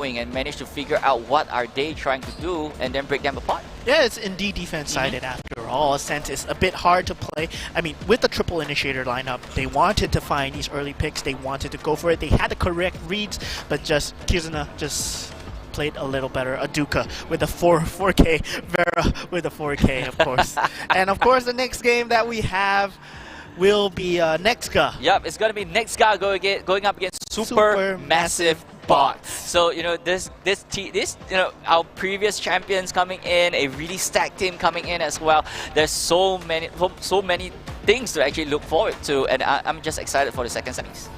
and manage to figure out what are they trying to do and then break them apart. Yeah, it's indeed defense-sided after all, since it's a bit hard to play. I mean, with the triple initiator lineup, they wanted to find these early picks, they wanted to go for it, they had the correct reads, but just Kizuna just played a little better. Aduka with a 4K, Vera with a 4K, of course. And of course, the next game that we have will be Nexga. Yep, it's going to be Nexga going up against Super Massive Bot. So, you know, this our previous champions coming in, a really stacked team coming in as well. There's so many things to actually look forward to, and I'm just excited for the second semis.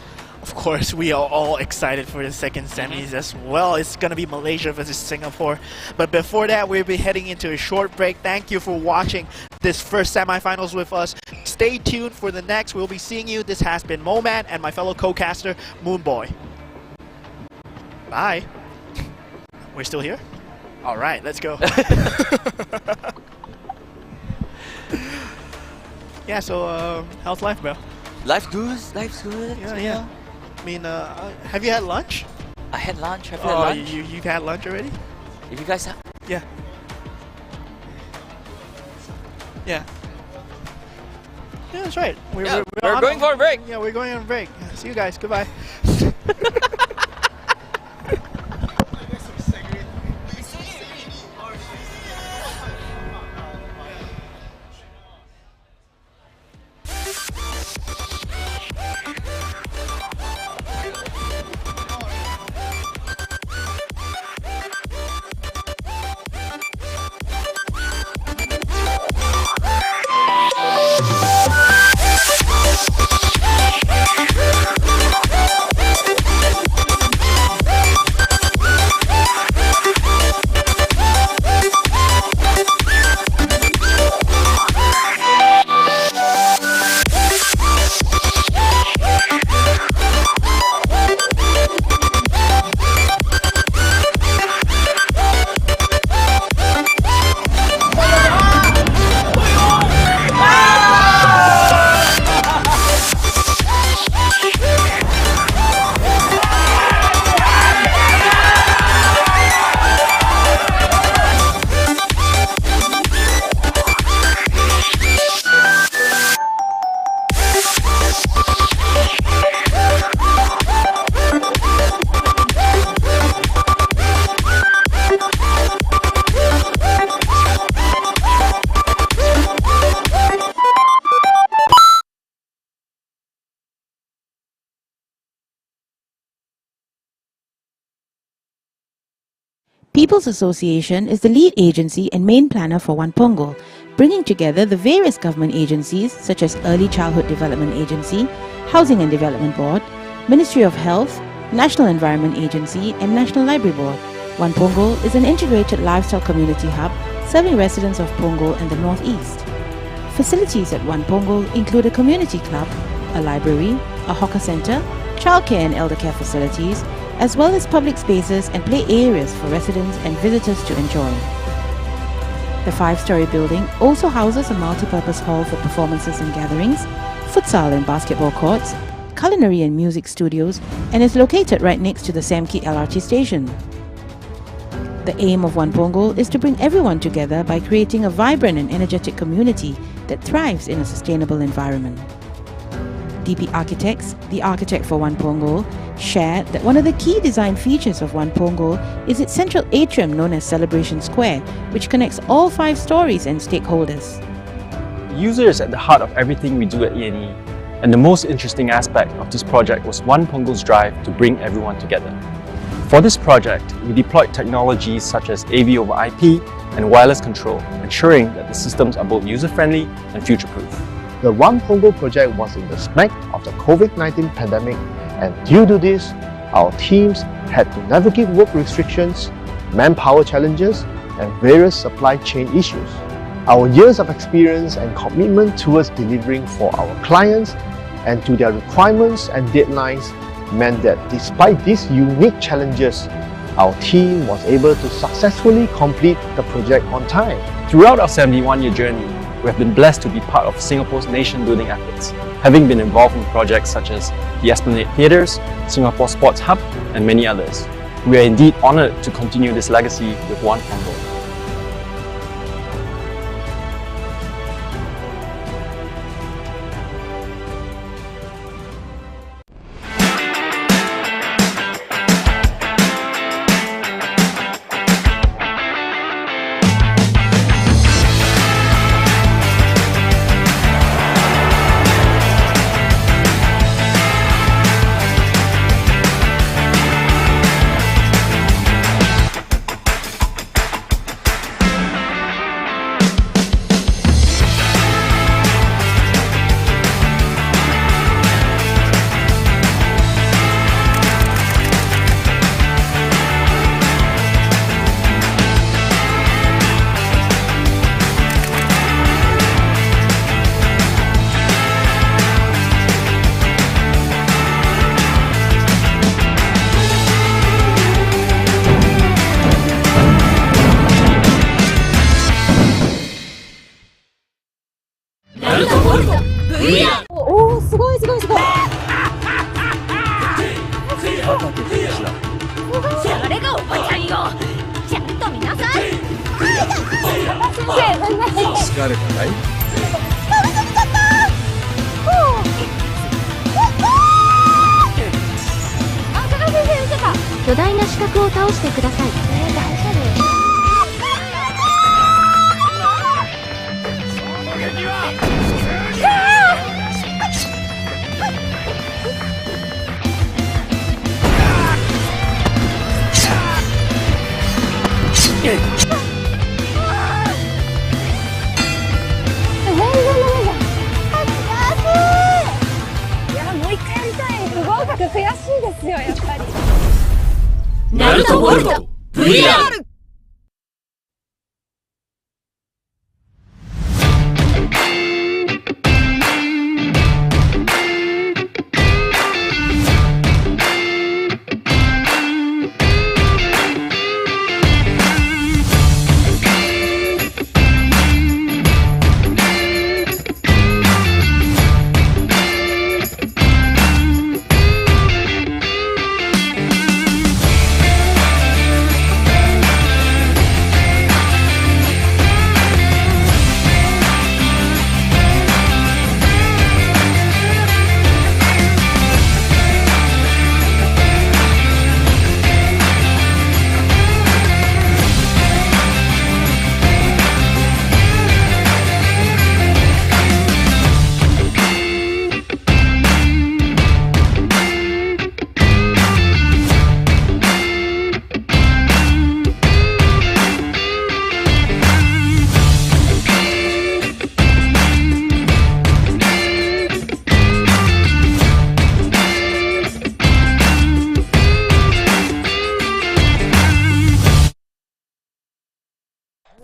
Of course, we are all excited for the second semis as well. It's going to be Malaysia versus Singapore. But before that, we'll be heading into a short break. Thank you for watching this first semifinals with us. Stay tuned for the next. We'll be seeing you. This has been Moman and my fellow co-caster, Moonboy. Bye. We're still here? All right, let's go. Yeah, so how's life, bro? Life's good. Yeah. I mean, have you had lunch? I had lunch. Have you had lunch? You've had lunch already? If you guys have? Yeah. Yeah. Yeah, that's right. We're going for a break. Yeah, we're going on a break. See you guys. Goodbye. People's Association is the lead agency and main planner for One Punggol, bringing together the various government agencies such as Early Childhood Development Agency, Housing and Development Board, Ministry of Health, National Environment Agency and National Library Board. One Punggol is an integrated lifestyle community hub serving residents of Punggol and the Northeast. Facilities at One Punggol include a community club, a library, a hawker centre, childcare and elder care facilities, as well as public spaces and play areas for residents and visitors to enjoy. The 5-story building also houses a multi-purpose hall for performances and gatherings, futsal and basketball courts, culinary and music studios, and is located right next to the Samki LRT station. The aim of One Punggol is to bring everyone together by creating a vibrant and energetic community that thrives in a sustainable environment. DP Architects, the architect for One Punggol, shared that one of the key design features of One Punggol is its central atrium known as Celebration Square, which connects all 5 stories and stakeholders. The user is at the heart of everything we do at E&E, and the most interesting aspect of this project was One Punggol's drive to bring everyone together. For this project, we deployed technologies such as AV over IP and wireless control, ensuring that the systems are both user-friendly and future-proof. The One Punggol project was in the smack of the COVID-19 pandemic, and due to this, our teams had to navigate work restrictions, manpower challenges, and various supply chain issues. Our years of experience and commitment towards delivering for our clients and to their requirements and deadlines meant that despite these unique challenges, our team was able to successfully complete the project on time. Throughout our 71-year journey, we have been blessed to be part of Singapore's nation-building efforts, having been involved in projects such as the Esplanade Theatres, Singapore Sports Hub, and many others. We are indeed honoured to continue this legacy with One Punggol.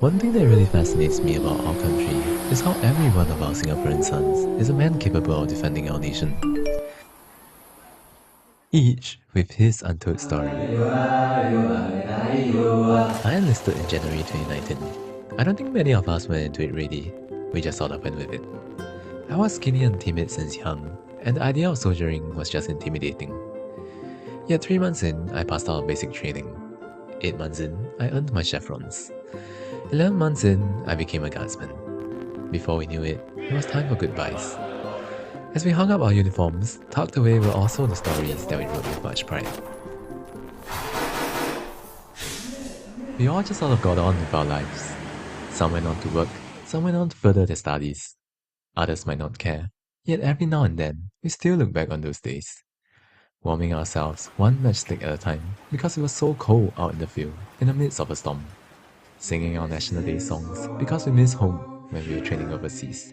One thing that really fascinates me about our country is how every one of our Singaporean sons is a man capable of defending our nation. Each with his untold story. I enlisted in January 2019. I don't think many of us went into it ready, we just sort of went with it. I was skinny and timid since young, and the idea of soldiering was just intimidating. Yet 3 months in, I passed out basic training. 8 months in, I earned my chevrons. 11 months in, I became a guardsman. Before we knew it, it was time for goodbyes. As we hung up our uniforms, tucked away were also the stories that we wrote with much pride. We all just sort of got on with our lives. Some went on to work, some went on to further their studies. Others might not care, yet every now and then, we still look back on those days. Warming ourselves one matchstick at a time because it was so cold out in the field in the midst of a storm. Singing our National Day songs because we miss home when we were training overseas.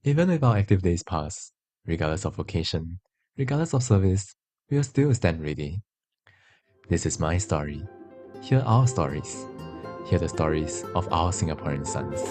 Even with our active days past, regardless of vocation, regardless of service, we will still stand ready. This is my story. Hear our stories. Hear the stories of our Singaporean sons.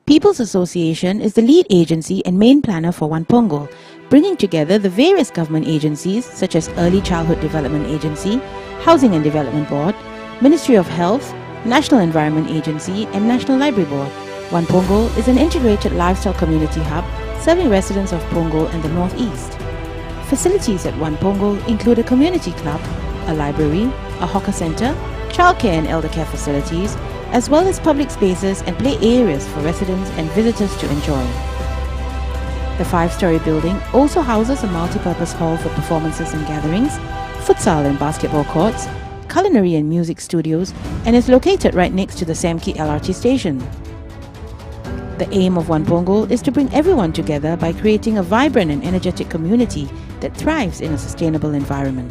People's Association is the lead agency and main planner for One Punggol, bringing together the various government agencies such as Early Childhood Development Agency, Housing and Development Board, Ministry of Health, National Environment Agency and National Library Board. One Punggol is an integrated lifestyle community hub serving residents of Punggol and the Northeast. Facilities at One Punggol include a community club, a library, a hawker centre, childcare and elder care facilities, as well as public spaces and play areas for residents and visitors to enjoy. The 5-storey building also houses a multi-purpose hall for performances and gatherings, futsal and basketball courts, culinary and music studios, and is located right next to the Samki LRT station. The aim of One Punggol is to bring everyone together by creating a vibrant and energetic community that thrives in a sustainable environment.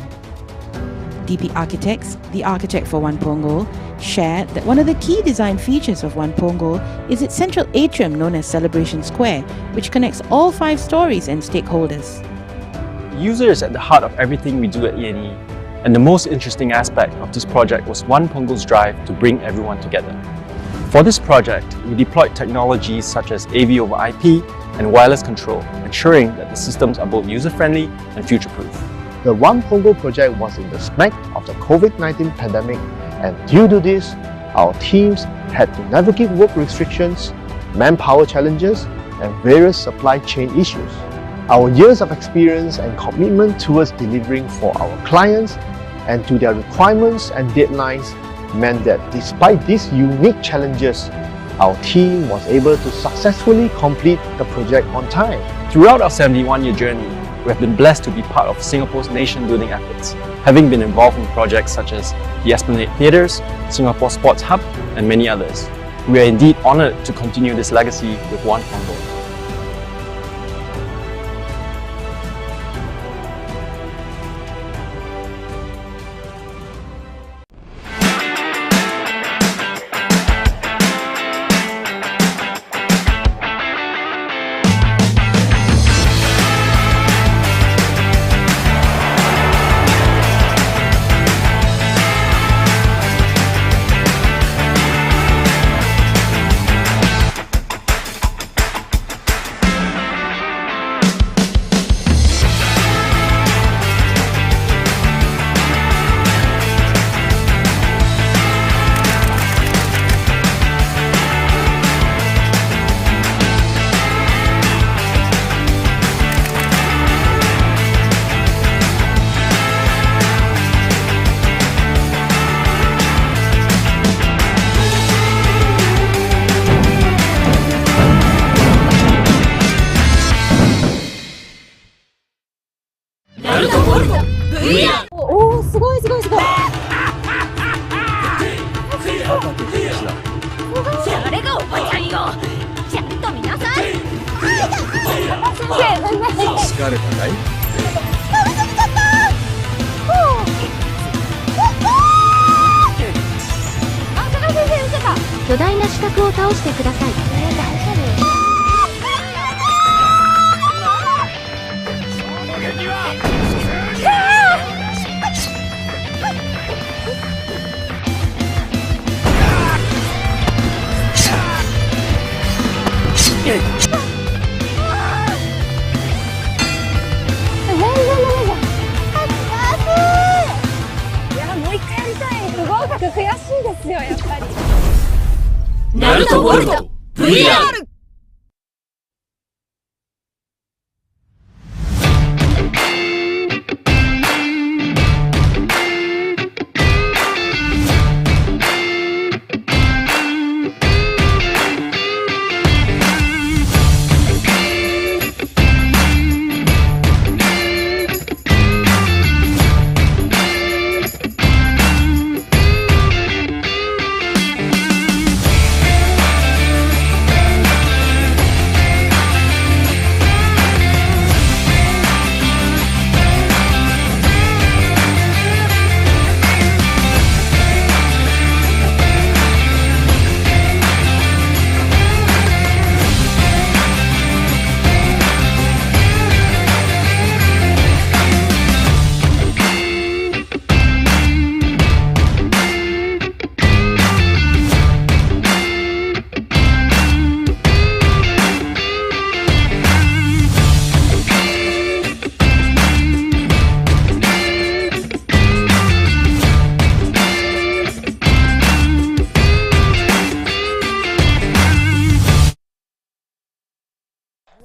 DP Architects, the architect for One Punggol, shared that one of the key design features of One Punggol is its central atrium known as Celebration Square, which connects all 5 stories and stakeholders. The user is at the heart of everything we do at ENE, and the most interesting aspect of this project was One Punggol's drive to bring everyone together. For this project, we deployed technologies such as AV over IP and wireless control, ensuring that the systems are both user-friendly and future-proof. The One Punggol project was in the smack of the COVID-19 pandemic, and due to this, our teams had to navigate work restrictions, manpower challenges, and various supply chain issues. Our years of experience and commitment towards delivering for our clients and to their requirements and deadlines meant that despite these unique challenges, our team was able to successfully complete the project on time. Throughout our 71-year journey, we have been blessed to be part of Singapore's nation-building efforts, having been involved in projects such as the Esplanade Theatres, Singapore Sports Hub, and many others. We are indeed honoured to continue this legacy with One Punggol.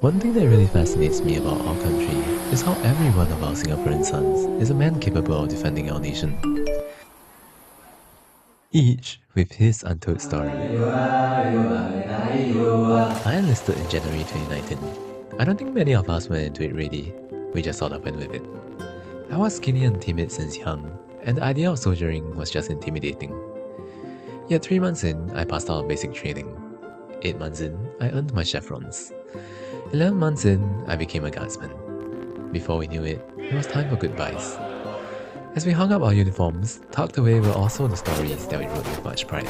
One thing that really fascinates me about our country is how every one of our Singaporean sons is a man capable of defending our nation. Each with his untold story. I enlisted in January 2019. I don't think many of us went into it ready, we just sort of went with it. I was skinny and timid since young, and the idea of soldiering was just intimidating. Yet 3 months in, I passed out of basic training. 8 months in, I earned my chevrons. 11 months in, I became a guardsman. Before we knew it, it was time for goodbyes. As we hung up our uniforms, tucked away were also the stories that we wrote with much pride.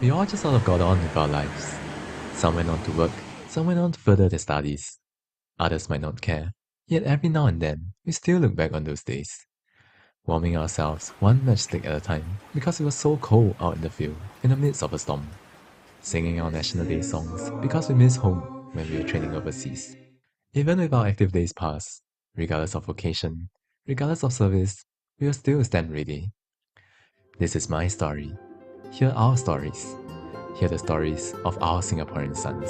We all just sort of got on with our lives. Some went on to work, some went on to further their studies. Others might not care, yet every now and then, we still look back on those days. Warming ourselves one matchstick at a time because it was so cold out in the field in the midst of a storm. Singing our National Day songs because we miss home when we were training overseas. Even with our active days past, regardless of vocation, regardless of service, we will still stand ready. This is my story. Hear our stories. Hear the stories of our Singaporean sons.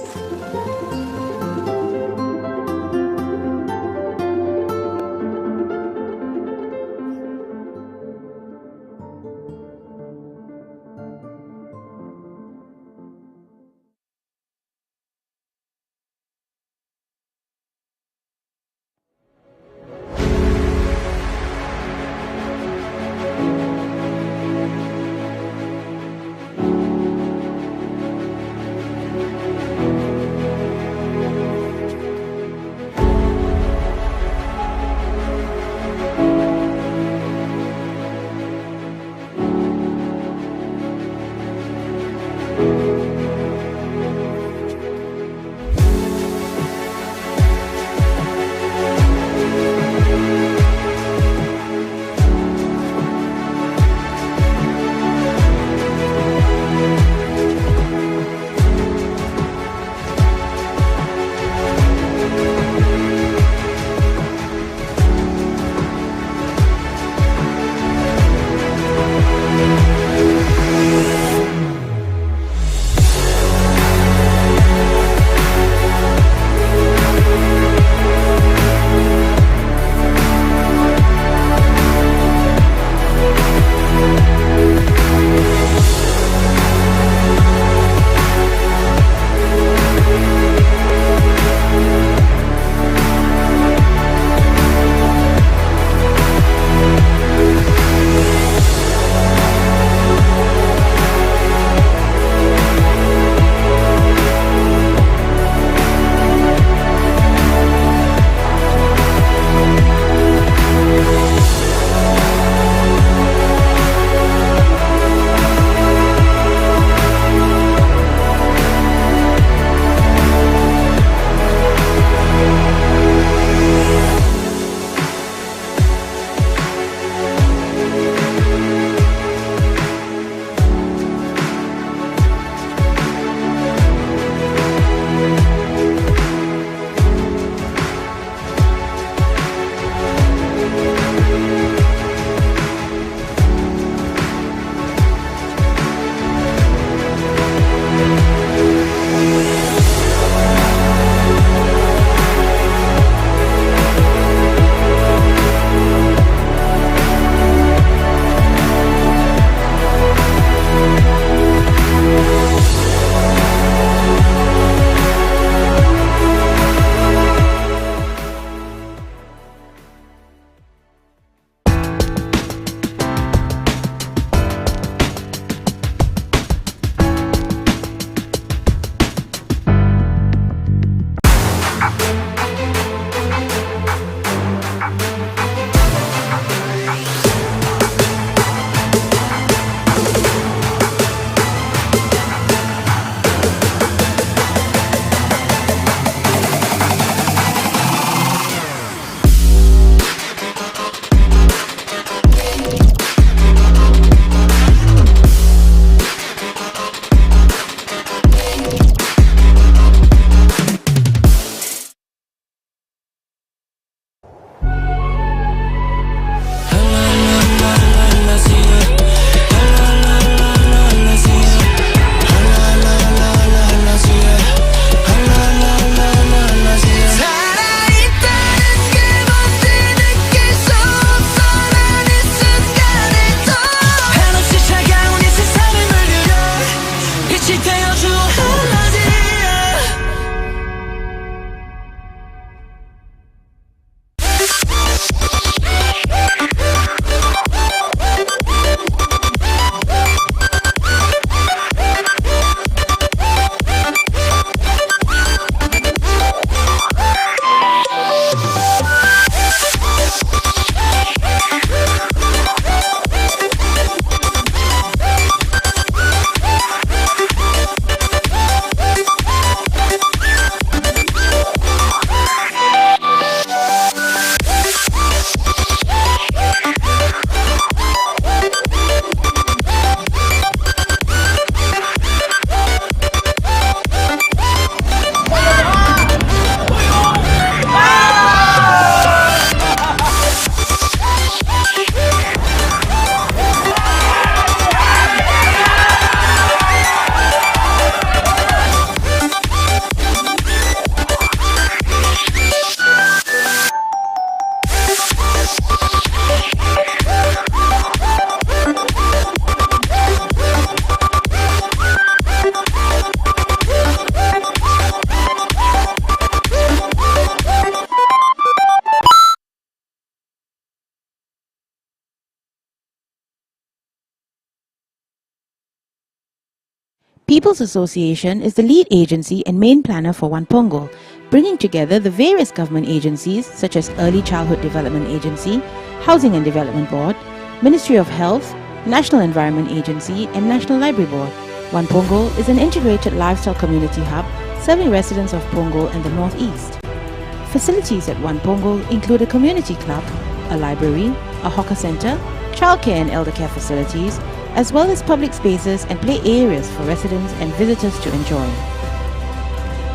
People's Association is the lead agency and main planner for One Punggol, bringing together the various government agencies such as Early Childhood Development Agency, Housing and Development Board, Ministry of Health, National Environment Agency and National Library Board. One Punggol is an integrated lifestyle community hub serving residents of Punggol and the Northeast. Facilities at One Punggol include a community club, a library, a hawker centre, childcare and elder care facilities, as well as public spaces and play areas for residents and visitors to enjoy.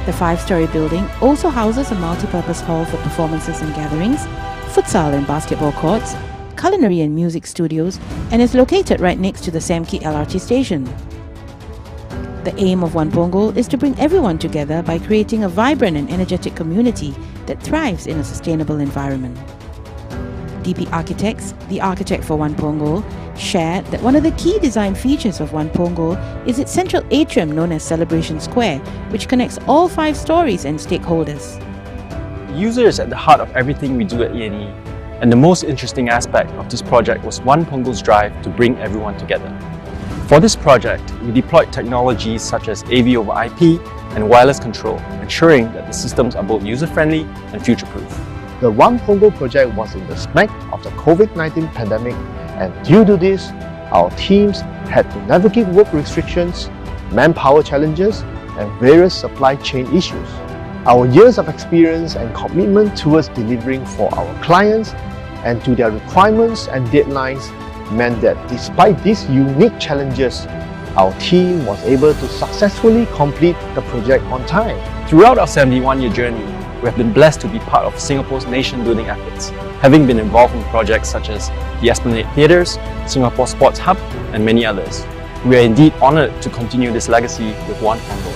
The 5-story building also houses a multi-purpose hall for performances and gatherings, futsal and basketball courts, culinary and music studios, and is located right next to the Samki LRT station. The aim of One Punggol is to bring everyone together by creating a vibrant and energetic community that thrives in a sustainable environment. DP Architects, the architect for One Punggol, shared that one of the key design features of One Punggol is its central atrium known as Celebration Square, which connects all 5 stories and stakeholders. The user is at the heart of everything we do at E&E, and the most interesting aspect of this project was One Punggol's drive to bring everyone together. For this project, we deployed technologies such as AV over IP and wireless control, ensuring that the systems are both user-friendly and future-proof. The One Punggol project was in the smack of the COVID-19 pandemic, and due to this, our teams had to navigate work restrictions, manpower challenges, and various supply chain issues. Our years of experience and commitment towards delivering for our clients and to their requirements and deadlines meant that despite these unique challenges, our team was able to successfully complete the project on time. Throughout our 71-year journey, we have been blessed to be part of Singapore's nation-building efforts, having been involved in projects such as the Esplanade Theatres, Singapore Sports Hub, and many others. We are indeed honoured to continue this legacy with One Punggol.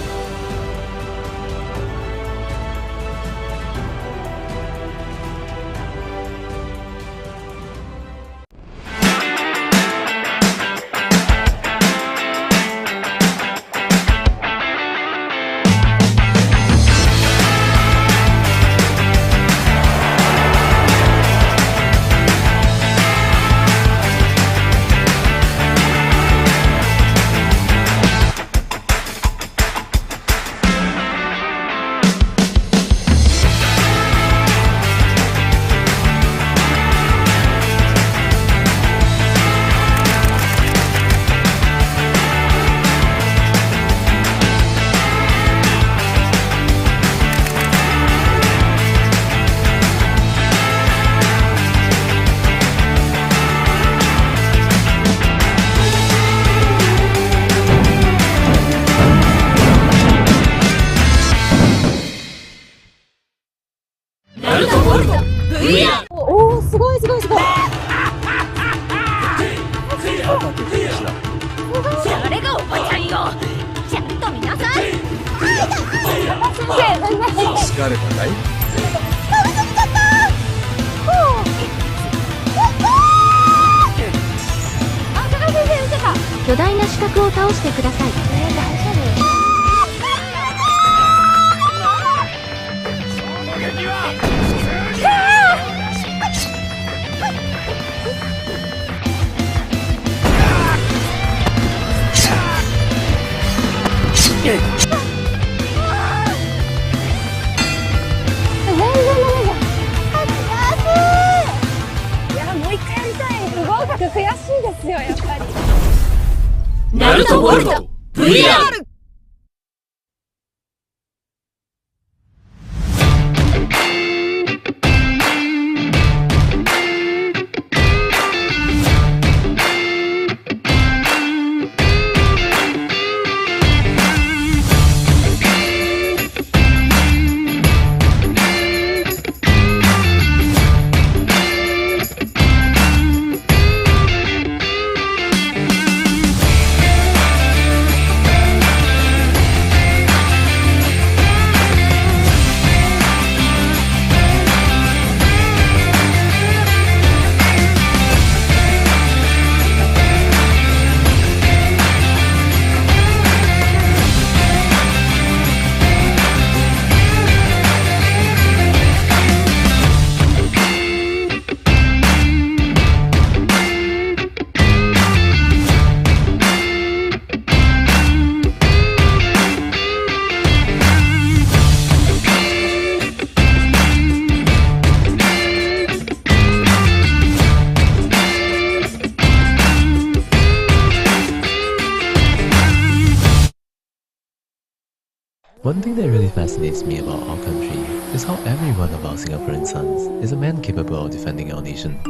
One thing that really fascinates me about our country is how every one of our Singaporean sons is a man capable of defending our nation.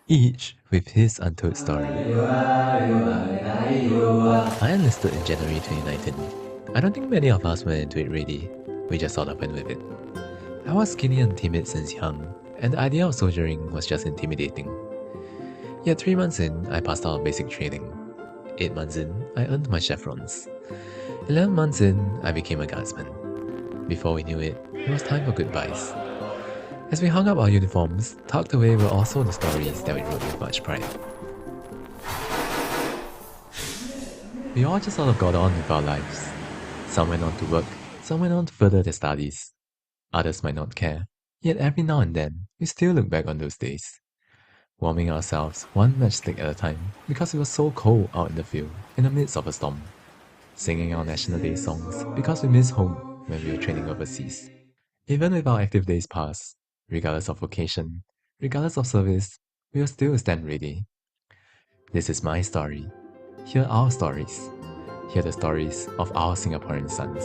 Each with his untold story. I enlisted in January 2019. I don't think many of us went into it ready, we just sort of went with it. I was skinny and timid since young, and the idea of soldiering was just intimidating. Yet 3 months in, I passed out basic training. 8 months in, I earned my chevrons. 11 months in, I became a guardsman. Before we knew it, it was time for goodbyes. As we hung up our uniforms, tucked away were also the stories that we wrote with much pride. We all just sort of got on with our lives. Some went on to work, some went on to further their studies. Others might not care, yet every now and then, we still look back on those days. Warming ourselves one matchstick at a time because it was so cold out in the field in the midst of a storm. Singing our National Day songs because we miss home when we were training overseas. Even with our active days past, regardless of vocation, regardless of service, we will still stand ready. This is my story. Hear our stories. Hear the stories of our Singaporean sons.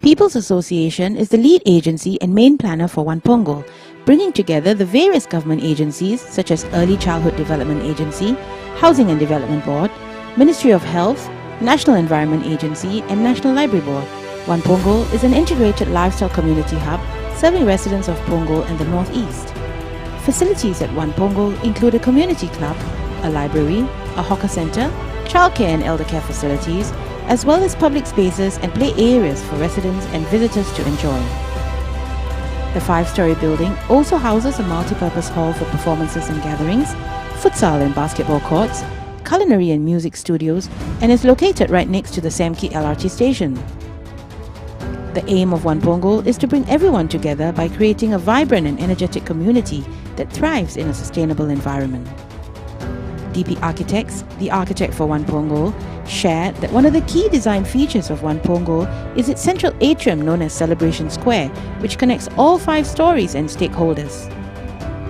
People's Association is the lead agency and main planner for One Punggol, bringing together the various government agencies such as Early Childhood Development Agency, Housing and Development Board, Ministry of Health, National Environment Agency and National Library Board. One Punggol is an integrated lifestyle community hub serving residents of Punggol and the Northeast. Facilities at One Punggol include a community club, a library, a hawker centre, childcare and elder care facilities, as well as public spaces and play areas for residents and visitors to enjoy. The 5-story building also houses a multi-purpose hall for performances and gatherings, futsal and basketball courts, culinary and music studios, and is located right next to the Samki LRT station. The aim of One Punggol is to bring everyone together by creating a vibrant and energetic community that thrives in a sustainable environment. DP Architects, the architect for One Punggol, shared that one of the key design features of One Punggol is its central atrium known as Celebration Square, which connects all 5 stories and stakeholders.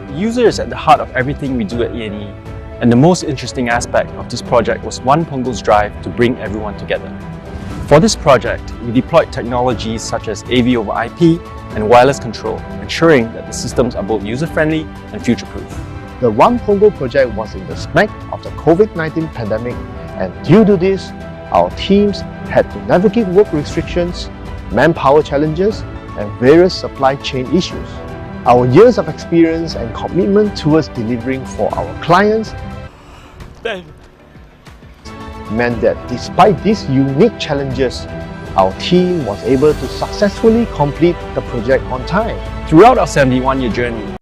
The user is at the heart of everything we do at ENE, and the most interesting aspect of this project was One Punggol's drive to bring everyone together. For this project, we deployed technologies such as AV over IP and wireless control, ensuring that the systems are both user-friendly and future-proof. The One Punggol project was in the smack of the COVID-19 pandemic, and due to this, our teams had to navigate work restrictions, manpower challenges, and various supply chain issues. Our years of experience and commitment towards delivering for our clients meant that despite these unique challenges, our team was able to successfully complete the project on time. Throughout our 71-year journey,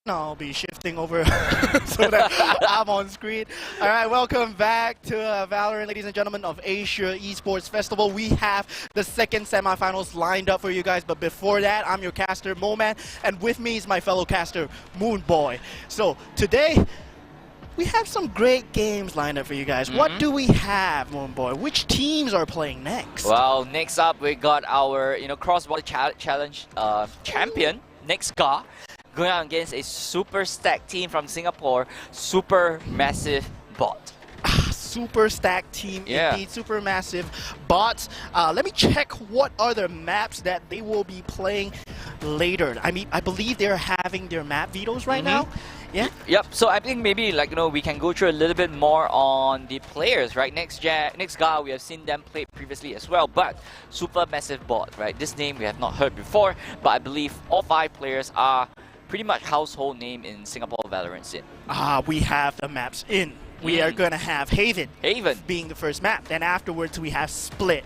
I'll be shifting over so that I'm on screen. All right, welcome back to Valorant, ladies and gentlemen, of Asia Esports Festival. We have the second semifinals lined up for you guys, but before that, I'm your caster, Moman, and with me is my fellow caster, Moonboy. So today, we have some great games lined up for you guys. What do we have, Moonboy? Which teams are playing next? Well, next up, we got our cross-border challenge champion, Nexgar, going out against a super stacked team from Singapore, Super Massive Bot. Super stacked team, Yeah. indeed, super massive bots. Let me check what are the maps that they will be playing later. I mean, I believe they're having their map vetoes right now. Yeah. Yep. So I think maybe we can go through a little bit more on the players, right? Next guy we have seen them play previously as well, but Super Massive Bot, right? This name we have not heard before, but I believe all 5 players are pretty much household name in Singapore Valorant scene. We have the maps in. We are gonna have Haven being the first map. Then afterwards we have Split.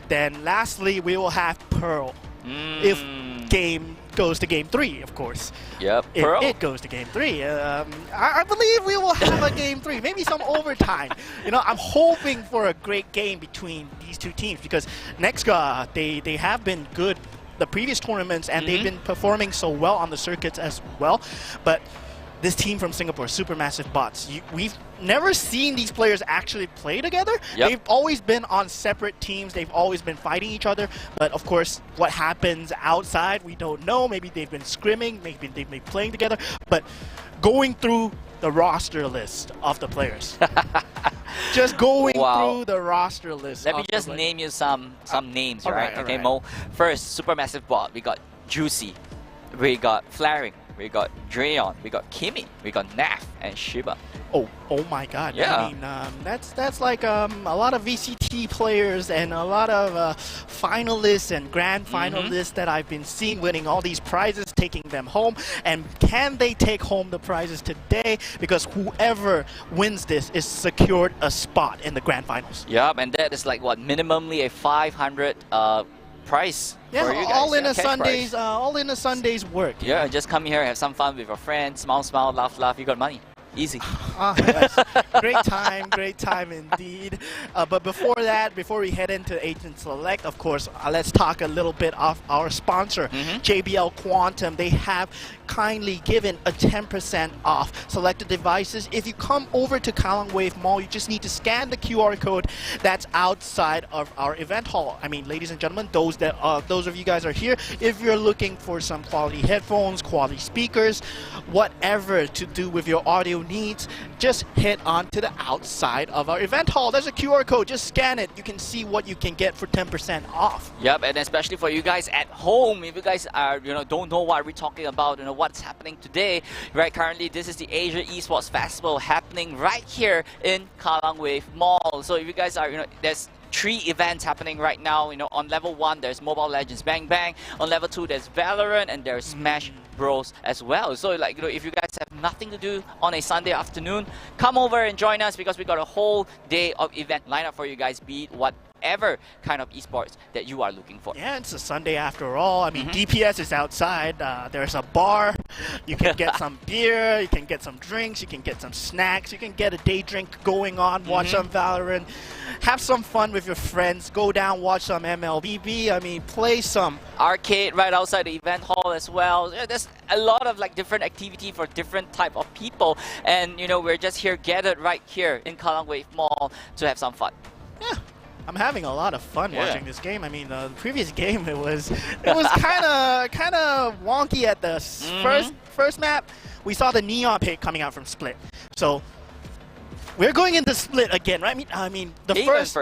Then lastly we will have Pearl. If game goes to game 3, of course. Yep. If Pearl. it goes to game 3, I believe we will have a game 3, maybe some overtime. You know, I'm hoping for a great game between these 2 teams because Nexgar, they have been good the previous tournaments and they've been performing so well on the circuits as well. But this team from Singapore, Super Massive Bots, we've never seen these players actually play together. Yep. They've always been on separate teams. They've always been fighting each other. But of course, what happens outside, we don't know. Maybe they've been scrimming, maybe they've been playing together. But going through the roster list of the players. Just going through the roster list. Let me just name you some names, right? Okay, right. Mo. First, Super Massive Bot. We got Juicy. We got Flaring. We got Drayon. We got Kimmy. We got Naf and Shiba. Oh my God! Yeah. I mean, that's like a lot of VCT players and a lot of finalists and grand finalists that I've been seeing winning all these prizes, taking them home. And can they take home the prizes today? Because whoever wins this is secured a spot in the grand finals. Yep, and that is like what, minimally a 500 price. Yeah, for you guys. all in Yeah, a cash Sunday's, prize. all in a Sunday's work. Yeah, just come here, have some fun with your friends, smile, smile, laugh, laugh. You got money. Easy. Yes. Great time indeed. But before that, before we head into Agent Select, of course, let's talk a little bit of our sponsor, JBL Quantum. They have kindly given a 10% off selected devices. If you come over to Kallang Wave Mall, you just need to scan the QR code that's outside of our event hall. I mean, ladies and gentlemen, those of you guys are here, if you're looking for some quality headphones, quality speakers, whatever to do with your audio needs, just head on to the outside of our event hall. There's a QR code. Just scan it. You can see what you can get for 10% off. Yep, and especially for you guys at home, if you guys are, don't know what we're talking about, what's happening today, right? Currently, this is the Asia Esports Festival happening right here in Kallang Wave Mall. So if you guys are, there's 3 events happening right now. On level 1, there's Mobile Legends Bang Bang. On level 2, there's Valorant, and there's Smash Bros as well. So if you guys have nothing to do on a Sunday afternoon, come over and join us because we got a whole day of event lineup for you guys, be it whatever kind of esports that you are looking for. Yeah, it's a Sunday after all. I mean, DPS is outside. There's a bar. You can get some beer. You can get some drinks. You can get some snacks. You can get a day drink going on. Watch some Valorant. Have some fun with your friends. Go down, watch some MLBB. I mean, play some arcade right outside the event hall as well. There's a lot of different activity for different type of people, and we're just here gathered right here in Kallang Wave Mall to have some fun. Yeah. I'm having a lot of fun watching this game. I mean, the previous game it was kind of wonky at the first map. We saw the neon pick coming out from Split, so we're going into Split again, right? I mean, the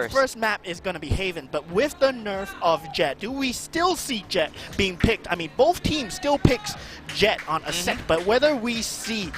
first map is going to be Haven, but with the nerf of Jet, do we still see Jet being picked? I mean, both teams still picks Jet on Ascent, but whether we see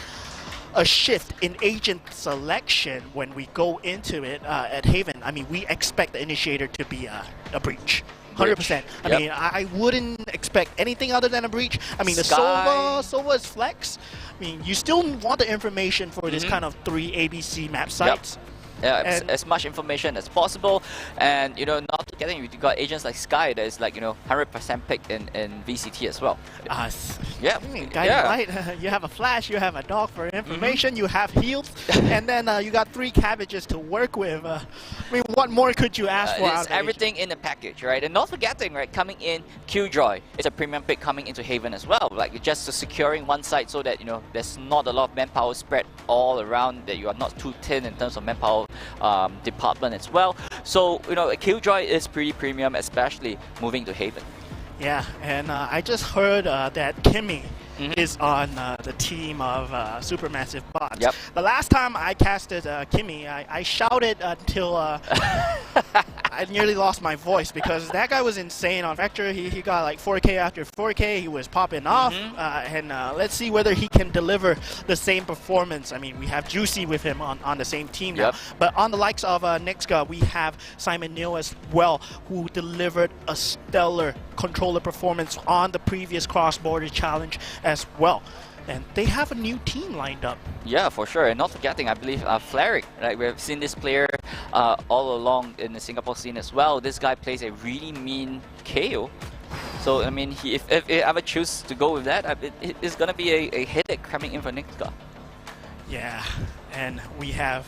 a shift in agent selection when we go into it at Haven, I mean, we expect the initiator to be a breach. 100%. I mean, I wouldn't expect anything other than a breach. I mean, the Sova is flex. I mean, you still want the information for this kind of 3 ABC map sites. As much information as possible, and not forgetting you got agents like Sky that is 100% picked in VCT as well. Right? You have a flash, you have a dog for information, you have heals, and then you got 3 cabbages to work with. I mean, what more could you ask for? It's everything in the package, right? And not forgetting, right, coming in, Killjoy is a premium pick coming into Haven as well. Just securing one site so that there's not a lot of manpower spread all around, that you are not too thin in terms of manpower department as well. So Killjoy is pretty premium, especially moving to Haven. Yeah, and I just heard that Kimmy is on the team of Supermassive Bots. Yep. The last time I casted Kimmy, I shouted until I nearly lost my voice because that guy was insane on Vector. He got like 4K after 4K. He was popping off, and let's see whether he can deliver the same performance. I mean, we have Juicy with him on the same team now. But on the likes of Nexga, we have Simon Neal as well, who delivered a stellar controller performance on the previous cross-border challenge as well. And they have a new team lined up. Yeah, for sure. And not forgetting, I believe, Fleric. Right? We've seen this player all along in the Singapore scene as well. This guy plays a really mean KO. So, I mean, if he ever choose to go with that, it's going to be a headache coming in for Nixka. Yeah, and we have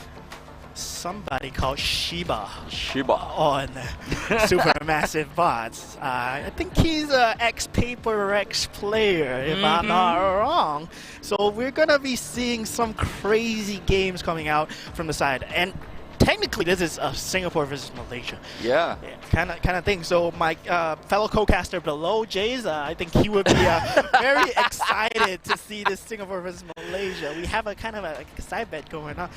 somebody called Shiba on Supermassive Bots. I think he's an ex-Paper Rex player, if I'm not wrong. So we're gonna be seeing some crazy games coming out from the side. And technically, this is Singapore versus Malaysia. Yeah. Kind of thing. So my fellow co-caster below, Jays, I think he would be very excited to see this Singapore versus Malaysia. We have a kind of a side bet going on.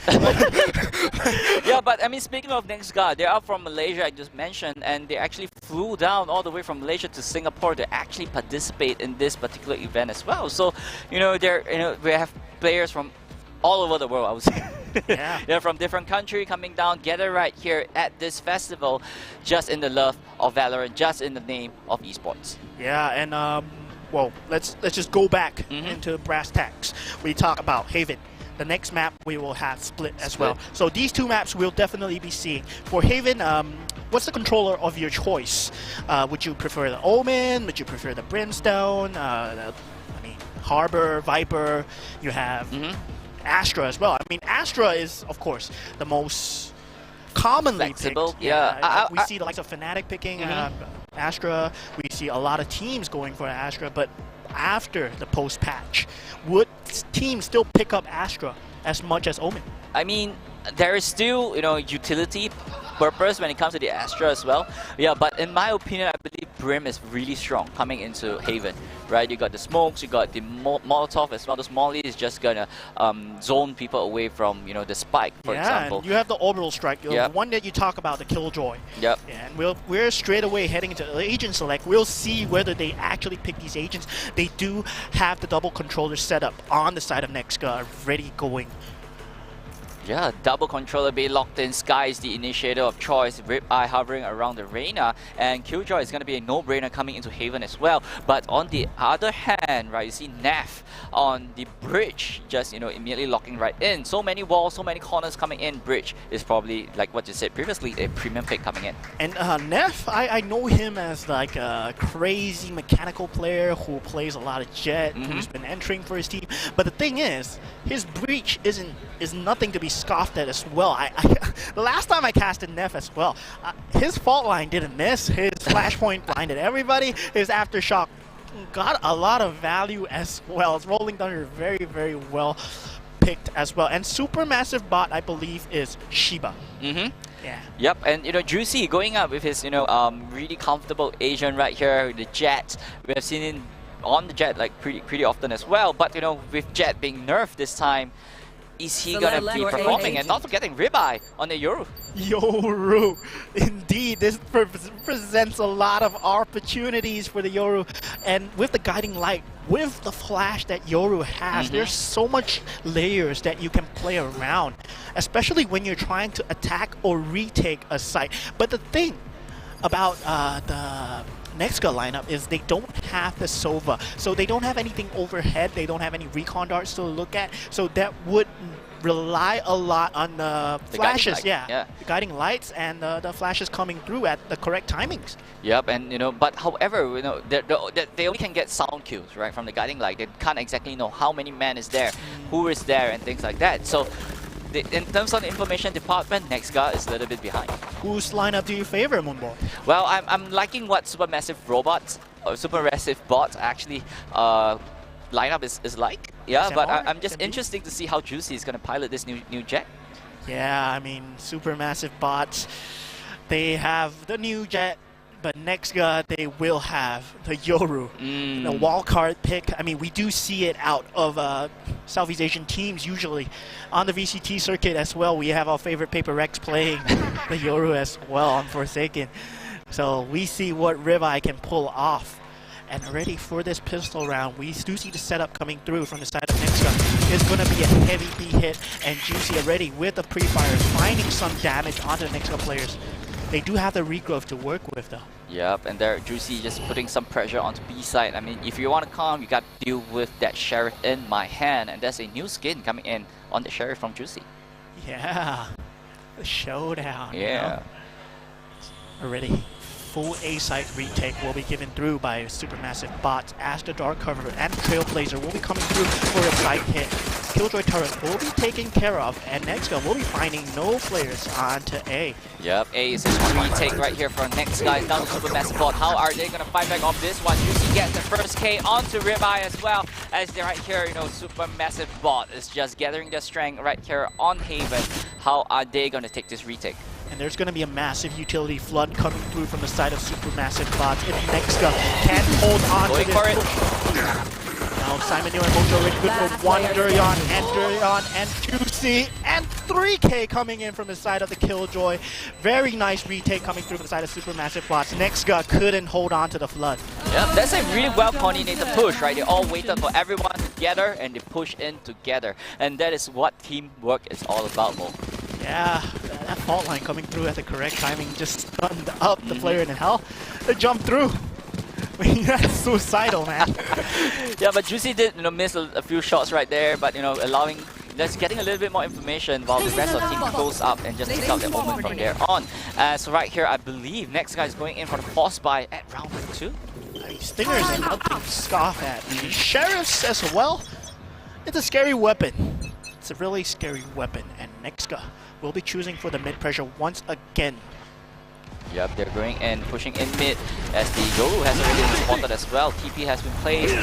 Yeah, but I mean, speaking of next guy, they are from Malaysia, I just mentioned, and they actually flew down all the way from Malaysia to Singapore to actually participate in this particular event as well. So, we have players from all over the world, I would say. They're from different countries coming down, gather right here at this festival, just in the love of Valorant, just in the name of esports. Yeah, and well, let's just go back into brass tacks. We talk about Haven. The next map we will have Split as well. So these 2 maps we'll definitely be seeing. For Haven, what's the controller of your choice? Would you prefer the Omen? Would you prefer the Brimstone? Harbor, Viper. You have Astra as well. I mean, Astra is, of course, the most commonly picked. Yeah. We see the likes of Fnatic picking Astra. We see a lot of teams going for Astra, but after the post-patch, would teams still pick up Astra as much as Omen? I mean, there is still, utility purpose when it comes to the Astra as well. Yeah, but in my opinion, I believe Brim is really strong coming into Haven, right? You got the smokes, you got the Molotov as well. This Molly is just gonna zone people away from, you know, the spike, for example. And you have the orbital strike, the Yep. one that you talk about, the Killjoy. Yep. And we're straight away heading into the agent select. We'll see whether they actually pick these agents. They do have the double controller set up on the side of Nexga, ready going. Yeah, double controller bay locked in. Sky is the initiator of choice. Ripeye hovering around the Reyna, and Killjoy is going to be a no-brainer coming into Haven as well. But on the other hand, right, you see Neff on the bridge, just, you know, immediately locking right in. So many walls, so many corners coming in. Bridge is probably, like what you said previously, a premium pick coming in. And Neff, I know him as like a crazy mechanical player who plays a lot of Jet, who's been entering for his team. But the thing is, his breach is nothing to be scoffed at as well. The last time I casted Neff as well, his fault line didn't miss. His flashpoint blinded everybody. His aftershock got a lot of value as well. It's Rolling Thunder very, very well picked as well. And Supermassive bot, I believe, is Shiba. Yeah. Yep, and you know, Juicy going up with his, you know, really comfortable Asian right here, the Jet. We have seen him on the Jet like pretty often as well. But you know, with Jet being nerfed this time, is he gonna be performing? And not forgetting Ribeye on the Yoru. Yoru, indeed, this presents a lot of opportunities for the Yoru, and with the guiding light, with the flash that Yoru has, there's so much layers that you can play around, especially when you're trying to attack or retake a site. But the thing about the Nexga lineup is they don't have the Sova, so they don't have anything overhead, they don't have any recon darts to look at, so that would rely a lot on the flashes, the guiding lights and the flashes coming through at the correct timings. Yep, and you know, but however, you know, they only can get sound cues, right, from the guiding light. They can't exactly know how many men is there, who is there, and things like that. So in terms of the information department, Nexga is a little bit behind. Whose lineup do you favor, Moonboy? Well, I'm liking what Supermassive robots or Supermassive bots actually lineup is like. Yeah, but I'm just interested to see how Juicy is going to pilot this new Jet. Yeah, I mean, Supermassive bots, they have the new Jet, but Nexga, they will have the Yoru, the wildcard pick. I mean, we do see it out of Southeast Asian teams usually. On the VCT circuit as well, we have our favorite Paper Rex playing the Yoru as well on Forsaken. So we see what Ribeye can pull off. And ready for this pistol round, we do see the setup coming through from the side of Nexga. It's going to be a heavy B hit, and Juicy already with the pre-fires finding some damage onto the Nexga players. They do have the regrowth to work with though. Yep, and there Juicy just putting some pressure onto B side. I mean, if you want to come, you got to deal with that Sheriff in my hand, and there's a new skin coming in on the Sheriff from Juicy. Yeah, the showdown. Yeah. You know? Already. Full A-site retake will be given through by Supermassive bots as the Dark Cover and Trailblazer will be coming through for a side hit. Killjoy turret will be taken care of, and Nexga will be finding no players onto A. Yep, A is a retake right here from Nexga down to Supermassive bot. How are they going to fight back off this one? Juicy gets the first K onto Ribeye as well, as they're right here, you know, Supermassive bot is just gathering their strength right here on Haven. How are they going to take this retake? And there's going to be a massive utility flood coming through from the side of Supermassive bots. If Nexga can't hold on to this. Now Simon Nero and Mojo already good for one Durion and Juicy and 3K coming in from the side of the Killjoy. Very nice retake coming through from the side of Supermassive bots. Nexga couldn't hold on to the flood. Yeah, that's a really well coordinated push, right? They all waited for everyone together and they push in together. And that is what teamwork is all about, Mo. Yeah, that fault line coming through at the correct timing just stunned up the player in hell. They jumped through. That's suicidal, man. Yeah, but Juicy did, you know, miss a few shots right there, but you know, allowing just getting a little bit more information while the rest of the team goes up and just take out their moment from there on. So right here, I believe next guy is going in for the force buy at round 2. Stingers and nothing to scoff at. Sheriffs as well. It's a scary weapon. It's a really scary weapon, and Nexga will be choosing for the mid pressure once again. Yep, they're going and pushing in mid as the Yoru has already been spotted as well. TP has been placed.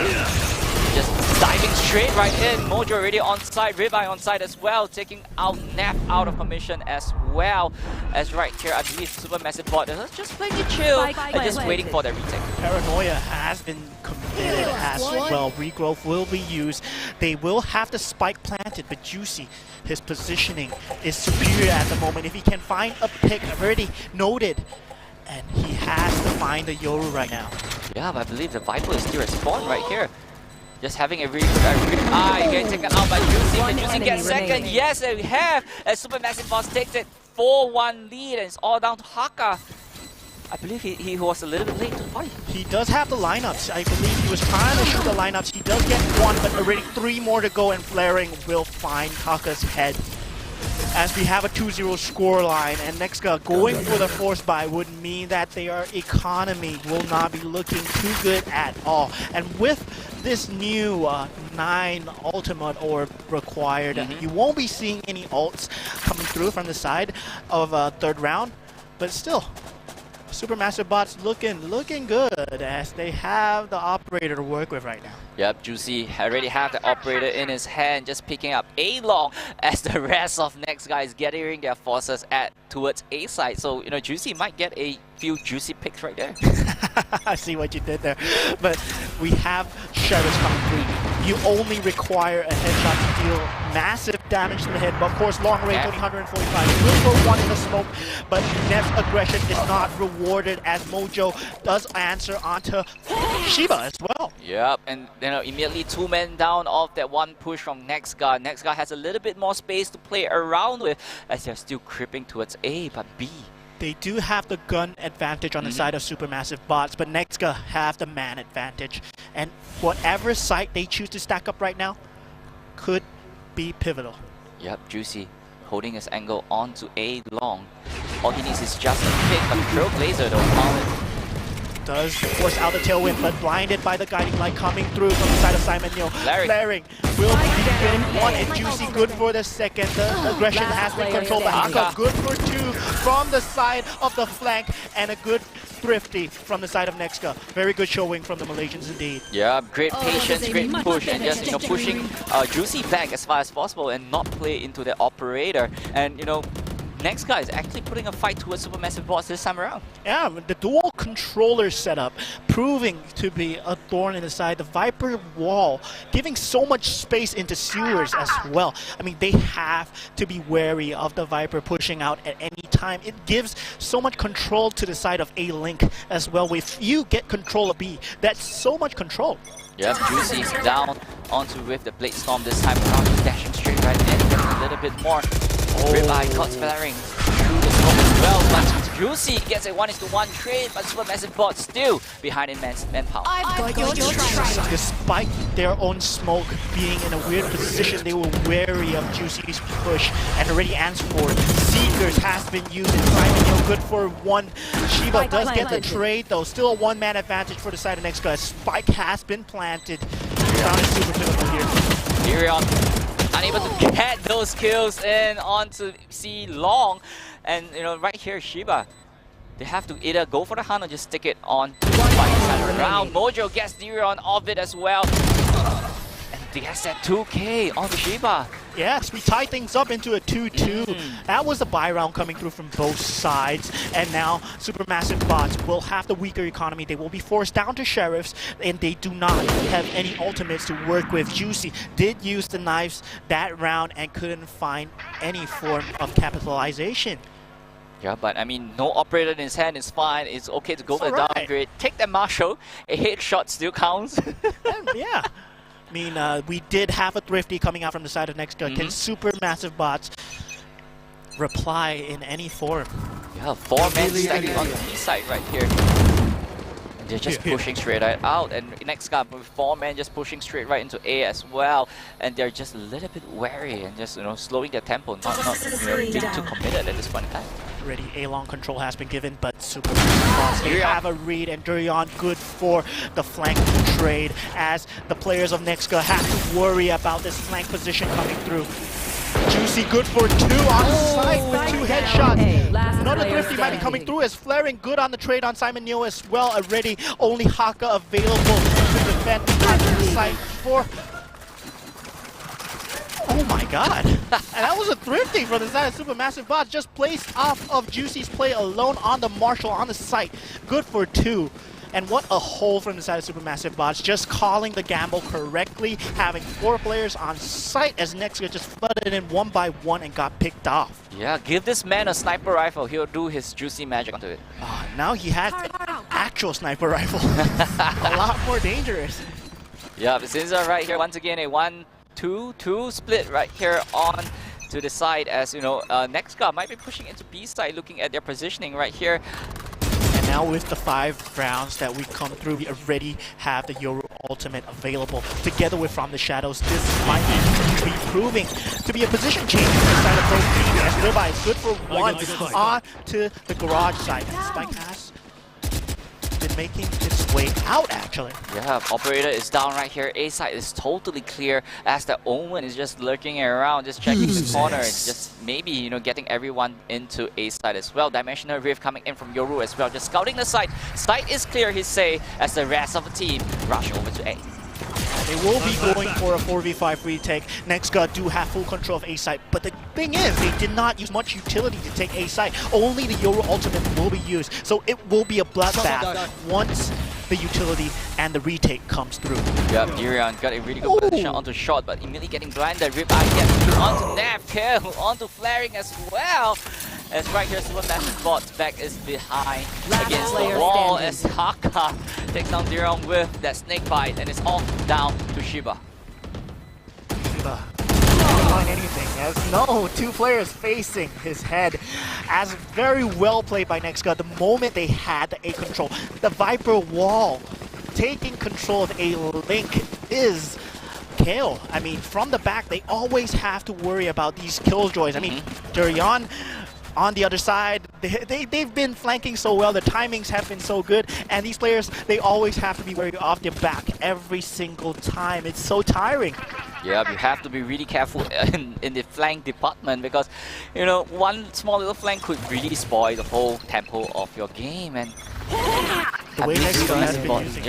just diving straight right in. Mojo already on side, Ribeye on side as well, taking out Nap out of commission as well. As right here, I believe Supermassive Bot is just playing it chill and just waiting for their retake. Paranoia has been committed as well. Regrowth will be used. They will have the spike planted, but Juicy, his positioning is superior at the moment. If he can find a pick, already noted, and he has to find the Yoru right now. Yeah, but I believe the Viper is still at spawn right here. Just having a really good eye, getting taken out by Juicy. But Juicy gets second. Yes, and we have. As Supermassive Boss takes it 4-1 lead, and it's all down to Haka. I believe he was a little bit late to the party. He does have the lineups. I believe he was trying to shoot the lineups. He does get one, but already 3 more to go, and Flaring will find Haka's head. As we have a 2-0 scoreline, and Nexka going for the force buy would mean that their economy will not be looking too good at all. And with this new 9 ultimate orb required, you won't be seeing any ults coming through from the side of third round, but still, Supermassive Bot's looking good as they have the operator to work with right now. Yep, Juicy already have the operator in his hand, just picking up A long as the rest of next guys gathering their forces towards A side. So, you know, Juicy might get a few juicy picks right there. I see what you did there. But we have Sheriffs coming through. You only require a headshot to deal massive damage to the head. But of course, long range, only 145. Will throw one in the smoke, but Nev's aggression is not rewarded as Mojo does answer onto Shiba as well. Yep, and you know, immediately 2 men down off that one push from next guy. Next guy has a little bit more space to play around with as they're still creeping towards A, but B. They do have the gun advantage on the side of Supermassive Bots, but Nexka have the man advantage. And whatever site they choose to stack up right now could be pivotal. Yep, Juicy holding his angle onto A long. All he needs is just a pick, but Trailblazer though found it. Does force out the tailwind, but blinded by the guiding light coming through from the side of Simon Neo. Flaring will be one, and Juicy good for the second. The aggression has been controlled by Haka. Good for 2 from the side of the flank, and a good Thrifty from the side of Nexka. Very good showing from the Malaysians indeed. Yeah, great patience, great push, and just, you know, pushing Juicy back as far as possible and not play into the operator. And, you know, next guy is actually putting a fight towards Supermassive Boss this time around. Yeah, the dual controller setup proving to be a thorn in the side. The Viper wall giving so much space into sewers as well. I mean, they have to be wary of the Viper pushing out at any time. It gives so much control to the side of A-Link as well. If you get control of B, that's so much control. Yep, Juicy's down onto with the Blade Storm this time around. He's dashing straight right in, getting a little bit more. Ribeye caught Valerant through the smoke as well, but Juicy gets a 1-1 trade, but Supermassive Bot still behind in manpower. I've got your track. Despite their own smoke being in a weird position, they were wary of Juicy's push and already answered for it. Seekers has been used, and Simon Yo good for 1. Shiba does get the trade though, still a 1-man advantage for the side of next guy. Spike has been planted. Crown is super pivotal here. Dirion unable to get those kills in onto C long, and you know, right here Shiba, they have to either go for the hunt or just stick it on to the fight side of the round. Mojo gets Dirion off it as well, and they gets that 2K on the Shiba. Yes, we tie things up into a 2-2. That was the buy round coming through from both sides. And now Supermassive Bots will have the weaker economy. They will be forced down to Sheriffs, and they do not have any ultimates to work with. Juicy did use the knives that round and couldn't find any form of capitalization. Yeah, but I mean, no operator in his hand is fine. It's okay to go for the downgrade. Take that Marshall. A headshot still counts. Yeah. I mean, we did have a Thrifty coming out from the side of next guy. Can Supermassive Bots reply in any form? Yeah, 4 men stacking on the B side right here. And they're just pushing straight out. And next guy with 4 men just pushing straight right into A as well. And they're just a little bit wary and just, you know, slowing their tempo, not you know, being too committed at this point in time. Already A-long control has been given, but Supermassive Bots, they have a read, and Durian good for the flank trade as the players of Nexka have to worry about this flank position coming through. Juicy good for 2 on site with 2 headshots. Another Thrifty might be coming through as Flaring good on the trade on Simon Neo as well already. Only Haka available to defend the site for... Oh my god. And that was a thrifting from the side of Supermassive Bots. Just placed off of Juicy's play alone on the Marshall on the site. Good for 2. And what a hole from the side of Supermassive Bots. Just calling the gamble correctly. Having 4 players on site as Nexga just flooded in one by one and got picked off. Yeah, give this man a sniper rifle. He'll do his juicy magic onto it. Now he has an actual sniper rifle. A lot more dangerous. Yeah, but since right here, once again, a 1-2-2 split right here on to the side as, you know, Nexga might be pushing into B side, looking at their positioning right here. And now with the 5 rounds that we come through, we already have the Yoru ultimate available. Together with From the Shadows, this might be proving to be a position change inside of both teams. As Ribeye is good for 1 on to the garage side. And Spike has been making its way out, actually. Yeah, Operator is down right here. A side is totally clear as the Omen is just lurking around, just checking the corner. It's just maybe, you know, getting everyone into A side as well. Dimensional Rift coming in from Yoru as well, just scouting the site. Site is clear, he say, as the rest of the team rush over to A. They will be going for a 4v5 retake. Nexga do have full control of A site, but the thing is, they did not use much utility to take A site. Only the Yoru ultimate will be used, so it will be a bloodbath once the utility and the retake comes through. Yeah, Dirion got a really good position onto shot, but immediately getting blinded. Ribeye gets through onto Nav, Kill onto flaring as well. As right here, Supermassive Bot's back is behind against the wall as Haka takes down Dirion with that snake bite, and it's all down to Shiba. Shiba can't find anything, as no, 2 players facing his head. As very well played by Nexga, the moment they had the A control, the Viper wall taking control of A link is kill. I mean, from the back, they always have to worry about these killjoys. I mean, Durian on the other side, they've been flanking so well, the timings have been so good, and these players, they always have to be wary of their back every single time. It's so tiring. Yeah, you have to be really careful in the flank department because, you know, one small little flank could really spoil the whole tempo of your game. And the way Nexga has been using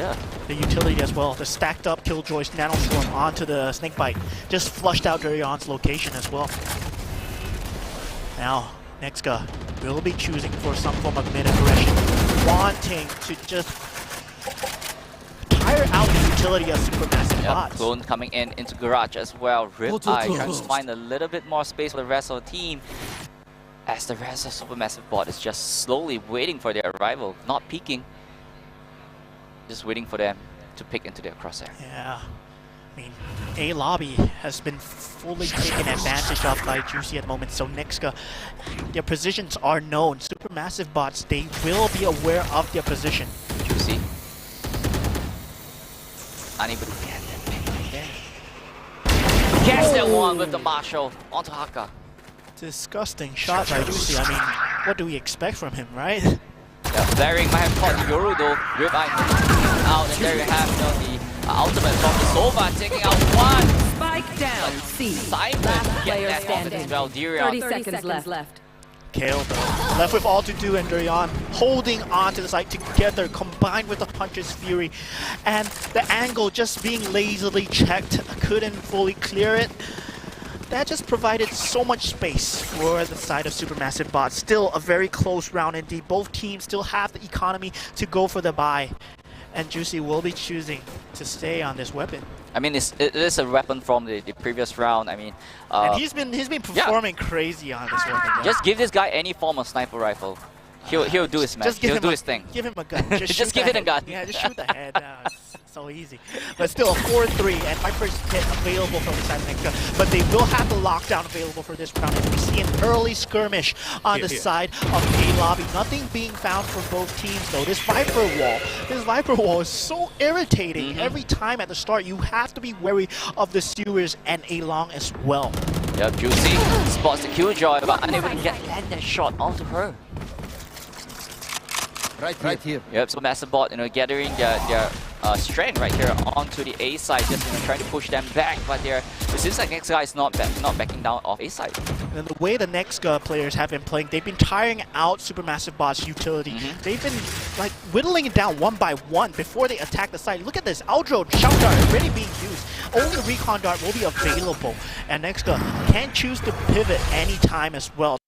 the utility as well, the stacked up Killjoy's Nanoswarm onto the Snakebite, just flushed out Durion's location as well. Now, Nexga will be choosing for some form of mid-aggression, wanting to just tire out the utility of Supermassive Bots. Clone coming into Garage as well. Ribeye trying to find a little bit more space for the rest of the team, as the rest of Supermassive Bot is just slowly waiting for their arrival, not peeking, just waiting for them to pick into their crosshair. Yeah, I mean, A lobby has been fully taken advantage of by Juicy at the moment, so Nexga, their positions are known. Supermassive Bots, they will be aware of their position. Juicy unable to get that thing. Gets that one with the Marshall onto Haka. Disgusting shot by Juicy. I mean, what do we expect from him, right? Yeah, Valerant might have caught Yoru though. Ribeye out, and there you have, you know, the ultimate from the Sova taking out one. Spike down. C. Simon get that off as well. Dirion. 30 seconds left. Kale though, left with all to do, and Durian holding on to the site together, combined with the Puncher's Fury. And the angle just being lazily checked, couldn't fully clear it. That just provided so much space for the side of Supermassive Bots. Still a very close round indeed. Both teams still have the economy to go for the buy. And Juicy will be choosing to stay on this weapon. I mean, it is a weapon from the previous round. I mean, and he's been performing crazy on this weapon. Yeah. Just give this guy any form of sniper rifle. He'll do his match. He'll do his thing. Give him a gun. Just give it a gun. Yeah, just shoot the head. So easy. But still, a 4-3, and Viper's hit available from the side of Nexga. But they will have the lockdown available for this round. And we see an early skirmish on the side of A lobby. Nothing being found for both teams, though. This Viper wall is so irritating. Every time at the start, you have to be wary of the sewers and A long as well. Yep, Juicy spots the Killjoy, but unable to land that shot onto her. Right here. Yep, so Massive Bot, you know, gathering their strength right here onto the A side, just, you know, trying to push them back, but it seems like next guy is not backing down off A side. And the way the next players have been playing, they've been tiring out Supermassive Bot's utility. They've been like whittling it down one by one before they attack the site. Look at this, Outro Shout Dart already being used. Only Recon Dart will be available, and next can choose to pivot anytime as well.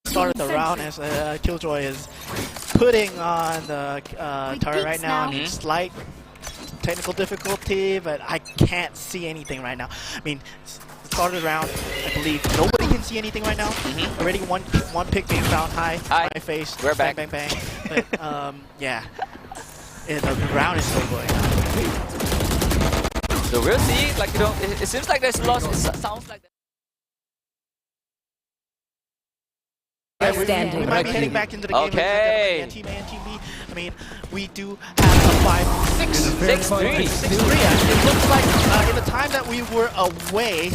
Started the round as Killjoy is putting on the turret right now. Slight technical difficulty, but I can't see anything right now. I mean, started the round, I believe nobody can see anything right now. Already one pick being found high. My face. We're back. Bang, bang, bang. But yeah, the round is still going on. So we'll see. Like, you know, it seems like there's lots. It sounds like. We might be heading back into the game. Okay. Team A and Team B. I mean, we do have a 5-6-3. It looks like in the time that we were away,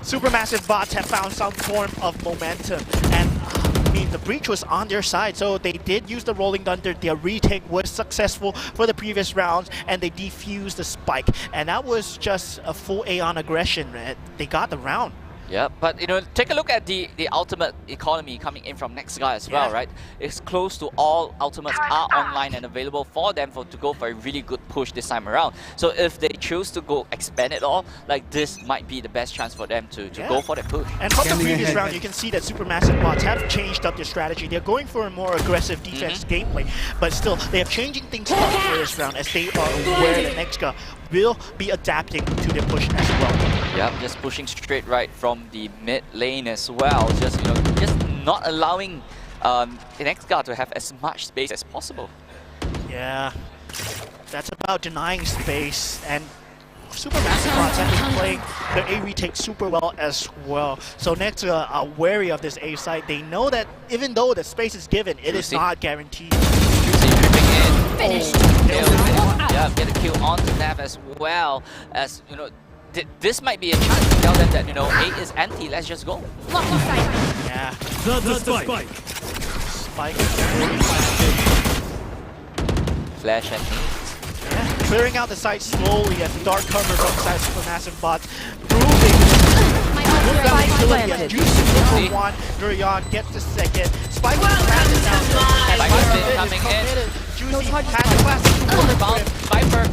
Supermassive Bots have found some form of momentum. And I mean, the breach was on their side, so they did use the Rolling Thunder. Their retake was successful for the previous rounds, and they defused the spike. And that was just a full Aeon aggression. They got the round. Yeah, but you know, take a look at the ultimate economy coming in from next guy as well, right? It's close to all ultimates are online and available for them to go for a really good push this time around. So if they choose to go expand it all, like this might be the best chance for them to go for that push. And from the previous round, you can see that Supermassive Bots have changed up their strategy. They're going for a more aggressive defense gameplay, but still, they are changing things up for this round as they are aware that next guy will be adapting to their push as well. Yep, just pushing straight right from the mid lane as well. Just, you know, just not allowing the next guy to have as much space as possible. Yeah, that's about denying space, and Supermassive Bots have been playing their A retake super well as well. So next are wary of this A site. They know that even though the space is given, it is not guaranteed. Juicy dripping in. Finished. Yeah, get a kill on Nav as well. As you know, this might be a chance to tell them that, you know, A is anti, let's just go. Yeah. The spike. Spike. Flash and yeah. Clearing out the site slowly as the dark cover from side Supermassive Bots. Proving utility as Juicy for one. Durian gets the second. Spike passes down. Spike's coming in. Juicy has the classic rebound. Viper.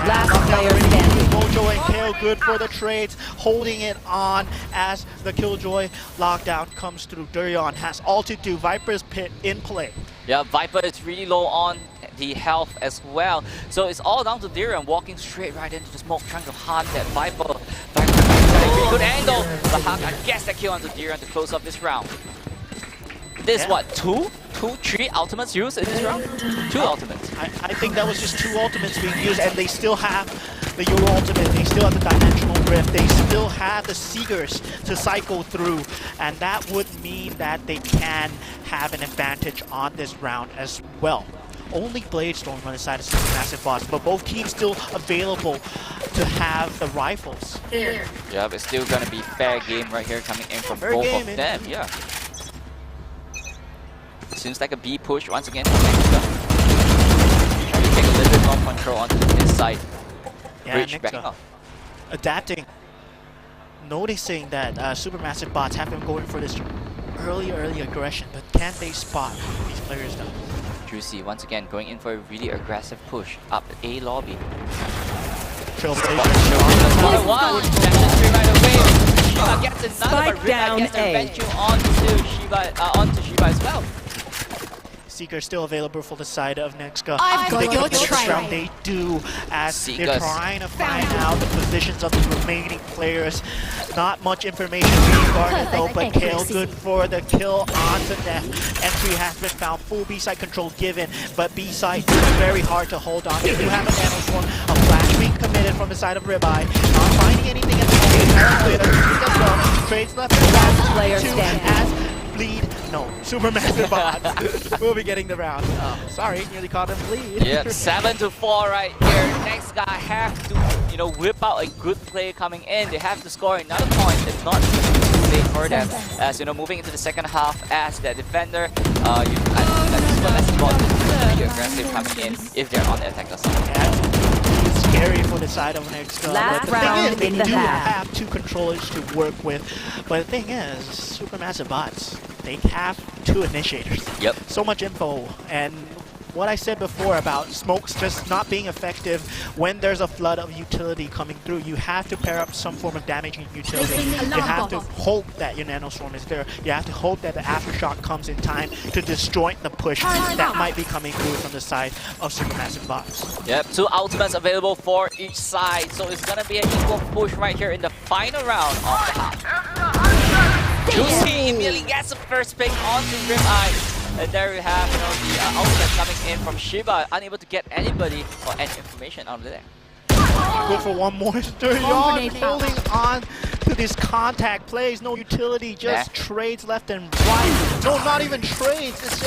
Last player standing. Mojo and Kale good for the trades, holding it on as the Killjoy lockdown comes through. Durian has ulted to Viper's pit in play. Yeah, Viper is really low on the health as well. So it's all down to Durian walking straight right into the smoke, trying to hunt that Viper. Viper got a good angle. The Hawk, I guess that kill onto Durian to close up this round. This what, three ultimates used in this round? Two ultimates. I think that was just two ultimates being used, and they still have the Euro ultimate, they still have the Dimensional Rift, they still have the Seekers to cycle through, and that would mean that they can have an advantage on this round as well. Only Bladestorm on the side of Supermassive Bots, but both teams still available to have the rifles. Yeah, but still gonna be fair game right here coming in from both of them. Yeah. Seems like a B push once again from Nexa. Trying to take a little bit more control onto this side. Yeah, Bridge backing off. Adapting. noticing that Supermassive bots have been going for this early aggression, but can they spot these players though? Juicy once again going in for a really aggressive push up A lobby. Trailblazer. One, dashes straight right away. Shiba gets another, Spike but down Riptide gets A. a venture onto Shiba as well. Seeker still available for the side of Nexka. I've got They your can kill this trail. round. They do, as they're Seekers. trying to find out the positions of the remaining players. Not much information being garnered though, but Kale good for the kill onto Neff. Entry has been found, full B-side control given, but B-side is very hard to hold on. They do have a nanoswarm, a flash being committed from the side of Ribeye. Not finding anything at the moment. As well. Trades left and Last player right. Two standing. as bleed. No, Supermassive bots will be getting the round. Oh, sorry, nearly caught him bleed. Yep, 7-4 right here. Next guy have to, whip out a good play coming in. They have to score another point. If not, too late for them. As moving into the second half, as the defender, I think that Supermassive bot is really aggressive coming in if they're on the attacker side. Yeah, it's scary for the side of Nexka. Last But the thing round is, they in the do half. have two controllers to work with. But the thing is, Supermassive bots, they have two initiators. Yep. So much info, and what I said before about smokes just not being effective when there's a flood of utility coming through, you have to pair up some form of damaging utility. You have to hope that your nanoswarm is there. You have to hope that the aftershock comes in time to disjoint the push that might be coming through from the side of Supermassive bots. Yep, 2 ultimates available for each side, so it's gonna be an equal push right here in the final round of the half. Juicy immediately gets the first pick onto Ribeye. And there we have the ultimate coming in from Shiba, unable to get anybody or any information out of there. Go for one more. Sturgeon holding on to these contact plays. No utility, just trades left and right. No, not even trades. It's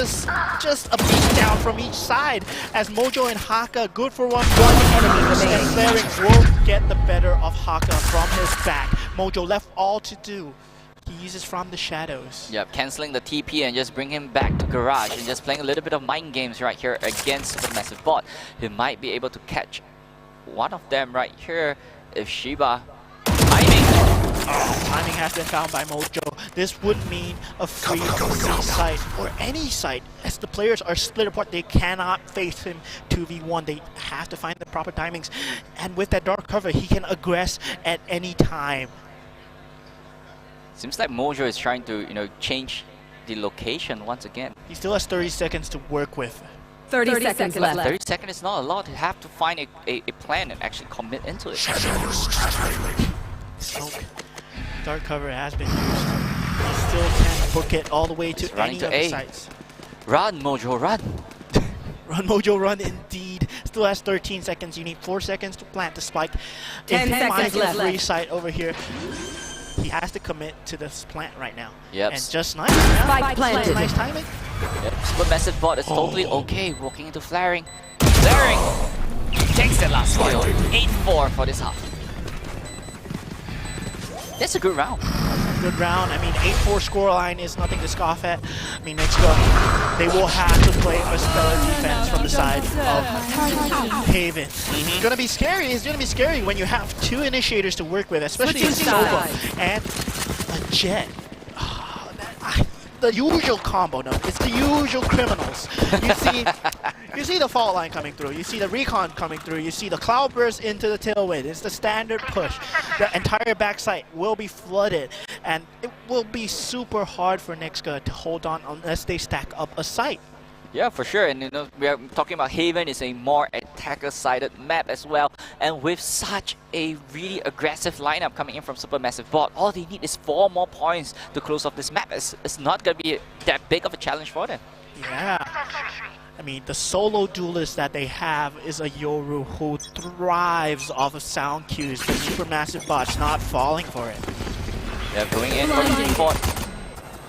just a beatdown from each side. As Mojo and Haka, good for one enemy and remaining. Valerant will get the better of Haka from his back. Mojo left all to do. He uses from the shadows. Yep, cancelling the TP and just bring him back to garage and just playing a little bit of mind games right here against Supermassive bot. He might be able to catch one of them right here if Shiba timing. Timing has been found by Mojo. This would mean a free C site or any site. As the players are split apart, they cannot face him 2v1. They have to find the proper timings. And with that dark cover, he can aggress at any time. Seems like Mojo is trying to, change the location once again. He still has 30 seconds to work with. 30 seconds left. 30 seconds is not a lot. You have to find a plan and actually commit into it. Smoke. Dark cover has been used. He still can book it all the way to running any to of the A. sites. Run, Mojo, run! Run, Mojo, run indeed. Still has 13 seconds. You need 4 seconds to plant the spike. 10 if he finds seconds a free left. site over here, he has to commit to this plant right now. Yep. And just nice. Yeah. Spike planted. Nice timing. Yep. Supermassive bot is totally okay walking into flaring. Flaring takes the last one. 8-4 for this half. That's a good round. Good round. I mean, 8-4 scoreline is nothing to scoff at. I mean, next go, they will have to play a stellar defense from the side of Haven. It's gonna be scary. It's gonna be scary when you have two initiators to work with, especially a Switching Sova sides. and a Jet. The usual combo, no, it's the usual criminals. You see the fault line coming through, you see the recon coming through, you see the cloudburst into the tailwind. It's the standard push. The entire backside will be flooded, and it will be super hard for Nexka to hold on unless they stack up a site. Yeah, for sure. And we are talking about Haven is a more attacker-sided map as well. And with such a really aggressive lineup coming in from Supermassive bot, all they need is 4 more points to close off this map. It's not going to be that big of a challenge for them. Yeah. I mean, the solo duelist that they have is a Yoru who thrives off of sound cues. The Supermassive bot's not falling for it. They're going in for the support.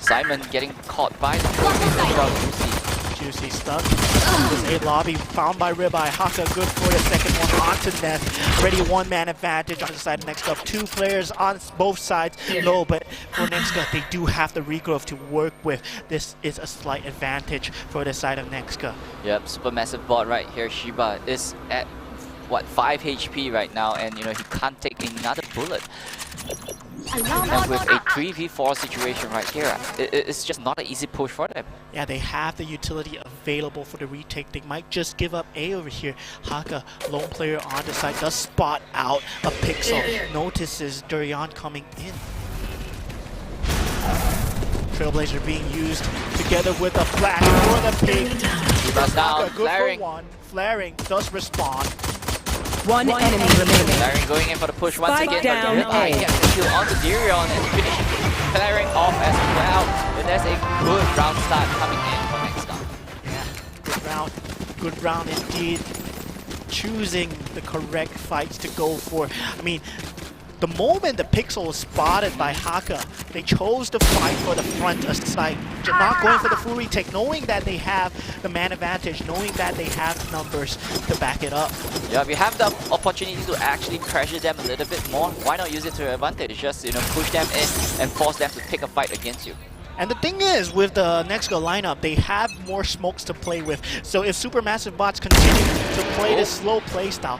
Simon getting caught by the Juicy. Juicy stuck. There's a lobby found by Ribeye. Haka good for the second one onto Neth. Already 1-man advantage on the side of Next Up. 2 players on both sides low, but for Next Up, they do have the regrowth to work with. This is a slight advantage for the side of Next Up. Yep, Supermassive bot right here. Shiba is at, 5 HP right now, and he can't take another bullet. And with a 3v4 situation right here, it's just not an easy push for them. Yeah, they have the utility available for the retake. They might just give up A over here. Haka, lone player on the side, does spot out a pixel. Notices Durian coming in. Trailblazer being used together with a flash for the pick. Shiba's down, Good Flaring. for one. Flaring does respond. One enemy remaining. Flaring going in for the push once Spike again, down but Ripeye A. gets the kill onto Durian and finishing Flaring off as well. But there's a good round start coming in for Nexstar. Yeah, good round indeed. Choosing the correct fights to go for. I mean, the moment the pixel was spotted by Haka, they chose to fight for the front side, not going for the full retake, knowing that they have the man advantage, knowing that they have numbers to back it up. Yeah, if you have the opportunity to actually pressure them a little bit more, why not use it to your advantage? Just, you know, push them in and force them to pick a fight against you. And the thing is, with the Nextgo lineup, they have more smokes to play with. So if Supermassive bots continue to play this slow playstyle,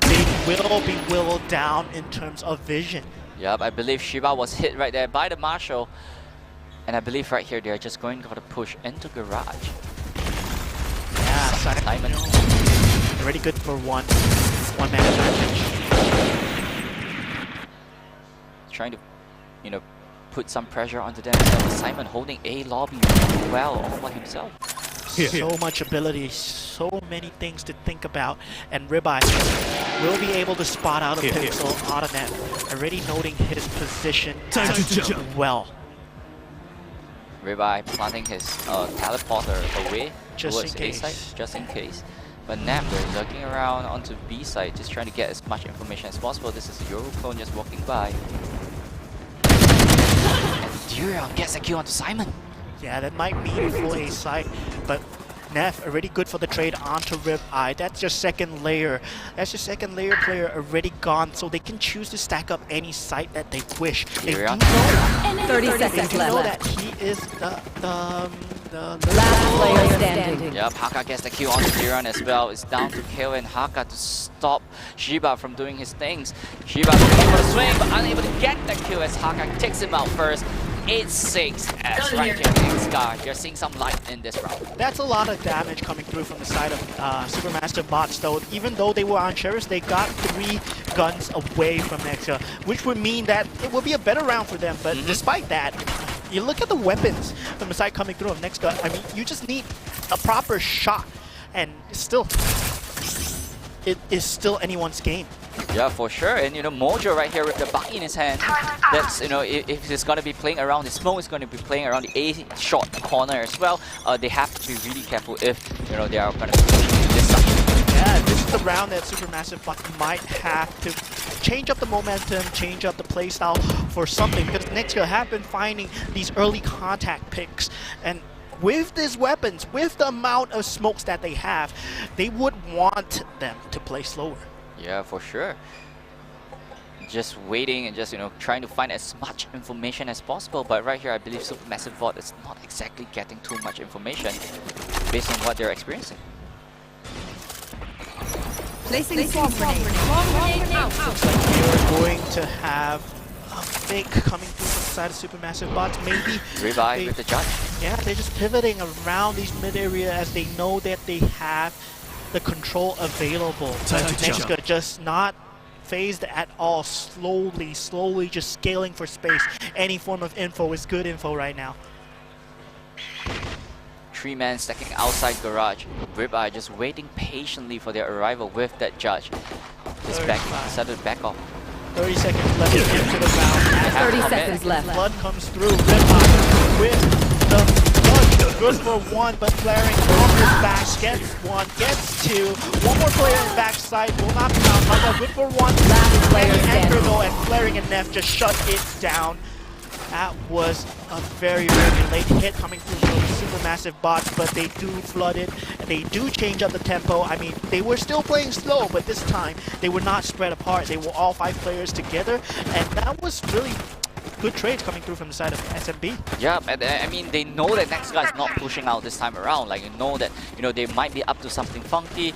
they will be whittled down in terms of vision. Yep, I believe Shiba was hit right there by the Marshal. And I believe right here they're just going to push into Garage. Yeah, Simon. Already good for one man advantage. Trying to, you know, put some pressure onto them. So Simon holding A lobby really well all by himself. So much ability, so many things to think about, and Ribeye will be able to spot out a pixel out of net, already noting his position well. Ribeye planting his teleporter away Just towards in A case. side, just in case. But Nap, they're looking around onto B side, just trying to get as much information as possible. This is Euroclone just walking by. And Durian gets a kill onto Simon. Yeah, that might be a full A site, but Neff already good for the trade onto Ribeye. That's your second layer. That's your second layer player already gone, so they can choose to stack up any site that they wish. They do know, 30 they seconds do know left. that he is the Last player standing. Yep, Haka gets the kill onto Durian as well. It's down to Kale and Haka to stop Shiba from doing his things. Shiba looking for the swing, but unable to get the kill as Haka takes him out first. 8-6 as right here, Nexstar. You're seeing some light in this round. That's a lot of damage coming through from the side of Supermassive bots, though. Even though they were on Sheriffs, they got 3 guns away from Nexia, which would mean that it will be a better round for them. But despite that, you look at the weapons from the side coming through of Nexia. I mean, you just need a proper shot, and still, it is still anyone's game. Yeah, for sure. And you know, Mojo right here with the Bucky in his hand. That's, you know, if he's gonna be playing around, the Smoke is gonna be playing around the A short corner as well. They have to be really careful if, you know, they are gonna be pushing this side. Yeah, this is the round that Supermassive might have to change up the momentum, change up the playstyle for something, because Nexia have been finding these early contact picks, and with these weapons, with the amount of smokes that they have, they would want them to play slower. Yeah, for sure. Just waiting and just, you know, trying to find as much information as possible. But right here, I believe Supermassive Bot is not exactly getting too much information based on what they're experiencing. Placing swarm grenade. Looks like we're going to have a fake coming through from the side of Supermassive bots. Maybe Revive with the judge. Yeah, they're just pivoting around these mid area as they know that they have the control available. Nexka just not phased at all. Slowly just scaling for space. Any form of info is good info right now. 3 men stacking outside Garage. Ribeye just waiting patiently for their arrival with that judge. Just decided to back off. 30 seconds left into the round. 30 seconds left. Blood comes through. Ribeye with the blood. Good for one, but Flaring on his back gets one, gets two. One more player in backside will not be found. Haka good for one. Last player Anchor standing. though, and Flaring and Neff just shut it down. That was a very late hit coming through from the Supermassive bots, but they do flood it, and they do change up the tempo. I mean, they were still playing slow, but this time they were not spread apart. They were all 5 players together, and that was really good trades coming through from the side of SMB. Yeah, and I mean, they know that next guy is not pushing out this time around. Like, you know that, they might be up to something funky.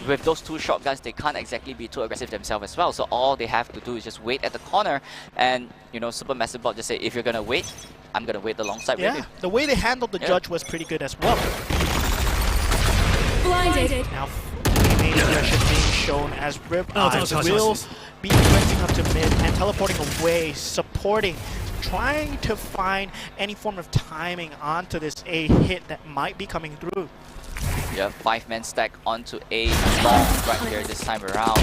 With those two short guys, they can't exactly be too aggressive themselves as well. So all they have to do is just wait at the corner, and Supermassive Bot just say, if you're gonna wait, I'm gonna wait alongside with you. The way they handled the judge was pretty good as well. Blinded. Now, main aggression being shown as Rip will be pressing up to mid and teleporting away, supporting, trying to find any form of timing onto this A hit that might be coming through. Yeah, 5-man stack onto A long right here this time around.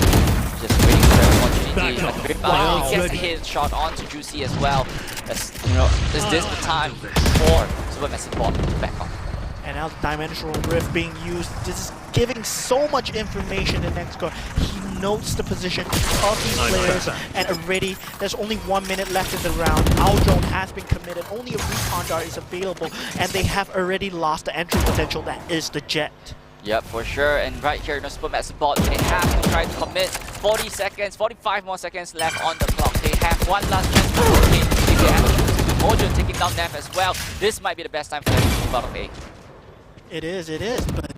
Just waiting for the opportunity. He gets a hit shot onto Juicy as well. Is this the time for Supermassive Bot to back off? And now the Dimensional Rift being used. This is giving so much information to NextGuard. He notes the position of these players, and already there's only 1 minute left in the round. Our drone has been committed. Only a recon dart is available, and they have already lost the entry potential that is the Jet. Yep, for sure. And right here, Supermassive Bot, they have to try to commit. 40 seconds, 45 more seconds left on the clock. They have one last chance to rotate. If they have a chance to Mojo taking down Neff as well. This might be the best time for them to move out of A. It is, but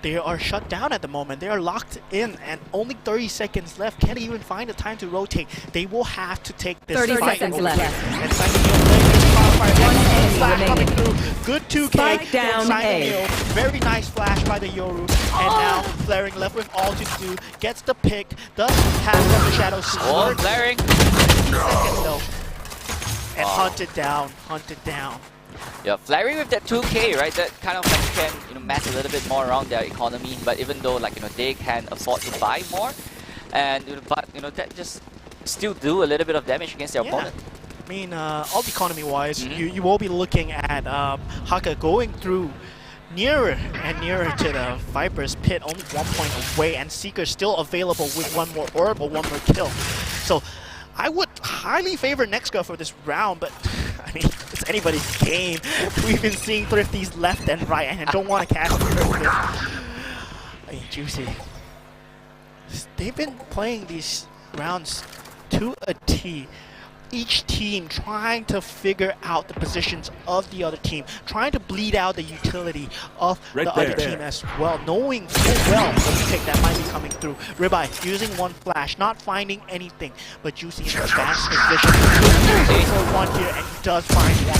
they are shut down at the moment. They are locked in, and only 30 seconds left. Can't even find the time to rotate. They will have to take this 30 fight seconds over left. here. And Simon Neil playing this crossfire. One enemy Flash coming remaining. through. Good 2K Spike down from Simon A. Neil. Very nice flash by the Yoru. And now Flaring left with all to do. Gets the pick. Does have from the shadows to work. Flaring. 50 seconds though. And hunted down. Yeah, Flaring with that 2K, right? That kind of like can mess a little bit more around their economy. But even though they can afford to buy more, and but that just still do a little bit of damage against their opponent. I mean, all economy-wise, you will be looking at Haka going through nearer and nearer to the Viper's pit, only 1 point away, and Seeker still available with one more orb or one more kill. So I would highly favor NextGuard for this round, but I mean, it's anybody's game. We've been seeing Thrifties left and right, and I don't want to cast Thrifties. I mean, Juicy. They've been playing these rounds to a T. Each team trying to figure out the positions of the other team, trying to bleed out the utility of the other team as well, knowing full well the pick that might be coming through. Ribeye using one flash, not finding anything, but Juicy in the advanced position. For one here, and he does find one.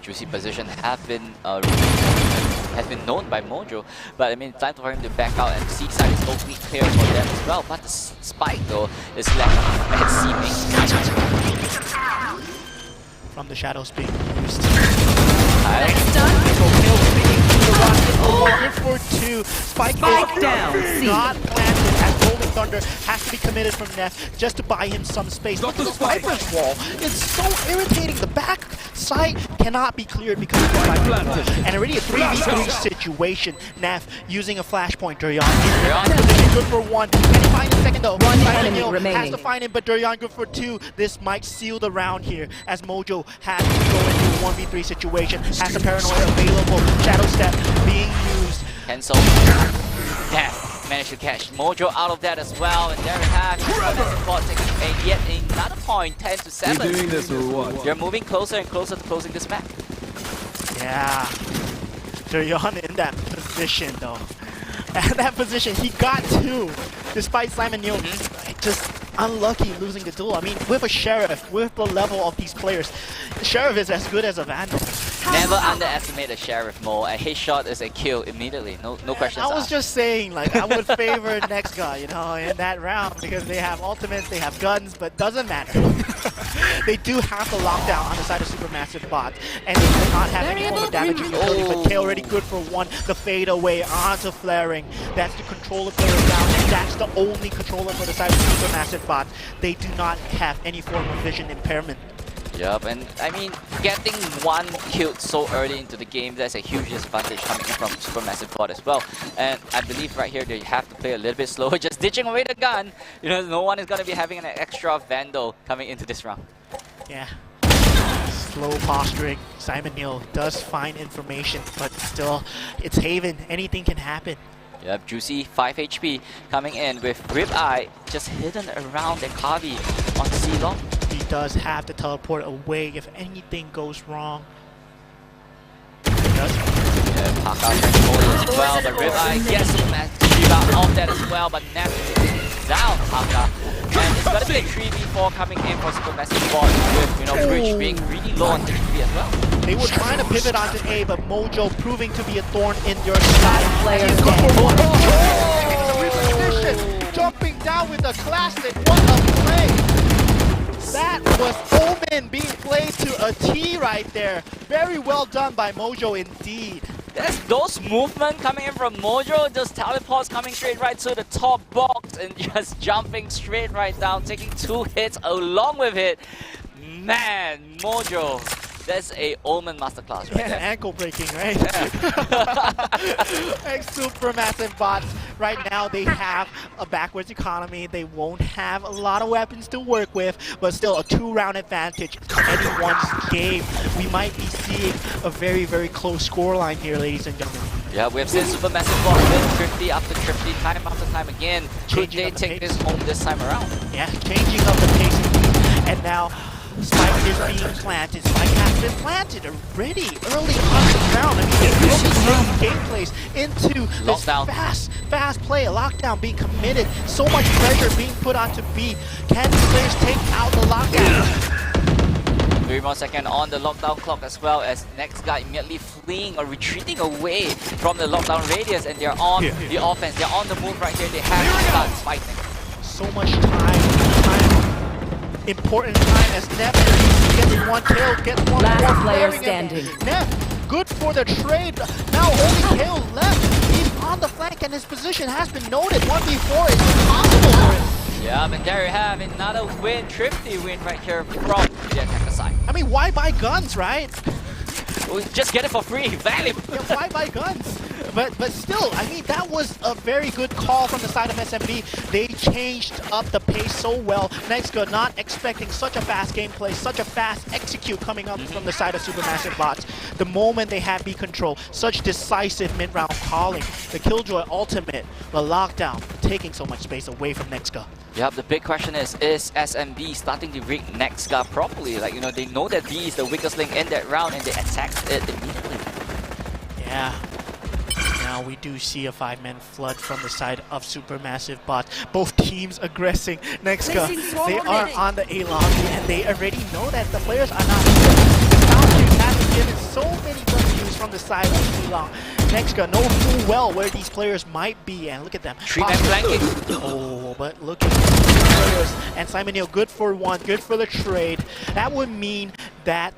Juicy position have been known by Mojo, but I mean, time for him to back out, and C side is totally clear for them as well. But the spike though is left at C main. From the shadows being used. Good for two. Spike down. Not planted as Rolling Thunder has to be committed from Neff just to buy him some space. Look at the Viper's wall. It's so irritating. The back side cannot be cleared because of the Viper's wall. And already a 3v3 situation. Neff using a flashpoint. Durian good for one. Can he find the second though? One enemy remaining. Has to find him, but Durian good for two. This might seal the round here as Mojo has to go into a 1v3 situation. Has the paranoia available. Shadow Step being used. Cancel. Yeah, managed to catch Mojo out of that as well, and there we have taking yet another point, 10 to 7. You doing this or what? You're moving closer and closer to closing this map. Yeah, Durian in that position though. At that position, he got two, despite Simon Neil just unlucky losing the duel. I mean, with a Sheriff, with the level of these players, Sheriff is as good as a Vandal. Never underestimate a Sheriff, Mo. A hit shot is a kill immediately. No questions I was asked. just saying, like, I would favor next guy, in that round, because they have ultimates, they have guns, but doesn't matter. They do have the lockdown on the side of Supermassive Bot, and they do not have any form of damage utility, but K already good for one. The fade away onto Flaring. That's the controller player down, and that's the only controller for the side of Supermassive Bot. They do not have any form of vision impairment. Yup, and I mean, getting one killed so early into the game, that's a huge disadvantage coming in from Supermassive Bot as well. And I believe right here they have to play a little bit slower, just ditching away the gun. No one is going to be having an extra Vandal coming into this round. Yeah. Slow posturing. Simon Neil does find information, but still, it's Haven. Anything can happen. Yep, Juicy 5 HP coming in with Rib Eye just hidden around the Kavi. on C-Long. He does have to teleport away if anything goes wrong. He does. Yeah, Paka trying to hold it as well, but Ribeye gets some rebound off that as well, but Nef takes down Paka. And it's going to be a 3v4 coming in for Supermassive Bot with, you know, Bridge being really low on 3v as well. They were trying to pivot onto A, but Mojo proving to be a thorn in your side. Player He's good for one. standing. Reposition, jumping down with the classic. What a play! That was Omen being played to a T right there. Very well done by Mojo indeed. There's those movement coming in from Mojo, those teleports coming straight right to the top box and just jumping straight right down, taking 2 hits along with it. Man, Mojo, that's a Omen masterclass right there. Ankle breaking, right? Like Supermassive Bots, right now they have a backwards economy. They won't have a lot of weapons to work with, but still a 2-round advantage in anyone's game. We might be seeing a very, very close scoreline here, ladies and gentlemen. Yeah, we have seen Supermassive Bot win Thrifty after Thrifty, time after time again. Could they take this home this time around? Yeah, changing up the pace indeed. And now Spike is being planted. Spike has been planted already early on the round. I mean, it's really gameplays into this Lockdown. fast play. A lockdown being committed. So much pressure being put onto B. Can these players take out the lockdown? 3 more seconds on the lockdown clock as well, as next guy immediately fleeing or retreating away from the lockdown radius, and they're on the offense. They're on the move right here. They have to start fighting. So much time. Important time as Nef gets 1 kill, gets 1 Last more player flaring, standing. and Nef, good for the trade. Now only kill left. He's on the flank and his position has been noted. 1v4 is impossible for him. Yeah, and there you have another win, Thrifty win right here from the attacker side. I mean, why buy guns, right? We just get it for free, valuable. Yeah, why buy guns? But still, I mean, that was a very good call from the side of SMB. They changed up the pace so well. Nextga not expecting such a fast gameplay, such a fast execute coming up from the side of Supermassive Bots. The moment they had B control, such decisive mid-round calling. The Killjoy ultimate, the lockdown, taking so much space away from Nextga. Yep, the big question is SMB starting to read Nextga properly? Like, you know, they know that B is the weakest link in that round and they attacked it immediately. Yeah. Now we do see a 5-man flood from the side of Supermassive Bots. Both teams aggressing. Nextga, they are on the A lobby and they already know that the players are not here. The Foundries have been given so many W's from the side of Silong. Nextga know full well where these players might be, and look at them. 3-man flanking. Oh, but look at the players. And Simon Neal, good for 1, good for the trade. That would mean that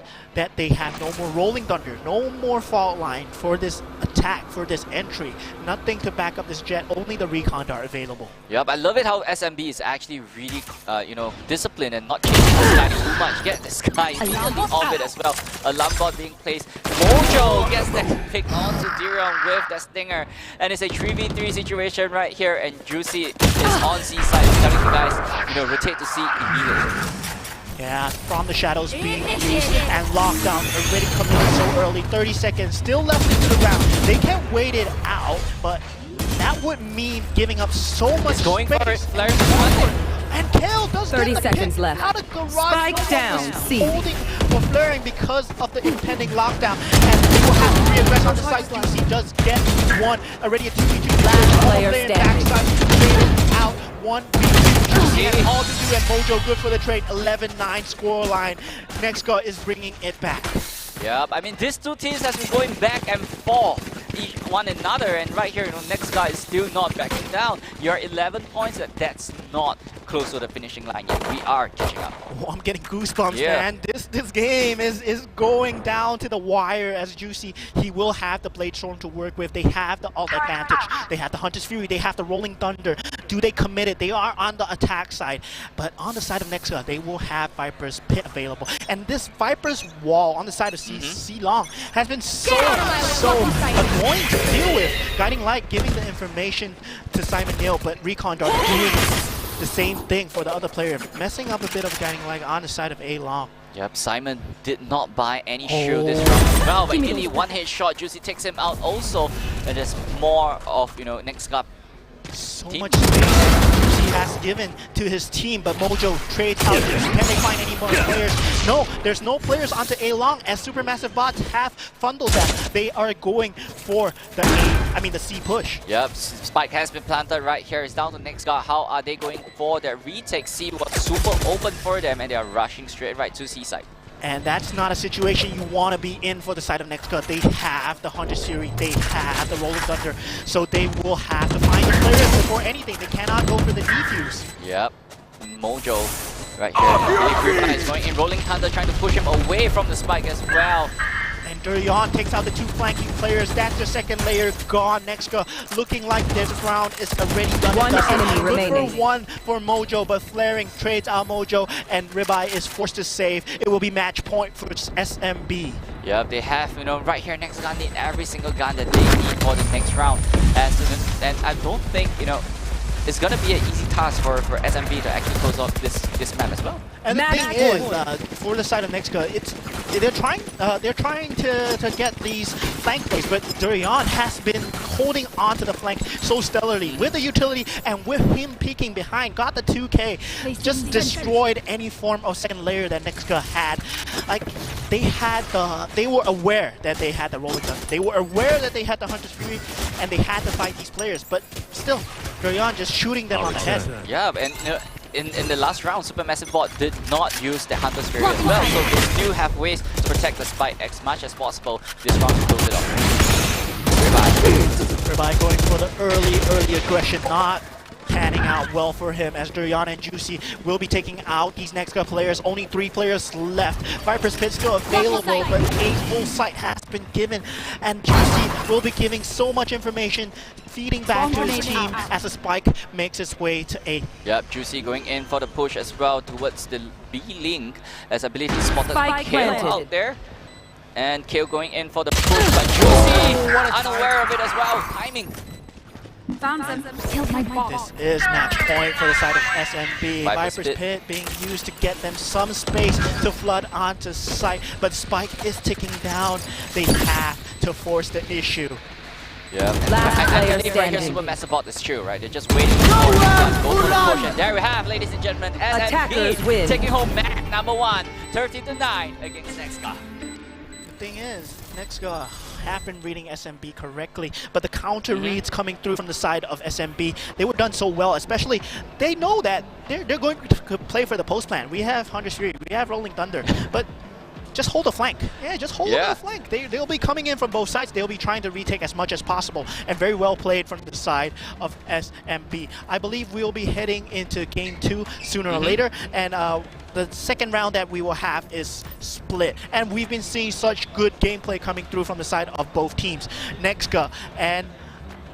they have no more Rolling Thunder, no more fault line for this attack, for this entry. Nothing to back up this jet, only the recon are available. Yep, I love it how SMB is actually really, you know, disciplined and not chasing this guy too much. Get this guy immediately off it as well. Alarm bot being placed. Mojo gets that pick onto Dirion with that stinger. And it's a 3v3 situation right here, and Juicy is on C side, telling you guys, you know, rotate to C immediately. Yeah, from the shadows being used and lockdown already coming so early. 30 seconds still left into the round. They can wait it out, but that would mean giving up so much It's going space. for it. Flares one. And Kale does 30 get the seconds pick left. out of garage. Spike No one down, was C. holding for flaring because of the impending lockdown, and they will have to reaggress on the side. Juicy does get 1 already. A 2v2 Last player playing standing. backside, traded out 1v2. Juicy has all to do, and Mojo good for the trade. 11-9 scoreline. Nextga is bringing it back. Yep, I mean, these two teams has been going back and forth each one another, and right here, you know, next guy is still not backing down. You're 11 points, that's not close to the finishing line yet. We are catching up. Oh, I'm getting goosebumps, Yeah. man. This game is going down to the wire as Juicy. He will have the Blade Storm to work with. They have the ult advantage. They have the Hunter's Fury. They have the Rolling Thunder. Do they commit it? They are on the attack side. But on the side of Nextga, they will have Viper's Pit available. And this Viper's wall on the side of C Long has been so annoying to deal with. Guiding Light giving the information to Simon Neal, but Recon Dart doing the same thing for the other player, messing up a bit of Guiding Light on the side of A Long. Yep, Simon did not buy any shield this round as well, but immediately one headshot, Juicy takes him out also, and there's more of, you know, next guy So Team. much space he has given to his team, but Mojo trades out. Can they find any more players? No, there's no players onto A long as Supermassive Bots have fundled that. They are going for the the C push. Yep, Spike has been planted right here. It's down to next guy. How are they going for their retake? C was super open for them and they are rushing straight right to C side. And that's not a situation you want to be in for the side of Nextga. They have the Hunter series, they have the Rolling Thunder, so they will have to find the players before anything. They cannot go for the defuse. Yep, Mojo right here. Really is going in. Rolling Thunder trying to push him away from the Spike as well. And Durian takes out the two flanking players. That's the second layer gone. Nextga looking like this round is already done. One enemy Good remaining. for one for Mojo, but Flaring trades out Mojo and Ribeye is forced to save. It will be match point for SMB. Yep, they have, right here, next gun need every single gun that they need for the next round. And I don't think, it's gonna be an easy task for SMB to actually close off this map as well. And the thing is, for the side of Nextga, they're trying to get these flank plays, but Durian has been holding on to the flank so stellarly with the utility and with him peeking behind, got the 2K, just destroyed any form of second layer that Nextga had. Like they were aware that they had the Rolling Thunder, they were aware that they had the Hunter's Fury, and they had to fight these players, but still, Durian just shooting them on the head. Yeah, and in the last round, Supermassive Bot did not use the Hunter's Fury as well, so they still have ways to protect the Spike as much as possible this round to close it off. Ribeye going for the early aggression, not panning out well for him as Durian and Juicy will be taking out these next couple players. Only 3 players left. Viper's Pit still available, but a full site has been given, and Juicy will be giving so much information, feeding back to his team as the Spike makes its way to A. Yep, Juicy going in for the push as well towards the B link, as I believe he spotted Spike Kale planted. out there. And Kale going in for the push, but Juicy unaware of it as well. Timing. Found them. Killed my bot. This is match point for the side of SMB. Viper's Pit being used to get them some space to flood onto site, but Spike is ticking down. They have to force the issue. Yeah, Last I player believe right here standing. Supermassive Bot is true, right? They're just waiting for the go for the push. And there we have, ladies and gentlemen, Attackers SMB win. taking home map number 1, 13-9 against Nextga. The thing is, Nextga have been reading SMB correctly, but the counter reads coming through from the side of SMB, they were done so well, especially they know that they're going to play for the post plan. We have Hunter's Fury, we have Rolling Thunder, but just hold the flank. Yeah, just hold the flank. They'll be coming in from both sides. They'll be trying to retake as much as possible, and very well played from the side of SMB. I believe we'll be heading into game 2 sooner or later, and the second round that we will have is split. And we've been seeing such good gameplay coming through from the side of both teams. Nextga and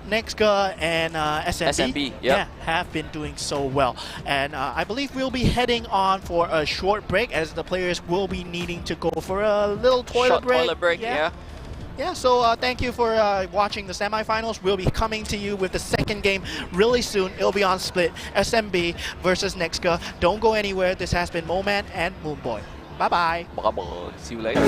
SMB, have been doing so well. And I believe we'll be heading on for a short break as the players will be needing to go for a little toilet break. Yeah, so thank you for watching the semifinals. We'll be coming to you with the second game really soon. It'll be on split, SMB versus Nextga. Don't go anywhere. This has been Moman and Moonboy. Bye-bye. Bye-bye. See you later.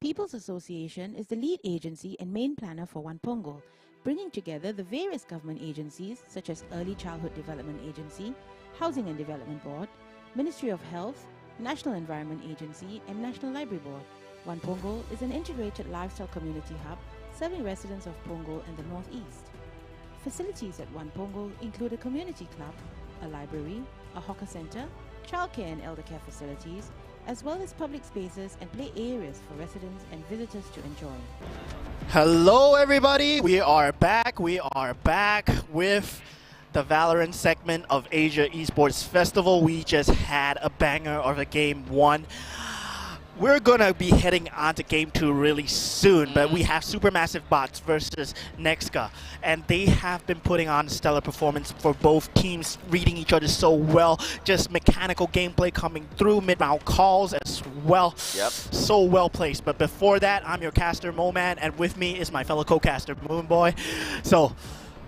People's Association is the lead agency and main planner for One Punggol, bringing together the various government agencies such as Early Childhood Development Agency, Housing and Development Board, Ministry of Health, National Environment Agency, and National Library Board. One Punggol is an integrated lifestyle community hub serving residents of Punggol and the Northeast. Facilities at One Punggol include a community club, a library, a hawker centre, childcare and elder care facilities, as well as public spaces and play areas for residents and visitors to enjoy. Hello everybody, we are back with the Valorant segment of Asia Esports Festival. We just had a banger of a game 1. We're gonna be heading on to game 2 really soon, but we have Supermassive Bots versus Nexka, and they have been putting on a stellar performance for both teams, reading each other so well, just mechanical gameplay coming through, mid-round calls as well. Yep. So well placed. But before that, I'm your caster Moman, and with me is my fellow co-caster Moonboy. So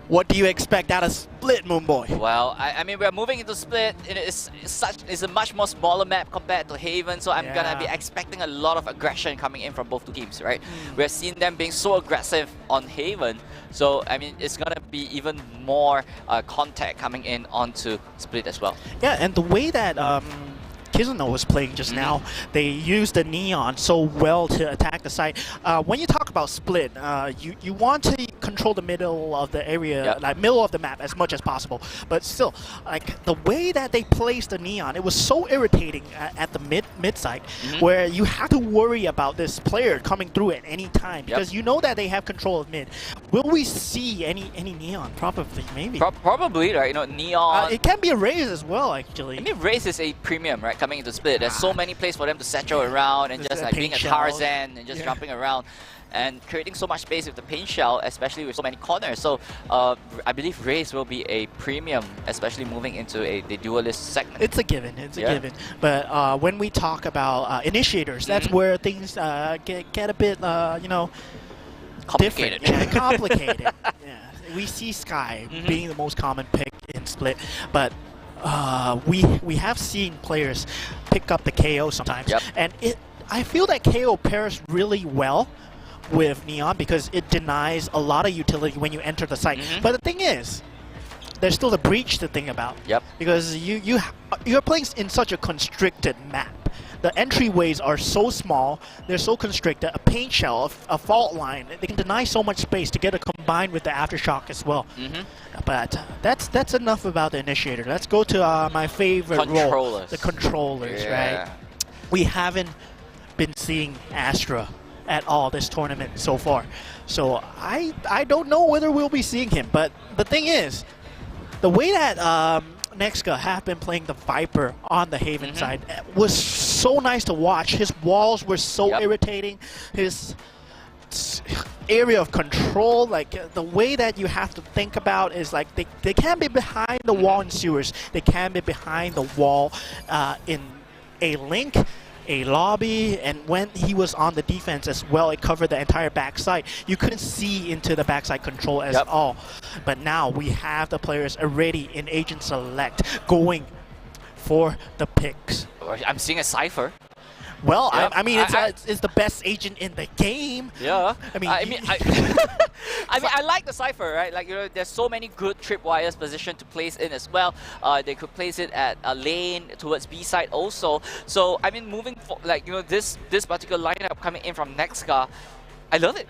what do you expect out of Split, Moonboy? Well, I mean, we're moving into Split. It's a much more smaller map compared to Haven, so I'm gonna be expecting a lot of aggression coming in from both teams, right? We're seeing them being so aggressive on Haven, so I mean, it's gonna be even more contact coming in onto Split as well. Yeah, and the way that Kizuna was playing just now, they used the Neon so well to attack the site. When you talk about Split, you want to control the middle of the area, like middle of the map as much as possible. But still, like the way that they placed the Neon, it was so irritating at the mid site, where you have to worry about this player coming through at any time because you know that they have control of mid. Will we see any Neon? Probably, maybe. Probably, right? You know, Neon. It can be a Raze as well, actually. I mean, Raze is a premium, right? Coming into Split, there's so many places for them to satchel around and just like being a Tarzan and just jumping around and creating so much space with the paint shell, especially with so many corners. So I believe Raze will be a premium, especially moving into the duelist segment. It's a given, it's a given. But when we talk about initiators, that's where things get a bit, you know, complicated. Complicated. Yeah. We see Sky being the most common pick in Split, but we have seen players pick up the KO sometimes, and I feel that KO pairs really well with Neon because it denies a lot of utility when you enter the site. But the thing is, there's still the breach to think about. Because you're playing in such a constricted map. The entryways are so small, they're so constricted. A paint shell, a fault line, they can deny so much space to get it combined with the aftershock as well. But that's enough about the initiator. Let's go to my favorite role, the controllers, right? We haven't been seeing Astra at all this tournament so far. So I don't know whether we'll be seeing him. But the thing is, the way that Nexka have been playing the Viper on the Haven side was so nice to watch. His walls were so irritating. His area of control, like the way that you have to think about is like they can be behind the wall in sewers. They can be behind the wall in a link, a lobby, and when he was on the defense as well, it covered the entire backside. You couldn't see into the backside control at all. But now we have the players already in Agent Select going for the picks. I'm seeing a Cypher. Well, I mean, it's the best agent in the game. Yeah. I mean, I like the Cypher, right? Like, you know, there's so many good tripwires positioned to place in as well. They could place it at a lane towards B side also. So I mean, moving for like, you know, this particular lineup coming in from Nexka, I love it.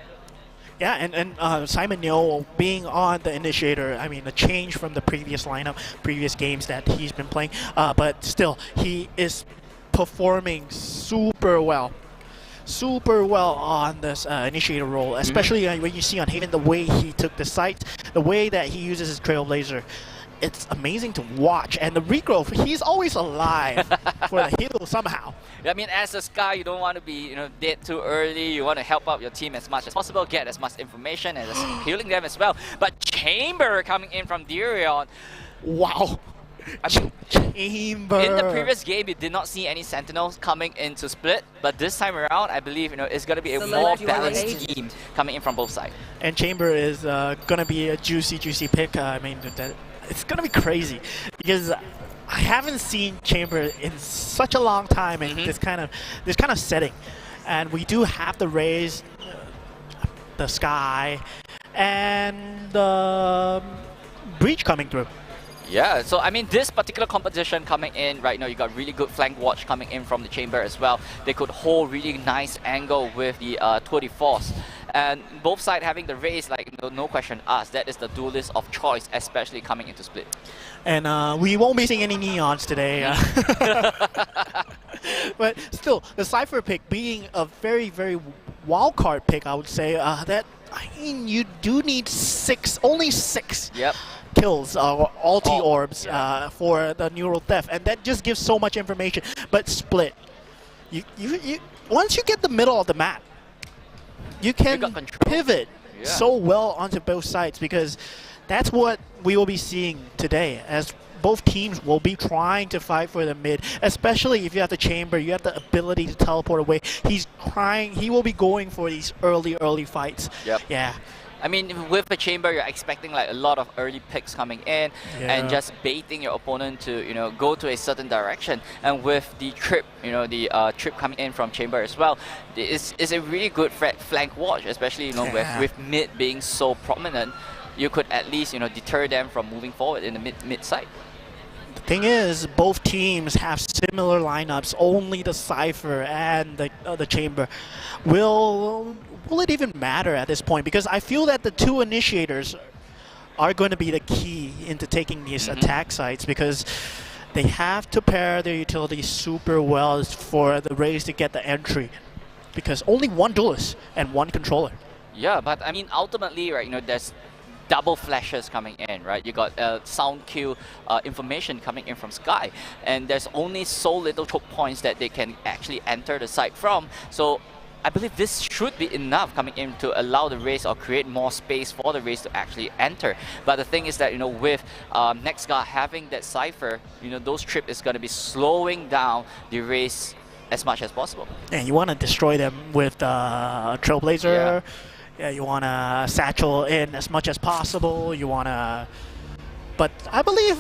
Yeah, and Simon Neo being on the initiator, I mean, a change from the previous lineup, previous games that he's been playing. But still, he is performing super well on this initiator role, especially when you see on Haven the way he took the site, the way that he uses his Trailblazer. It's amazing to watch, and the regrowth, he's always alive for the heal somehow. I mean, as a Sky, you don't want to be, you know, dead too early. You want to help out your team as much as possible, get as much information and healing them as well. But Chamber coming in from Dirion. Wow. I mean, Chamber. In the previous game, you did not see any Sentinels coming into Split, but this time around, I believe, you know, it's going to be a more balanced team coming in from both sides. And Chamber is going to be a juicy pick. I mean, it's going to be crazy because I haven't seen Chamber in such a long time in this kind of setting. And we do have the Rays, the Sky, and the Breach coming through. Yeah, so I mean, this particular composition coming in right now, you got really good flank watch coming in from the chamber as well. They could hold really nice angle with the Tour de Force. And both sides having the Rays, like, no question asked, that is the duelist of choice, especially coming into split. And we won't be seeing any neons today. But still, the Cypher pick being a very, very wild card pick, I would say, that, I mean, you do need only six. Yep. Kills ulti orbs for the neural theft, and that just gives so much information. But split, you once you get the middle of the map, you can pivot so well onto both sides, because that's what we will be seeing today, as both teams will be trying to fight for the mid, especially if you have the chamber, you have the ability to teleport away. He will be going for these early fights. Yep. Yeah. I mean, with the chamber, you're expecting like a lot of early picks coming in and just baiting your opponent to, go to a certain direction. And with the trip, the trip coming in from chamber as well, it's a really good flank watch, especially, with mid being so prominent. You could at least, deter them from moving forward in the mid side. The thing is, both teams have similar lineups. Only the Cypher and the chamber will it even matter at this point? Because I feel that the two initiators are going to be the key into taking these attack sites, because they have to pair their utilities super well for the Rays to get the entry, because only one duelist and one controller. Yeah, but I mean, ultimately, right, there's double flashes coming in, right? You got sound cue information coming in from Sky, and there's only so little choke points that they can actually enter the site from. So I believe this should be enough coming in to allow the Rays or create more space for the Rays to actually enter. But the thing is that, with next guy having that Cypher, those trip is going to be slowing down the Rays as much as possible. And you want to destroy them with Trailblazer. Yeah, you want to satchel in as much as possible. You want to... But I believe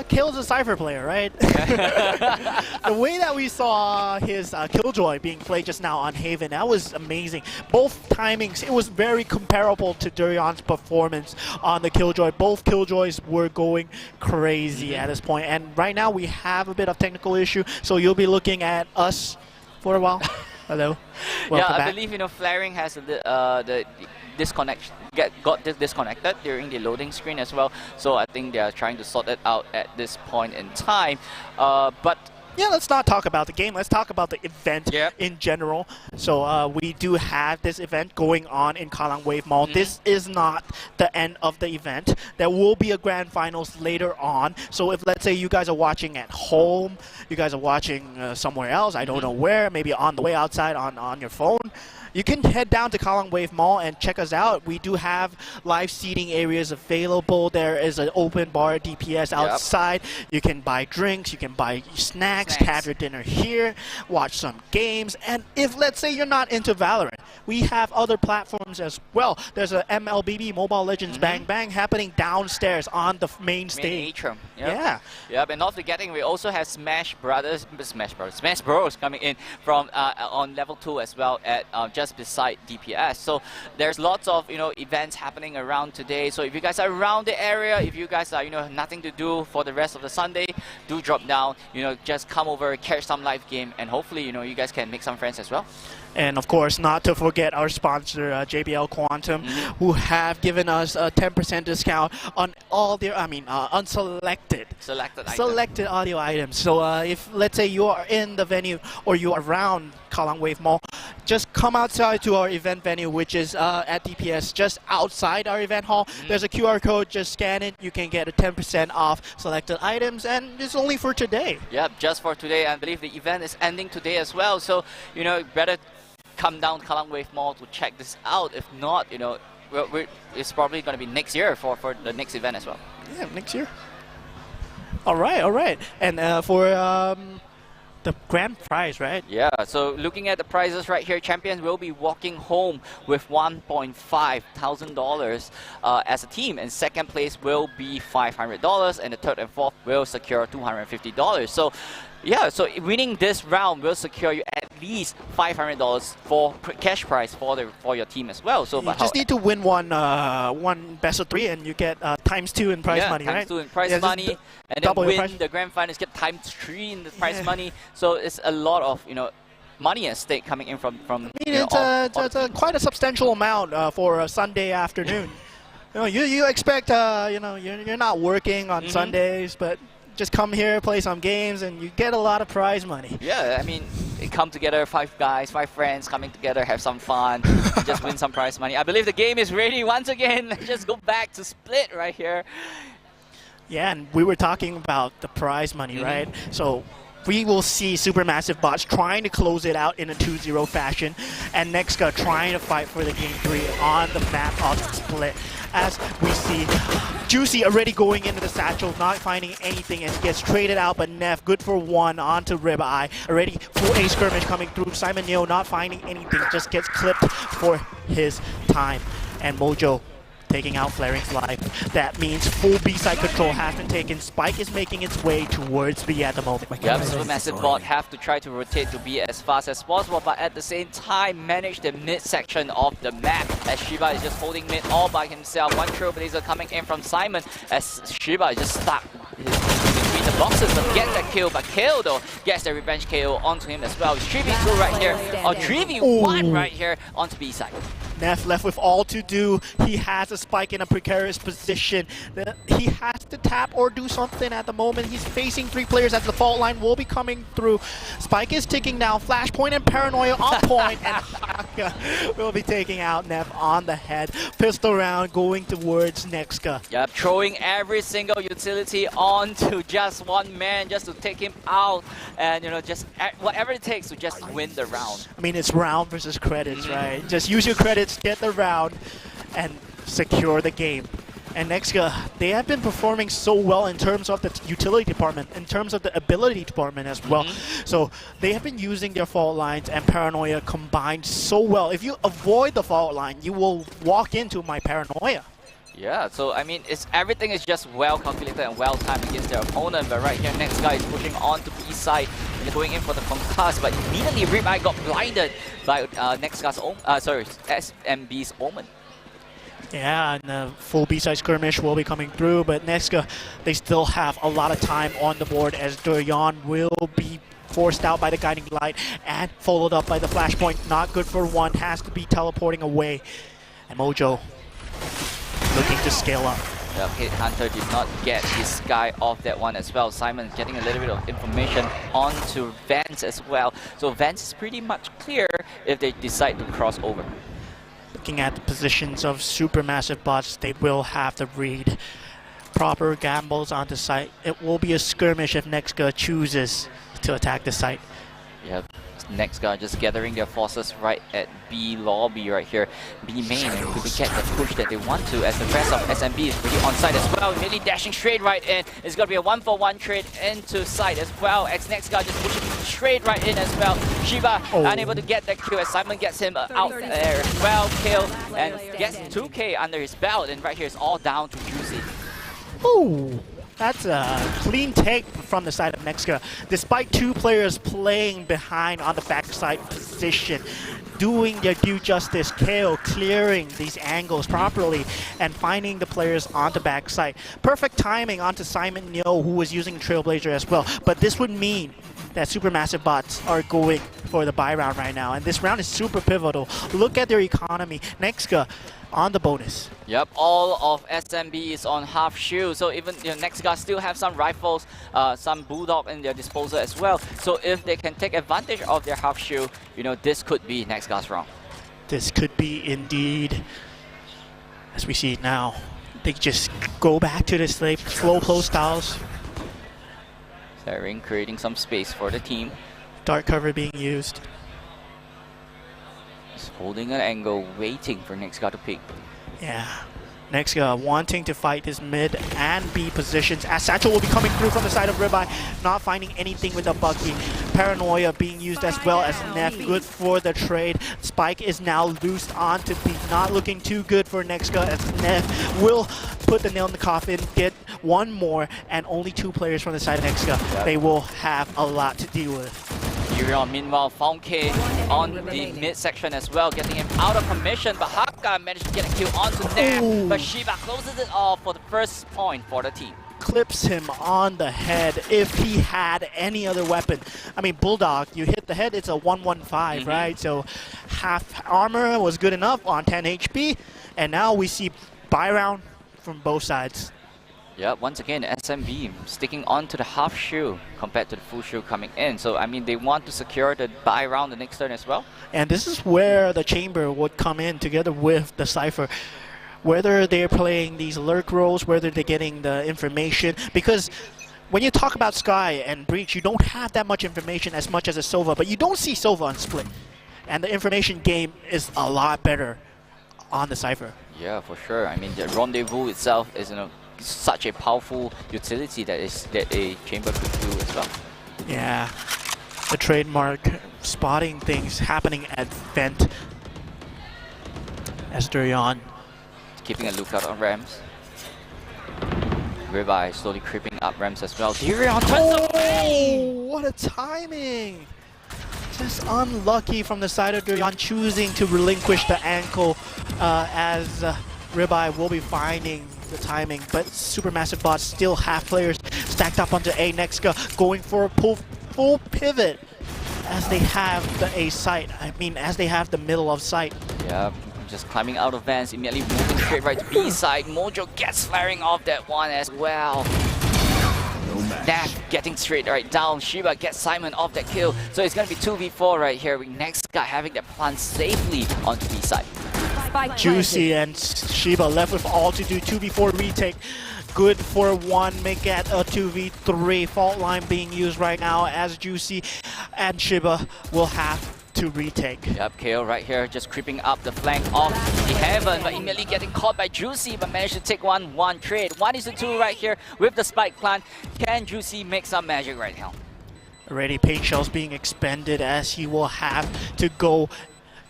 Kale's a Cypher player, right? The way that we saw his Killjoy being played just now on Haven, that was amazing. Both timings, it was very comparable to Durion's performance on the Killjoy. Both Killjoys were going crazy at this point. And right now we have a bit of technical issue, so you'll be looking at us for a while. Hello. Welcome back. I believe Flaring has the disconnection got disconnected during the loading screen as well. So I think they are trying to sort it out at this point in time. But yeah, let's not talk about the game. Let's talk about the event in general. So we do have this event going on in Kallang Wave Mall. This is not the end of the event. There will be a grand finals later on. So if, let's say, you guys are watching at home, you guys are watching somewhere else, I don't know where, maybe on the way outside on your phone, you can head down to Kallang Wave Mall and check us out. We do have live seating areas available. There is an open bar DPS outside. You can buy drinks, you can buy snacks, have your dinner here, watch some games. And if, let's say, you're not into Valorant, we have other platforms as well. There's a MLBB, Mobile Legends Bang Bang, happening downstairs on the main stage. atrium. Yeah. Yep, and not forgetting, we also have Smash Bros coming in from on level 2 as well at just beside DPS. So there's lots of events happening around today. So if you guys are around the area, if you guys are nothing to do for the rest of the Sunday, do drop down. Just come over, catch some live game, and hopefully you guys can make some friends as well. And of course, not to forget our sponsor, JBL Quantum, who have given us a 10% discount on all their, unselected selected audio items. So if, let's say, you are in the venue or you are around Kallang Wave Mall, just come outside to our event venue, which is at DPS, just outside our event hall. There's a QR code, just scan it. You can get a 10% off selected items, and it's only for today. Yep, just for today. I believe the event is ending today as well. So, better come down Kallang Wave Mall to check this out. If not, it's probably going to be next year for the next event as well. Yeah, next year. All right. And for the grand prize, right? Yeah, so looking at the prizes right here, champions will be walking home with $1.5 thousand as a team, and second place will be $500, and the third and fourth will secure $250. So Yeah, so winning this round will secure you at least $500 for cash prize for your team as well. So, You just need to win one best of 3 and you get ×2 in prize money, right? ×2 in prize Yeah, money, and then double your win prize. the grand finals, get ×3 in the prize money. So it's a lot of money at stake coming in from. I mean, it's quite a substantial amount for a Sunday afternoon. You expect you're not working on Sundays, but just come here, play some games, and you get a lot of prize money. Yeah, I mean, it come together, 5 guys, 5 friends coming together, have some fun, just win some prize money. I believe the game is ready once again. Let's just go back to Split right here. Yeah, and we were talking about the prize money, right? So we will see Supermassive Bots trying to close it out in a 2-0 fashion, and Nexka trying to fight for the game 3 on the map of Split. As we see Juicy already going into the satchel, not finding anything, and gets traded out, but Neff good for 1 onto Ribeye. Already full A skirmish coming through. Simon Neo not finding anything, just gets clipped for his time. And Mojo taking out Flaring's life. That means full B-side control has been taken. Spike is making its way towards B at the moment. Yep, Supermassive Bot have to try to rotate to B as fast as possible, but at the same time manage the mid section of the map as Shiba is just holding mid all by himself. One Trailblazer coming in from Simon as Shiba is just stuck between the boxes to get that kill, but KO though gets the revenge KO onto him as well. It's 3v2 right here, or 3v1 right here onto B side. Neff left with all to do. He has a Spike in a precarious position. He has to tap or do something at the moment. He's facing 3 players as the fault line will be coming through. Spike is ticking down. Flashpoint and Paranoia on point. And Haka will be taking out Neff on the head. Pistol round going towards Nexka. Yep, throwing every single utility onto just one man just to take him out. And just whatever it takes to just win the round. I mean, it's round versus credits, right? Just use your credits, get the round, and secure the game. And Nexka, they have been performing so well in terms of the utility department, in terms of the ability department as well. So they have been using their fault lines and Paranoia combined so well. If you avoid the fault line, you will walk into my Paranoia. Yeah, so I mean, everything is just well calculated and well timed against their opponent. But right here, next guy is pushing on to B side, going in for the concuss. But immediately, Ribeye got blinded by next guy's SMB's Omen. Yeah, and the full B-side skirmish will be coming through, but Nexka, they still have a lot of time on the board as Doyon will be forced out by the guiding light and followed up by the flashpoint. Not good for 1, has to be teleporting away. And Mojo looking to scale up. Yep, Hit Hunter did not get his guy off that one as well. Simon getting a little bit of information onto Vance as well. So Vance is pretty much clear if they decide to cross over. Looking at the positions of Supermassive Bots, they will have to read proper gambles onto site. It will be a skirmish if Nexka chooses to attack the site. Yep. Next guy just gathering their forces right at B lobby right here. B main, and could we get the push that they want to as the rest of SMB is pretty on site as well. Really dashing straight right in. It's going to be a 1-for-1 trade into site as well. Next guy just pushing straight right in as well. Shiba unable to get that kill as Simon gets him out there as well. Kill and gets 2k under his belt, and right here it's all down to Juicy. Ooh. That's a clean take from the side of Nexka. Despite 2 players playing behind on the backside position, doing their due justice, KO clearing these angles properly and finding the players on the backside. Perfect timing onto Simon Neo, who was using Trailblazer as well. But this would mean that Supermassive Bots are going for the buy round right now. And this round is super pivotal. Look at their economy. Nexka on the bonus. Yep, all of SMB is on half shield, so even next guys still have some rifles, some bulldog in their disposal as well. So if they can take advantage of their half shield, this could be next guy's round. This could be indeed. As we see it now, they just go back to the slow close styles. Valerant creating some space for the team. Dark cover being used. Just holding an angle, waiting for next guy to pick. Yeah. Next wanting to fight his mid and B positions as Satchel will be coming through from the side of Ribeye, not finding anything with a Bucky. Paranoia being used as well as Neff, good for the trade. Spike is now loosed onto B, not looking too good for Nexka as Neff will put the nail in the coffin, get one more, and only 2 players from the side of Nexga. Yep. They will have a lot to deal with. Yurion, meanwhile, found K on the mid-section as well, getting him out of commission, but Haka managed to get a kill onto Nav, but Shiba closes it off for the first point for the team. Clips him on the head if he had any other weapon. I mean, Bulldog, you hit the head, it's a 115, right? So half armor was good enough on 10 HP, and now we see buy round from both sides. Yeah, once again, SMB sticking on to the half shield compared to the full shield coming in. So, I mean, they want to secure the buy round the next turn as well. And this is where the Chamber would come in together with the Cypher. Whether they're playing these lurk roles, whether they're getting the information. Because when you talk about Sky and Breach, you don't have that much information as much as a Sova, but you don't see Sova on Split. And the information game is a lot better on the Cypher. Yeah, for sure. I mean, the rendezvous itself is, such a powerful utility that a chamber could do as well. Yeah, the trademark spotting things happening at Vent. As Durian Keeping a lookout on Rams. Ribeye slowly creeping up Rams as well. Durian turns away! What a timing! Just unlucky from the side of Durian, choosing to relinquish the ankle as Ribeye will be finding the timing, but Supermassive Bots still have players stacked up onto A. Nexga going for a full pivot as they have the A site. I mean, as they have the middle of sight. Yeah, just climbing out of Vans, immediately moving straight right to B side. Mojo gets flaring off that one as well. Nav getting straight right down. Shiba gets Simon off that kill. So it's going to be 2v4 right here, with Nexga having that plant safely onto B side. Juicy and Shiba left with all to do 2v4 retake. Good for one, make it a 2v3. Fault line being used right now as Juicy and Shiba will have to retake. Yep, KO right here, just creeping up the flank of the Heaven, but immediately getting caught by Juicy, but managed to take one trade. 1-2 right here with the spike plant. Can Juicy make some magic right now? Already paint shells being expended as he will have to go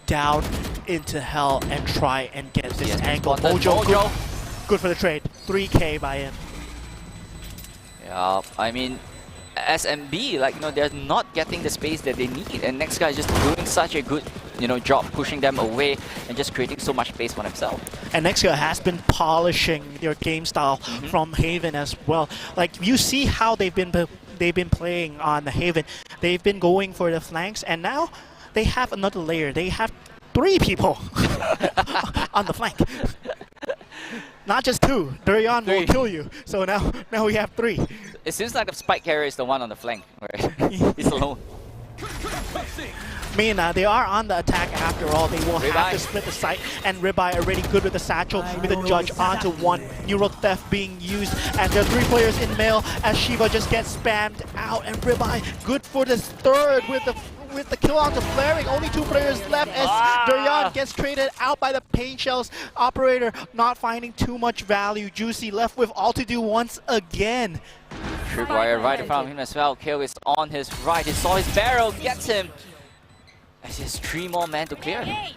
down into hell and try and get this angle. Mojo, good for the trade. 3k by him. Yeah, I mean, SMB, they're not getting the space that they need, and next guy is just doing such a good, job pushing them away and just creating so much space for themselves. And Nexga has been polishing their game style from Haven as well. Like, you see how they've been playing on the Haven. They've been going for the flanks, and now they have another layer. They have 3 people on the flank. Not just 2. Durian will kill you. So now we have 3. It seems like the spike carrier is the one on the flank, right? He's alone. I mean, they are on the attack after all. They will have to split the site, and Ribeye already good with the satchel, with the judge onto 1. Neural theft being used as there are 3 players in male as Shiva just gets spammed out, and Ribeye good for this 3rd with the kill onto flaring. Only 2 players left as Durian gets traded out by the paint shells. Operator not finding too much value. Juicy left with all to do once again. Tripwire right in front of him as well. Kill is on his right. He saw his barrel, gets him. As he has 3 more men to clear him.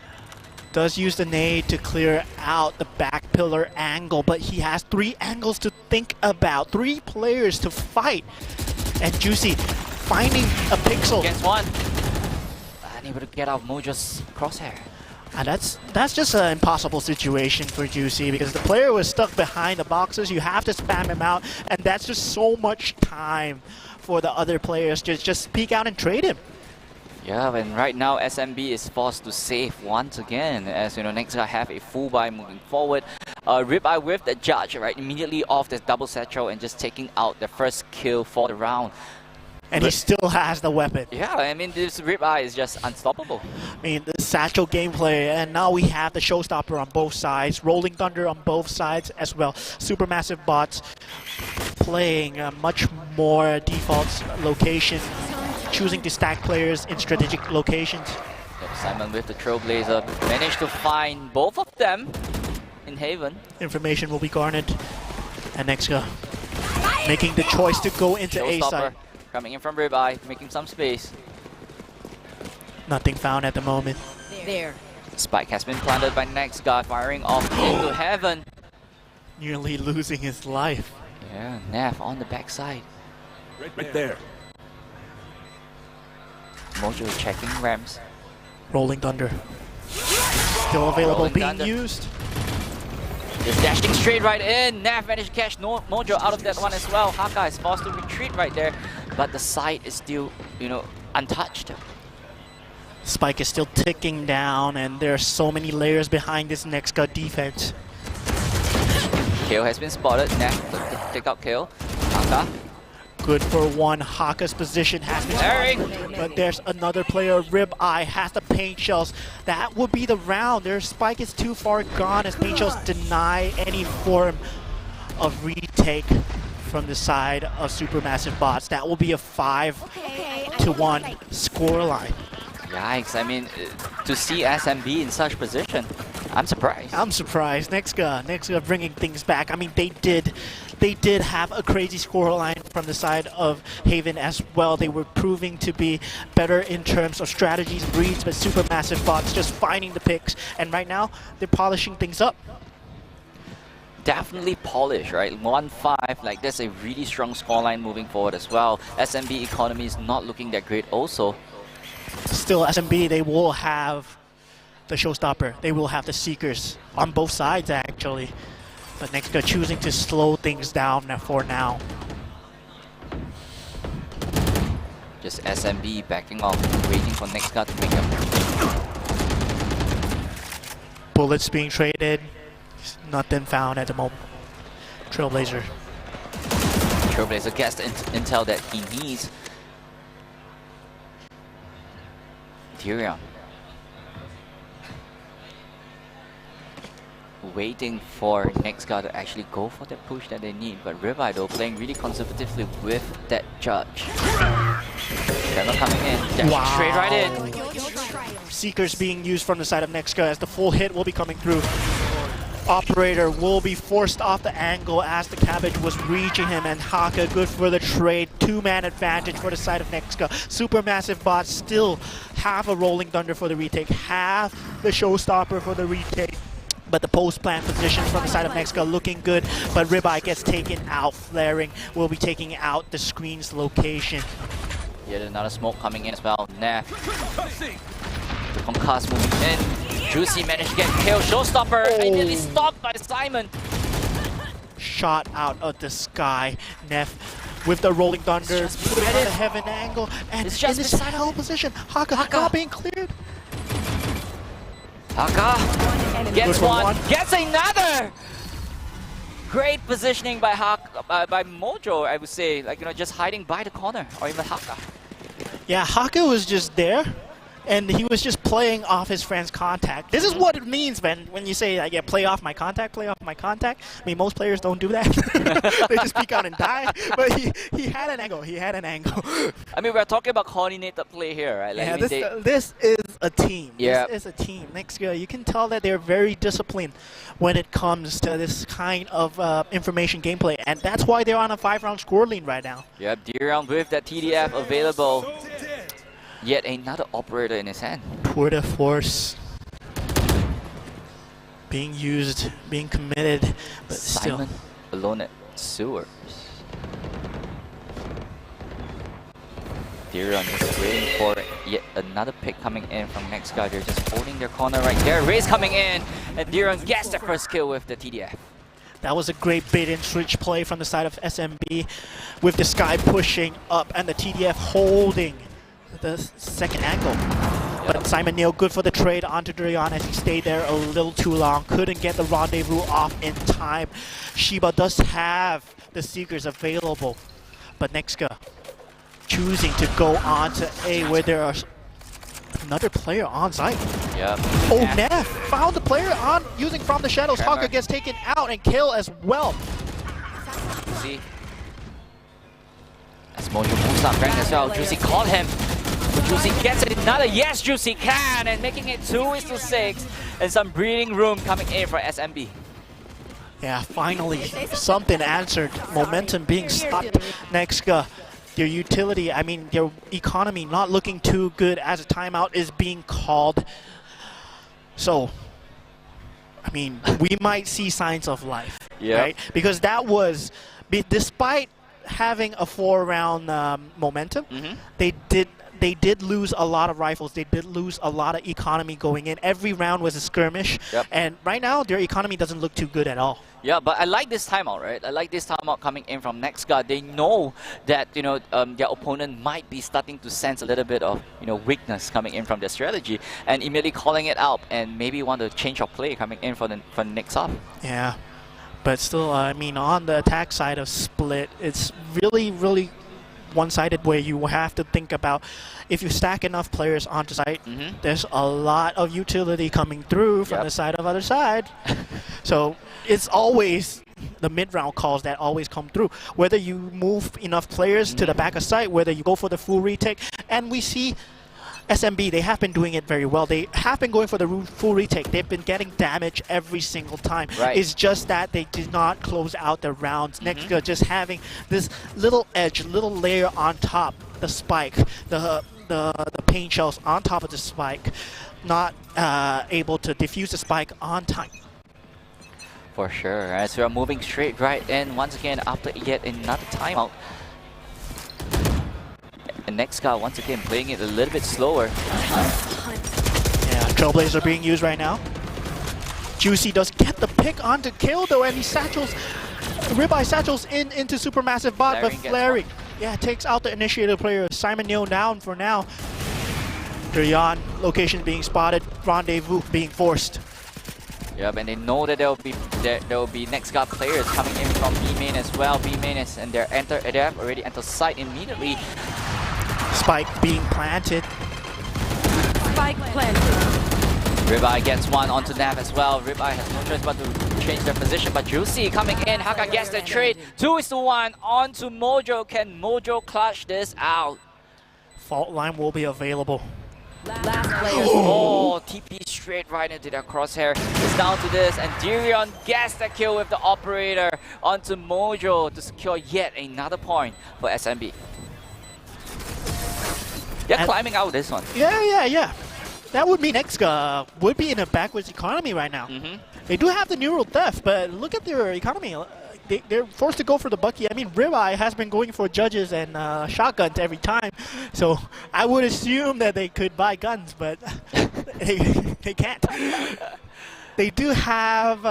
Does use the nade to clear out the back pillar angle, but he has 3 angles to think about. 3 players to fight. And Juicy finding a pixel. Gets 1. Unable to get out Mojo's crosshair. And that's just an impossible situation for Juicy, because the player was stuck behind the boxes. You have to spam him out, and that's just so much time for the other players to just peek out and trade him. Yeah, and right now SMB is forced to save once again, as next guy have a full buy moving forward. Ribeye with the judge, right, immediately off this double satchel and just taking out the first kill for the round. And he still has the weapon. Yeah, I mean, this Ribeye is just unstoppable. I mean, the satchel gameplay, and now we have the showstopper on both sides, Rolling Thunder on both sides as well. Supermassive Bots playing a much more default location, choosing to stack players in strategic locations. Yep, Simon with the Trailblazer managed to find both of them in Haven. Information will be garnered. And Nexga making the choice to go into A side. Coming in from Ribeye, making some space. Nothing found at the moment. There. Spike has been planted by next guy, firing off into Heaven. Nearly losing his life. Yeah, Neff on the backside. Right there. Mojo checking Rams. Rolling Thunder. Still available, Rolling being Thunder. used. Just dashing straight right in. Neff managed to catch Mojo out of that one as well. Haka is forced to retreat right there, but the side is still, you know, untouched. Spike is still ticking down, and there are so many layers behind this Nexka defense. Kill has been spotted. Neff to take out Kill. Haka. Good for one. Haka's position has been spotted, but there's another player. Ribeye has the paint shells. That would be the round. Their Spike is too far gone as paint shells deny any form of retake from the side of Supermassive Bots. That will be a 5-1 scoreline. Yikes, I mean, to see SMB in such position, I'm surprised. I'm surprised. Nexka bringing things back. I mean, they did have a crazy scoreline from the side of Haven as well. They were proving to be better in terms of strategies, reads, but Supermassive Bots just finding the picks. And right now, they're polishing things up. Definitely polished, right? 1-5, like that's a really strong scoreline moving forward as well. SMB economy is not looking that great also. Still, SMB, they will have the showstopper. They will have the Seekers on both sides, actually. But Nexka choosing to slow things down for now. Just SMB backing off, waiting for Nexka to pick up. Bullets being traded. Nothing found at the moment. Trailblazer. Trailblazer gets the intel that he needs. Tyrion. Waiting for Nexka to actually go for that push that they need, but Ribeye though playing really conservatively with that judge. They're coming in, dashing straight right in. Seekers being used from the side of Nexka as the full hit will be coming through. Operator will be forced off the angle as the cabbage was reaching him, and Haka good for the trade. 2-man advantage for the side of Nexka. Supermassive Bots still have a Rolling Thunder for the retake, have the Showstopper for the retake. But the post-plant positions from the side of Nexka looking good, but Ribeye gets taken out. Flaring will be taking out the screen's location. Yet another smoke coming in as well. Neff. The concuss moving in. Juicy managed to get killed. Showstopper immediately stopped by Simon. Shot out of the sky. Neff with the Rolling Thunder, putting on the heaven angle, and it's just in the side hole position. Haka not being cleared. Haka gets one, gets another! Great positioning by by Mojo, I would say. Like, you know, just hiding by the corner, or even Haka. Yeah, Haka was just there, and he was just playing off his friend's contact. This is what it means when you say, yeah, play off my contact, play off my contact. I mean, most players don't do that. They just peek out and die. But he had an angle. He had an angle. I mean, we're talking about coordinated play here, right? Like, Yeah, I mean, this is a team. Yeah. This is a team. Nexka, you can tell that they're very disciplined when it comes to this kind of information gameplay, and that's why they're on a 5-round score lead right now. Yep, D-round with that TDF available. Yet another operator in his hand. Tour de force being used, being committed, but Simon still. alone at sewers. D-round is waiting for yet another pick coming in from Nexka. They're just holding their corner right there. Raze coming in, and D-round gets the first kill with the TDF. That was a great bait and switch play from the side of SMB, with the Sky pushing up and the TDF holding the second angle. Yep. But Simon Neal good for the trade onto Durian as he stayed there a little too long. Couldn't get the rendezvous off in time. Shiba does have the Seekers available, but Nexka choosing to go on to A where there are another player on site. Yep. Oh, Neff found the player on using from the shadows. Haka gets taken out and kill as well. See? As Mojo moves up rank as well, Juicy caught him. But Juicy gets it another. Yes, Juicy can, and making it 2-6, and some breathing room coming in for SMB. Yeah, finally something answered. Momentum being stopped. Nexka, their utility, I mean their economy not looking too good as a timeout is being called. So, I mean, we might see signs of life. Yeah. right? Because that was, despite having a 4-round momentum, they did lose a lot of rifles. They did lose a lot of economy going in. Every round was a skirmish. Yep. And right now, their economy doesn't look too good at all. Yeah, but I like this timeout, right? I like this timeout coming in from NextGuard. They know that their opponent might be starting to sense a little bit of weakness coming in from their strategy, and immediately calling it out, and maybe want to change of play coming in for the next off. Yeah, but still, I mean, on the attack side of Split, it's really, really one-sided, where you have to think about if you stack enough players onto site, there's a lot of utility coming through from the side of other side. So it's always the mid-round calls that always come through. Whether you move enough players to the back of site, whether you go for the full retake, and we see SMB, they have been doing it very well. They have been going for the full retake. They've been getting damage every single time. Right. It's just that they did not close out the rounds. NextGuard just having this little edge, little layer on top, the spike, the paint shells on top of the spike, not able to defuse the spike on time. For sure, as we are moving straight right in once again after yet another timeout. And NextGuard once again playing it a little bit slower. Yeah, Trailblazer being used right now. Juicy does get the pick onto kill though, and he satchels, ribeye satchels into Supermassive Bot, but Flaring, takes out the initiator player. Simon Neo down for now. Drayan location being spotted, rendezvous being forced. Yep, and they know that there will be NextGuard players coming in from B main as well. B main is, and they have already entered site immediately. Spike being planted. Spike planted. Ribeye gets one onto Nav as well. Ribeye has no choice but to change their position, but Juicy coming in. Haka gets the trade. 2-1 onto Mojo. Can Mojo clutch this out? Fault line will be available. Last player. Oh, TP straight right into their crosshair. It's down to this, and Dirion gets the kill with the operator onto Mojo to secure yet another point for SMB. They're climbing out this one. Yeah. That would mean NextGuard would be in a backwards economy right now. They do have the neural theft, but look at their economy. They're forced to go for the Bucky. I mean, Ribeye has been going for judges and shotguns every time, so I would assume that they could buy guns, but they can't. They do have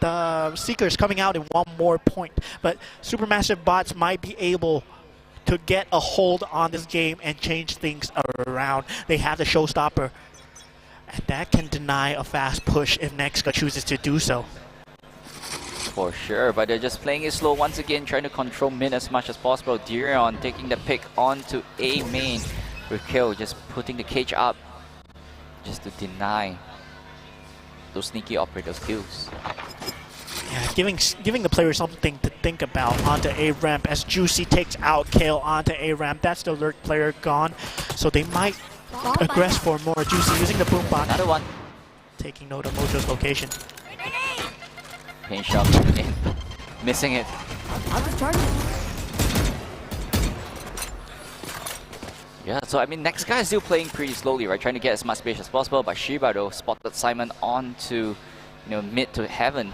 the Seekers coming out in one more point, but Supermassive Bots might be able to get a hold on this game and change things around. They have the showstopper, and that can deny a fast push if NextGuard chooses to do so. For sure, but they're just playing it slow once again, trying to control mid as much as possible. Dirion taking the pick onto A main with Kill, just putting the cage up just to deny those sneaky operators kills. Yeah, giving the player something to think about onto A ramp as Juicy takes out Kale onto A ramp. That's the lurk player gone, so they might aggress for more. Juicy using the boom bot. Another one. Taking note of Mojo's location. Paint shot coming in, missing it. Yeah, so I mean, next guy is still playing pretty slowly, right? Trying to get as much space as possible, but Shiba though spotted Simon onto, mid to heaven.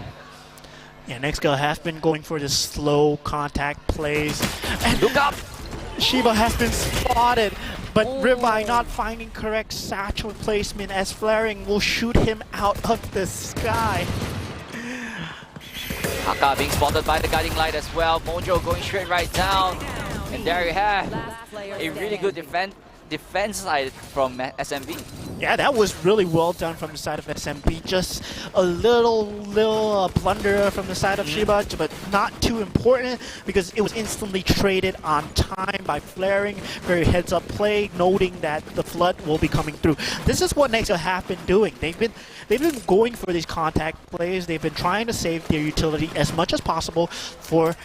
Yeah, NextGuard has been going for the slow contact plays. And look up! Shiba has been spotted, but Ribeye not finding correct satchel placement as Flaring will shoot him out of the sky. Haka being spotted by the guiding light as well. Mojo going straight right down. And there you have a really good defense side from SMB. Yeah, that was really well done from the side of SMB. Just a little blunder from the side of Shiba, but not too important because it was instantly traded on time by Flaring. Very heads up play, noting that the flood will be coming through. This is what NextGuard have been doing. They've been going for these contact plays. They've been trying to save their utility as much as possible for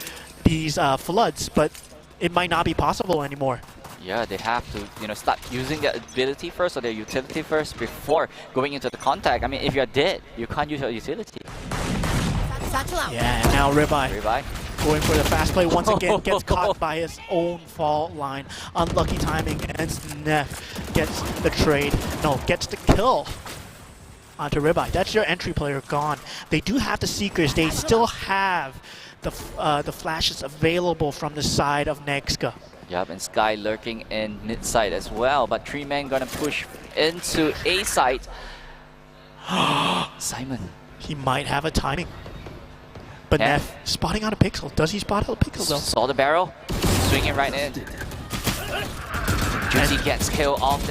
these floods, but it might not be possible anymore. Yeah, they have to, start using their ability first or their utility first before going into the contact. I mean, if you're dead, you can't use your utility. Yeah, and now Ribeye going for the fast play once again, gets Oh. caught by his own fault line. Unlucky timing, and Neff gets the trade. No, gets the kill. onto Ribeye. That's your entry player gone. They do have the Seekers. They still have the flashes available from the side of Nexka. Yep, and Sky lurking in mid side as well, but 3 men gonna push into A side. Simon. He might have a timing. But Yeah. Neff spotting out a pixel. Does he spot out a pixel though? Saw the barrel, swinging right in. Juicy gets killed off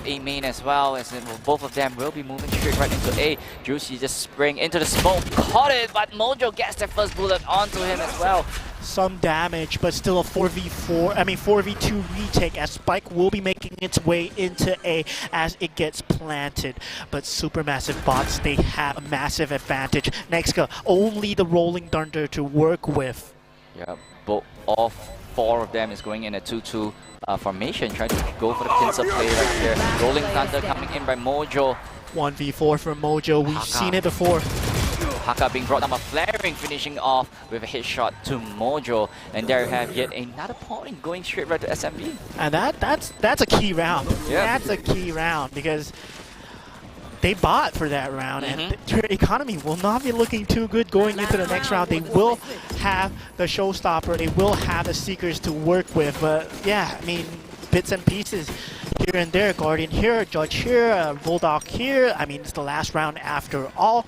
A main as well, as in both of them will be moving straight right into A. Juicy just spring into the smoke, caught it, but Mojo gets their first bullet onto him as well. Some damage, but still a 4v2 retake, as Spike will be making its way into A as it gets planted. But Supermassive bots, they have a massive advantage. Nexka, only the Rolling Thunder to work with. Yeah, all 4 of them is going in a 2-2 formation, trying to go for the pincer play right here. Rolling Thunder coming in by Mojo. 1v4 for Mojo, we've seen it before. Haka being brought down, but Flaring finishing off with a headshot to Mojo. And there you have yet another point going straight right to SMB. And that's a key round. Yeah. That's a key round because they bought for that round, and their economy will not be looking too good going into the next round. They will have the showstopper, they will have the Seekers to work with, but yeah, I mean, bits and pieces here and there. Guardian here, Judge here, Bulldog here. I mean, it's the last round after all.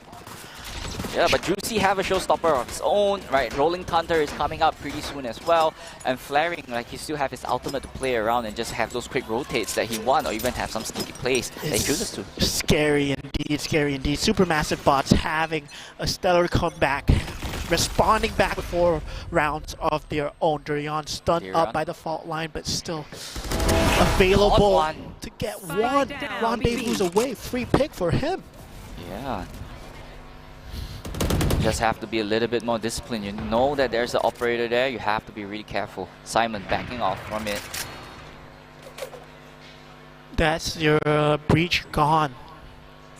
Yeah, but Juicy have a showstopper of his own, right? Rolling Thunder is coming up pretty soon as well. And Flaring, like, he still have his ultimate to play around and just have those quick rotates that he wants, or even have some sneaky plays that he chooses to. Scary indeed, scary indeed. Supermassive bots having a stellar comeback, responding back with 4 rounds of their own. Durian stunned up by the fault line, but still available to get one. Rendezvous away, free pick for him. Yeah. Just have to be a little bit more disciplined. You know that there's an operator there, you have to be really careful. Simon backing off from it. That's your breach gone.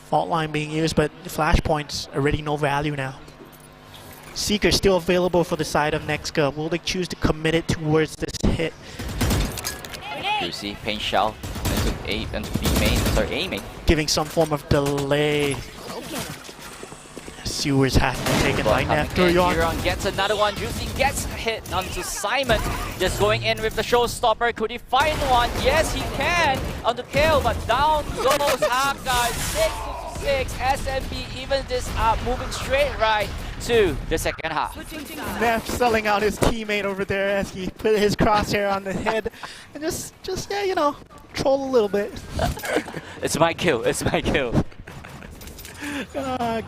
Fault line being used, but flashpoints already no value now. Seeker still available for the side of Nexka. Will they choose to commit it towards this hit? Juicy, paint shell into B main, sorry, A main. Giving some form of delay. Sewers has been taken by Neff. Durian gets another one. Juicy gets hit onto Simon. Just going in with the showstopper. Could he find one? Yes, he can. On the kill, but down goes Haka. 6-6. SMB even this up, moving straight right to the second half. Neff selling out his teammate over there as he put his crosshair on the head and just yeah, you know, troll a little bit. It's my kill. It's my kill.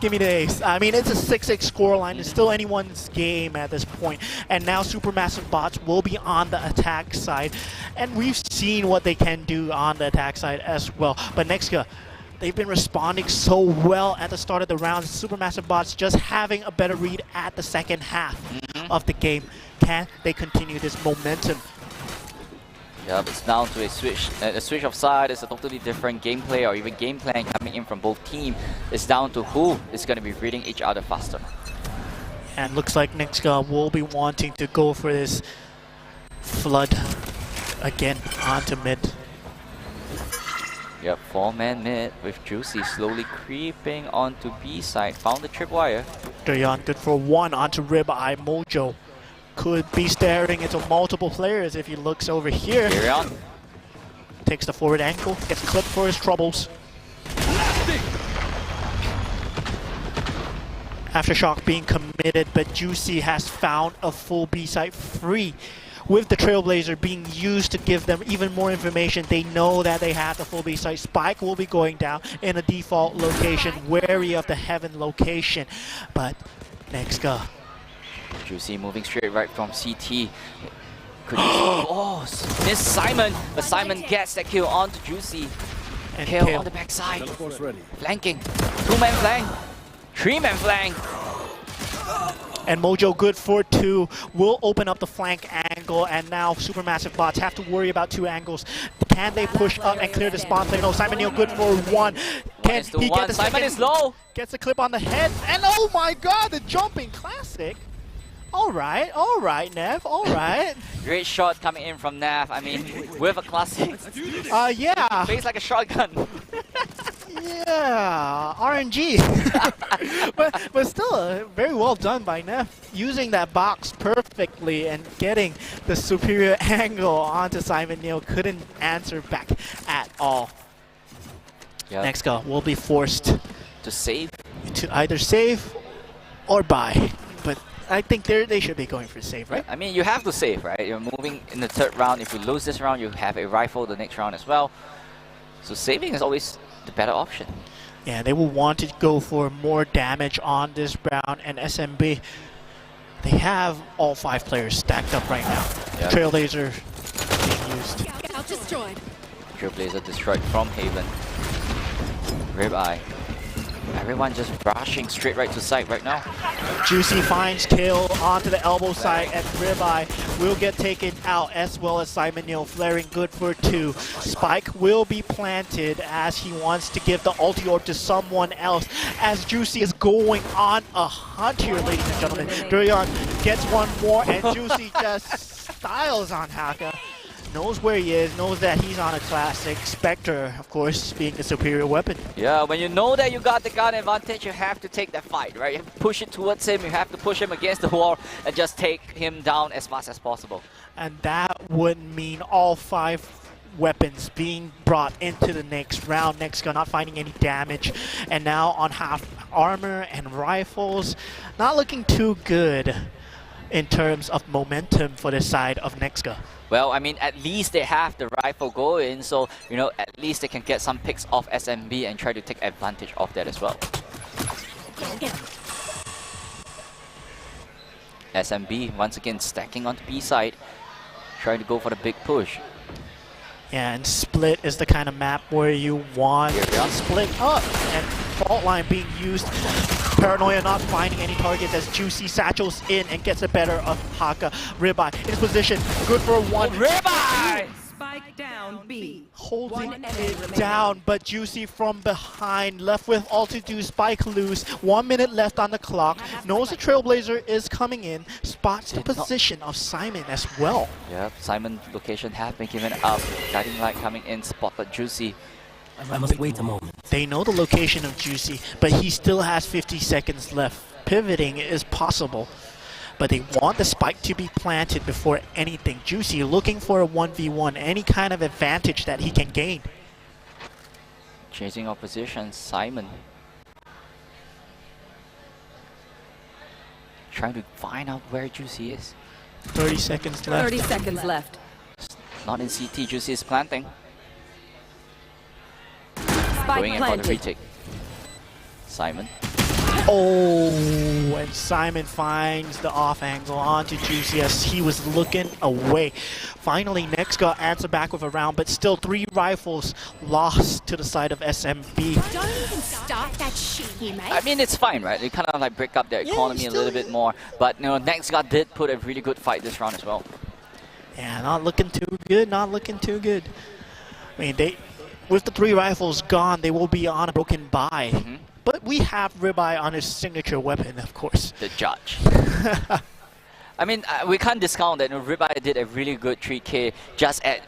Give me the ace. I mean, it's a 6-6 scoreline. It's still anyone's game at this point. And now Supermassive bots will be on the attack side. And we've seen what they can do on the attack side as well. But Nexka, they've been responding so well at the start of the round. Supermassive bots just having a better read at the second half of the game. Can they continue this momentum? Yeah, it's down to a switch of side. It's a totally different gameplay or even game plan coming in from both teams. It's down to who is going to be reading each other faster. And looks like Nexka will be wanting to go for this flood again onto mid. Yep, 4-man mid with Juicy slowly creeping onto B side. Found the tripwire. Durian good for 1 onto Ribeye. Mojo could be staring into multiple players if he looks over here. Durian takes the forward ankle, gets clipped for his troubles. Aftershock being committed, but Juicy has found a full B site free. With the Trailblazer being used to give them even more information, they know that they have the full B site. Spike will be going down in a default location, wary of the Heaven location. But Nexka. Juicy moving straight right from CT. Could miss Simon, but Simon gets that kill onto Juicy. And Kale on the backside. Flanking. 2-man flank. 3-man flank. And Mojo good for 2. Will open up the flank angle, and now Supermassive bots have to worry about 2 angles. Can they push up and clear the spawn play? No, Simon Neal good for 1. Can he get the Simon second? is low. Gets a clip on the head, and oh my god, the jumping classic. All right, Nev, all right. Great shot coming in from Nav. I mean, with a classic. Yeah. Plays like a shotgun. Yeah, RNG. but still, very well done by Neff, using that box perfectly and getting the superior angle onto Simon Neil. Couldn't answer back at all. Yep. Next go will be forced To save. to either save or buy. But I think they should be going for save, right? I mean, you have to save, right? You're moving in the third round. If you lose this round, you have a rifle the next round as well. So saving is always the better option. Yeah, they will want to go for more damage on this round, and SMB, they have all 5 players stacked up right now. Yep. Trailblazer being used. Scout destroyed. Trailblazer destroyed from Haven. Ribeye. Everyone just rushing straight right to site right now. Juicy finds kill onto the elbow side, and Ribeye will get taken out, as well as Simon Neil flaring good for 2. Spike will be planted as he wants to give the ulti orb to someone else, as Juicy is going on a hunt here, ladies and gentlemen. Durian gets one more, and Juicy just styles on Haka. Knows where he is, knows that he's on a classic. Spectre, of course, being the superior weapon. Yeah, when you know that you got the gun advantage, you have to take that fight, right? You have to push it towards him, you have to push him against the wall and just take him down as fast as possible. And that would mean all 5 weapons being brought into the next round. Next gun not finding any damage, and now on half armor and rifles, not looking too good in terms of momentum for the side of Nexga. Well, I mean, at least they have the rifle going, so, you know, at least they can get some picks off SMB and try to take advantage of that as well. SMB, once again, stacking onto B side, trying to go for the big push. Yeah, and split is the kind of map where you want to split up, and fault line being used. Paranoia not finding any targets as Juicy satchels in and gets the better of Haka. Ribeye in his position, good for 1. Ribeye! Spike down B. Holding One enemy it remaining. down, but Juicy from behind, left with all to do. Spike loose, 1 minute left on the clock. Knows the Trailblazer is coming in, spots the position of Simon as well. Yep, Simon's location has been given up. Guiding light coming in, spotted Juicy. I must wait a moment. They know the location of Juicy, but he still has 50 seconds left. Pivoting is possible, but they want the spike to be planted before anything. Juicy looking for a 1v1, any kind of advantage that he can gain. Chasing opposition, Simon. Trying to find out where Juicy is. 30 seconds left. 30 seconds left. Not in CT, Juicy is planting. Spike Going in for the planted. retake. Simon. Oh, and Simon finds the off angle onto Juicy as he was looking away. Finally, Next got answer back with a round, but still 3 rifles lost to the side of SMB. Don't even start that shit here, mate. I mean, it's fine, right? They kind of like break up their economy a little bit more. But, you know, Next God did put a really good fight this round as well. Yeah, not looking too good, not looking too good. I mean, with the 3 rifles gone, they will be on a broken bye. But we have Ribeye on his signature weapon, of course. The judge. I mean, we can't discount that. You know, Ribeye did a really good 3K just at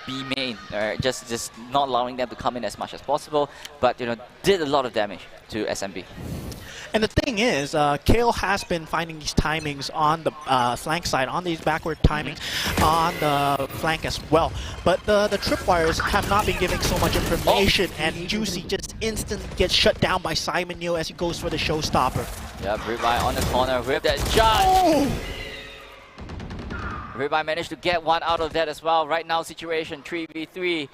B main, just not allowing them to come in as much as possible. But, you know, did a lot of damage to SMB. And the thing is, Kale has been finding these timings on the flank side, on these backward timings on the flank as well. But the tripwires have not been giving so much information, and Juicy just instantly gets shut down by Simon Neil as he goes for the showstopper. Yep, Ribeye on the corner with that judge. Ribeye managed to get one out of that as well. Right now, situation 3v3.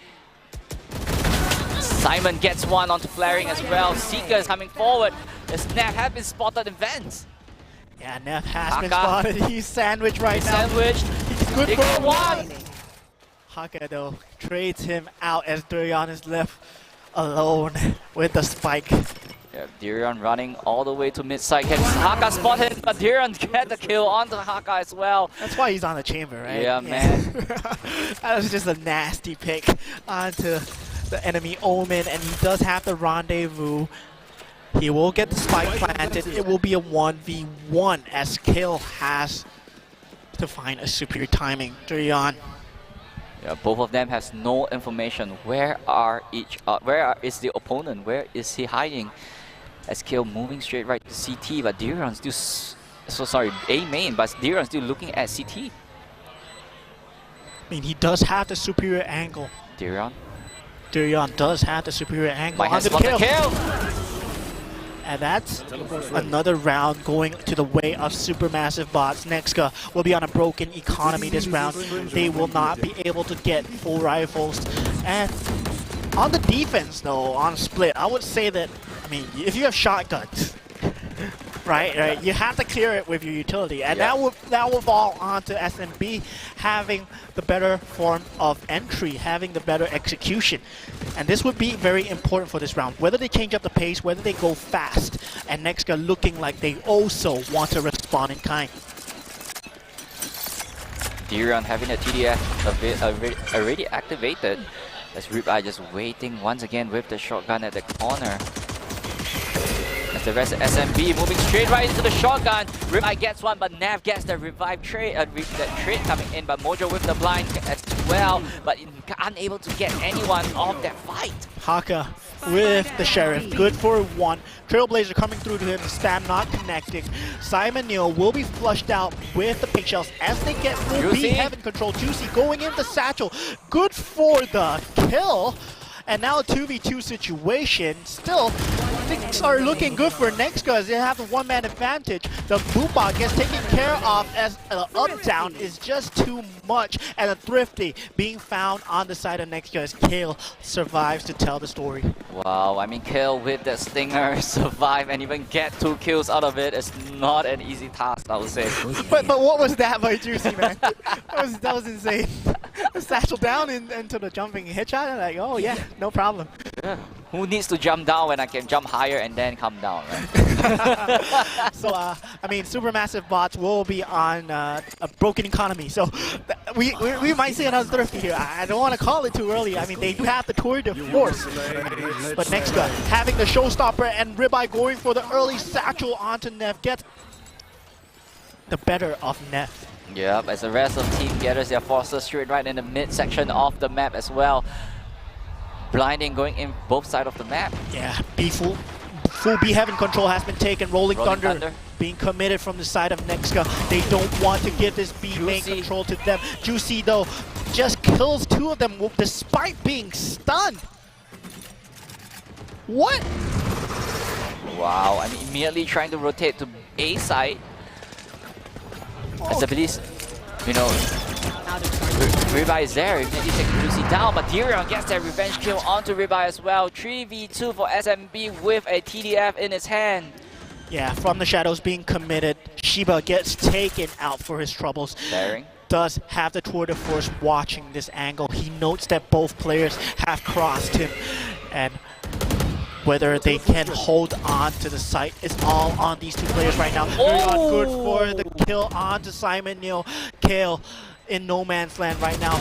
Simon gets one onto flaring as well. Seeker is coming forward. The snap has been spotted in vents. Yeah, Neff has been Haka. spotted. He's sandwiched right now. Sandwiched. He's good He for got one. one. Haka though trades him out as Durian is left alone with the spike. Yeah, Durian running all the way to mid side. Can Haka spot him? But Durian get the kill onto Haka as well. That's why he's on the chamber, right? Yeah, man. That was just a nasty pick onto the enemy Omen, and he does have the rendezvous. He will get the spike planted. It will be a 1v1 as Kill has to find a superior timing. Durian. Yeah, both of them has no information. Where is the opponent? Where is he hiding? As Kale moving straight right to CT, but Diron still A main, but Diron still looking at CT. I mean, he does have the superior angle. Diron does have the superior angle. might have Onto the spotted kill. Kale. And that's another round going to the way of Supermassive Bots. Nexka will be on a broken economy this round. They will not be able to get full rifles. And on the defense, though, on split, I would say that, I mean, if you have shotguns, right, you have to clear it with your utility, and that will fall onto SMB having the better form of entry, having the better execution, and this would be very important for this round. Whether they change up the pace, whether they go fast, and Nexka looking like they also want to respond in kind. Diron having a TDF already activated. As Ribeye just waiting once again with the shotgun at the corner. As the rest of SMB moving straight right into the shotgun. Ribeye gets one, but Nav gets the revive trade, that trade coming in. But Mojo with the blind as well, but unable to get anyone off that fight. Haka with the Sheriff, good for one. Trailblazer coming through to him, spam not connecting. Simon Neal will be flushed out with the pink shells as they get full B heaven control. Juicy going into Satchel, good for the kill. And now a 2v2 situation. Still, things are looking good for Nexka as they have a one-man advantage. The Boombot gets taken care of as the up-down is just too much. And a Thrifty being found on the side of Nexka as Kale survives to tell the story. Wow, I mean, Kale with that stinger survive and even get 2 kills out of it is not an easy task, I would say. But what was that by Juicy, man? that was insane. Satchel down into the jumping headshot and like, oh yeah, no problem. Yeah. Who needs to jump down when I can jump higher and then come down, right? So, I mean, Supermassive Bots will be on a broken economy. So, we might see another Thrifty here. I don't want to call it too early. I mean, they do have the tour de force. But Nexka having the showstopper and Ribeye going for the early Satchel onto Neff gets the better of Neff. Yep, as the rest of Team gathers their forces straight right in the mid-section of the map as well. Blinding going in both sides of the map. Yeah, full B heaven control has been taken. Rolling Thunder being committed from the side of Nexka. They don't want to give this B main control to them. Juicy though just kills 2 of them despite being stunned. What? Wow, I mean, immediately trying to rotate to A side. As the police, you know, Ribeye is there, immediately taking Juicy down, but Diron gets that revenge kill onto Ribeye as well. 3v2 for SMB with a TDF in his hand. Yeah, from the shadows being committed, Shiba gets taken out for his troubles. Bearing does have the tour de force watching this angle. He notes that both players have crossed him, and whether they can hold on to the site is all on these 2 players right now. Oh! Good for the kill onto Simon Neal. Kale in no man's land right now.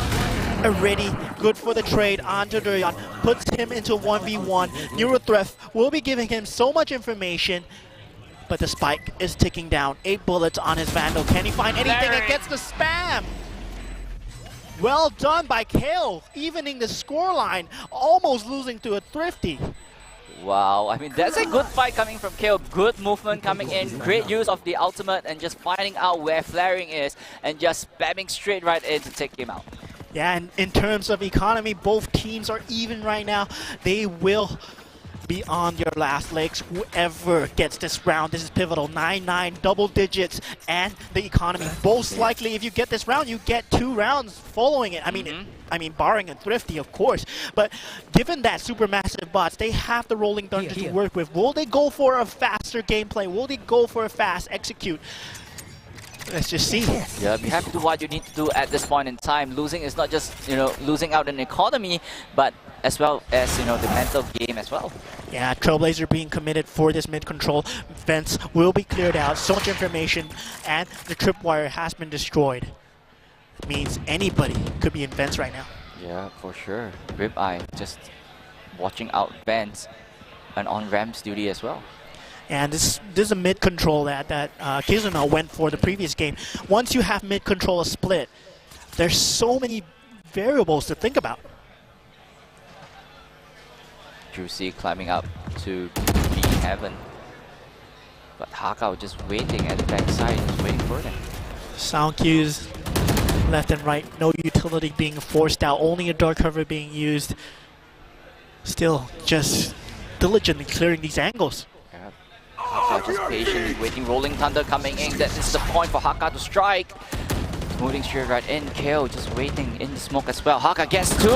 Already good for the trade onto Durian. Puts him into 1v1. Neurothreat will be giving him so much information, but the spike is ticking down. 8 bullets on his Vandal. Can he find anything that gets the spam? Well done by Kale, evening the scoreline, almost losing to a Thrifty. Wow, I mean, that's a good fight coming from Kale. Good movement coming in. Great use of the ultimate and just finding out where Flaring is and just spamming straight right in to take him out. Yeah, and in terms of economy, both teams are even right now. They will be on your last legs. Whoever gets this round, this is pivotal. 9-9, double digits, and the economy. Most likely, if you get this round, you get 2 rounds following it. I mean, barring a Thrifty, of course. But given that Supermassive Bots, they have the Rolling Thunder to work with. Will they go for a faster gameplay? Will they go for a fast execute? Let's just see. Yeah, you have to do what you need to do at this point in time. Losing is not just, you know, losing out in economy, but as well as, you know, the mental game as well. Yeah, Trailblazer being committed for this mid-control. Vents will be cleared out. So much information, and the tripwire has been destroyed. It means anybody could be in Vents right now. Yeah, for sure. Ribeye just watching out Vents and on Ram's duty as well. And this is a mid-control that Kizuna went for the previous game. Once you have mid-control a split, there's so many variables to think about. Juicy climbing up to B heaven. But Hakao just waiting at the backside, just waiting for them. Sound cues left and right, no utility being forced out, only a dark cover being used. Still just diligently clearing these angles. Yep. Haka just patiently waiting, rolling thunder coming in. That is the point for Haka to strike. Moving straight right in, KO just waiting in the smoke as well. Haka gets 2.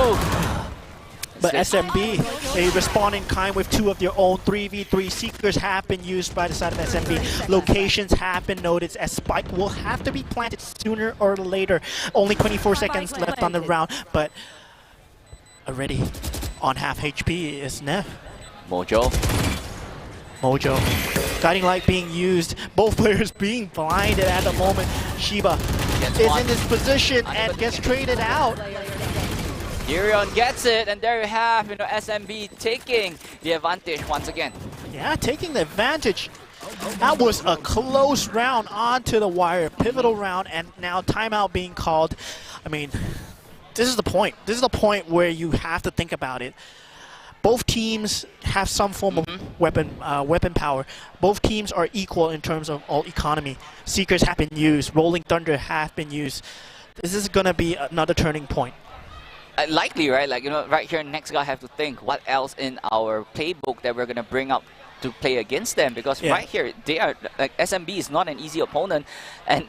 But SMB, they respond in kind with 2 of their own 3v3. Seekers have been used by the side of SMB. Locations have been noted as Spike will have to be planted sooner or later. Only 24 seconds left on the round, but already on half HP is Neff. Mojo. Guiding Light being used, both players being blinded at the moment. Shiba is in this position and gets traded out. Urion gets it, and there you have, SMB taking the advantage once again. Yeah, taking the advantage. That was a close round onto the wire, pivotal round, and now timeout being called. I mean, this is the point. This is the point where you have to think about it. Both teams have some form of weapon power. Both teams are equal in terms of all economy. Seekers have been used. Rolling Thunder have been used. This is going to be another turning point. Likely, right? Right here, next guy have to think what else in our playbook that we're gonna bring up to play against them, because right here they are SMB is not an easy opponent, and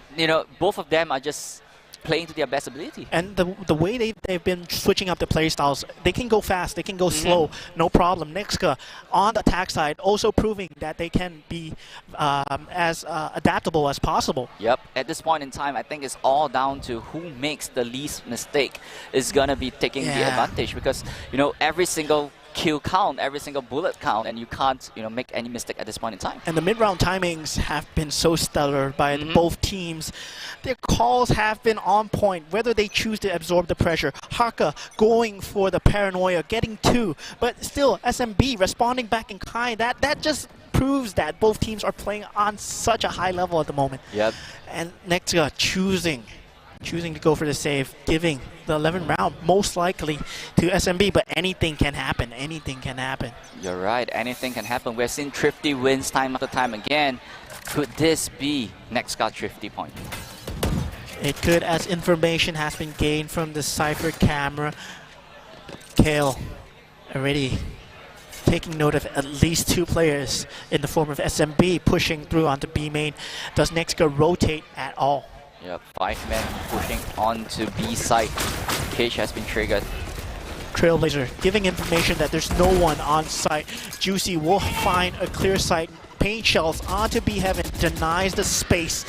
both of them are just playing to their best ability. And the way they've been switching up the play styles, they can go fast, they can go slow, no problem. Nexka on the attack side also proving that they can be as adaptable as possible. Yep, at this point in time, I think it's all down to who makes the least mistake is gonna be taking the advantage, because every single kill count, every single bullet count, and you can't make any mistake at this point in time. And the mid-round timings have been so stellar by both teams. Their calls have been on point, whether they choose to absorb the pressure. Haka going for the paranoia, getting 2, but still SMB responding back in kind. That just proves that both teams are playing on such a high level at the moment. Yep. And Nexga choosing to go for the save, giving the 11th round most likely to SMB, but anything can happen. Anything can happen. You're right, anything can happen. We've seen Thrifty wins time after time again. Could this be next got Thrifty point? It could, as information has been gained from the Cypher camera. Kale already taking note of at least 2 players in the form of SMB pushing through onto B main. Does Nexga rotate at all? Yep, 5 men pushing onto B site. Cage has been triggered. Trailblazer giving information that there's no one on site. Juicy will find a clear site. Paint shells onto B heaven, denies the space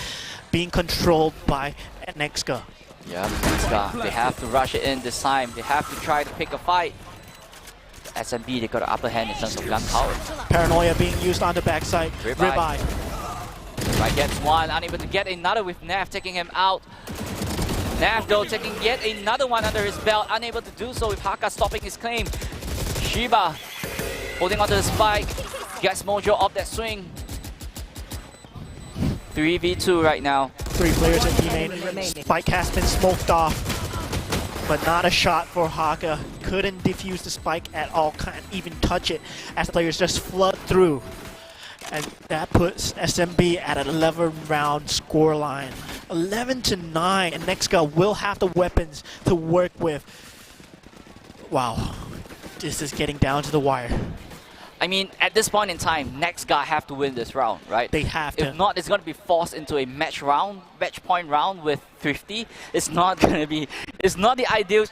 being controlled by Nexga. Yep, Nexga, they have to rush it in this time. They have to try to pick a fight. SMB, they got an upper hand in terms of gun power. Paranoia being used on the backside. Ribeye. Right, gets 1, unable to get another with Nav taking him out. Nav though taking yet another one under his belt, unable to do so with Haka stopping his claim. Shiba holding onto the spike, gets Mojo off that swing. 3v2 right now. 3 players in B main. Spike has been smoked off, but not a shot for Haka. Couldn't defuse the spike at all, can't even touch it as the players just flood through. And that puts SMB at an 11-round scoreline. 11-9, and Nexga will have the weapons to work with. Wow, this is getting down to the wire. I mean, at this point in time, Nexga have to win this round, right? They have to. If not, it's going to be forced into a match point round with Thrifty. It's not going to be, it's not the ideal,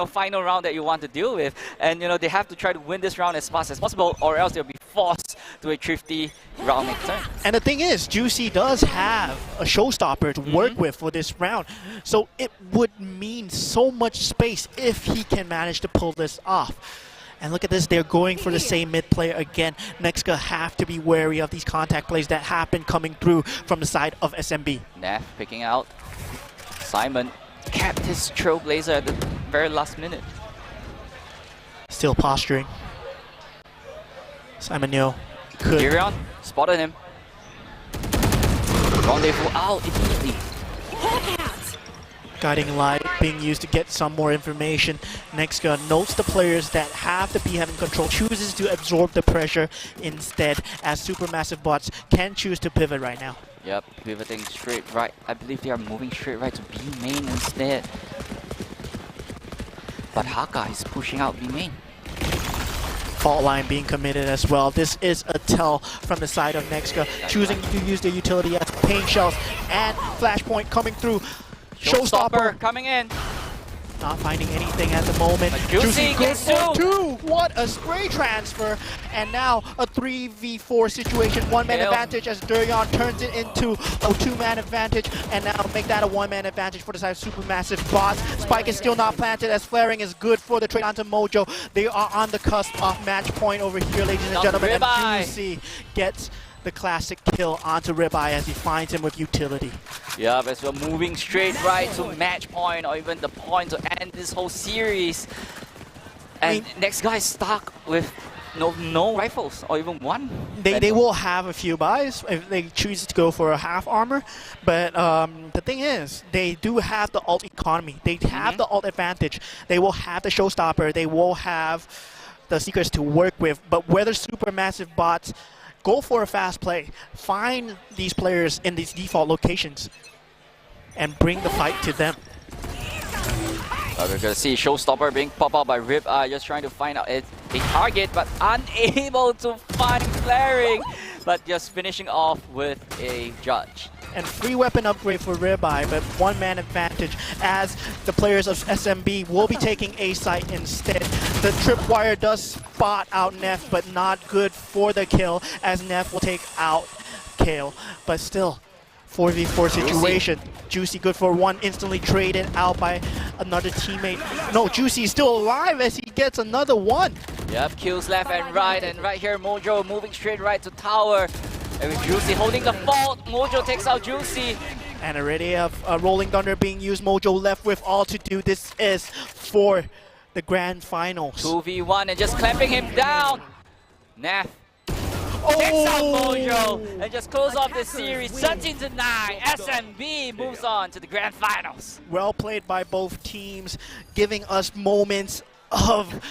final round that you want to deal with. And, they have to try to win this round as fast as possible, or else they'll be forced to a Thrifty round next turn. And the thing is, Juicy does have a showstopper to work with for this round. So it would mean so much space if he can manage to pull this off. And look at this, they're going for the same mid player again. Nexga have to be wary of these contact plays that have been coming through from the side of SMB. Neff picking out. Simon kept his Trailblazer at the very last minute. Still posturing. Simon Neo could. Urion spotted him. Rendezvous out immediately. Guiding light being used to get some more information. Nexga notes the players that have the B having control, chooses to absorb the pressure instead, as supermassive bots can choose to pivot right now. Yep, pivoting straight right. I believe they are moving straight right to B main instead. But Haka is pushing out B main. Fault line being committed as well. This is a tell from the side of Nexga, choosing to use the utility as pain shells and flashpoint coming through. Showstopper coming in. Not finding anything at the moment. Juicy gets two. What a spray transfer. And now a 3v4 situation. One-man advantage as Duryan turns it into a two-man advantage. And now make that a one-man advantage for the side of Supermassive Bots. Spike is still not planted as flaring is good for the trade onto Mojo. They are on the cusp of match point over here, ladies and gentlemen. And Juicy gets the classic kill onto Ribeye as he finds him with utility. Yeah, as we're moving straight right to match point or even the point to end this whole series. And next guy is stuck with no rifles or even one. They will have a few buys if they choose to go for a half armor. But the thing is, they do have the ult economy. They have the ult advantage. They will have the showstopper. They will have the Seekers to work with. But whether Supermassive Bots go for a fast play, find these players in these default locations, and bring the fight to them. We're going to see Showstopper being popped out by Rip just trying to find out a target, but unable to find flaring, but just finishing off with a judge. And free weapon upgrade for Ribeye, but one-man advantage as the players of SMB will be taking A site instead. The tripwire does spot out Neff, but not good for the kill, as Neff will take out Kale. But still, 4v4 situation. Juicy good for one, instantly traded out by another teammate. No, Juicy is still alive as he gets another one. Yep, kills left and right here Mojo moving straight right to tower. And with Juicy holding the fault, Mojo takes out Juicy. And already a Rolling Thunder being used, Mojo left with all to do. This is for the grand finals. 2v1 and just clamping him down. Neff takes out Mojo and just close off the series. 13-9, SMB moves on to the grand finals. Well played by both teams, giving us moments of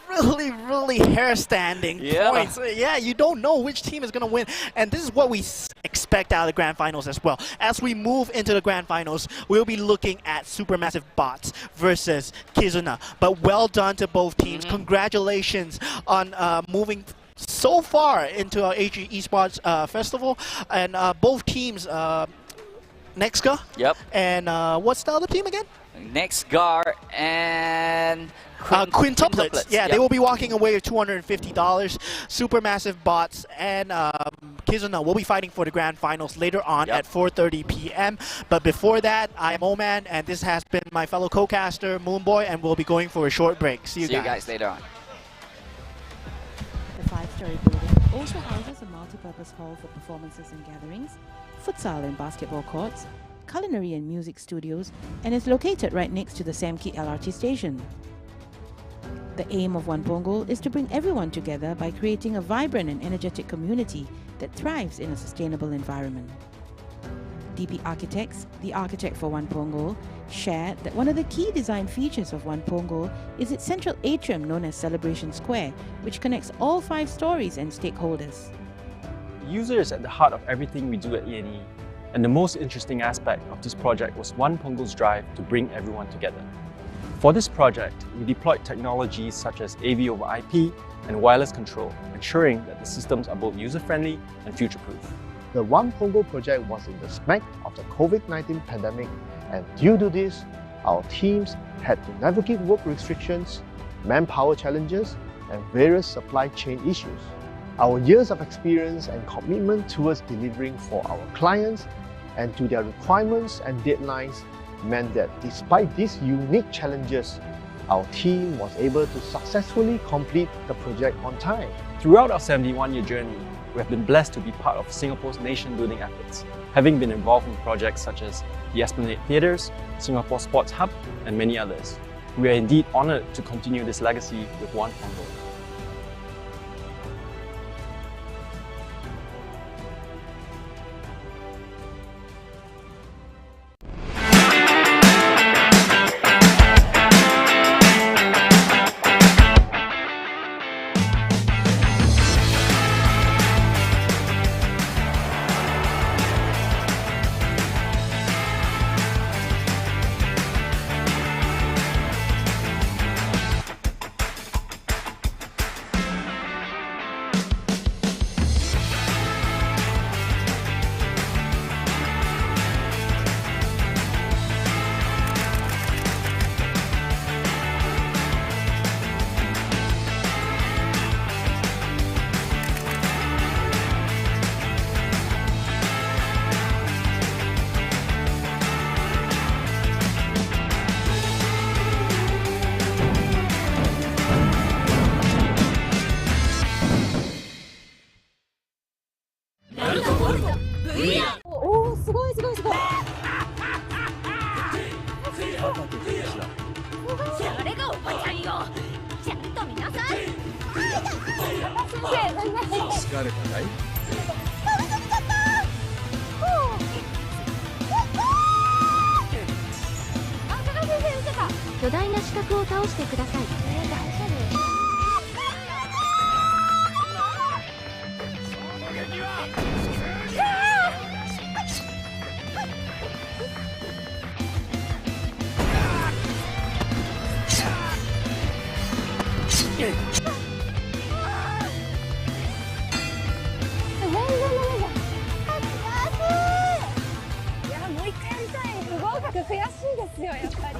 really hair-standing points. Yeah, you don't know which team is going to win. And this is what we expect out of the grand finals as well. As we move into the grand finals, we'll be looking at Supermassive Bots versus Kizuna. But well done to both teams. Congratulations on moving so far into our Asia Esports Festival. And both teams, Nexga. Yep. And what's the other team again? Nexgar and Quintuplets. Yeah, they will be walking away with $250. Supermassive Bots and Kizuna will be fighting for the grand finals later on at 4:30 p.m. But before that, I'm Oman, and this has been my fellow co-caster, Moonboy, and we'll be going for a short break. See you guys later on. The five-story building also houses a multi-purpose hall for performances and gatherings, futsal and basketball courts, culinary and music studios, and is located right next to the Samki LRT station. The aim of One Punggol is to bring everyone together by creating a vibrant and energetic community that thrives in a sustainable environment. DP Architects, the architect for One Punggol, shared that one of the key design features of One Punggol is its central atrium known as Celebration Square, which connects all 5 stories and stakeholders. The user is at the heart of everything we do at ENE, and the most interesting aspect of this project was One Punggol's drive to bring everyone together. For this project, we deployed technologies such as AV over IP and wireless control, ensuring that the systems are both user-friendly and future-proof. The One Punggol project was in the smack of the COVID-19 pandemic, and due to this, our teams had to navigate work restrictions, manpower challenges, and various supply chain issues. Our years of experience and commitment towards delivering for our clients and to their requirements and deadlines meant that despite these unique challenges, our team was able to successfully complete the project on time. Throughout our 71-year journey, we have been blessed to be part of Singapore's nation-building efforts, having been involved in projects such as the Esplanade Theatres, Singapore Sports Hub, and many others. We are indeed honoured to continue this legacy with One Punggol. おお、すごいすごいすごい。誰がおばちゃんよ。ちゃんと見なさい。先生、何が疲れたかい？巨大な四角を倒してください。大丈夫。悔しいですよ、やっぱり。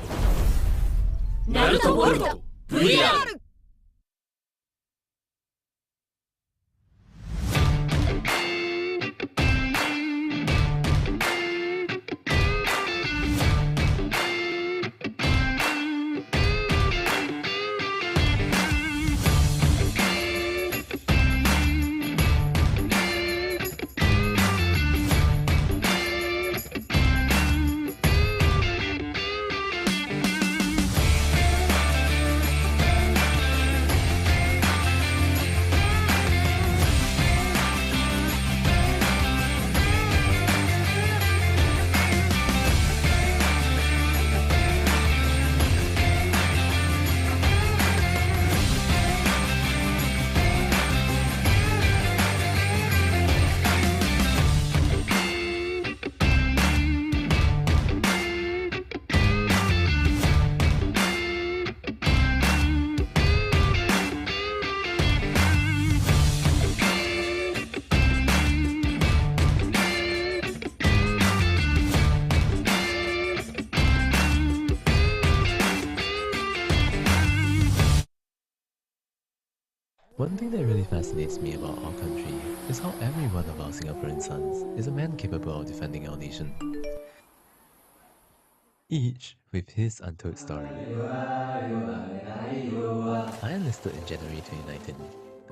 ナルトボルト VR。One thing that really fascinates me about our country is how every one of our Singaporean sons is a man capable of defending our nation. Each with his untold story. I enlisted in January 2019.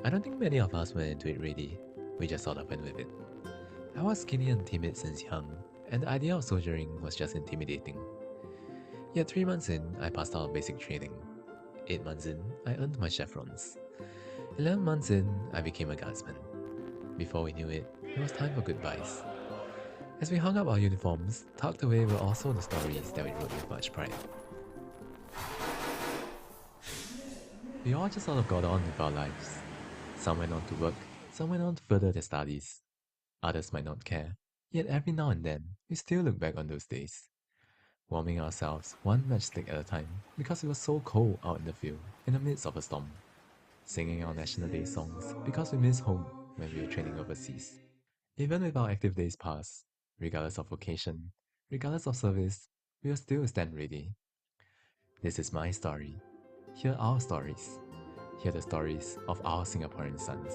I don't think many of us went into it ready, we just sort of went with it. I was skinny and timid since young, and the idea of soldiering was just intimidating. Yet 3 months in, I passed out basic training. 8 months in, I earned my chevrons. 11 months in, I became a guardsman. Before we knew it, it was time for goodbyes. As we hung up our uniforms, tucked away were also the stories that we wrote with much pride. We all just sort of got on with our lives. Some went on to work, some went on to further their studies. Others might not care, yet every now and then, we still look back on those days. Warming ourselves one matchstick at a time because it was so cold out in the field in the midst of a storm. Singing our National Day songs because we miss home when we were training overseas. Even with our active days past, regardless of vocation, regardless of service, we will still stand ready. This is my story. Hear our stories. Hear the stories of our Singaporean sons.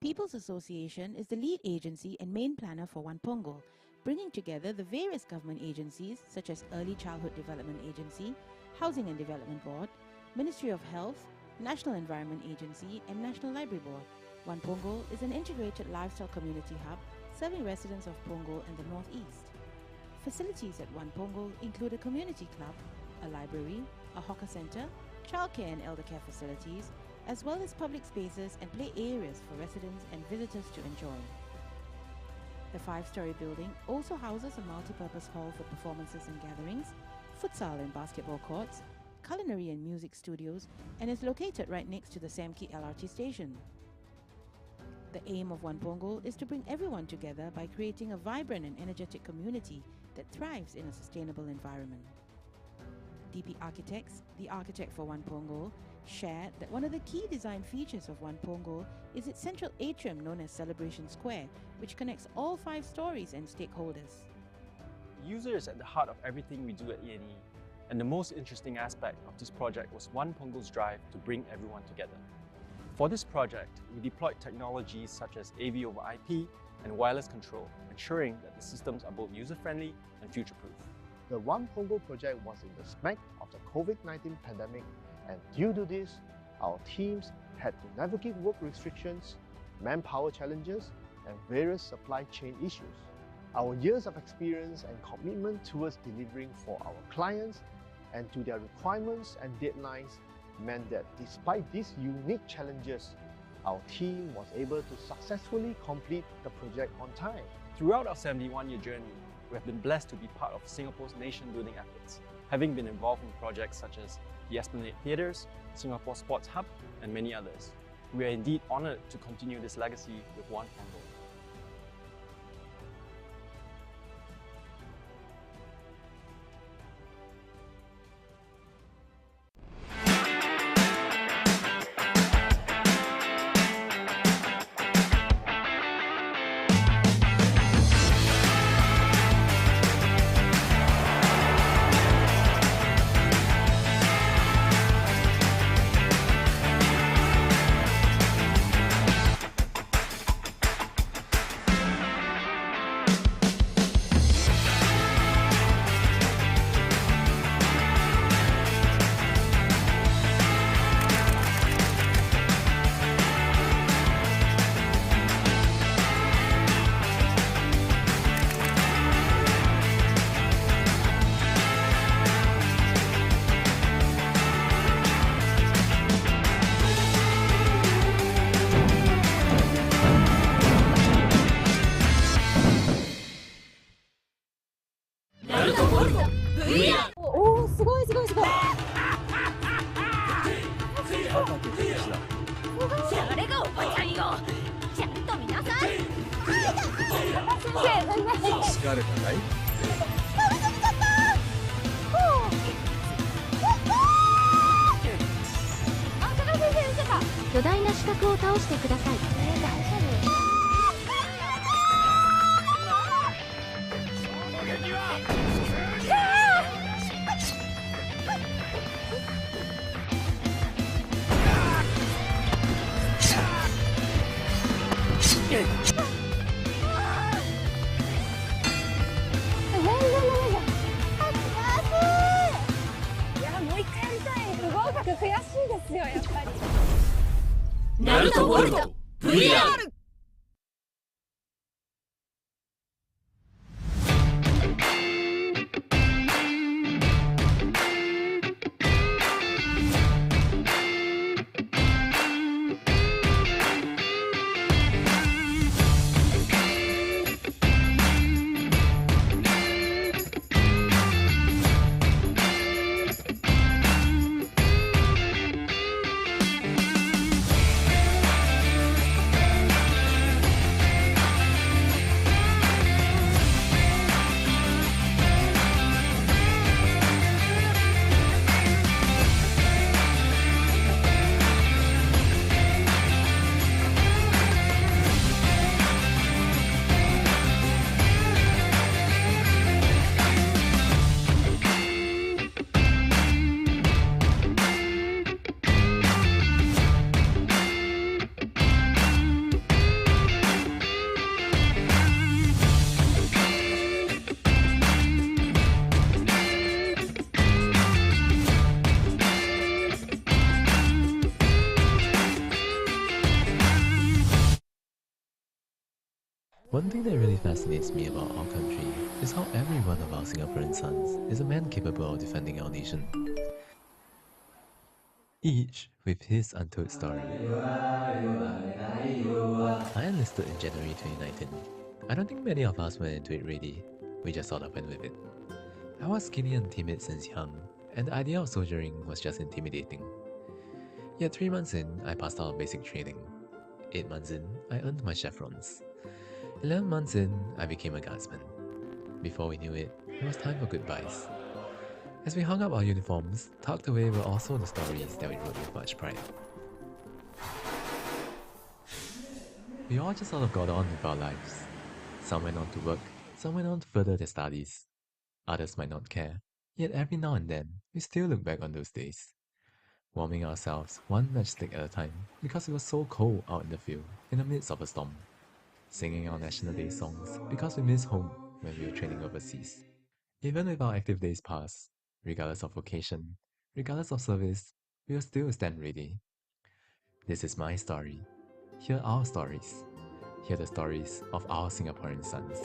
People's Association is the lead agency and main planner for One Punggol, bringing together the various government agencies such as Early Childhood Development Agency, Housing and Development Board, Ministry of Health, National Environment Agency and National Library Board. One Punggol is an integrated lifestyle community hub serving residents of Punggol and the Northeast. Facilities at One Punggol include a community club, a library, a hawker centre, childcare and elder care facilities, as well as public spaces and play areas for residents and visitors to enjoy. The 5-story building also houses a multi-purpose hall for performances and gatherings, futsal and basketball courts, culinary and music studios, and is located right next to the Samki LRT station. The aim of One Punggol is to bring everyone together by creating a vibrant and energetic community that thrives in a sustainable environment. DP Architects, the architect for One Punggol, shared that one of the key design features of One Punggol is its central atrium known as Celebration Square, which connects all 5 stories and stakeholders. The user is at the heart of everything we do at E&E, and the most interesting aspect of this project was One Punggol's drive to bring everyone together. For this project, we deployed technologies such as AV over IP and wireless control, ensuring that the systems are both user-friendly and future-proof. The One Punggol project was in the smack of the COVID-19 pandemic, and due to this, our teams had to navigate work restrictions, manpower challenges, and various supply chain issues. Our years of experience and commitment towards delivering for our clients and to their requirements and deadlines meant that despite these unique challenges, our team was able to successfully complete the project on time. Throughout our 71-year journey, we have been blessed to be part of Singapore's nation-building efforts, having been involved in projects such as the Esplanade Theatres, Singapore Sports Hub, and many others. We are indeed honoured to continue this legacy with One Punggol.おお、すごいすごいすごい。誰がおばちゃんよ。ちゃんと見なさい。先生、疲れたかい？飛びちゃった。あ、高橋先生見てた。巨大な四角を倒してください。大丈夫。その劇は全然ダメじゃん。恥ずかしい。いや、もう一回やりたい。不合格悔しいですよ、やっぱり。ナルトボルト VR。One thing that really fascinates me about our country is how every one of our Singaporean sons is a man capable of defending our nation. Each with his untold story. I enlisted in January 2019. I don't think many of us went into it ready, we just sort of went with it. I was skinny and timid since young, and the idea of soldiering was just intimidating. Yet 3 months in, I passed out of basic training. 8 months in, I earned my chevrons. 11 months in, I became a guardsman. Before we knew it, it was time for goodbyes. As we hung up our uniforms, tucked away were also the stories that we wrote with much pride. We all just sort of got on with our lives. Some went on to work, some went on to further their studies. Others might not care, yet every now and then, we still look back on those days. Warming ourselves one matchstick at a time because it was so cold out in the field in the midst of a storm. Singing our National Day songs because we miss home when we were training overseas. Even with our active days past, regardless of vocation, regardless of service, we will still stand ready. This is my story. Hear our stories. Hear the stories of our Singaporean sons.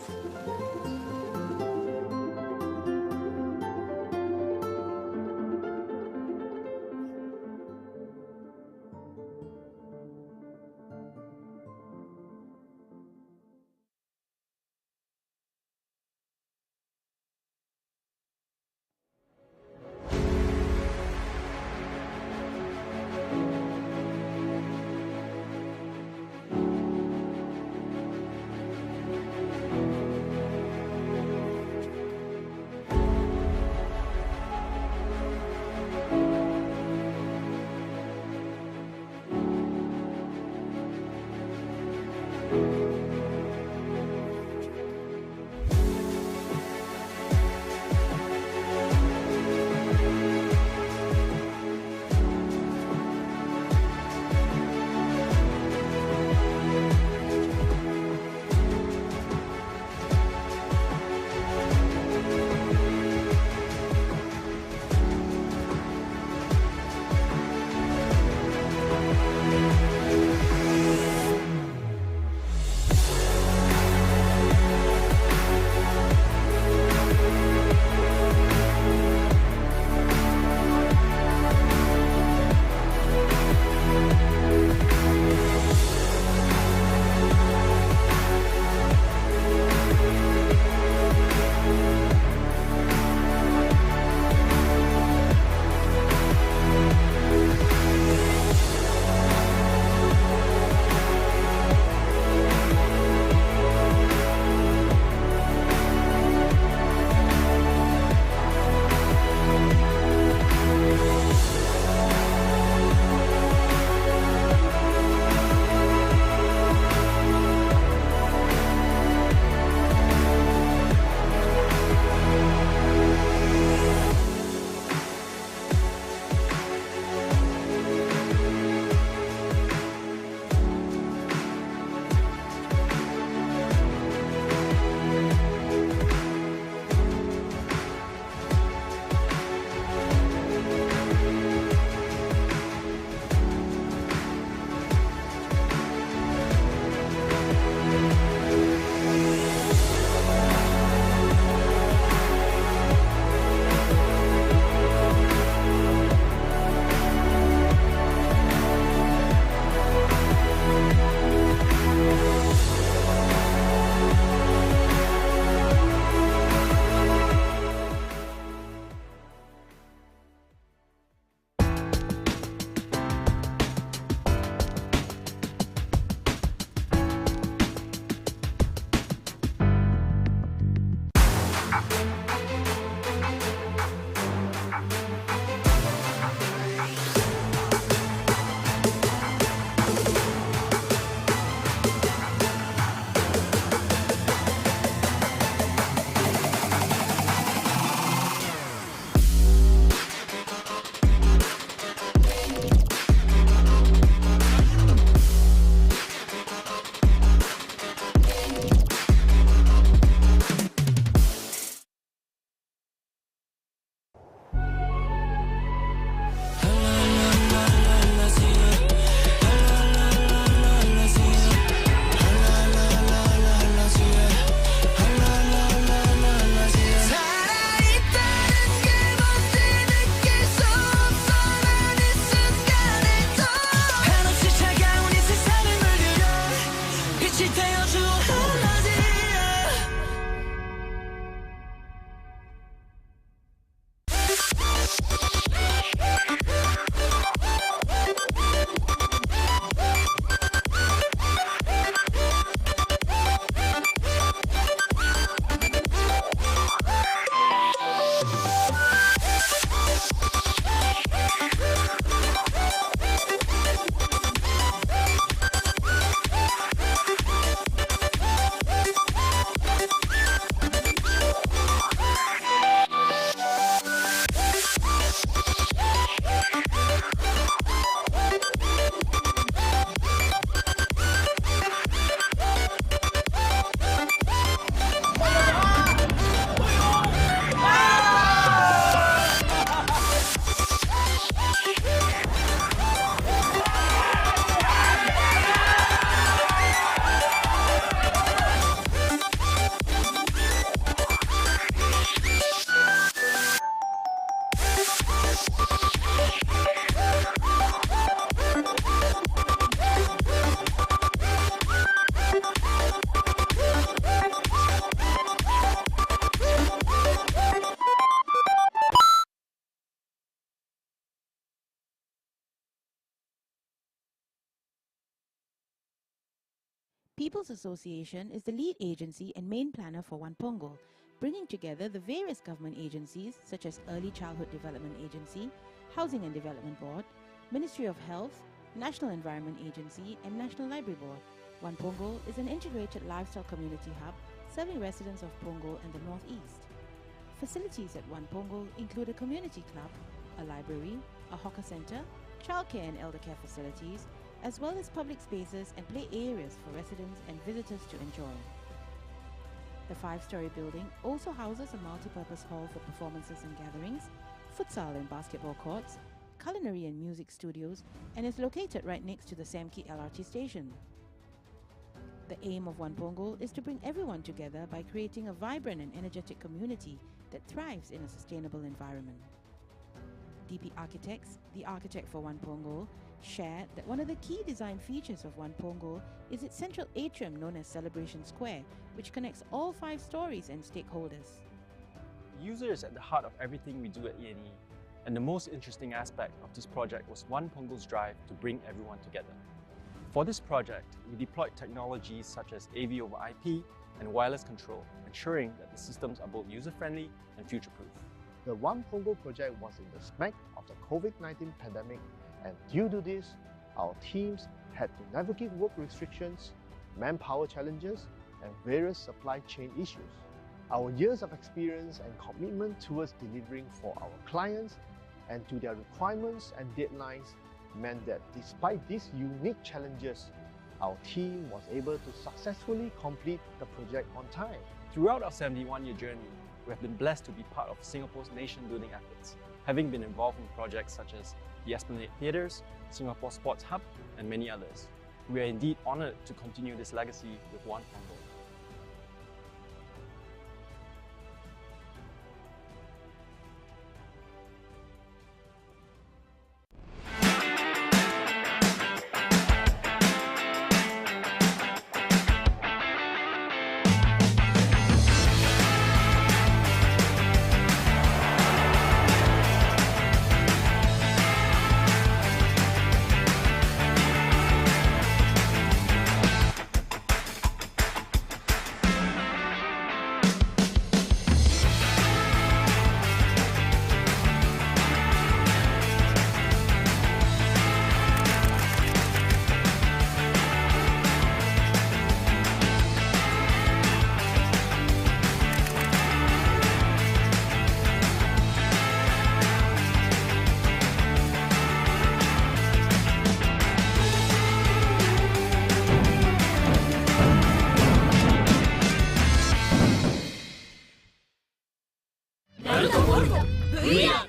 People's Association is the lead agency and main planner for One Punggol, bringing together the various government agencies such as Early Childhood Development Agency, Housing and Development Board, Ministry of Health, National Environment Agency and National Library Board. One Punggol is an integrated lifestyle community hub serving residents of Punggol and the Northeast. Facilities at One Punggol include a community club, a library, a hawker centre, childcare and elder care facilities, as well as public spaces and play areas for residents and visitors to enjoy. The 5-story building also houses a multi-purpose hall for performances and gatherings, futsal and basketball courts, culinary and music studios, and is located right next to the Samki LRT station. The aim of One Punggol is to bring everyone together by creating a vibrant and energetic community that thrives in a sustainable environment. DP Architects, the architect for One Punggol, shared that one of the key design features of One Punggol is its central atrium known as Celebration Square, which connects all 5 stories and stakeholders. The user is at the heart of everything we do at E&E, and the most interesting aspect of this project was One Punggol's drive to bring everyone together. For this project, we deployed technologies such as AV over IP and wireless control, ensuring that the systems are both user-friendly and future-proof. The One Punggol project was in the smack of the COVID-19 pandemic, and due to this, our teams had to navigate work restrictions, manpower challenges, and various supply chain issues. Our years of experience and commitment towards delivering for our clients and to their requirements and deadlines meant that despite these unique challenges, our team was able to successfully complete the project on time. Throughout our 71-year journey, we have been blessed to be part of Singapore's nation-building efforts, having been involved in projects such as the Esplanade Theatres, Singapore Sports Hub, and many others. We are indeed honoured to continue this legacy with One Punggol.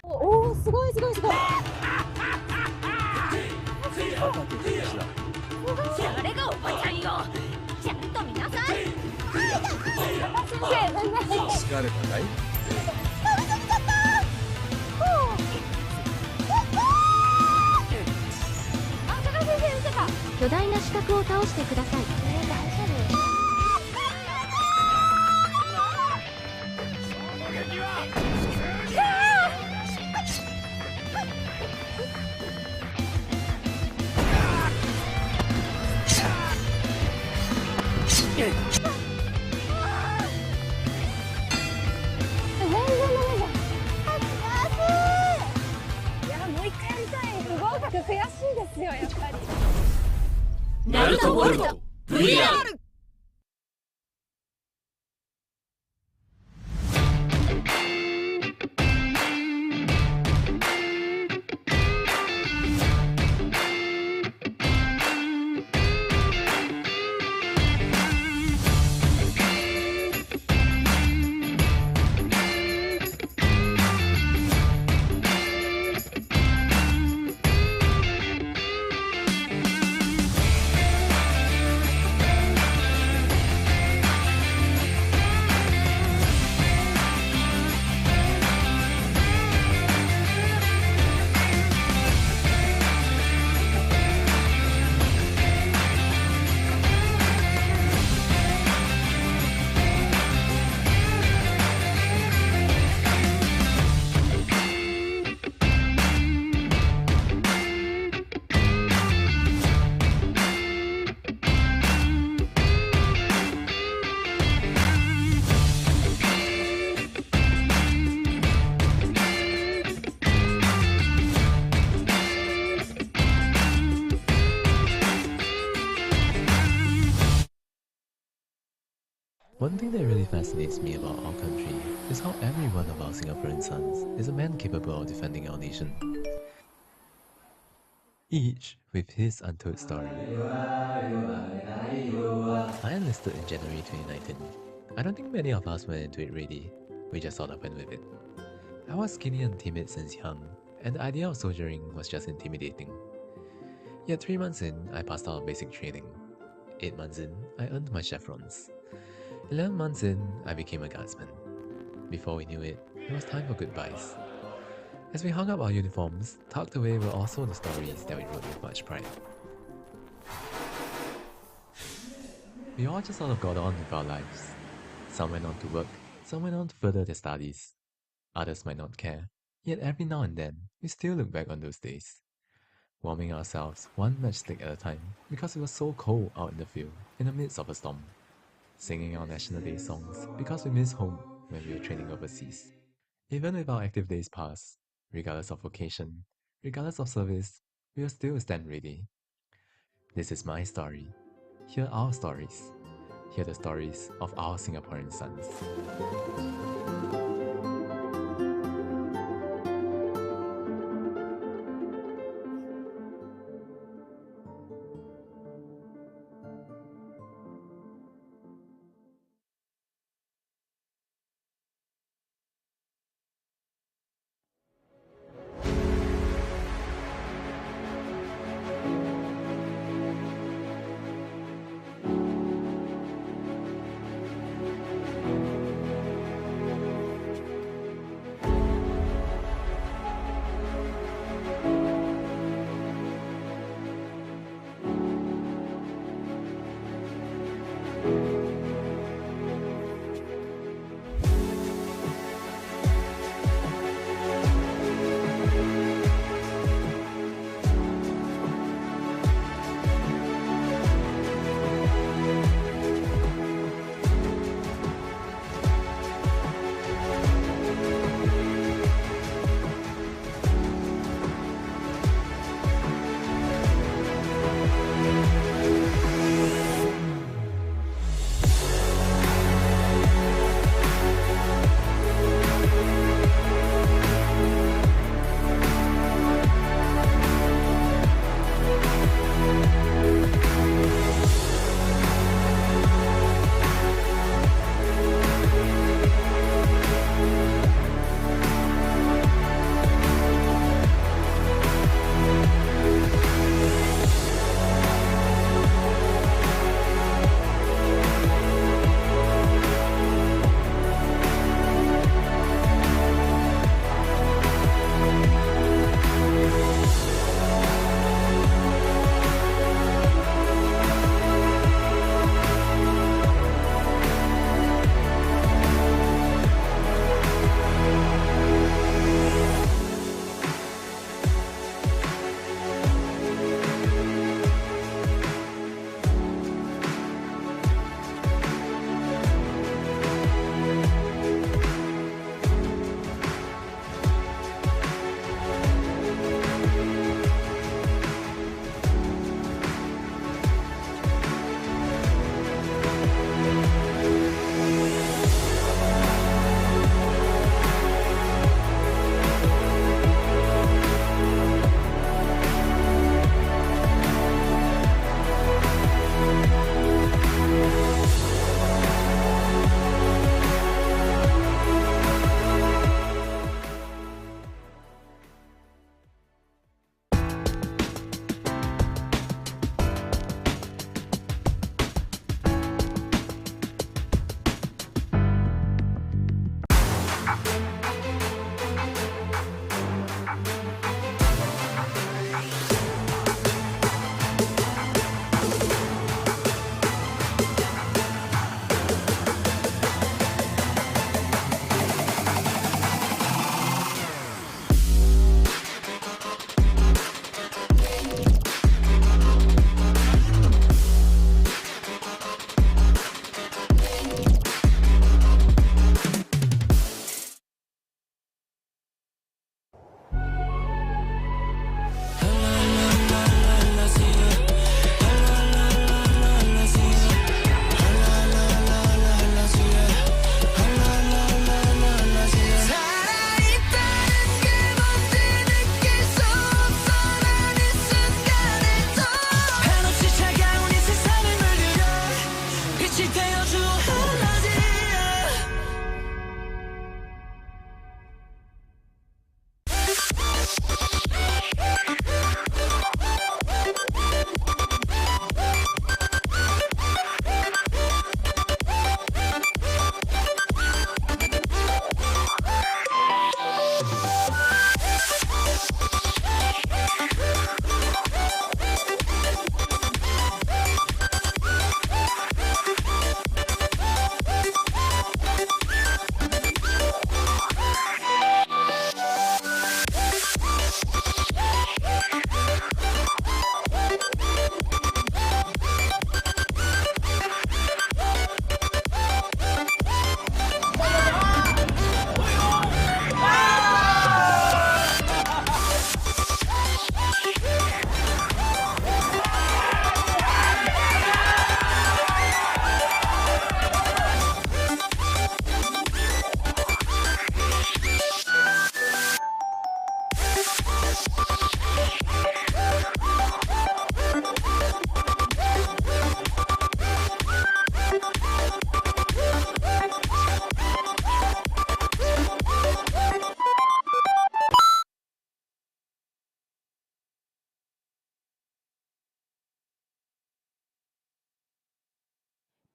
おお、すごいすごいすごい。誰がおばちゃんよ。ちゃんと見なさい。先生、全然。疲れたかい？あ、高橋先生見せた。巨大な四角を倒してください。大丈夫。全然ダメじゃん。悔しい。いや、もう一回やりたい。不合格悔しいですよ、やっぱり。ナルトボルト VR。One thing that really fascinates me about our country is how every one of our Singaporean sons is a man capable of defending our nation. Each with his untold story. I enlisted in January 2019. I don't think many of us went into it ready. We just sort of went with it. I was skinny and timid since young, and the idea of soldiering was just intimidating. Yet 3 months in, I passed out of basic training. 8 months in, I earned my chevrons. 11 months in, I became a guardsman. Before we knew it, it was time for goodbyes. As we hung up our uniforms, tucked away were also the stories that we wrote with much pride. We all just sort of got on with our lives. Some went on to work, some went on to further their studies. Others might not care, yet every now and then, we still look back on those days. Warming ourselves one matchstick at a time because it was so cold out in the field in the midst of a storm. Singing our National Day songs because we miss home when we were training overseas. Even with our active days past, regardless of vocation, regardless of service, we will still stand ready. This is my story. Hear our stories. Hear the stories of our Singaporean sons.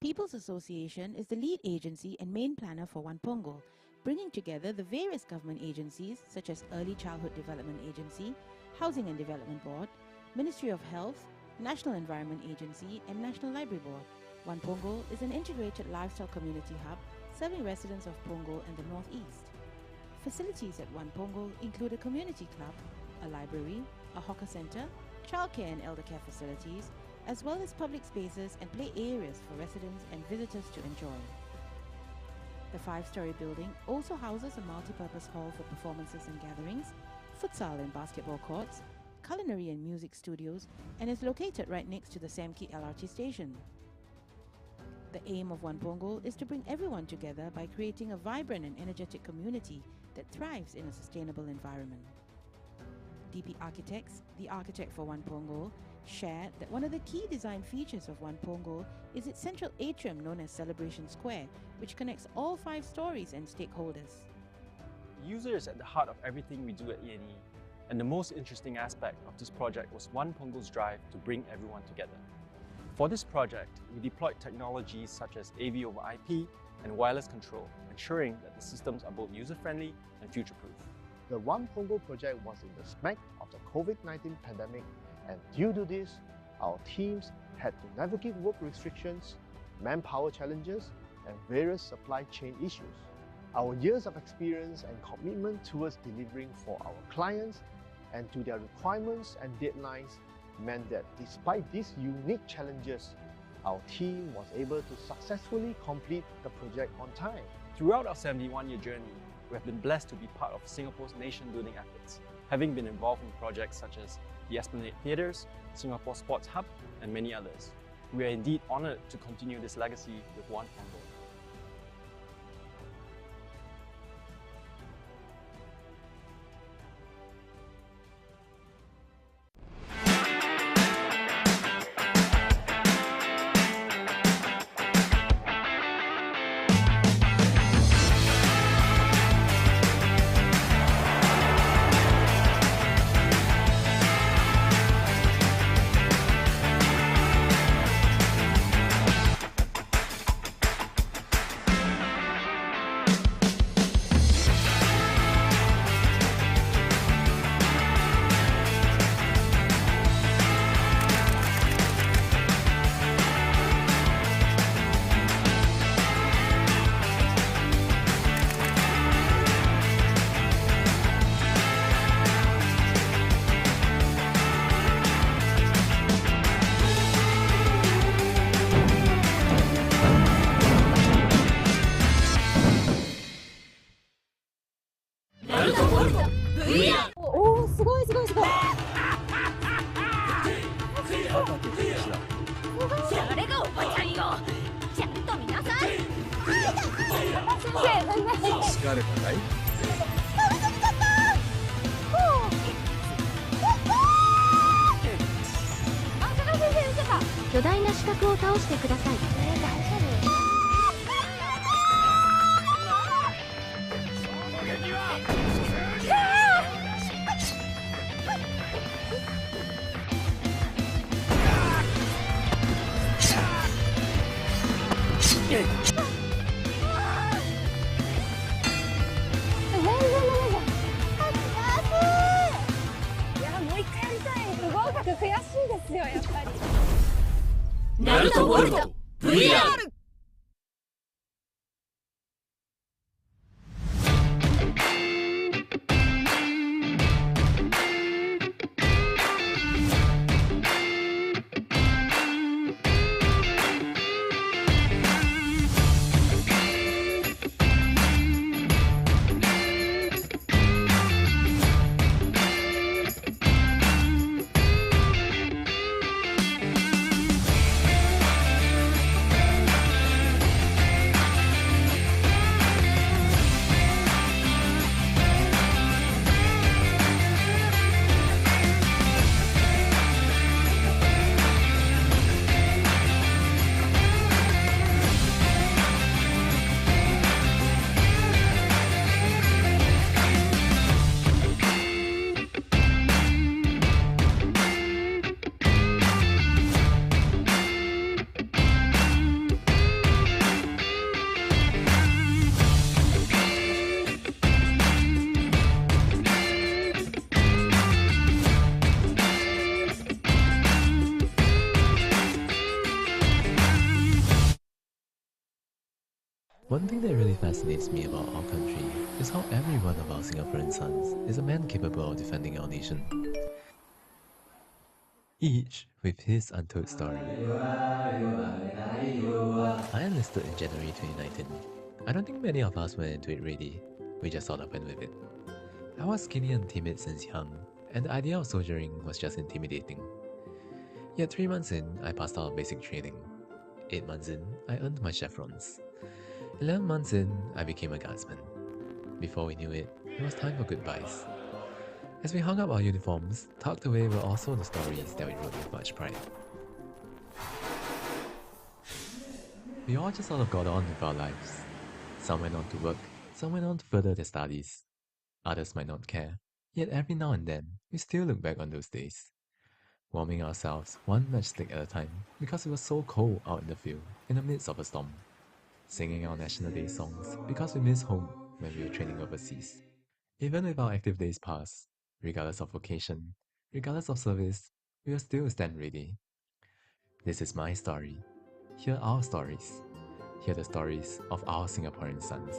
People's Association is the lead agency and main planner for One Punggol, bringing together the various government agencies such as Early Childhood Development Agency, Housing and Development Board, Ministry of Health, National Environment Agency and National Library Board. One Punggol is an integrated lifestyle community hub serving residents of Punggol and the Northeast. Facilities at One Punggol include a community club, a library, a hawker centre, childcare and elder care facilities, as well as public spaces and play areas for residents and visitors to enjoy. The 5-story building also houses a multi-purpose hall for performances and gatherings, futsal and basketball courts, culinary and music studios, and is located right next to the Samki LRT station. The aim of One Punggol is to bring everyone together by creating a vibrant and energetic community that thrives in a sustainable environment. DP Architects, the architect for One Punggol, shared that one of the key design features of One Punggol is its central atrium known as Celebration Square, which connects all 5 stories and stakeholders. The user is at the heart of everything we do at ENE, and the most interesting aspect of this project was One Punggol's drive to bring everyone together. For this project, we deployed technologies such as AV over IP and wireless control, ensuring that the systems are both user-friendly and future-proof. The One Punggol project was in the smack of the COVID-19 pandemic, and due to this, our teams had to navigate work restrictions, manpower challenges, and various supply chain issues. Our years of experience and commitment towards delivering for our clients and to their requirements and deadlines meant that despite these unique challenges, our team was able to successfully complete the project on time. Throughout our 71-year journey, we have been blessed to be part of Singapore's nation-building efforts, having been involved in projects such as the Esplanade Theatres, Singapore Sports Hub, and many others. We are indeed honoured to continue this legacy with One Punggol.おお、すごいすごいすごい。誰がおばちゃんよ。ちゃんと見なさい。先生、疲れたかい？巨大な四角を倒してください。大丈夫？いや、もう一回やりたい。不合格悔しいですよ、やっぱり。ナルトボルト VR！ One thing that really fascinates me about our country is how every one of our Singaporean sons is a man capable of defending our nation. Each with his untold story. I enlisted in January 2019. I don't think many of us went into it ready. We just sort of went with it. I was skinny and timid since young, and the idea of soldiering was just intimidating. Yet 3 months in, I passed out basic training. 8 months in, I earned my chevrons. 11 months in, I became a guardsman. Before we knew it was time for goodbyes. As we hung up our uniforms, tucked away were also the stories that we wrote with much pride. We all just sort of got on with our lives. Some went on to work, some went on to further their studies. Others might not care, yet every now and then, we still look back on those days. Warming ourselves one matchstick at a time because it was so cold out in the field in the midst of a storm. Singing our National Day songs because we miss home when we were training overseas. Even with our active days past, regardless of vocation, regardless of service, we will still stand ready. This is my story. Hear our stories. Hear the stories of our Singaporean sons.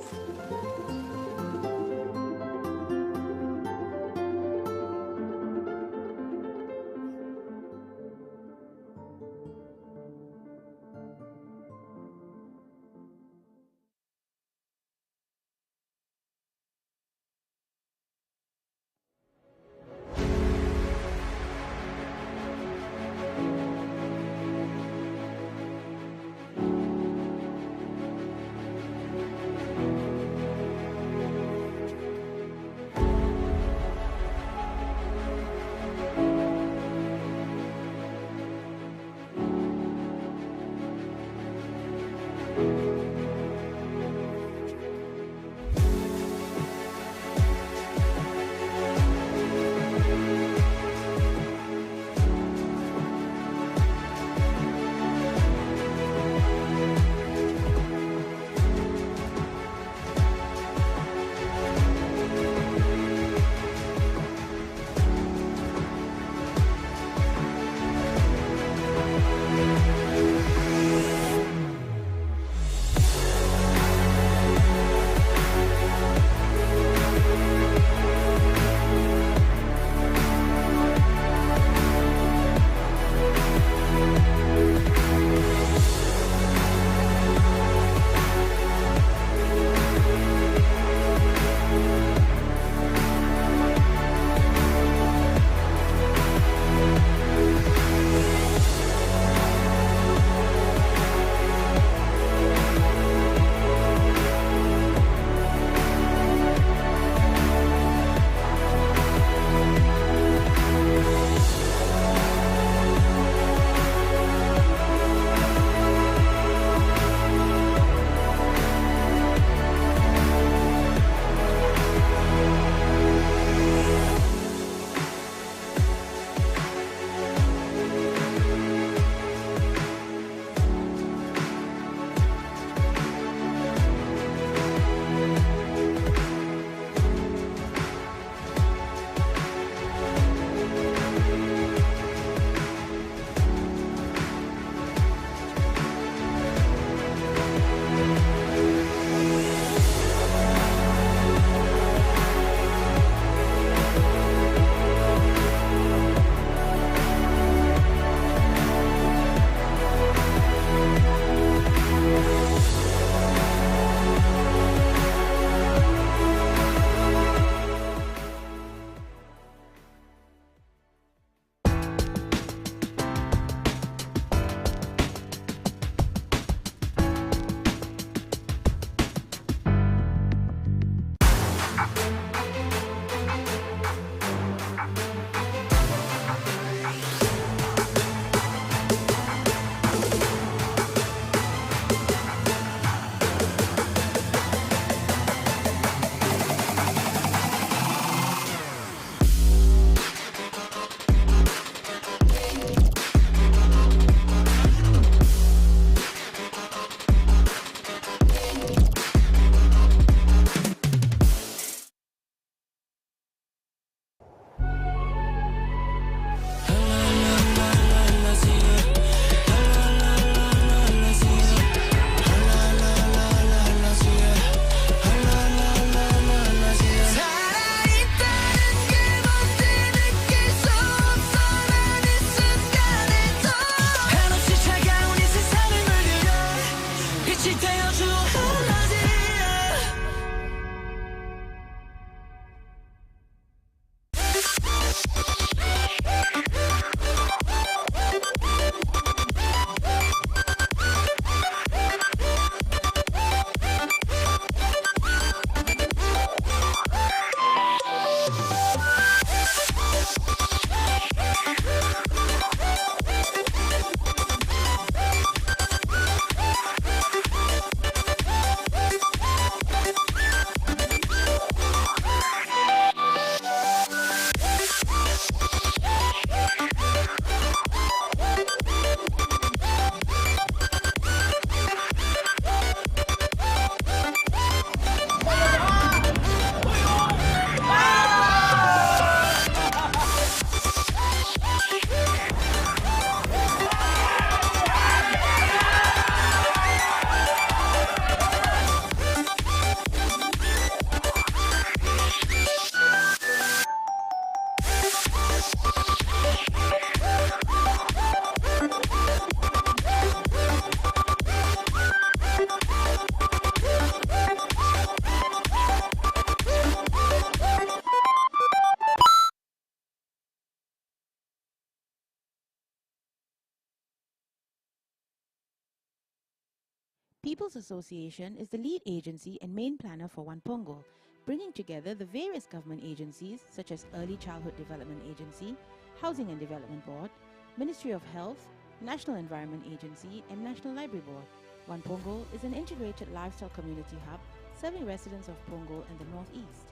People's Association is the lead agency and main planner for One Punggol, bringing together the various government agencies such as Early Childhood Development Agency, Housing and Development Board, Ministry of Health, National Environment Agency and National Library Board. One Punggol is an integrated lifestyle community hub serving residents of Punggol and the northeast.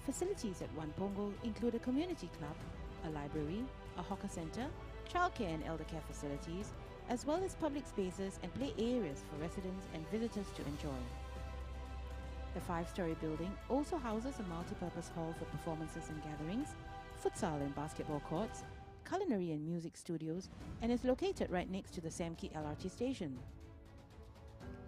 Facilities at One Punggol include a community club, a library, a hawker centre, childcare and elder care facilities, as well as public spaces and play areas for residents and visitors to enjoy. The 5-story building also houses a multi-purpose hall for performances and gatherings, futsal and basketball courts, culinary and music studios, and is located right next to the Samki LRT station.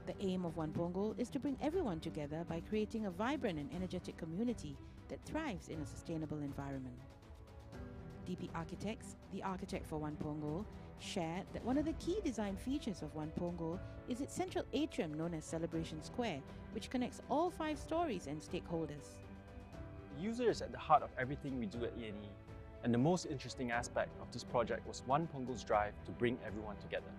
The aim of One Punggol is to bring everyone together by creating a vibrant and energetic community that thrives in a sustainable environment. DP Architects, the architect for One Punggol, shared that one of the key design features of One Punggol is its central atrium known as Celebration Square, which connects all 5 stories and stakeholders. The user is at the heart of everything we do at E&E, and the most interesting aspect of this project was One Punggol's drive to bring everyone together.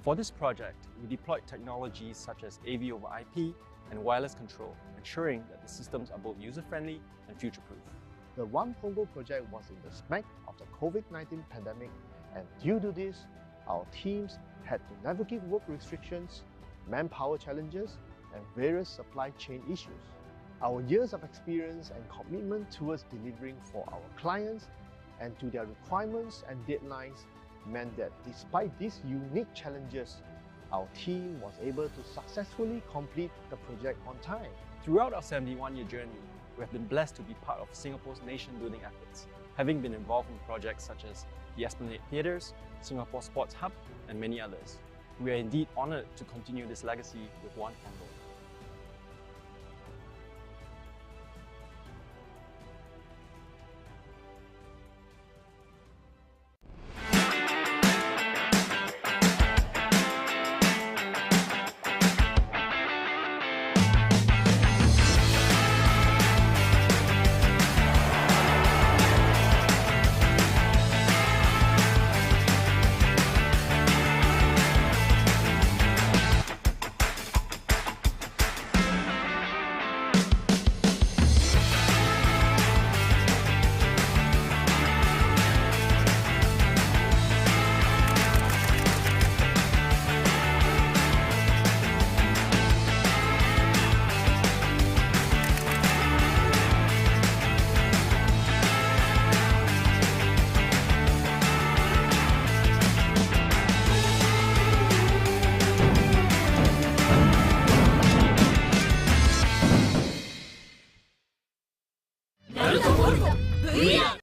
For this project, we deployed technologies such as AV over IP and wireless control, ensuring that the systems are both user-friendly and future-proof. The One Punggol project was in the smack of the COVID-19 pandemic, and due to this, our teams had to navigate work restrictions, manpower challenges, and various supply chain issues. Our years of experience and commitment towards delivering for our clients and to their requirements and deadlines meant that despite these unique challenges, our team was able to successfully complete the project on time. Throughout our 71-year journey, we have been blessed to be part of Singapore's nation-building efforts, having been involved in projects such as the Esplanade Theatres, Singapore Sports Hub, and many others. We are indeed honoured to continue this legacy with One Punggol.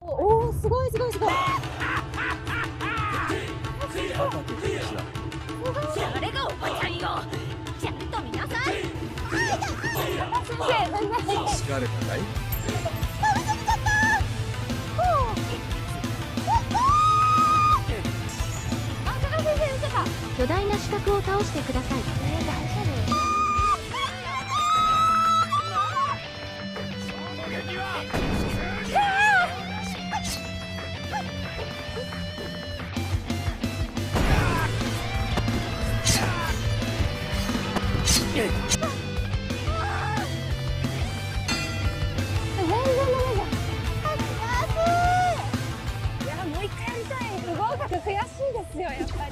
おお、すごいすごいすごい。誰がおばちゃんよ。ちゃんと見なさい。先生、何々。疲れたかい？倒れてきちゃった。あ、高橋先生、見てた。巨大な四角を倒してください。大丈夫。悔しいですよ、やっぱり。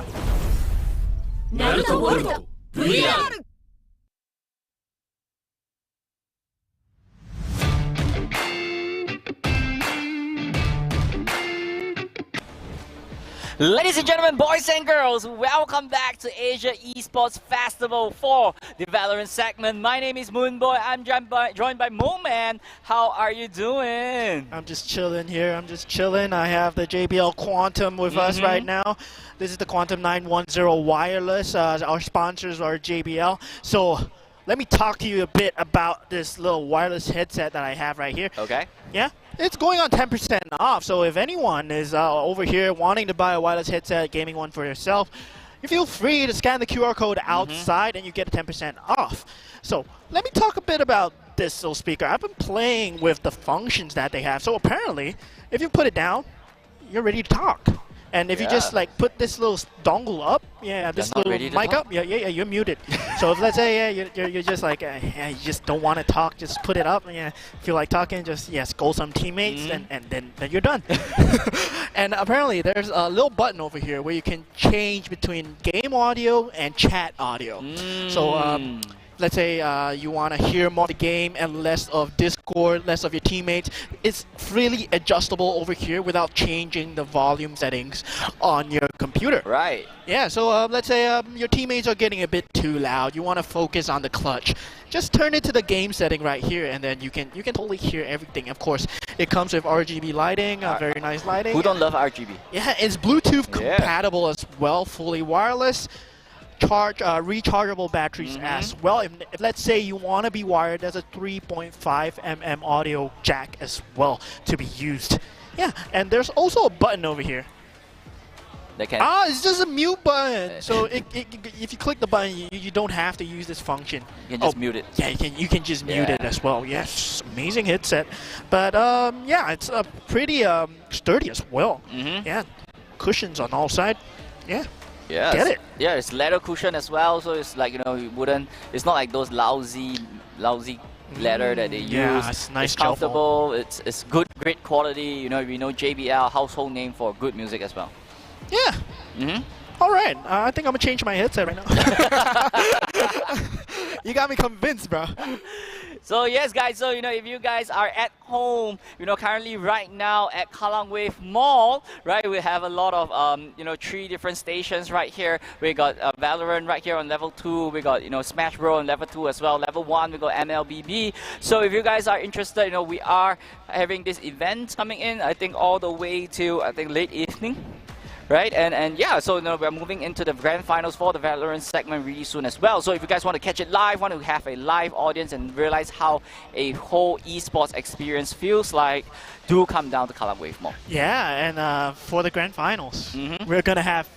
ナルトボルト VR。Ladies and gentlemen, boys and girls, welcome back to Asia Esports Festival for the Valorant segment. My name is Moonboy. I'm joined by Moman. How are you doing? I'm just chilling here. I'm just chilling. I have the JBL Quantum with us right now. This is the Quantum 910 wireless. Our sponsors are JBL. So let me talk to you a bit about this little wireless headset that I have right here. Okay. Yeah, it's going on 10% off. So if anyone is over here wanting to buy a wireless headset, gaming one for yourself, you feel free to scan the QR code outside and you get 10% off. So let me talk a bit about this little speaker. I've been playing with the functions that they have. So apparently, if you put it down, you're ready to talk. And if you just like put this little dongle up, this little mic up, you're muted. So if let's say you're just like you just don't want to talk, just put it up. Feel like talking, just scold some teammates, and then you're done. And apparently there's a little button over here where you can change between game audio and chat audio. So let's say you want to hear more of the game and less of Discord, less of your teammates. It's freely adjustable over here without changing the volume settings on your computer. Right. Yeah, so let's say your teammates are getting a bit too loud. You want to focus on the clutch. Just turn it to the game setting right here, and then you can totally hear everything. Of course, it comes with RGB lighting, very nice lighting. Who don't love RGB? Yeah, it's Bluetooth compatible as well, fully wireless. Rechargeable batteries as well. If let's say you want to be wired, there's a 3.5 mm audio jack as well to be used. Yeah, and there's also a button over here. It's just a mute button. So if you click the button, you don't have to use this function. You can just mute it. Yeah, you can just mute it as well. Yes, amazing headset. But it's pretty sturdy as well. Yeah, cushions on all sides. Yeah. Yeah, get it. Yeah, it's leather cushion as well, so it's like it's not like those lousy leather that they use. Yeah, it's nice, it's comfortable. It's good, great quality. We know JBL, household name for good music as well. Yeah. All right, I think I'm gonna change my headset right now. You got me convinced, bro. So yes, guys. So if you guys are at home, currently right now at Kallang Wave Mall, right? We have a lot of 3 different stations right here. We got Valorant right here on level 2. We got Smash Bros on level 2 as well. Level 1 we got MLBB. So if you guys are interested, we are having this event coming in. I think all the way to late evening. Right, and so we're moving into the grand finals for the Valorant segment really soon as well. So if you guys want to catch it live, want to have a live audience and realize how a whole esports experience feels like, do come down to Kallang Wave Mall. Yeah, and for the grand finals, we're gonna have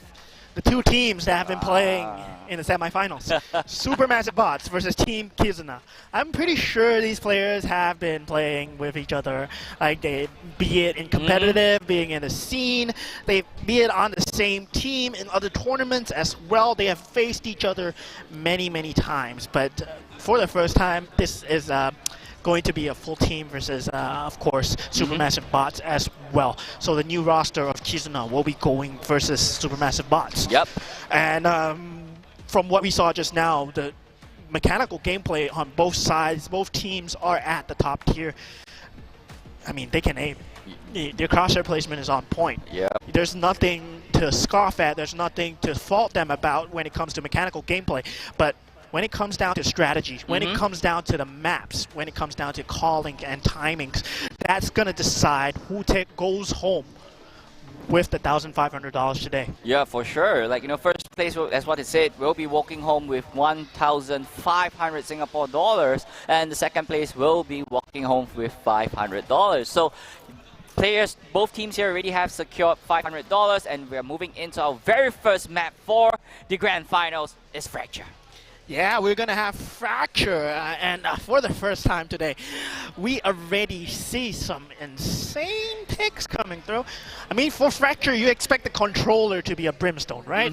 the 2 teams that have been playing in the semifinals. Supermassive Bots versus Team Kizuna. I'm pretty sure these players have been playing with each other, like be it in competitive, being in the scene, be it on the same team in other tournaments as well. They have faced each other many, many times. But for the first time, this is going to be a full team versus, of course, Supermassive Bots as well. So the new roster of Kizuna will be going versus Supermassive Bots. Yep. And from what we saw just now, the mechanical gameplay on both sides, both teams are at the top tier. I mean, they can aim. Their crosshair placement is on point. Yep. There's nothing to scoff at. There's nothing to fault them about when it comes to mechanical gameplay. But when it comes down to strategy, when it comes down to the maps, when it comes down to calling and timings, that's going to decide who goes home with the $1,500 today. Yeah, for sure. First place, as what it said, will be walking home with 1,500 Singapore dollars, and the second place will be walking home with $500. So players, both teams here already have secured $500, and we're moving into our very first map for the grand finals is Fracture. Yeah, we're going to have Fracture, and for the first time today, we already see some insane picks coming through. I mean, for Fracture, you expect the controller to be a Brimstone, right?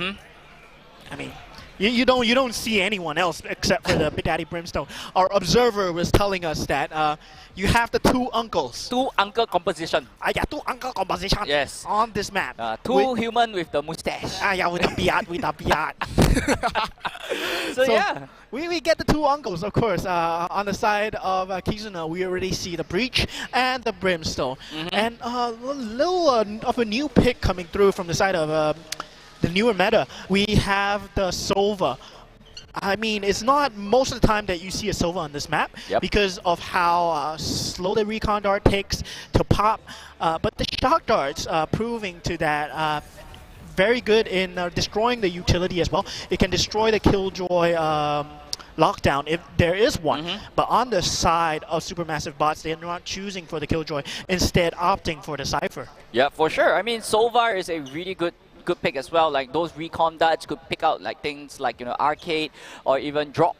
I mean, you don't see anyone else except for the Big Daddy Brimstone. Our observer was telling us that you have the 2 uncles. 2 uncle composition. Yeah, 2 uncle composition. Yes. On this map. 2 human with the mustache. Yeah, with the beard, So yeah, we get the 2 uncles, of course. On the side of Kizuna, we already see the Breach and the Brimstone. And a little of a new pick coming through from the side of the newer meta. We have the Sova. I mean, it's not most of the time that you see a Sova on this map because of how slow the recon dart takes to pop. But the shock darts proving to that very good in destroying the utility as well. It can destroy the Killjoy lockdown if there is one. But on the side of Supermassive Bots, they're not choosing for the Killjoy, instead opting for the Cypher. Yeah, for sure. I mean, Sova is a really good pick as well. Like those recon darts could pick out like things like arcade or even drop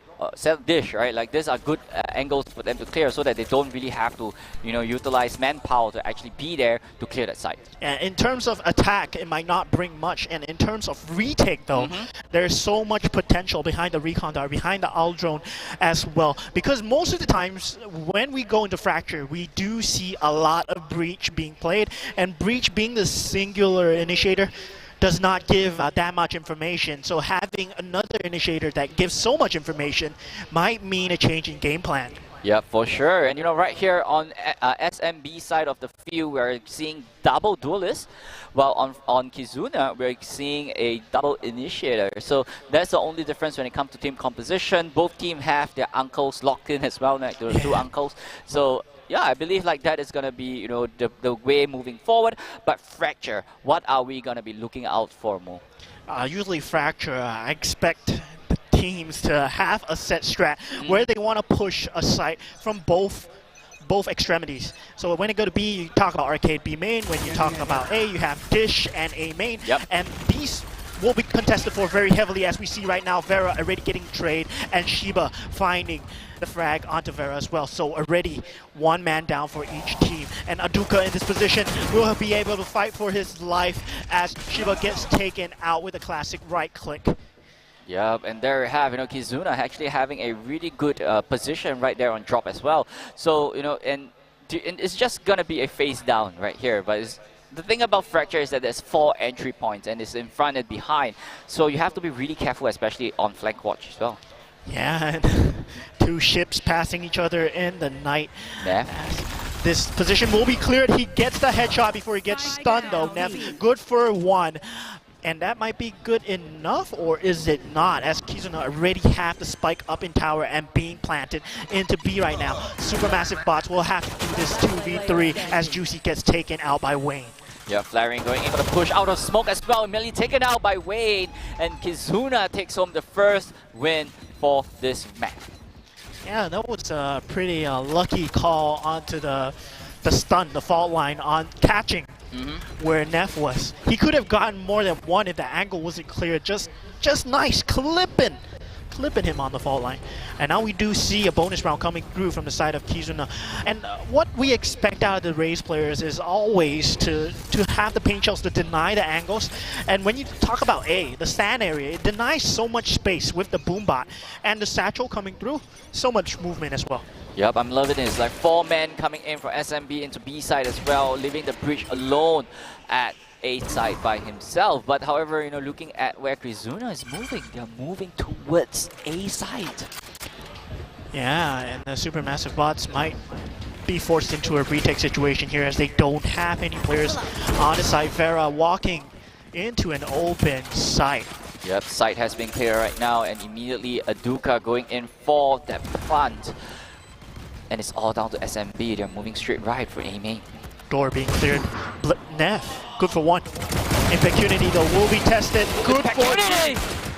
dish, right? Like these are good angles for them to clear, so that they don't really have to, utilize manpower to actually be there to clear that site. Yeah, in terms of attack, it might not bring much, and in terms of retake, though, there's so much potential behind the recon dart, behind the owl drone as well. Because most of the times, when we go into Fracture, we do see a lot of Breach being played, and Breach being the singular initiator does not give that much information. So having another initiator that gives so much information might mean a change in game plan. Yep, for sure. And right here on SMB side of the field, we're seeing double duelists, while on Kizuna, we're seeing a double initiator. So that's the only difference when it comes to team composition. Both teams have their uncles locked in as well, like the two uncles. So yeah, I believe like that is going to be, the way moving forward. But Fracture, what are we going to be looking out for, Mo? Usually Fracture, I expect the teams to have a set strat where they want to push a site from both extremities. So when you go to B, you talk about arcade B main. When you talk about A, you have dish and A main. Yep. And these will be contested for very heavily, as we see right now. Vera already getting trade, and Shiba finding the frag onto Vera as well. So already one man down for each team. And Aduka in this position will be able to fight for his life as Shiba gets taken out with a classic right click. Yep, and there you have, Kizuna actually having a really good position right there on drop as well. So, and it's just going to be a face down right here. But the thing about Fracture is that there's 4 entry points, and it's in front and behind. So you have to be really careful, especially on flank watch as well. Yeah, and 2 ships passing each other in the night. Yeah. This position will be cleared. He gets the headshot before he gets stunned, though. Nev, good for 1. And that might be good enough, or is it not? As Kizuna already have the spike up in tower and being planted into B right now. Supermassive bots will have to do this 2v3 as Juicy gets taken out by Wayne. Yeah, Flaring going in for the push out of smoke as well. Immediately taken out by Wayne, and Kizuna takes home the first win for this match. Yeah, that was a pretty lucky call onto the stun, the fault line on catching where Neff was. He could have gotten more than 1 if the angle wasn't clear. Just nice, clipping him on the fault line. And now we do see a bonus round coming through from the side of Kizuna. And what we expect out of the Raze players is always to have the paint shells to deny the angles. And when you talk about A, the stand area, it denies so much space with the boombot. And the satchel coming through, so much movement as well. Yep, I'm loving it. It's like 4 men coming in from SMB into B side as well, leaving the bridge alone at A side by himself. But however, looking at where Kizuna is moving, they're moving towards A side. Yeah, and the supermassive bots might be forced into a retake situation here as they don't have any players on the side. Vera walking into an open site. Yep, site has been clear right now, and immediately Aduka going in for that plant. And it's all down to SMB. They're moving straight right for A main. Door being cleared. Neff, good for 1. Impecunity though will be tested. Good for 3.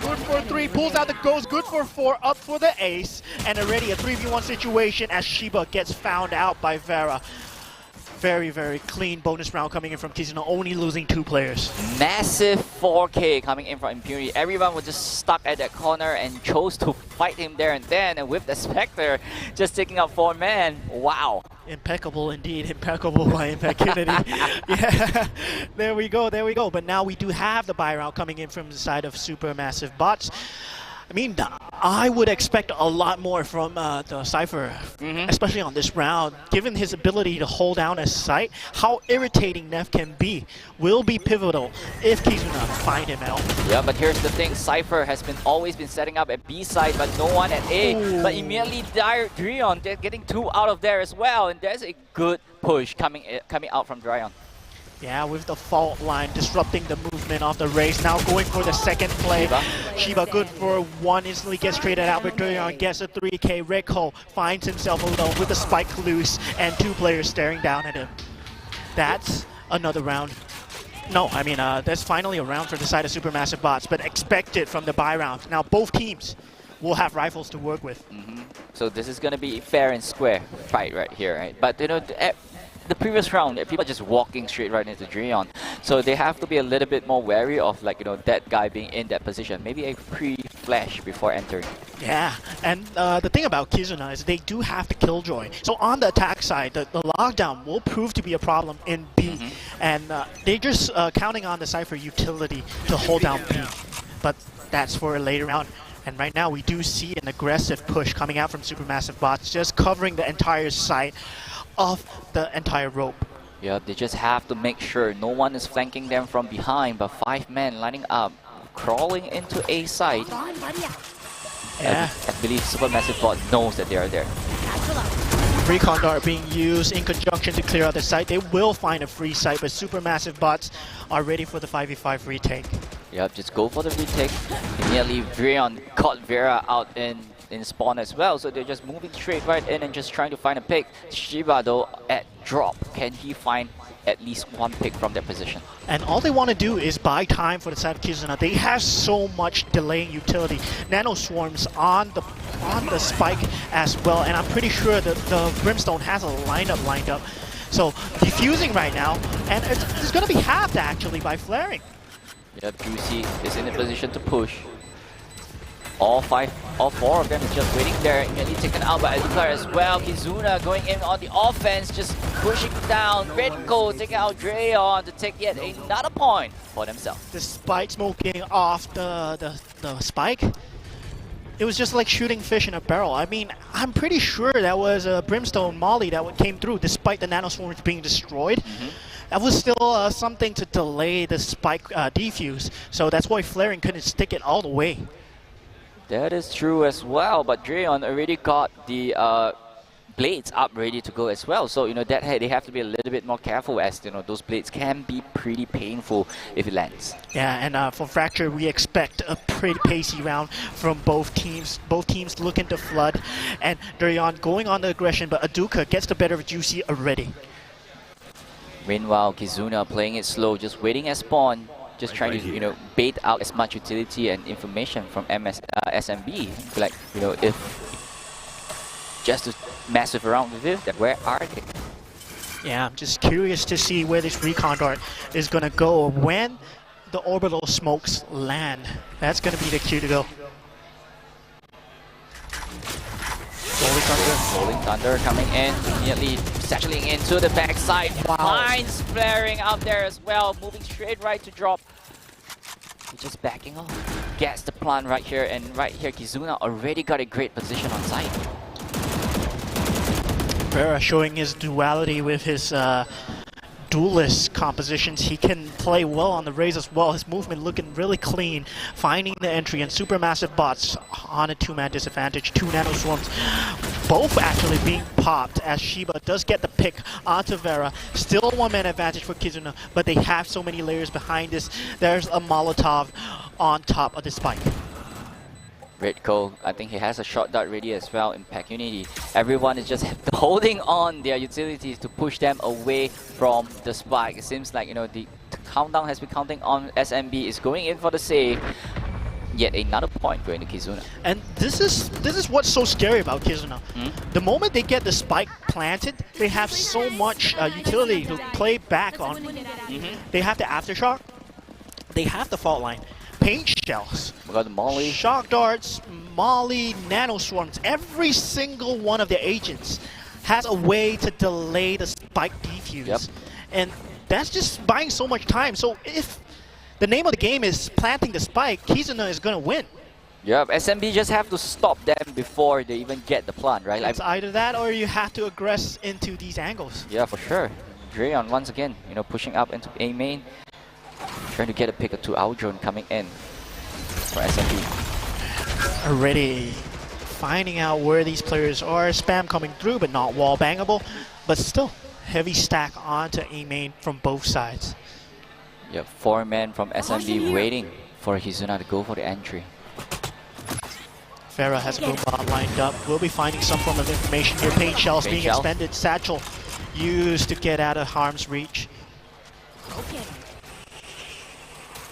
Good for 3. Pulls out the ghost. Good for 4. Up for the ace. And already a 3v1 situation as Shiba gets found out by Vera. Very, very clean bonus round coming in from Kizuna, only losing 2 players. Massive 4K coming in from Impunity. Everyone was just stuck at that corner and chose to fight him there and then. And with the Spectre just taking out 4 men, wow. Impeccable indeed, impeccable by Impecunity. Yeah, there we go. But now we do have the buy round coming in from the side of Supermassive Bots. I mean, I would expect a lot more from the Cypher, especially on this round. Given his ability to hold down a site, how irritating Neff can be will be pivotal if Kizuna find him out. Yeah, but here's the thing, Cypher has always been setting up at B side, but no one at A. Ooh. But immediately Dryon, they're getting 2 out of there as well, and there's a good push coming out from Dryon. Yeah, with the fault line disrupting the movement of the race. Now going for the second play. Shiba good for 1, instantly gets traded out. But Dryon gets a 3K. Rico finds himself alone with the spike loose and 2 players staring down at him. That's another round. No, I mean, that's finally a round for the side of Supermassive Bots, but expected from the buy round. Now both teams will have rifles to work with. So this is going to be fair and square fight right here, right? But, the previous round, people are just walking straight right into Dryon. So they have to be a little bit more wary of, that guy being in that position. Maybe a flash before entering. Yeah, and the thing about Kizuna is they do have the Killjoy. So on the attack side, the lockdown will prove to be a problem in B. And they're just counting on the Cypher utility to hold down B. But that's for a later round. And right now we do see an aggressive push coming out from Supermassive Bots, just covering the entire side of the entire rope. Yeah, they just have to make sure no one is flanking them from behind, but 5 men lining up, crawling into A side. Yeah. I believe Supermassive Bot knows that they are there. Recon Dart being used in conjunction to clear out the site. They will find a free site, but Supermassive Bots are ready for the 5v5 retake. Yep, just go for the retake. Immediately, Vreon caught Vera out in spawn as well, so they're just moving straight right in and just trying to find a pick. Shiba though, at drop, can he find at least one pick from that position? And all they want to do is buy time for the side of Kizuna. They have so much delaying utility. Nano Swarms on the spike as well, and I'm pretty sure that the Brimstone has a lineup lined up. So defusing right now, and it's going to be halved actually by flaring. Yep, Juicy is in a position to push. All 4 of them is just waiting there, immediately taken out by Alucard as well. Kizuna going in on the offense, just pushing down. Redco taking out Dreon to take yet another point for themselves. Despite smoking off the spike, it was just like shooting fish in a barrel. I mean, I'm pretty sure that was a Brimstone Molly that came through despite the nanoswarms being destroyed. That was still something to delay the spike defuse, so that's why flaring couldn't stick it all the way. That is true as well, but Dreon already got the blades up ready to go as well. So, that they have to be a little bit more careful as, those blades can be pretty painful if it lands. Yeah, and for Fracture, we expect a pretty pacey round from both teams. Both teams looking to flood, and Dreon going on the aggression, but Aduka gets the better of Juicy already. Meanwhile, Kizuna playing it slow, just waiting at spawn. Just trying to, bait out as much utility and information from SMB. Like, if just to massive around with it, then where are they? Yeah, I'm just curious to see where this Recon Dart is going to go when the orbital smokes land. That's going to be the cue to go. Rolling Thunder coming in, immediately settling into the backside. Mines flaring out there as well, moving straight right to drop. Just backing off. Gets the plant right here, and right here Kizuna already got a great position on site. Vera showing his duality with his duelist compositions. He can play well on the raise as well. His movement looking really clean, finding the entry, and Supermassive Bots on a 2-man disadvantage. 2 Nano Swarms, both actually being popped as Shiba does get the pick onto Vera. Still 1-man advantage for Kizuna, but they have so many layers behind this. There's a Molotov on top of the spike. Redco, I think he has a shot dart ready as well. Impact Unity. Everyone is just holding on their utilities to push them away from the spike. It seems like, the countdown has been counting on SMB. Is going in for the save. Yet another point going to Kizuna. And this is what's so scary about Kizuna. The moment they get the spike planted, they have so much utility to play back on. They have the Aftershock. They have the fault line. Paint shells, we got the Molly, shock darts, Molly, nano swarms. Every single one of their agents has a way to delay the spike defuse, and that's just buying so much time. So if the name of the game is planting the spike, Kizuna is gonna win. Yep, SMB just have to stop them before they even get the plant, right? It's either that or you have to aggress into these angles. Yeah, for sure. Dreon once again, pushing up into A main. Trying to get a pick or 2 Aldrone coming in for SMB. Already finding out where these players are. Spam coming through, but not wall bangable. But still, heavy stack onto A main from both sides. Yep, 4 men from SMB waiting for Kizuna to go for the entry. Farah has a Boombot lined up. We'll be finding some form of information here. Paint shells being expended. Satchel used to get out of harm's reach.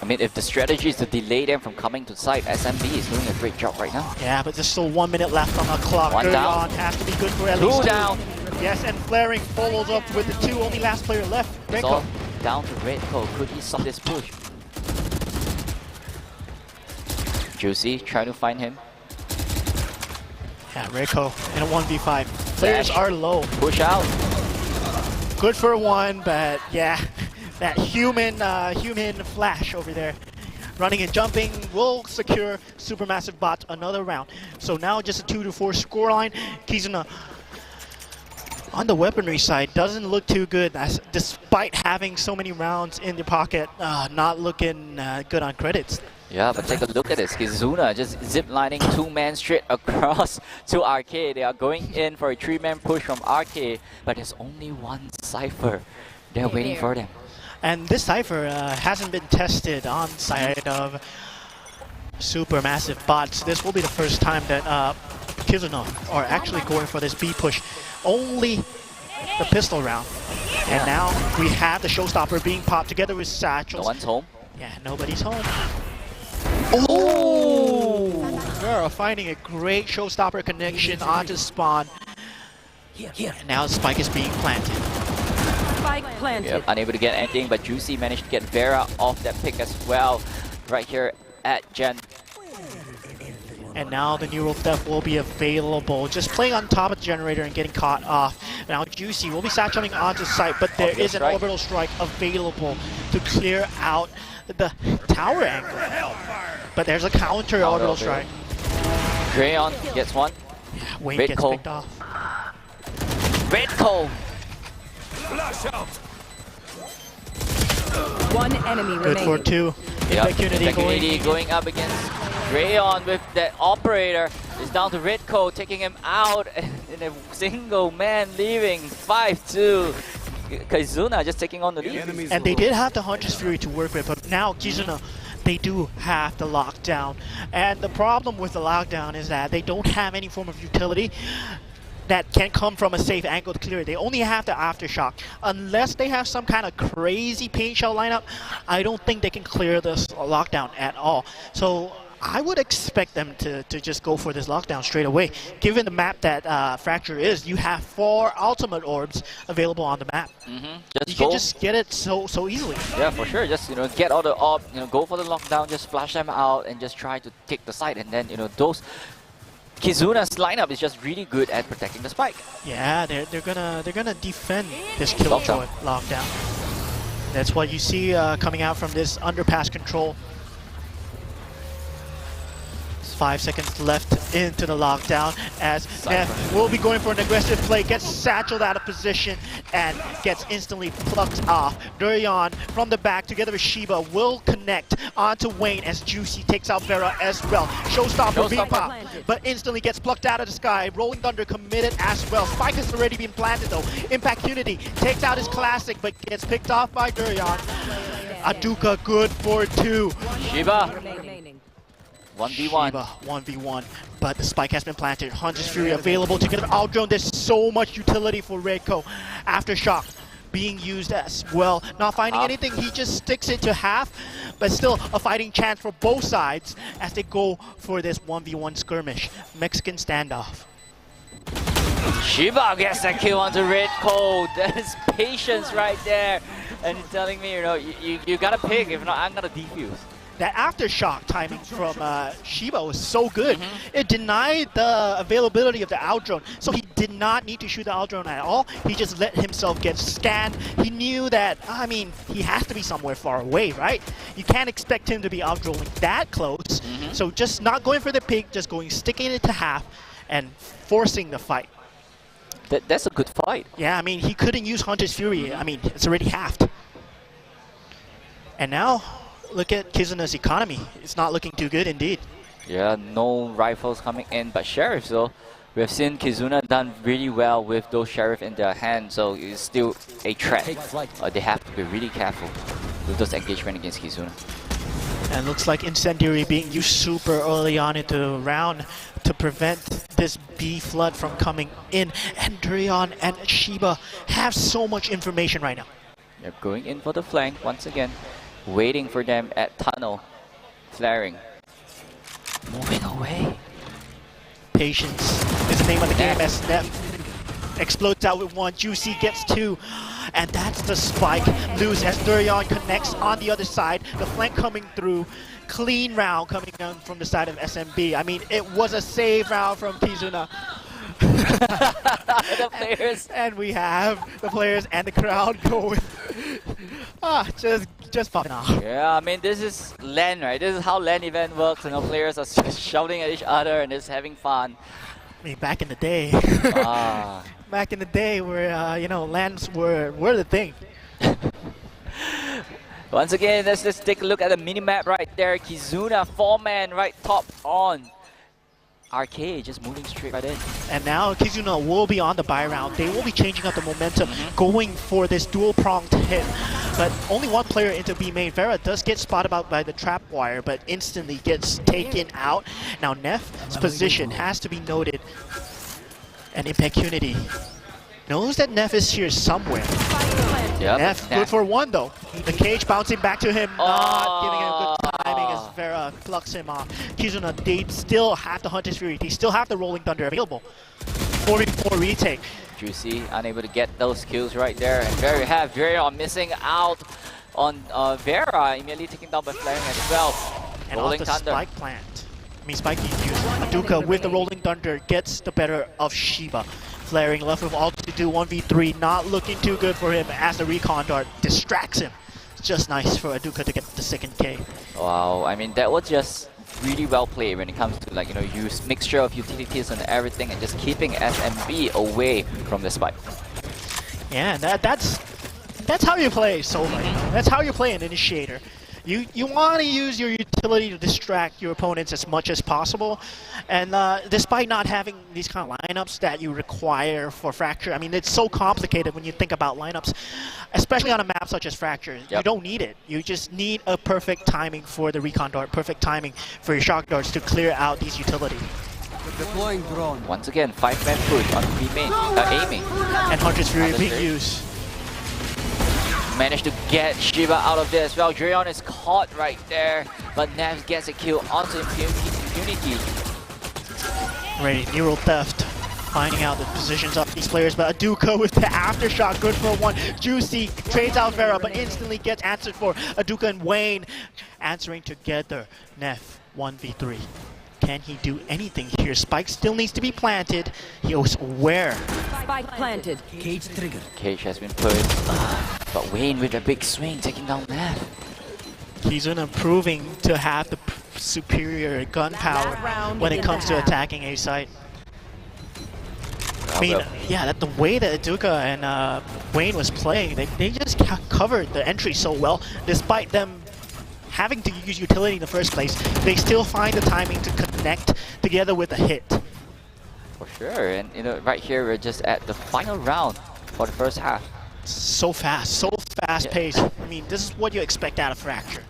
I mean, if the strategy is to delay them from coming to site, SMB is doing a great job right now. Yeah, but there's still 1 minute left on the clock. 1 down. Has to be good for at least 2 down. Yes, and flaring follows up with the 2. Only last player left. It's all down to Redco. Could he stop this push? Juicy trying to find him. Yeah, Reiko in a 1v5. Players are low. Push out. Good for one, but yeah, that human flash over there. Running and jumping will secure Supermassive Bot another round. So now just a 2-4 scoreline. Kizuna on the weaponry side doesn't look too good, despite having so many rounds in the pocket. Not looking good on credits. Yeah, but take a look at this. Kizuna just ziplining 2-man straight across to Arcade. They are going in for a 3-man push from Arcade, but there's only one Cypher. They're waiting for them. And this Cypher hasn't been tested on side of Supermassive Bots. This will be the first time that Kizuna are actually going for this B push. Only the pistol round. And now we have the showstopper being popped together with Satchels. No one's home. Yeah, nobody's home. Oh! Girl, finding a great showstopper connection onto spawn. And now Spike is being planted. Spike planted. Yep, unable to get anything, but Juicy managed to get Vera off that pick as well. Right here at Gen. And now the Neural Theft will be available. Just playing on top of the generator and getting caught off. Now Juicy will be satcheling onto site, but there is an orbital strike available to clear out the tower angle. But there's a counter orbital strike. Drayon gets one. Yeah, Wayne Red gets Cole. picked off. Red Cole. One enemy Good remaining. for two. Impunity going up against Drayon with that operator. It's down to Red Cole taking him out in a single man leaving 5-2. Kizuna just taking on the lead. And they did have the Hunter's Fury to work with, but now Kizuna, they do have the lockdown. And the problem with the lockdown is that they don't have any form of utility that can come from a safe angle to clear it. They only have the Aftershock. Unless they have some kind of crazy paint shell lineup, I don't think they can clear this lockdown at all. So I would expect them to just go for this lockdown straight away. Given the map that Fracture is, you have 4 ultimate orbs available on the map. You can just get it so easily. Yeah, for sure. Just get all the orb, go for the lockdown, just flash them out, and just try to take the site. And then those Kizuna's lineup is just really good at protecting the spike. Yeah, they're gonna defend this Killjoy lockdown. That's what you see coming out from this underpass control. 5 seconds left into the lockdown as Neff will be going for an aggressive play, gets satcheled out of position and gets instantly plucked off. Durian from the back together with Shiba will connect onto Wayne as Juicy takes out Vera as well. Showstopper being popped, but instantly gets plucked out of the sky. Rolling Thunder committed as well. Spike has already been planted though. Impact Unity takes out his classic but gets picked off by Durian. Aduka good for 2. Shiba. 1v1. Shiba, 1v1, but the spike has been planted. Hunter's Fury available to get an outdrone. There's so much utility for Reiko. Aftershock being used as well. Not finding anything, he just sticks it to half, but still a fighting chance for both sides as they go for this 1v1 skirmish. Mexican standoff. Shiba gets that kill onto Red Code. That is patience right there. And he's telling me, you gotta pick, if not, I'm gonna defuse. That Aftershock timing from Shiba was so good. It denied the availability of the outdrone. So he did not need to shoot the outdrone at all. He just let himself get scanned. He knew that, he has to be somewhere far away, right? You can't expect him to be outdroning that close. So just not going for the pick, just sticking it to half and forcing the fight. That's a good fight. Yeah, he couldn't use Hunter's Fury. It's already halved. And now, look at Kizuna's economy. It's not looking too good indeed. Yeah, no rifles coming in, but Sheriffs though. We've seen Kizuna done really well with those Sheriff in their hand, so it's still a threat. They have to be really careful with those engagement against Kizuna. And looks like Incendiary being used super early on into the round to prevent this B flood from coming in. And Durian and Shiba have so much information right now. They're going in for the flank once again. Waiting for them at tunnel. Flaring. Moving away. Patience is the name of the game as Neff explodes out with one. Juicy gets two. And that's the spike. Loose as Durian connects on the other side. The flank coming through. Clean round coming down from the side of SMB. I mean, it was a save round from Kizuna. The players. And we have the players and the crowd go with just popping off. Yeah, I mean, this is LAN, right? This is how LAN event works. You know, players are just shouting at each other and just having fun. I mean, back in the day. Ah. Back in the day where, you know, LANs were the thing. Once again, let's just take a look at the minimap right there. Kizuna, 4-man right top on. RK just moving straight right in. And now Kizuna will be on the buy round. They will be changing up the momentum, going for this dual-pronged hit. But only one player into B main. Vera does get spotted out by the trap wire, but instantly gets taken out. Now Neff's position has to be noted. And Impecunity knows that Neff is here somewhere. Yep. Neff, good for one though. The cage bouncing back to him, not giving him good timing as Vera plucks him off. Kizuna, they still have the Hunter's Fury. They still have the Rolling Thunder available. 4v4 retake. Juicy unable to get those kills right there. And there you have Vera missing out on Vera, immediately taken down by Flaring as well. And Rolling off the Thunder. spike plant. I mean, spike being used. Aduka with the Rolling Thunder gets the better of Shiba. Flaring left with all to do 1v3, not looking too good for him as the recon dart distracts him. It's just nice for Aduka to get the second K. Wow, I mean, that was just really well played when it comes to, like, you know, use mixture of utilities and everything and just keeping SMB away from the spike. Yeah, that's how you play solo. That's how you play an initiator. You want to use your utility to distract your opponents as much as possible, and despite not having these kind of lineups that you require for Fracture, I mean, it's so complicated when you think about lineups, especially on a map such as Fracture. Yep. You don't need it. You just need a perfect timing for the recon dart, perfect timing for your shock darts to clear out these utilities. Deploying drone. Once again, 5-man push on B main, aiming. And Hunter's Fury Hunter's being Fury. used. Managed to get Shiba out of this. Well, Dreon is caught right there, but Nev gets a kill onto Impunity. Ready, neural theft. Finding out the positions of these players, but Aduka with the aftershock, good for one. Juicy trades out Vera, but instantly gets answered for. Aduka and Wayne answering together. Neff 1v3. Can he do anything here? Spike still needs to be planted. He was aware. Spike planted. Cage trigger. Cage has been put, but Wayne with a big swing taking down Nev. Kizuna proving to have the superior gun power when it comes to attacking a site. I mean, yeah, that the way that Aduka and Wayne was playing, they just covered the entry so well, despite them having to use utility in the first place. They still find the timing to connect together with a hit. For sure, and you know, right here we're just at the final round for the first half. So fast paced. I mean, this is what you expect out of Fracture.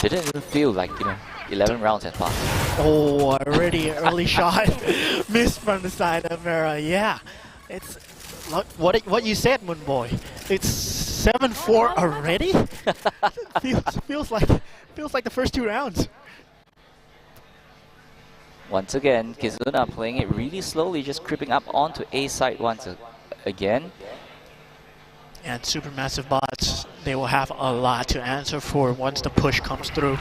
Didn't even feel like, you know, 11 rounds had passed. Oh, already early shot missed from the side of Vera. Yeah, it's what you said, Moon Boy. It's 7-4 already. feels like the first 2 rounds. Once again, Kizuna playing it really slowly, just creeping up onto A side once again. And supermassive bots, they will have a lot to answer for once the push comes through.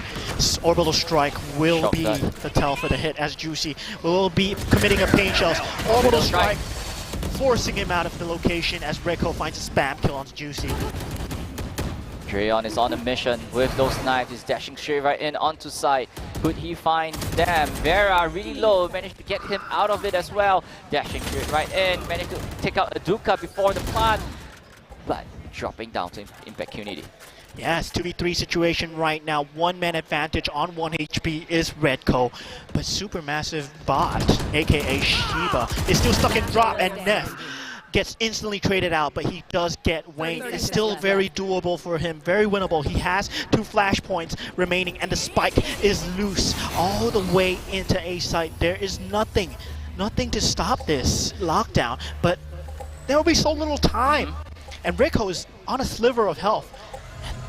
Orbital Strike will Shot be done. the tell for the hit, as Juicy will be committing a pain shells. Orbital Strike forcing him out of the location as Reiko finds a spam kill on Juicy. Dreon is on a mission with those knives. He's dashing straight right in onto site. Could he find them? Vera really low, managed to get him out of it as well. Dashing straight right in, managed to take out Aduka before the plant, but dropping down to Impecunity. Yes, 2v3 situation right now. 1-man advantage on 1 HP is Redco, but supermassive bot, aka Shiba, is still stuck in drop, and Neff gets instantly traded out, but he does get Wayne. It's still very doable for him, very winnable. He has 2 flashpoints remaining, and the spike is loose all the way into A site. There is nothing to stop this lockdown, but there will be so little time, and Rico is on a sliver of health.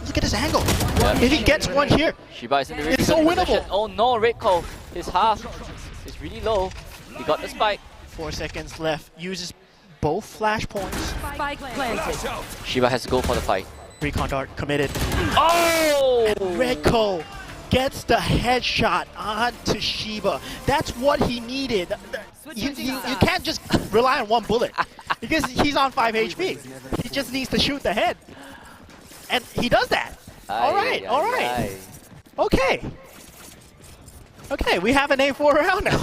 Look at his angle. Yep. If he gets one here, Shiba is in the it's really so good winnable. position. Oh no, Rico, his half is really low. He got the spike. 4 seconds left. Uses both flash points. Spike planted. Shiba has to go for the fight. Recon dart committed. Oh! Redco gets the headshot onto Shiba. That's what he needed. You can't just rely on one bullet because he's on 5 HP. He just needs to shoot the head. And he does that. All right. Okay. Okay, we have an A4 round now.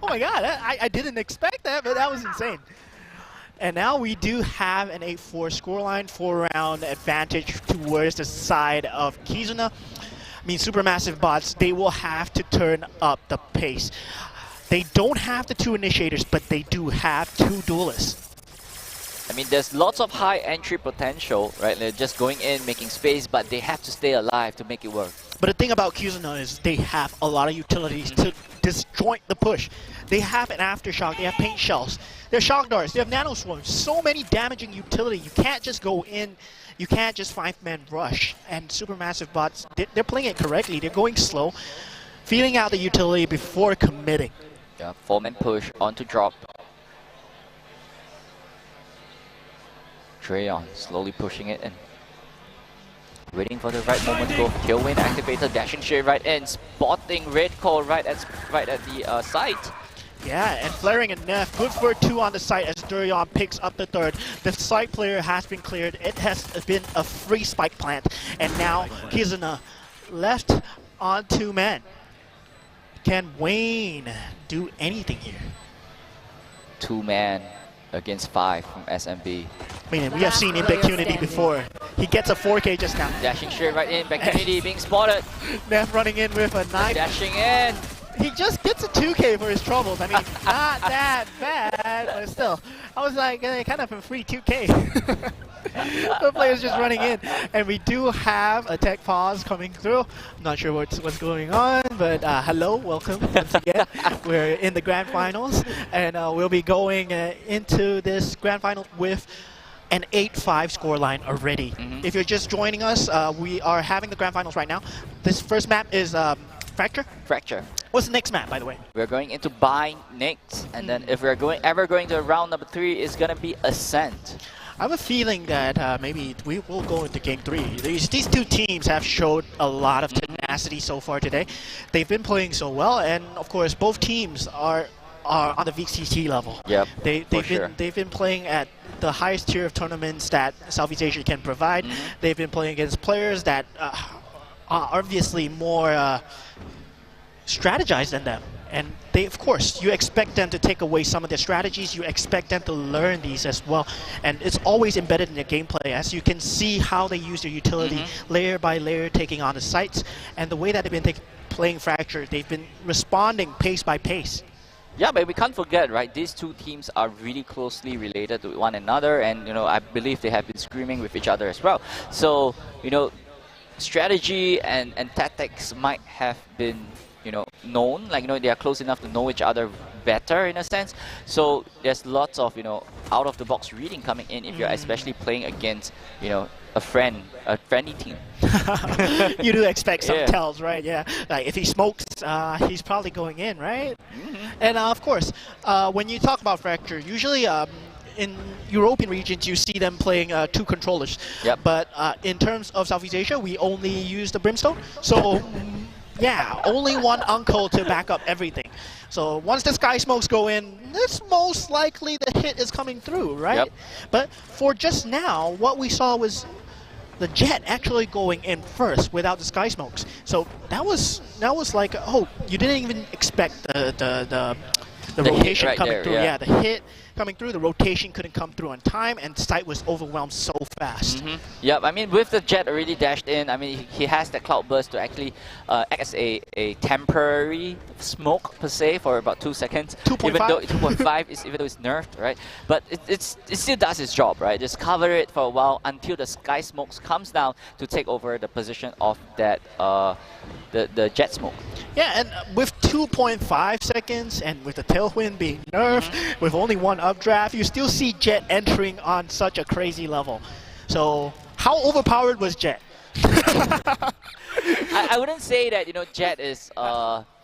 Oh my god, I didn't expect that, but that was insane. And now we do have an 8-4 scoreline, 4-round advantage towards the side of Kizuna. I mean, Supermassive Bots, they will have to turn up the pace. They don't have the 2 initiators, but they do have 2 duelists. I mean, there's lots of high entry potential, right? They're just going in, making space, but they have to stay alive to make it work. But the thing about Kizuna is they have a lot of utilities to disjoint the push. They have an aftershock, they have paint shells, they have shock darts, they have nano swarms. So many damaging utility. You can't just go in, you can't just 5-man rush. And Supermassive Bots, they're playing it correctly. They're going slow, feeling out the utility before committing. Yeah, 4-man push onto drop. Drayon slowly pushing it in. Waiting for the right moment to go. Tailwind activator, dashing straight right in, spotting Red Call right at the site. Yeah, and flaring a Neff. Good for 2 on the site as Durion picks up the 3rd. The site player has been cleared. It has been a free spike plant. And now Kizuna left on 2 men. Can Wayne do anything here? 2-man against 5 from SMB. I mean, we have seen Impunity before. He gets a 4K just now. Dashing straight right in, Impunity being spotted. Neff running in with a 9. Dashing in. He just gets a 2K for his troubles. I mean, not that bad, but still. I was like, kind of a free 2K. The player's just running in. And we do have a tech pause coming through. I'm not sure what's going on, but hello, welcome once again. We're in the grand finals, and we'll be going into this grand final with an 8-5 scoreline already. If you're just joining us, we are having the grand finals right now. This first map is Fracture? Fracture. What's the next map, by the way? We're going into Bind next, and then if we're ever going to round number 3, it's gonna be Ascent. I have a feeling that maybe we will go into game 3. These 2 teams have showed a lot of tenacity so far today. They've been playing so well, and of course both teams are on the VCT level. Yep, they've been playing at the highest tier of tournaments that Southeast Asia can provide. They've been playing against players that are obviously more strategized than them. And they, of course, you expect them to take away some of their strategies. You expect them to learn these as well. And it's always embedded in their gameplay, as you can see how they use their utility layer by layer, taking on the sites. And the way that they've been playing Fracture, they've been responding pace by pace. Yeah, but we can't forget, right? These 2 teams are really closely related to one another, and I believe they have been screaming with each other as well. So, strategy and tactics might have been known, like they are close enough to know each other better in a sense. So there's lots of out of the box reading coming in if you're especially playing against a friendly team. You do expect some tells, right? Yeah, like if he smokes, he's probably going in, right? And of course, when you talk about Fracture, usually in European regions, you see them playing 2 controllers. Yep. But in terms of Southeast Asia, we only use the Brimstone. So yeah, only one uncle to back up everything. So once the sky smokes go in, it's most likely the hit is coming through, right? Yep. But for just now, what we saw was the Jet actually going in first without the sky smokes. So that was like, oh, you didn't even expect the rotation coming through. Yeah, the hit coming through, the rotation couldn't come through on time, and site was overwhelmed so fast. Yep, I mean, with the Jet already dashed in, I mean, he has the cloud burst to actually act as a temporary smoke per se for about 2 seconds. 2.5? Even though 2.5 is even though it's nerfed, right? But it still does its job, right? Just cover it for a while until the sky smokes comes down to take over the position of that the Jet smoke. Yeah, and with 2.5 seconds and with the tailwind being nerfed, with only 1 updraft, you still see Jet entering on such a crazy level. So how overpowered was Jet? I wouldn't say that, you know, Jet is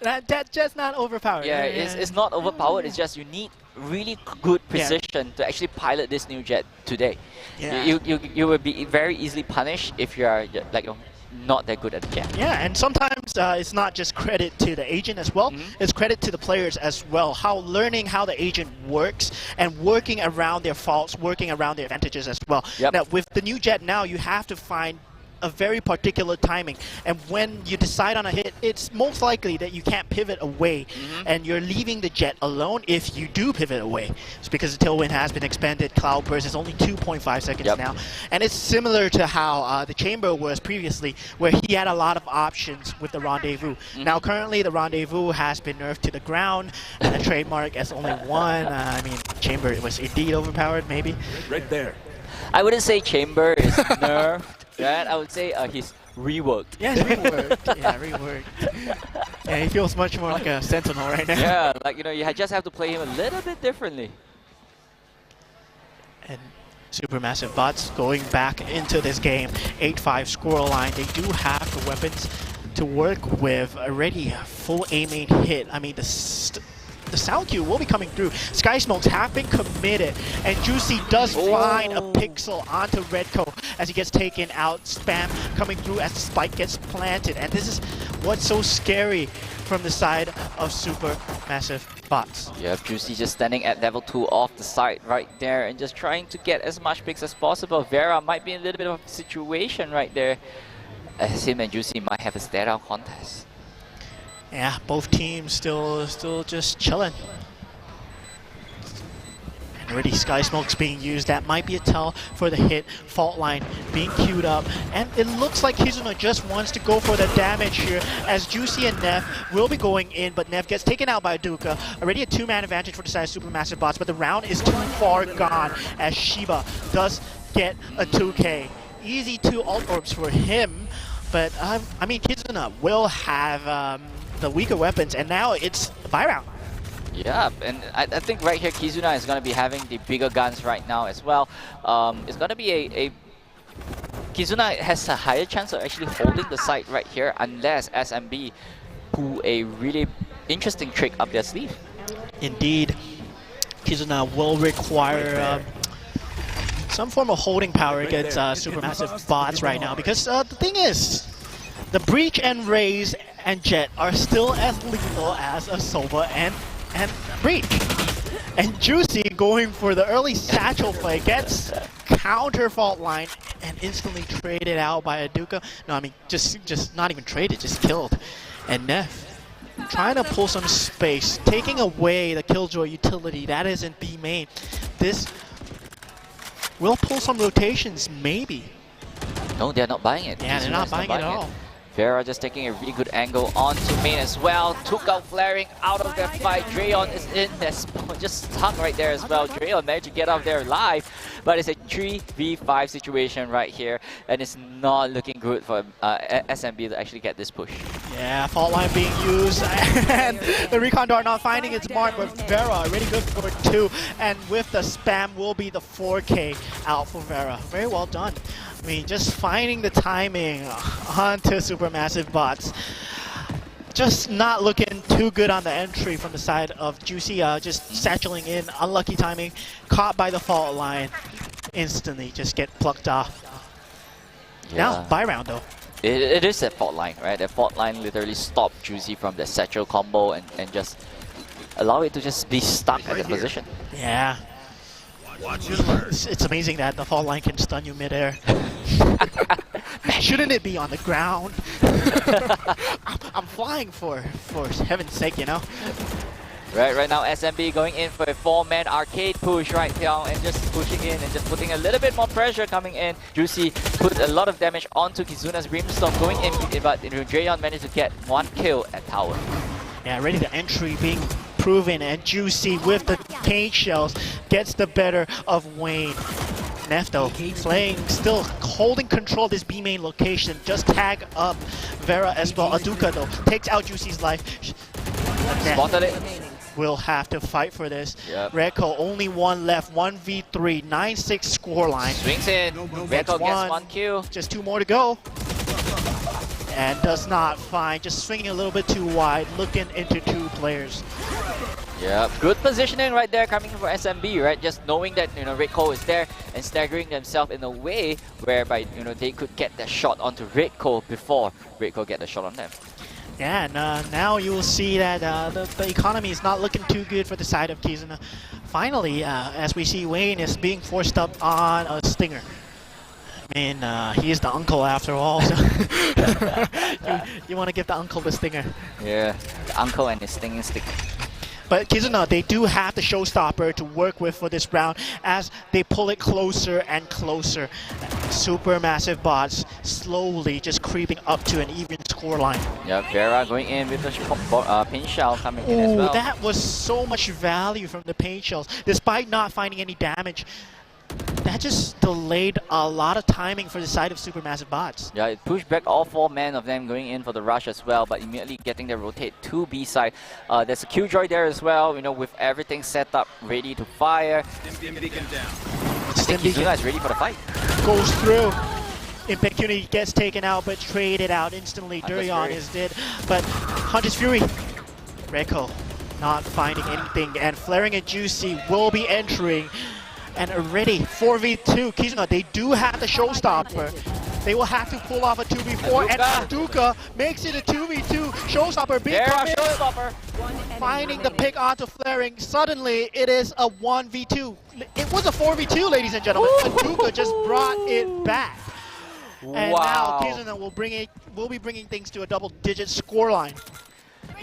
That's just not overpowered. yeah, it's not overpowered. It's just you need really good precision to actually pilot this new Jet today. Yeah. You will be very easily punished if you are like, you know, not that good at the Jet. Yeah, and sometimes it's not just credit to the agent as well. It's credit to the players as well. Learning how the agent works and working around their faults, working around their advantages as well. Yep. Now, with the new Jet now, you have to find a very particular timing, and when you decide on a hit, it's most likely that you can't pivot away, and you're leaving the Jet alone if you do pivot away. It's because the tailwind has been expanded. Cloud Burst is only 2.5 seconds now, and it's similar to how the Chamber was previously, where he had a lot of options with the Rendezvous. Now currently the Rendezvous has been nerfed to the ground, and the trademark as only one. I mean, Chamber was indeed overpowered, maybe. Right there. I wouldn't say Chamber is nerfed. Right? I would say he's reworked. Yeah, he's reworked. Yeah, reworked. Yeah, he feels much more like a Sentinel right now. Yeah, like, you know, you just have to play him a little bit differently. And Supermassive Bots going back into this game. 8-5 scoreline. They do have the weapons to work with. Already full aiming hit. I mean, the sound cue will be coming through. Sky Smokes have been committed, and Juicy does find a pixel onto Redco as he gets taken out. Spam coming through as the spike gets planted, and this is what's so scary from the side of Supermassive Bots. Yeah, Juicy just standing at level 2 off the side right there and just trying to get as much picks as possible. Vera might be in a little bit of a situation right there, as him and Juicy might have a stare-down contest. Yeah, both teams still just chilling. And already Sky Smoke's being used. That might be a tell for the hit. Fault line being queued up. And it looks like Kizuna just wants to go for the damage here, as Juicy and Nev will be going in, but Nev gets taken out by Duka. Already a 2-man advantage for the side of Supermassive Bots, but the round is too far gone, as Shiba does get a 2K. Easy 2 alt orbs for him, but I mean, Kizuna will have the weaker weapons, and now it's Valerant. Yeah, and I think right here Kizuna is going to be having the bigger guns right now as well. It's going to be a Kizuna has a higher chance of actually holding the site right here, unless SMB pull a really interesting trick up their sleeve. Indeed, Kizuna will require some form of holding power against Supermassive Bots right now, because the thing is, the Breach and Raze and Jet are still as lethal as a Sova and Breach. And Juicy going for the early satchel play gets counter fault line and instantly traded out by a Duka. No, I mean, just not even traded, just killed. And Neff trying to pull some space, taking away the Killjoy utility that is in B main. This will pull some rotations, maybe. No, they're not buying it. Yeah, they're not buying it at all. Vera just taking a really good angle onto main as well. Took out Flaring out of that fight. Drayon is in there, just stuck right there as well. Drayon managed to get out there alive, but it's a 3v5 situation right here, and it's not looking good for SMB to actually get this push. Yeah, fault line being used, and the Recon Dart not finding its mark, but Vera already good for 2, and with the spam will be the 4K out for Vera. Very well done. I mean, just finding the timing onto Supermassive Bots. Just not looking too good on the entry from the side of Juicy, just satcheling in, unlucky timing, caught by the fault line, instantly just get plucked off. Yeah. Now, buy round though. It is that fault line, right? That fault line literally stopped Juicy from the satchel combo and just allow it to just be stuck at the position. Yeah. It's amazing that the fault line can stun you midair. Shouldn't it be on the ground? I'm flying for heaven's sake, you know? Right now SMB going in for a 4-man arcade push right now, and just pushing in and just putting a little bit more pressure coming in. Juicy put a lot of damage onto Kizuna's Brimstone going in, but Drayon managed to get 1 kill at tower. Yeah, already the entry being proven, and Juicy with the paint shells gets the better of Wayne. Neff though, playing, still holding control of this B main location, just tag up Vera as well. Aduka though, takes out Juicy's life. Spotted it. Will have to fight for this. Yep. Redco only 1 left, 1v3, 9-6 scoreline. Swings in, Redco gets 1 kill. Just 2 more to go. and does not find, just swinging a little bit too wide, looking into two players. Yeah, good positioning right there coming for SMB, right? Just knowing that, you know, Red Coal is there and staggering themselves in a way whereby, you know, they could get the shot onto Red Coal before Red Coal get the shot on them. Yeah, and now you will see that the economy is not looking too good for the side of Kizuna. Finally, as we see, Wayne is being forced up on a stinger. I mean, he is the uncle after all, so you want to give the uncle the stinger. Yeah, the uncle and his stinging stick. But Kizuna, they do have the showstopper to work with for this round as they pull it closer and closer. Super massive bots slowly just creeping up to an even scoreline. Yeah, Vera going in with the pin shell coming in as well. That was so much value from the paint shells, despite not finding any damage. That just delayed a lot of timing for the side of Supermassive Bots. Yeah, it pushed back all 4 men of them going in for the rush as well, but immediately getting the rotate to B side. There's a Killjoy there as well, you know, with everything set up, ready to fire. Stim beacon down. Kizuna is ready for the fight. Goes through. Impecunity gets taken out, but traded out instantly. Durian is dead, but Hunter's Fury. Reko not finding anything, and Flaring and Juicy will be entering. And already 4v2, Kizuna, they do have the showstopper. They will have to pull off a 2v4, and Aduka makes it a 2v2. Showstopper, big commit. Showstopper. Finding the pick onto Flaring. Suddenly, it is a 1v2. It was a 4v2, ladies and gentlemen. Aduka just brought it back. And now Kizuna will be bringing things to a double-digit scoreline.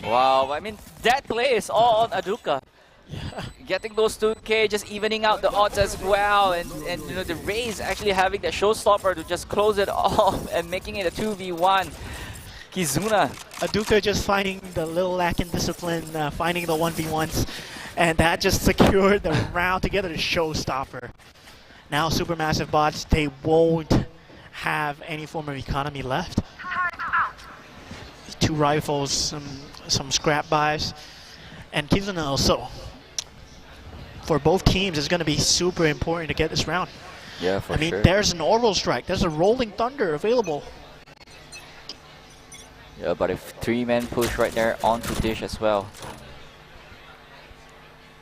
Wow, I mean, that play is all on Aduka. Yeah. Getting those 2k, just evening out the odds as well, and you know, the Rays actually having the showstopper to just close it off and making it a 2v1. Kizuna. Aduka just finding the little lack in discipline, finding the 1v1s, and that just secured the round to get the showstopper. Now Supermassive Bots, they won't have any form of economy left. 2 rifles, some scrap buys, and Kizuna also. For both teams, it's going to be super important to get this round. Yeah, for sure. I mean, there's an Orbital Strike, there's a Rolling Thunder available. Yeah, but if 3-man push right there onto Dish as well.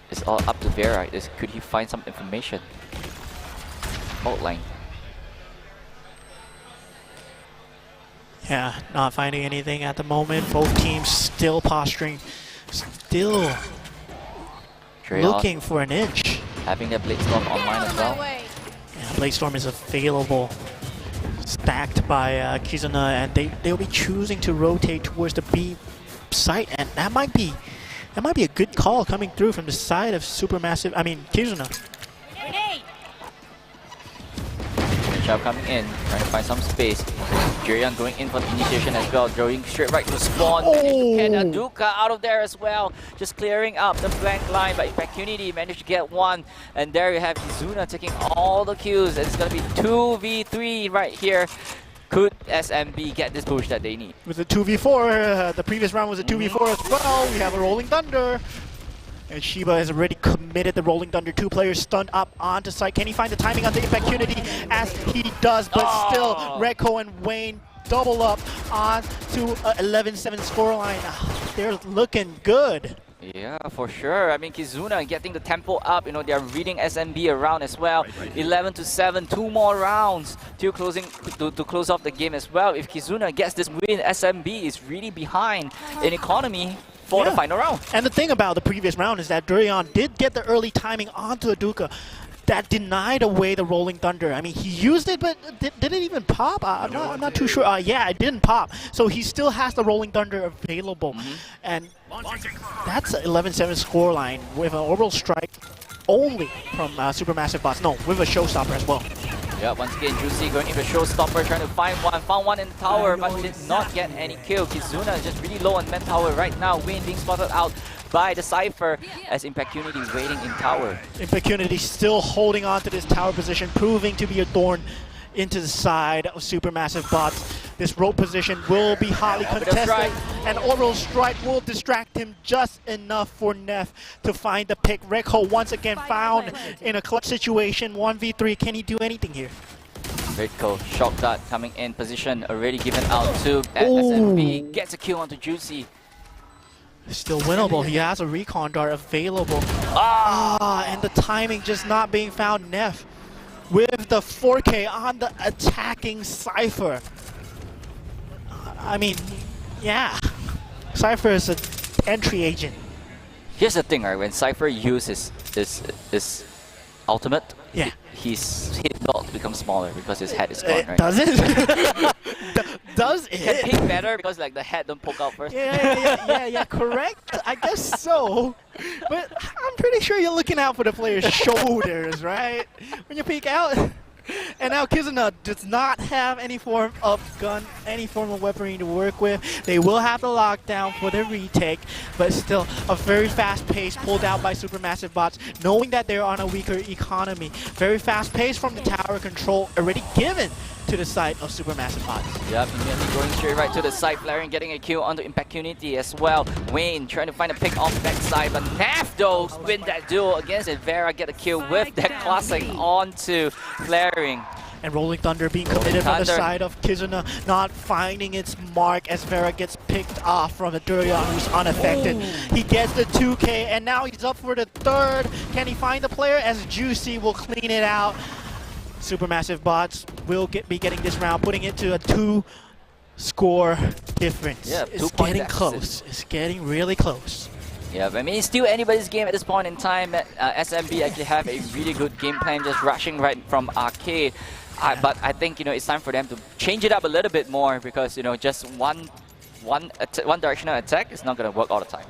It's all up to Vera. Could he find some information? Outline. Yeah, not finding anything at the moment. Both teams still posturing, still looking for an inch. Having their Bladestorm online as well. Yeah, Bladestorm is available, stacked by Kizuna, and they'll be choosing to rotate towards the B site, and that might be a good call coming through from the side of Kizuna. Coming in, trying to find some space. Jirian going in for the initiation as well, going straight right to spawn. And Aduka out of there as well, just clearing up the flank line, but Impecunity managed to get one. And there you have Kizuna taking all the kills. It's going to be 2v3 right here. Could SMB get this push that they need? With the 2v4, the previous round was a 2v4 as well. We have a Rolling Thunder. And Shiba has already committed the Rolling Thunder. 2 players stunned up onto site. Can he find the timing on the Impecunity? As he does, but still, Reko and Wayne double up on to 11-7 scoreline. They're looking good. Yeah, for sure. I mean, Kizuna getting the tempo up. You know, they're reading SMB around as well. 11-7, 2 more rounds to close off the game as well. If Kizuna gets this win, SMB is really behind in economy for the final round. And the thing about the previous round is that Durian did get the early timing onto Aduka that denied away the Rolling Thunder. I mean, he used it, but did it even pop? I'm not too sure. Yeah, it didn't pop. So he still has the Rolling Thunder available. And that's an 11-7 scoreline with an Orbital Strike only from Supermassive Bots. No, with a Showstopper as well. Yeah, once again, Juicy going into Showstopper, trying to find one. Found one in the tower, but did not get any kill. Kizuna is just really low on manpower right now. Win being spotted out by the Cypher as Impecunity waiting in tower. Impecunity still holding on to this tower position, proving to be a thorn into the side of Supermassive Bots. This rope position will be hotly contested, and Orbital Strike will distract him just enough for Neff to find the pick. Reko once again found in a clutch situation, 1v3. Can he do anything here? Vertical shock dart coming in position, already given out to SMB. Gets a kill onto Juicy. Still winnable. He has a recon dart available. And the timing just not being found. Neff with the 4K on the attacking Cypher. I mean, yeah. Cypher is an entry agent. Here's the thing, right? When Cypher uses his ultimate, yeah, his dot becomes smaller because his head is gone, right? Does it? Does it? Can pick better because like the head don't poke out first. Yeah, correct. I guess so. But I'm pretty sure you're looking out for the player's shoulders, right? When you peek out. And now Kizuna does not have any form of gun, any form of weaponry to work with. They will have the lockdown for the retake, but still a very fast pace pulled out by Supermassive Bots, knowing that they're on a weaker economy. Very fast pace from the tower control already given to the side of Supermassive Bots. Yep, immediately going straight right to the side. Valerant getting a kill onto Impactunity as well. Wayne trying to find a pick off backside, but Naf though win that duel against it. Vera get a kill with that classic onto Flaring. And Rolling Thunder being committed from the side of Kizuna, not finding its mark as Vera gets picked off from a Durian who's unaffected. He gets the 2K and now he's up for the third. Can he find the player as Juicy will clean it out? Supermassive Bots will be getting this round, putting it to a 2-score difference. Yeah, it's getting close. It's getting really close. Yeah, I mean, it's still anybody's game at this point in time. SMB actually have a really good game plan, just rushing right from arcade. But I think, you know, it's time for them to change it up a little bit more because, you know, just one directional attack is not going to work all the time.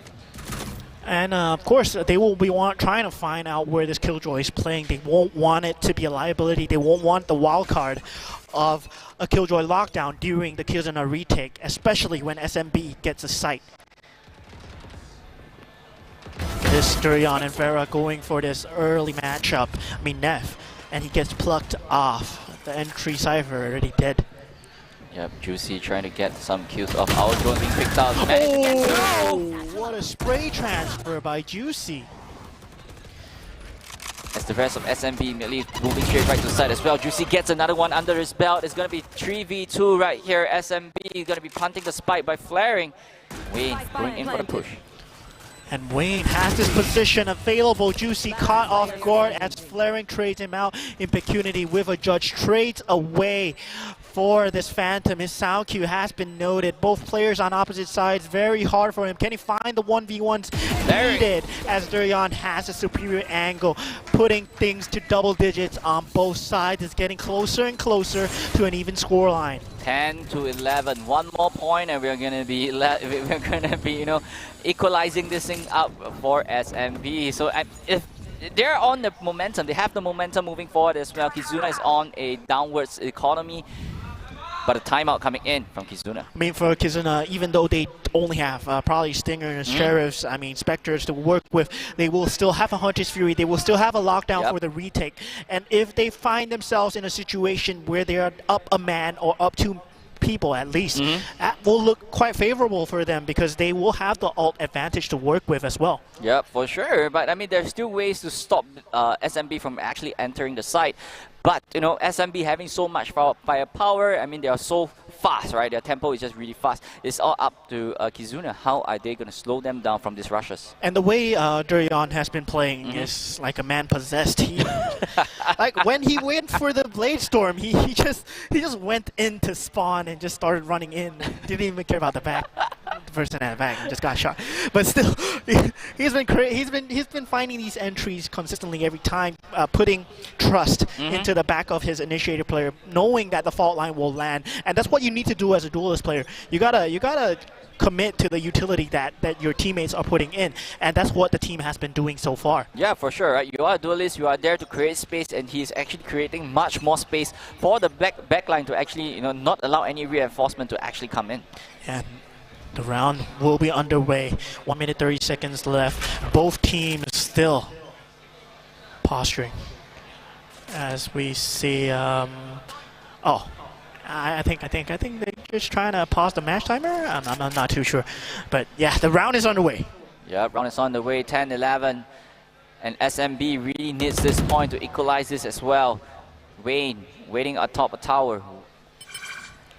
And of course, they will be trying to find out where this Killjoy is playing. They won't want it to be a liability. They won't want the wild card of a Killjoy lockdown during the Kizuna retake, especially when SMB gets a sight. This Durian and Vera going for this early matchup. I mean, Neff, and he gets plucked off. The entry Cypher already dead. Yep, Juicy trying to get some kills off. Our drone being picked out. What a spray transfer by Juicy. As the rest of SMB immediately moving straight right to the side as well. Juicy gets another one under his belt. It's going to be 3v2 right here. SMB is going to be punting the spike by Flaring. Wayne going in for the push. And Wayne has this position available. Juicy caught off guard as Flaring trades him out. Impecunity with a judge trades away for this Phantom. His sound cue has been noted. Both players on opposite sides, very hard for him. Can he find the 1v1s needed as Durian has a superior angle, putting things to double digits on both sides. It's getting closer and closer to an even scoreline. 10-11. One more point, and we're gonna be you know, equalizing this thing up for SMB. So if they're on the momentum, they have the momentum moving forward as well. Kizuna is on a downwards economy, but a timeout coming in from Kizuna. I mean, for Kizuna, even though they only have probably Stingers, Sheriffs, I mean, Spectres to work with, they will still have a Hunter's Fury, they will still have a lockdown for the retake. And if they find themselves in a situation where they are up a man or up two people at least, that will look quite favorable for them because they will have the ult advantage to work with as well. Yep, for sure. But I mean, there's still ways to stop SMB from actually entering the site. But, you know, SMB having so much firepower, I mean, they are so fast, right? Their tempo is just really fast. It's all up to Kizuna. How are they going to slow them down from these rushes? And the way Durian has been playing is like a man possessed. He, like when he went for the Blade Storm, he just went in to spawn and just started running in. Didn't even care about the back. The person at the back and just got shot. But still, he's been finding these entries consistently every time, putting trust into the back of his initiator player, knowing that the fault line will land. And that's what you need to do as a duelist player. You gotta commit to the utility that your teammates are putting in, and that's what the team has been doing so far. Yeah, for sure, right? You are a duelist, you are there to create space, and he's actually creating much more space for the backline to actually, you know, not allow any reinforcement to actually come in. And the round will be underway. 1 minute 30 seconds left. Both teams still posturing. As we see, I think they're just trying to pause the match timer. I'm not too sure, but yeah, the round is underway. Yeah, round is on the way. 10-11, and SMB really needs this point to equalize this as well. Wayne waiting atop a tower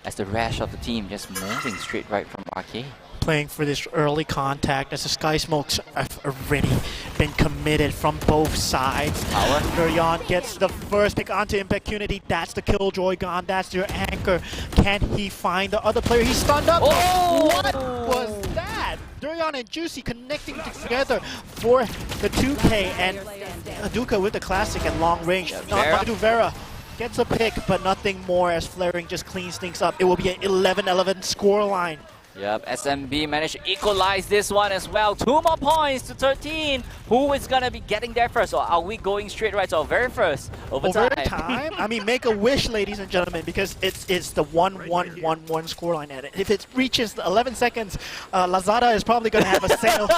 as the rest of the team just moving straight right from Arcade. Playing for this early contact as the Sky Smokes have already been committed from both sides. Power. Durian gets the first pick onto Impecunity. That's the Killjoy gone. That's your anchor. Can he find the other player? He's stunned up. Oh! What was that? Durian and Juicy connecting together for the 2K, and Haduka with the classic and long range. Vera gets a pick, but nothing more as Flaring just cleans things up. It will be an 11-11 scoreline. Yep, SMB managed to equalize this one as well. 2 more points to 13. Who is going to be getting there first? Or are we going straight right to our very first overtime? Overtime? I mean, make a wish, ladies and gentlemen, because it's the 1-1-1-1 scoreline at it. If it reaches the 11 seconds, Lazada is probably going to have a sale.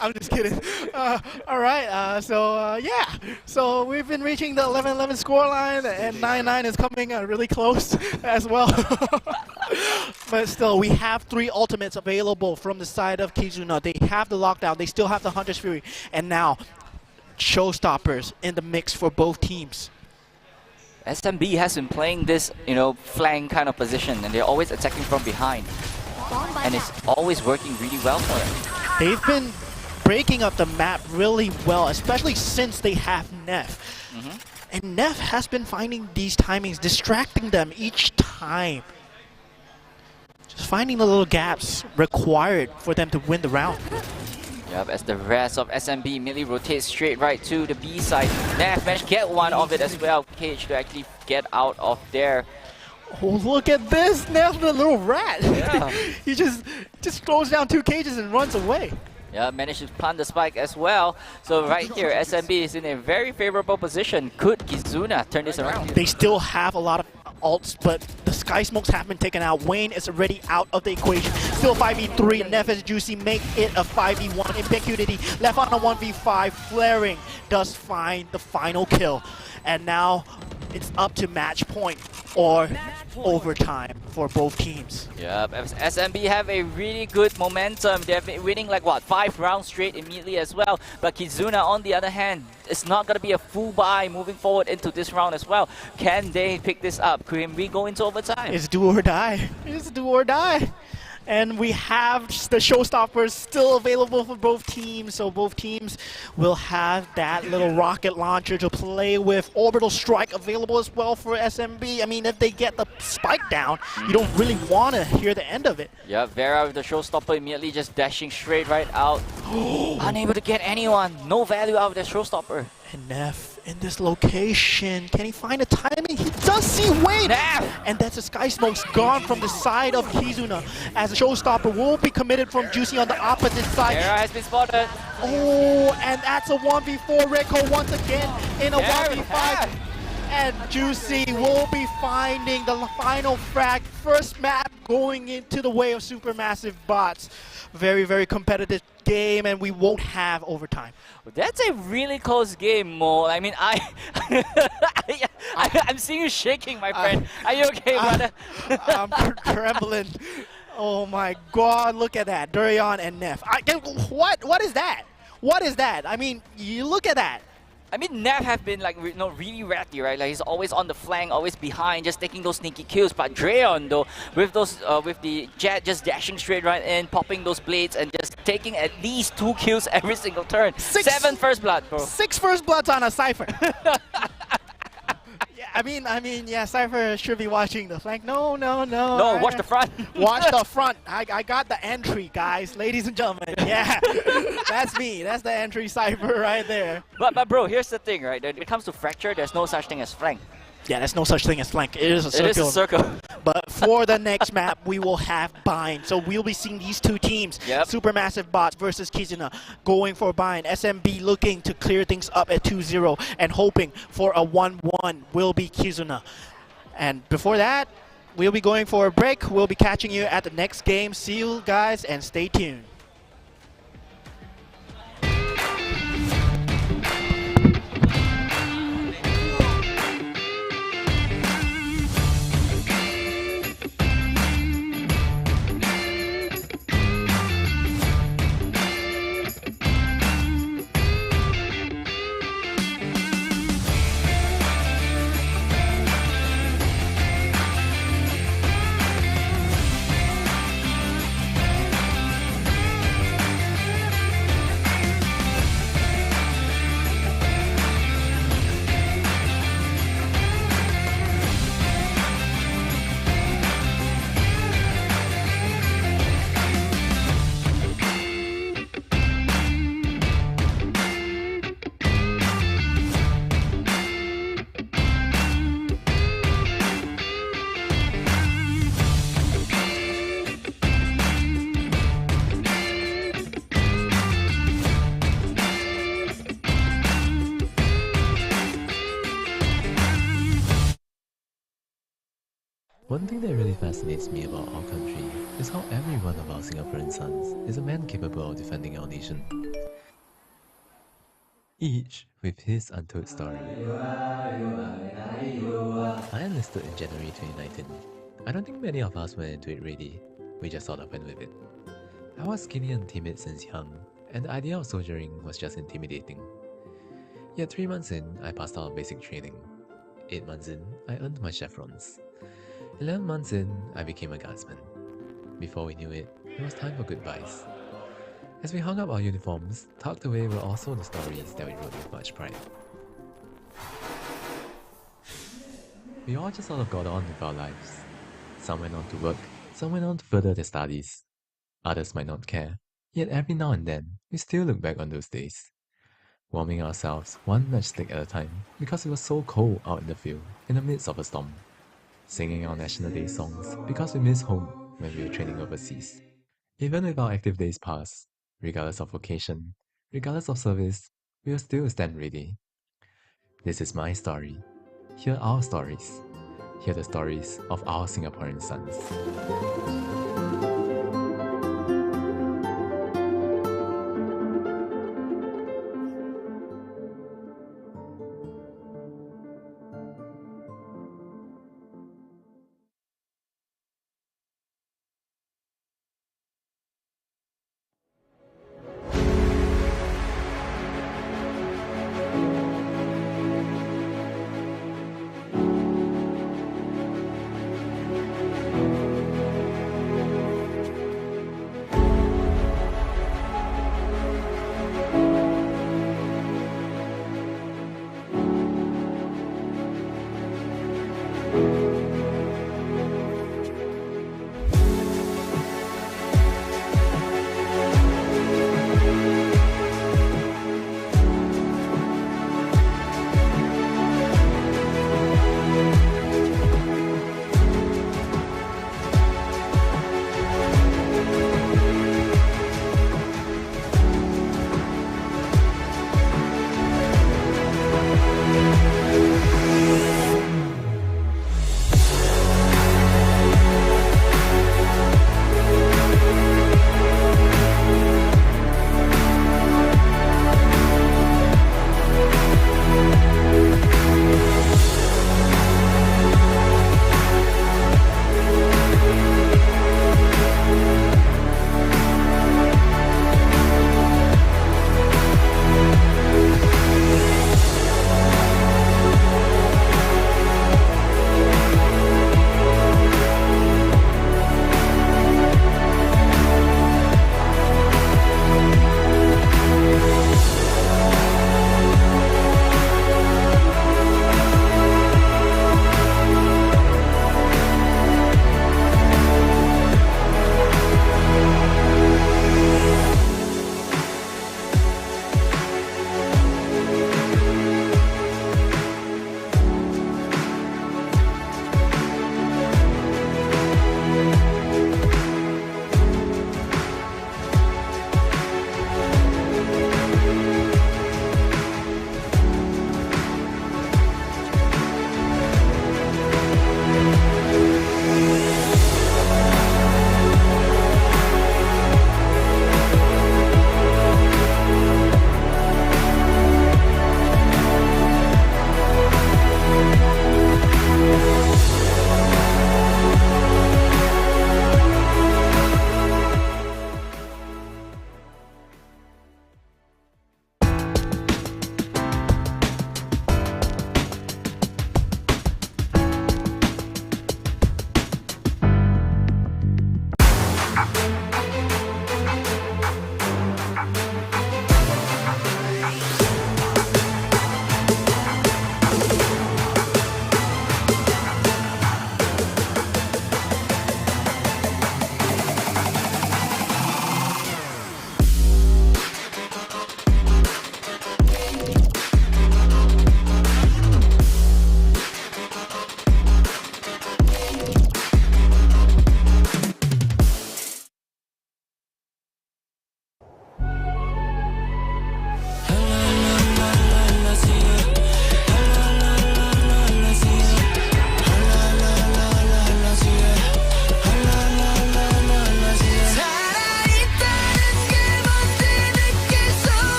I'm just kidding. Alright, yeah. So we've been reaching the 11-11 scoreline, and 9-9 is coming really close as well. But still, we have 3 ultimates available from the side of Kizuna. They have the lockdown, they still have the Hunter's Fury, and now showstoppers in the mix for both teams. SMB has been playing this, flank kind of position, and they're always attacking from behind. And it's always working really well for them. They've been breaking up the map really well, especially since they have Neff. And Neff has been finding these timings, distracting them each time. Just finding the little gaps required for them to win the round. Yep, as the rest of SMB immediately rotates straight right to the B side. Neff managed to get one of it as well. Cage to actually get out of there. Oh, look at this! Neff, the little rat! Yeah. He just throws down 2 cages and runs away. Yeah, managed to plant the spike as well. So right here, SMB is in a very favorable position. Could Kizuna turn this around? They still have a lot of ults, but the Sky Smokes have been taken out. Wayne is already out of the equation. Still 5v3, Neff and Juicy make it a 5v1. Impecunity left on a 1v5. Flaring does find the final kill. And now it's up to match point or overtime for both teams. Yep, SMB have a really good momentum. They've been winning like what, 5 rounds straight immediately as well. But Kizuna on the other hand, it's not going to be a full buy moving forward into this round as well. Can they pick this up? Can we go into overtime? It's do or die. It's do or die. And we have the showstoppers still available for both teams, so both teams will have that little rocket launcher to play with. Orbital Strike available as well for SMB. I mean, if they get the spike down, you don't really want to hear the end of it. Yeah, Vera with the showstopper immediately just dashing straight right out. Unable to get anyone. No value out of the showstopper. And Neff in this location, can he find a timing? He does see Wayne! Neff! And that's a Sky Smokes gone from the side of Kizuna, as a showstopper will be committed from Juicy on the opposite side. Vera has been spotted. Oh, and that's a 1v4. Redco once again in a 1v5. And Juicy will be finding the final frag. First map going into the way of Supermassive Bots. Very, very competitive game, and we won't have overtime. That's a really close game, Mo. I mean, I'm seeing you shaking, my friend. Are you okay, brother? I'm trembling. Oh my God! Look at that, Durian and Neff. What is that? What is that? I mean, you look at that. I mean, Neff have been like really ratty, right? Like he's always on the flank, always behind, just taking those sneaky kills. But Dreon though, with those with the jet just dashing straight right in, popping those blades, and just taking at least 2 kills every single turn. 7 first blood, bro. 6 first bloods on a Cypher. I mean, yeah, Cypher should be watching the flank. No, watch the front. Watch the front. I got the entry, guys, ladies and gentlemen. Yeah, that's me. That's the entry Cypher right there. But bro, here's the thing, right? When it comes to fracture, there's no such thing as flank. Yeah, there's no such thing as flank. It is a circle. It is a circle. But for the next map, we will have bind. So we'll be seeing these 2 teams, Supermassive Bots versus Kizuna, going for bind. SMB looking to clear things up at 2-0 and hoping for a 1-1 will be Kizuna. And before that, we'll be going for a break. We'll be catching you at the next game. See you guys and stay tuned. One thing that really fascinates me about our country is how every one of our Singaporean sons is a man capable of defending our nation. Each with his untold story. I enlisted in January 2019. I don't think many of us went into it ready, we just sort of went with it. I was skinny and timid since young, and the idea of soldiering was just intimidating. Yet 3 months in, I passed out basic training. 8 months in, I earned my chevrons. 11 months in, I became a guardsman. Before we knew it was time for goodbyes. As we hung up our uniforms, tucked away were also the stories that we wrote with much pride. We all just sort of got on with our lives. Some went on to work, some went on to further their studies. Others might not care, yet every now and then, we still look back on those days. Warming ourselves one matchstick at a time because it was so cold out in the field in the midst of a storm. Singing our National Day songs because we miss home when we were training overseas. Even with our active days past, regardless of vocation, regardless of service, we will still stand ready. This is my story. Hear our stories. Hear the stories of our Singaporean sons.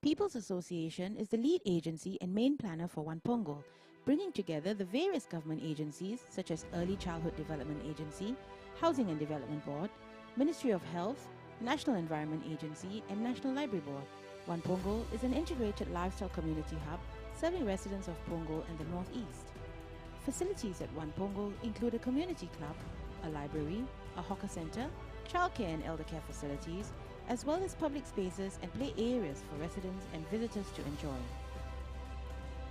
People's Association is the lead agency and main planner for One Punggol, bringing together the various government agencies such as Early Childhood Development Agency, Housing and Development Board, Ministry of Health, National Environment Agency and National Library Board. One Punggol is an integrated lifestyle community hub serving residents of Punggol and the Northeast. Facilities at One Punggol include a community club, a library, a hawker centre, childcare and elder care facilities, as well as public spaces and play areas for residents and visitors to enjoy.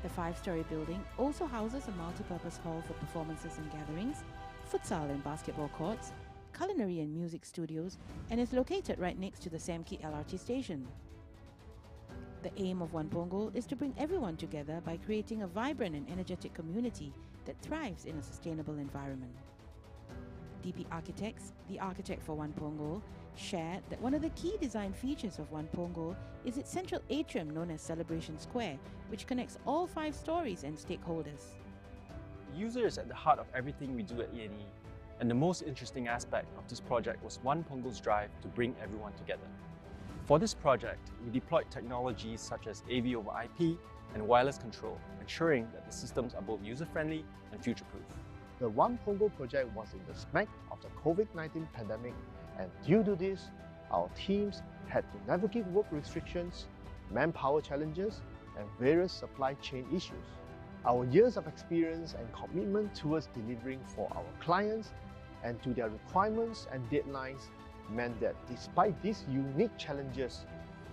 The 5-story building also houses a multi-purpose hall for performances and gatherings, futsal and basketball courts, culinary and music studios, and is located right next to the Samki LRT station. The aim of One Punggol is to bring everyone together by creating a vibrant and energetic community that thrives in a sustainable environment. DP Architects, the architect for One Punggol, shared that one of the key design features of One Punggol is its central atrium known as Celebration Square, which connects all 5 stories and stakeholders. The user is at the heart of everything we do at E&E, and the most interesting aspect of this project was One Punggol's drive to bring everyone together. For this project, we deployed technologies such as AV over IP and wireless control, ensuring that the systems are both user-friendly and future-proof. The One Punggol project was in the smack of the COVID-19 pandemic, and due to this, our teams had to navigate work restrictions, manpower challenges, and various supply chain issues. Our years of experience and commitment towards delivering for our clients and to their requirements and deadlines meant that despite these unique challenges,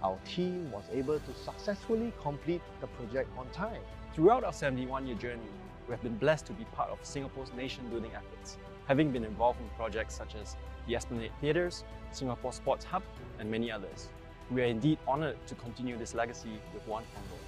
our team was able to successfully complete the project on time. Throughout our 71-year journey, we have been blessed to be part of Singapore's nation-building efforts, having been involved in projects such as the Esplanade Theatres, Singapore Sports Hub, and many others. We are indeed honoured to continue this legacy with One Punggol.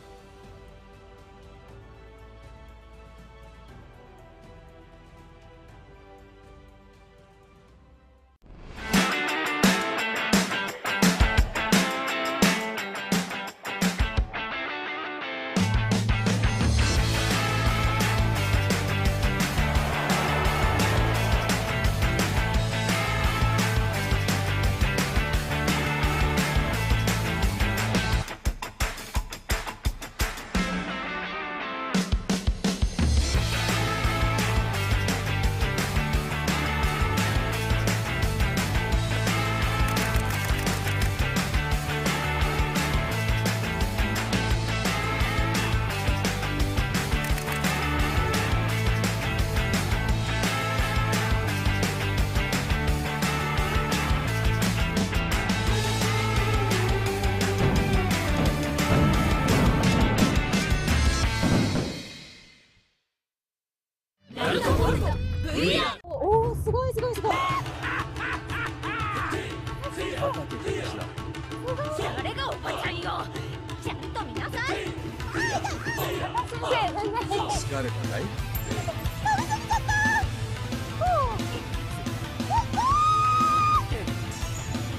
おお、すごいすごいすごい。誰がおばちゃんよ。ちゃんと見なさい。先生、疲れたかい？食べ過ぎちゃった。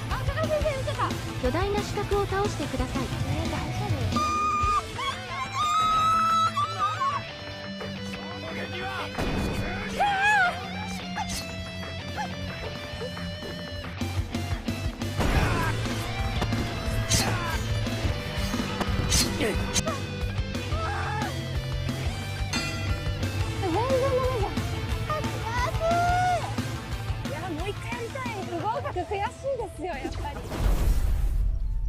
あ、高橋先生見てた。巨大な四角を倒してください。大丈夫。悔しいですよ、やっぱり。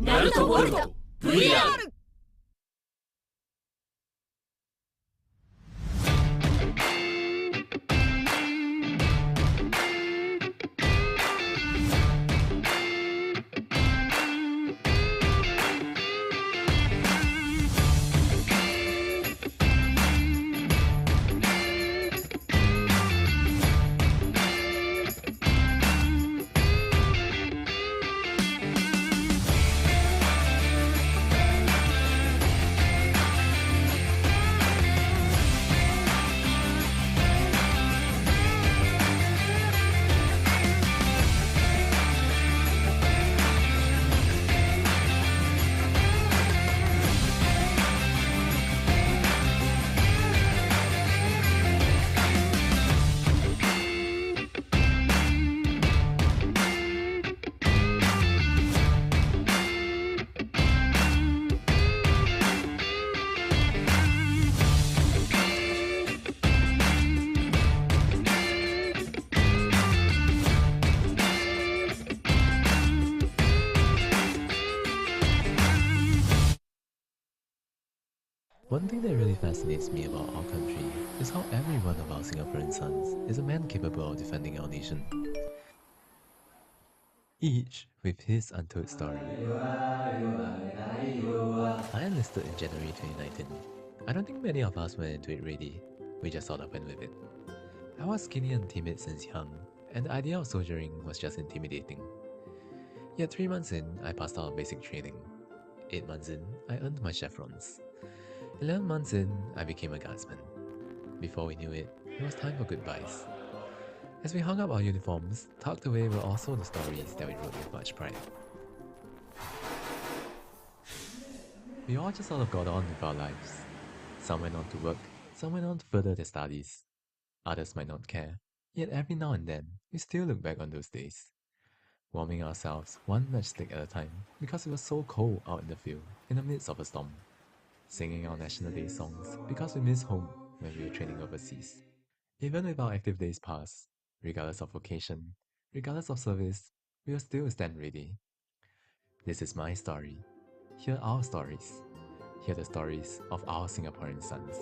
ナルトボルト VR。One thing that really fascinates me about our country is how every one of our Singaporean sons is a man capable of defending our nation. Each with his untold story. I enlisted in January 2019. I don't think many of us went into it ready, we just sort of went with it. I was skinny and timid since young, and the idea of soldiering was just intimidating. Yet 3 months in, I passed out basic training. 8 months in, I earned my chevrons. 11 months in, I became a guardsman. Before we knew it, it was time for goodbyes. As we hung up our uniforms, tucked away were also the stories that we wrote with much pride. We all just sort of got on with our lives. Some went on to work, some went on to further their studies. Others might not care, yet every now and then, we still look back on those days. Warming ourselves one matchstick at a time because it was so cold out in the field in the midst of a storm. Singing our National Day songs because we miss home when we were training overseas. Even with our active days past, regardless of vocation, regardless of service, we will still stand ready. This is my story. Hear our stories. Hear the stories of our Singaporean sons.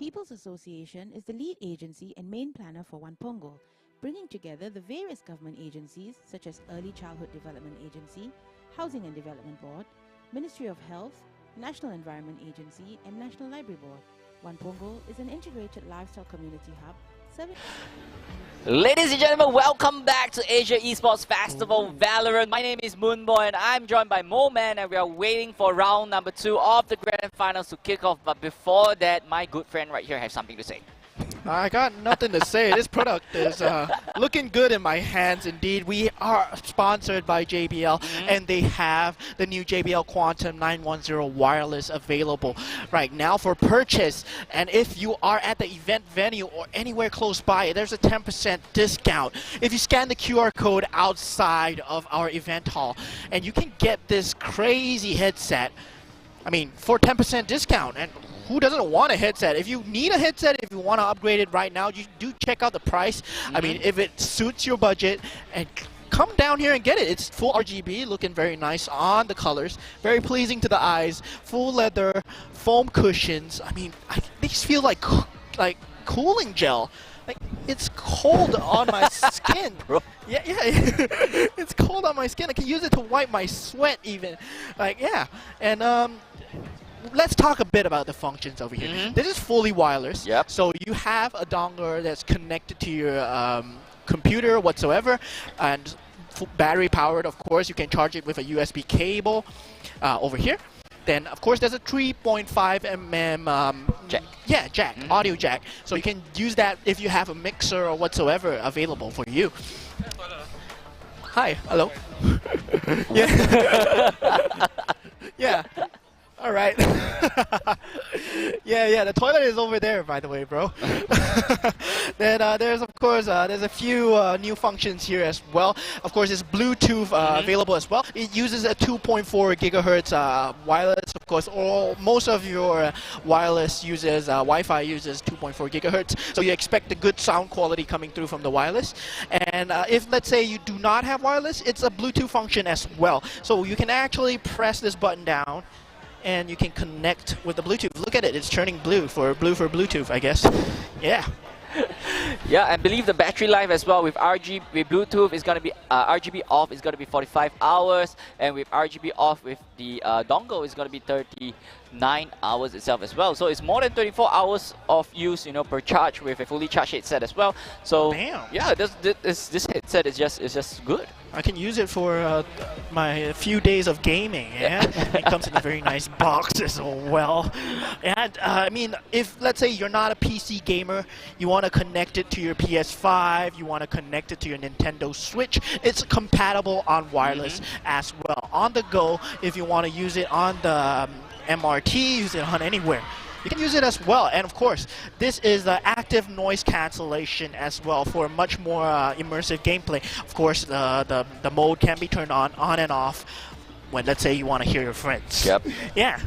People's Association is the lead agency and main planner for One Punggol, bringing together the various government agencies such as Early Childhood Development Agency, Housing and Development Board, Ministry of Health, National Environment Agency, and National Library Board. One Punggol is an integrated lifestyle community hub serving. Ladies and gentlemen, welcome back to Asia Esports Festival Valorant. My name is Moonboy and I'm joined by Moman, and we are waiting for round number 2 of the grand finals to kick off. But before that, my good friend right here has something to say. I got nothing to say. This product is looking good in my hands indeed. We are sponsored by JBL, and they have the new JBL Quantum 910 wireless available right now for purchase. And if you are at the event venue or anywhere close by, there's a 10% discount if you scan the QR code outside of our event hall. And you can get this crazy headset, I mean, for 10% discount. And who doesn't want a headset? If you need a headset, if you want to upgrade it right now, you do check out the price. I mean, if it suits your budget, and come down here and get it. It's full RGB, looking very nice on the colors, very pleasing to the eyes. Full leather, foam cushions. I mean, these feel like cooling gel. Like, it's cold on my skin. Yeah, it's cold on my skin. I can use it to wipe my sweat even. Like, yeah. And let's talk a bit about the functions over here. This is fully wireless. Yep. So you have a dongle that's connected to your computer whatsoever, and battery powered, of course. You can charge it with a USB cable over here. Then, of course, there's a 3.5 mm jack. Yeah, jack, audio jack. So you can use that if you have a mixer or whatsoever available for you. Hi, hello. Yeah. Yeah. All right. Yeah, the toilet is over there, by the way, bro. Then there's, of course, there's a few new functions here as well. Of course, there's Bluetooth available as well. It uses a 2.4 gigahertz wireless. Of course, most of your wireless uses, Wi-Fi uses 2.4 gigahertz. So you expect a good sound quality coming through from the wireless. And if, let's say, you do not have wireless, it's a Bluetooth function as well. So you can actually press this button down, and you can connect with the Bluetooth. Look at it, it's turning blue for Bluetooth, I guess. Yeah. Yeah, and believe the battery life as well with Bluetooth is going to be RGB off is going to be 45 hours, and with RGB off with the dongle is going to be 39 hours itself as well. So it's more than 34 hours of use, per charge with a fully charged headset as well. So yeah, this headset is just good. I can use it for my few days of gaming. Yeah, it comes in a very nice box as well. And I mean, if let's say you're not a PC gamer, you want to connect it to your PS5, you want to connect it to your Nintendo Switch, it's compatible on wireless as well. On the go, if you want to use it on the MRT, use it on anywhere, you can use it as well. And of course, this is the active noise cancellation as well for much more immersive gameplay. Of course, the mode can be turned on and off when, let's say, you want to hear your friends. Yep. Yeah.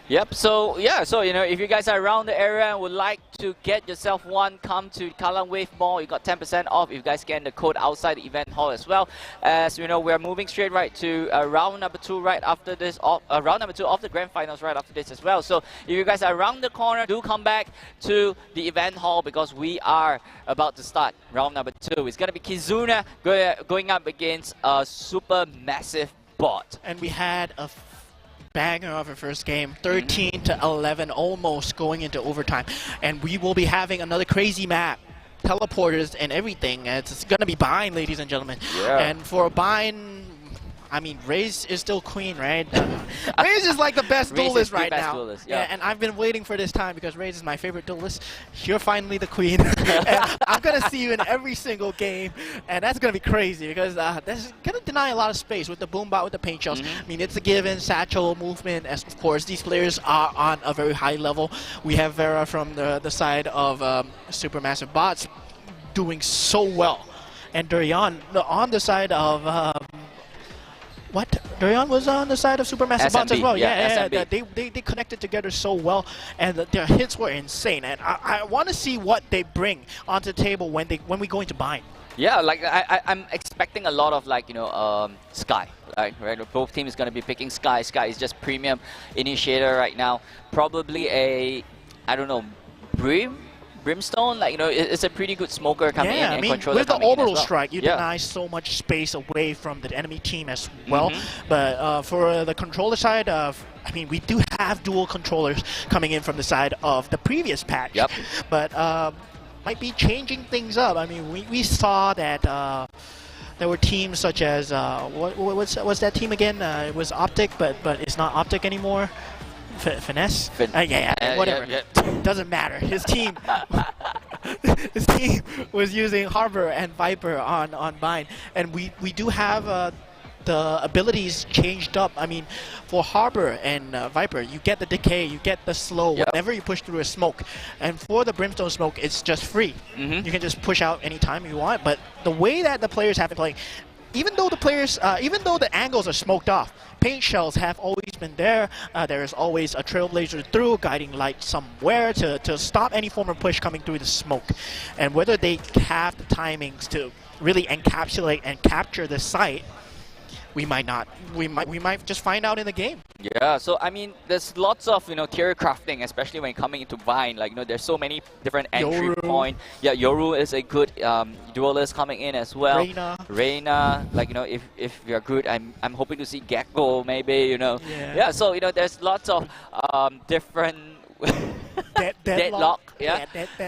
Yep. So yeah. So if you guys are around the area and would like to get yourself one, come to Kallang Wave Mall. You got 10% off if you guys scan the code outside the event hall as well. As you know, we're moving straight right to round number 2 right after this. Round number 2 of the grand finals right after this as well. So if you guys are around the corner, do come back to the event hall because we are about to start round number 2. It's gonna be Kizuna going up against a super massive bot. And we had a banger of our first game, 13-11, almost going into overtime, and we will be having another crazy map, teleporters and everything. It's gonna be Bind, ladies and gentlemen. Yeah. And for Bind, I mean, Raze is still queen, right? Raze is like the best duelist right now. Duelist, yeah. And I've been waiting for this time because Raze is my favorite duelist. You're finally the queen. And I'm going to see you in every single game. And that's going to be crazy because that's going to deny a lot of space with the boom bot, with the paint shells. I mean, it's a given satchel movement. As of course, these players are on a very high level. We have Vera from the side of Supermassive Bots doing so well. And Durian on the side of... Durian was on the side of Supermassive Bots as well. Yeah. They connected together so well, and their hits were insane. And I want to see what they bring onto the table when we go into Bind. Yeah, like I'm expecting a lot of Sky. Right? Both teams going to be picking Sky. Sky is just premium initiator right now. Probably I don't know, Brimstone, like, it's a pretty good smoker coming in Yeah, I and mean, controller with the coming in as orbital well. strike, you Yeah. deny so much space away from the enemy team as well. But for the controller side of, I mean, we do have dual controllers coming in from the side of the previous patch. Yep. But might be changing things up. I mean, we saw that there were teams such as what's that team again? It was Optic, but it's not Optic anymore. Finesse? Whatever. Doesn't matter. His team was using Harbor and Viper on Bind, and we do have the abilities changed up. I mean, for Harbor and Viper, you get the decay, you get the slow whenever you push through a smoke, and for the Brimstone smoke, it's just free. You can just push out anytime you want. But the way that the players have been playing, even though the angles are smoked off, paint shells have always been there. There is always a trailblazer through, guiding light somewhere to stop any form of push coming through the smoke. And whether they have the timings to really encapsulate and capture the site, we might not. We might just find out in the game. Yeah, so I mean, there's lots of carrier crafting, especially when coming into Vine. Like there's so many different entry point. Yeah, Yoru is a good duelist coming in as well. Reina, like if you're good, I'm hoping to see Gecko maybe. Yeah, so there's lots of different. Deadlock, yeah.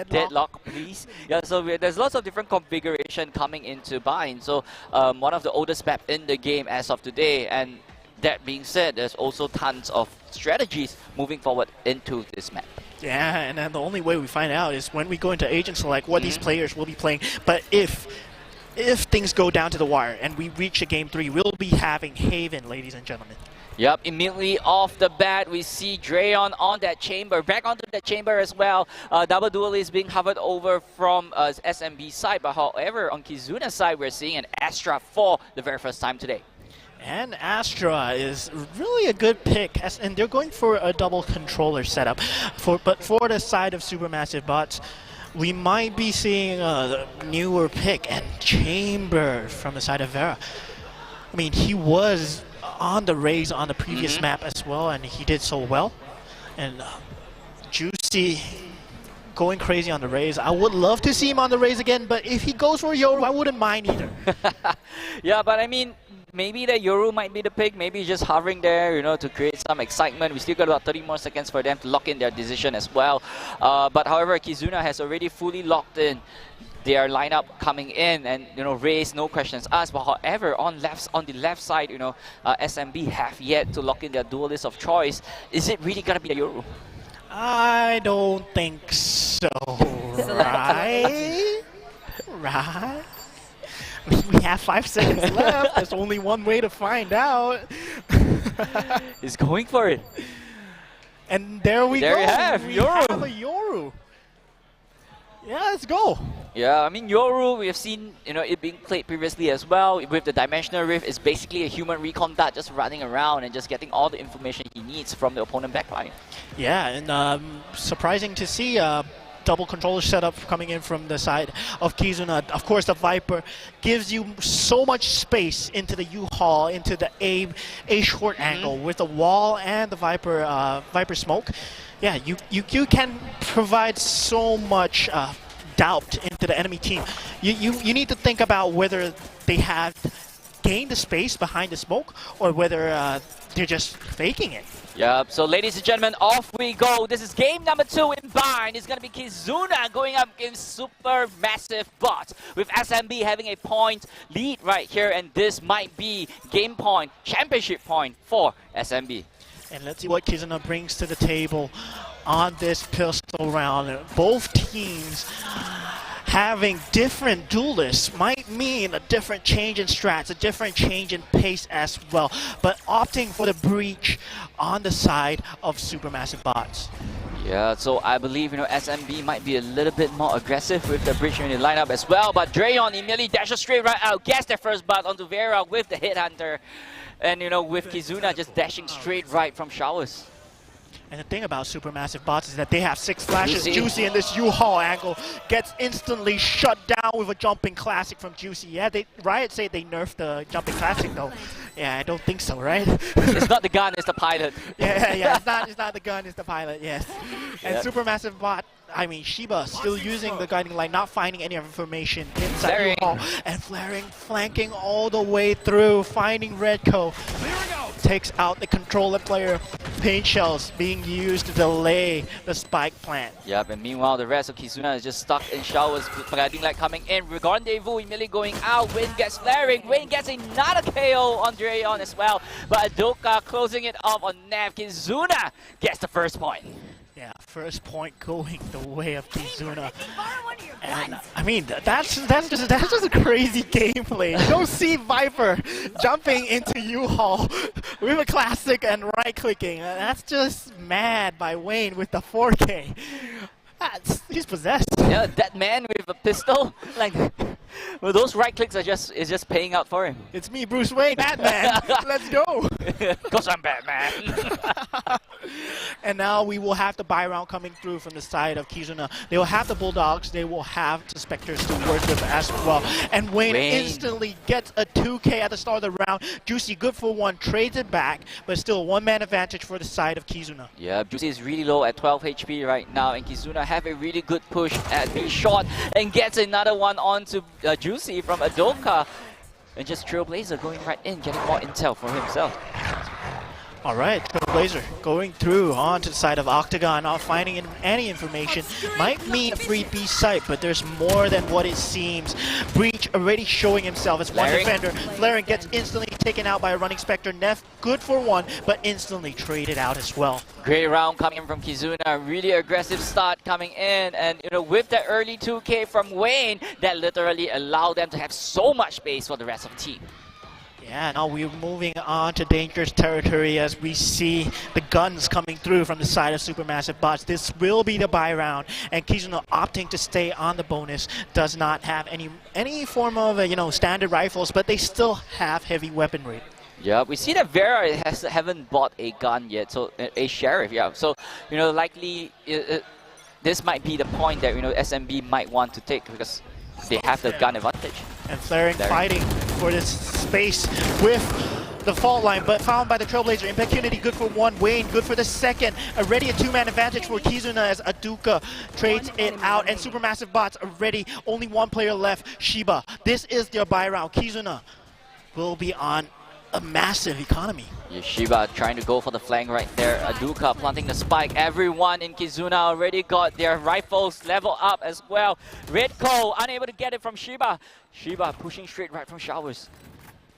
Deadlock, please. Yeah, so there's lots of different configuration coming into Bind. So one of the oldest map in the game as of today. And that being said, there's also tons of strategies moving forward into this map. Yeah, and then the only way we find out is when we go into Agent Select what these players will be playing. But if things go down to the wire and we reach a Game 3, we'll be having Haven, ladies and gentlemen. Yep, immediately off the bat, we see Drayon on that chamber, back onto that chamber as well. Double Duel is being hovered over from SMB side, but however, on Kizuna's side, we're seeing an Astra for the very first time today. And Astra is really a good pick, and they're going for a double controller setup. But for the side of Supermassive Bots, we might be seeing a newer pick, and Chamber from the side of Vera. I mean, he was on the Rays on the previous map as well, and he did so well. And Juicy going crazy on the Rays. I would love to see him on the Rays again, but if he goes for Yoru, I wouldn't mind either. Yeah, but I mean, maybe the Yoru might be the pick. Maybe just hovering there, to create some excitement. We still got about 30 more seconds for them to lock in their decision as well. But however, Kizuna has already fully locked in their lineup coming in, and Rays, no questions asked. But however, on the left side, SMB have yet to lock in their duelist of choice. Is it really gonna be the Yoru? I don't think so. Right? Right? We have 5 seconds left. There's only one way to find out. He's going for it. And there we go. There you have we Yoru. have a Yoru. Yeah, let's go. Yeah, I mean, Yoru, we have seen it being played previously as well. With the Dimensional Rift, it's basically a human recon dart just running around and just getting all the information he needs from the opponent backline. Yeah, and surprising to see double controller setup coming in from the side of Kizuna. Of course, the Viper gives you so much space into the U-Haul, into the A short angle with the wall and the Viper smoke. Yeah, you can provide so much doubt into the enemy team. You need to think about whether they have gained the space behind the smoke or whether they're just faking it. Yep, so ladies and gentlemen, off we go. This is game number 2 in Bind. It's going to be Kizuna going up against Supermassive Bots, with SMB having a point lead right here, and this might be game point, championship point for SMB. And let's see what Kizuna brings to the table on this pistol round. Both teams having different duelists might mean a different change in strats, a different change in pace as well, but opting for the breach on the side of Supermassive Bots. Yeah, so I believe SMB might be a little bit more aggressive with the breach in the lineup as well, but Drayon immediately dashes straight right out, gets their first butt onto Vera with the hit hunter. And with Kizuna just dashing straight right from showers. And the thing about Supermassive Bots is that they have 6 flashes. Juicy in this U-Haul angle gets instantly shut down with a jumping classic from Juicy. Yeah, Riot say they nerfed the jumping classic though. Yeah, I don't think so, right? It's not the gun, it's the pilot. Yeah, it's not the gun, it's the pilot, yes. And Yep. Supermassive Bot, I mean, Shiba still using the guiding light, not finding any information inside Flaring. the wall. And Flaring, flanking all the way through, finding Redco. Takes out the controller player. Paint shells being used to delay the spike plant. Yep, and meanwhile, the rest of Kizuna is just stuck in showers. Guiding light coming in. Rendezvous immediately going out. Wayne gets flaring. Wayne gets another KO on Drayon as well. But Adoka closing it off on Nav. Kizuna gets the first point. Yeah, first point going the way of Kizuna. And I mean, that's just a crazy gameplay. You don't see Viper jumping into U-Haul with a classic and right-clicking. That's just mad by Wayne with the 4K. He's possessed. Yeah, that man with a pistol, like, well, those right clicks is just paying out for him. It's me, Bruce Wayne, Batman. Let's go. Cause I'm Batman. And now we will have the buy round coming through from the side of Kizuna. They will have the Bulldogs. They will have the Spectres to work with as well. And Wayne instantly gets a 2K at the start of the round. Juicy, good for one, trades it back, but still one-man advantage for the side of Kizuna. Yeah, Juicy is really low at 12 HP right now, and Kizuna have a really good push at being shot and gets another one onto Juicy from Adoka. And just Trailblazer going right in, getting more intel for himself. All right, Trailblazer going through onto the side of Octagon, not finding any information. Might mean a free B site, but there's more than what it seems. Breach already showing himself as one defender. Flaring gets instantly taken out by a running Spectre. Neff, good for one, but instantly traded out as well. Great round coming in from Kizuna, really aggressive start coming in, and you know, with that early 2K from Wayne, that literally allowed them to have so much space for the rest of the team. Yeah, now we're moving on to dangerous territory as we see the guns coming through from the side of Supermassive Bots. This will be the buy round, and Kizuna opting to stay on the bonus. Does not have any form of standard rifles, but they still have heavy weaponry. Yeah, we see that Vera haven't bought a gun yet, so a sheriff. Yeah, so likely this might be the point that SMB might want to take because they have the gun advantage. And Flaring fighting for this space with the fault line, but found by the Trailblazer. Impunity good for one, Wayne good for the second. Already a two-man advantage for Kizuna as Aduka trades it out, and Supermassive Bots already only one player left, Shiba. This is their buy round. Kizuna will be on a massive economy. Shiba trying to go for the flank right there. Aduka planting the spike. Everyone in Kizuna already got their rifles level up as well. Redco unable to get it from Shiba. Shiba pushing straight right from showers.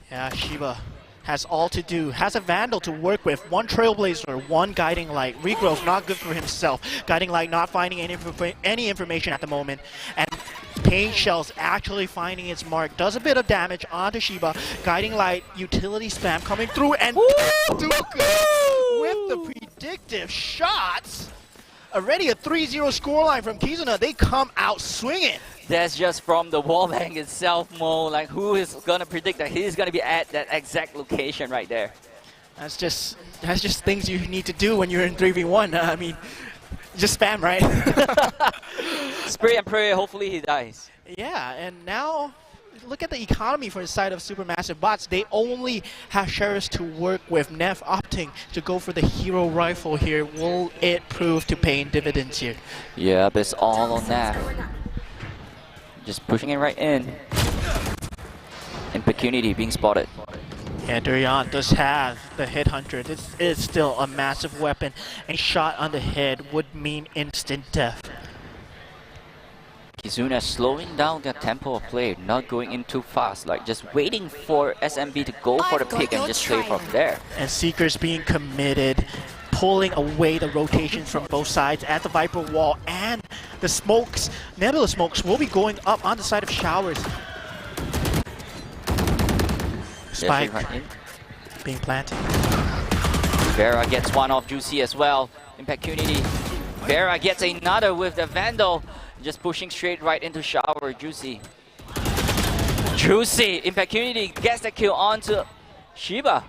Yeah, Shiba has all to do. Has a Vandal to work with. One Trailblazer, one Guiding Light. Regrowth not good for himself. Guiding Light not finding any information at the moment. And Paint Shells actually finding its mark. Does a bit of damage onto Shiba. Guiding Light, utility spam coming through, and Duka with the predictive shots. Already a 3-0 scoreline from Kizuna. They come out swinging. That's just from the wallbang itself, Mo. Like, who is gonna predict that he's gonna be at that exact location right there? That's just things you need to do when you're in 3v1. I mean, just spam, right? Spray and pray, hopefully he dies. Yeah, and now look at the economy for the side of Supermassive Bots. They only have sheriffs to work with. Neff opting to go for the hero rifle here. Will it prove to pay in dividends here? Yeah, but it's all on Neff. Just pushing it right in. Impunity being spotted. Yeah, Durian does have the Headhunter. This is still a massive weapon. A shot on the head would mean instant death. Kizuna slowing down their tempo of play, not going in too fast, like just waiting for SMB to go for the pick and just trade from there. And Seekers being committed, pulling away the rotations from both sides at the Viper wall, and the smokes, Nebula smokes, will be going up on the side of Showers. Spike being planted. Vera gets one off Juicy as well. Impunity. Vera gets another with the Vandal. Just pushing straight right into Shower. Juicy. Impunity gets the kill onto Shiba.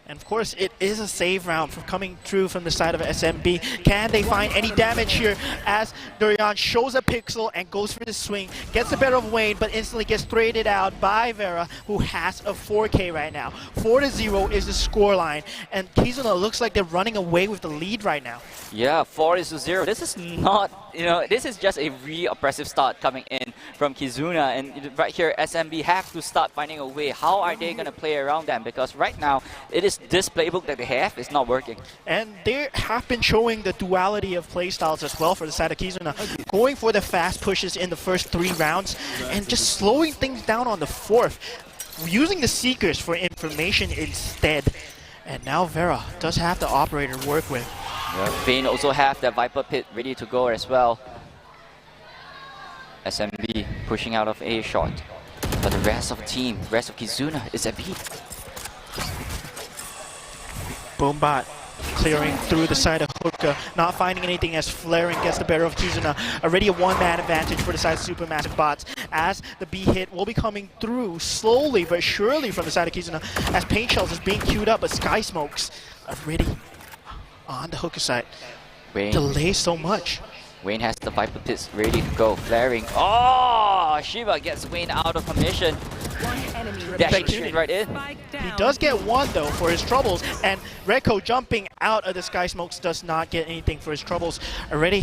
And of course, it is a save round from coming through from the side of SMB. Can they find any damage here as Durian shows a pixel and goes for the swing, gets the better of Wayne, but instantly gets traded out by Vera, who has a 4K right now. 4-0 is the scoreline, and Kizuna looks like they're running away with the lead right now. Yeah, 4-0. This is not, this is just a really oppressive start coming in from Kizuna, and right here, SMB have to start finding a way. How are they going to play around them? Because right now, it is this playbook that they have is not working. And they have been showing the duality of playstyles as well for the side of Kizuna, going for the fast pushes in the first 3 rounds and just slowing things down on the 4th, using the Seekers for information instead. And now Vera does have the operator to work with. Yeah, Vayne also have the Viper Pit ready to go as well. SMB pushing out of A shot. But the rest of the team, rest of Kizuna is a beat. Boombot clearing through the side of Hookah, not finding anything as Flaring gets the better of Kizuna. Already a 1-man advantage for the side of Supermassive Bots, as the B hit will be coming through slowly but surely from the side of Kizuna, as Paint Shells is being queued up, but Sky Smokes already on the Hookah side. Wayne Delay so much. Wayne has the Viper Pits ready to go. Flaring. Oh! Shiva gets Wayne out of commission. Dashing straight right in. He does get 1 though for his troubles, and Redco jumping out of the Sky Smokes does not get anything for his troubles. Already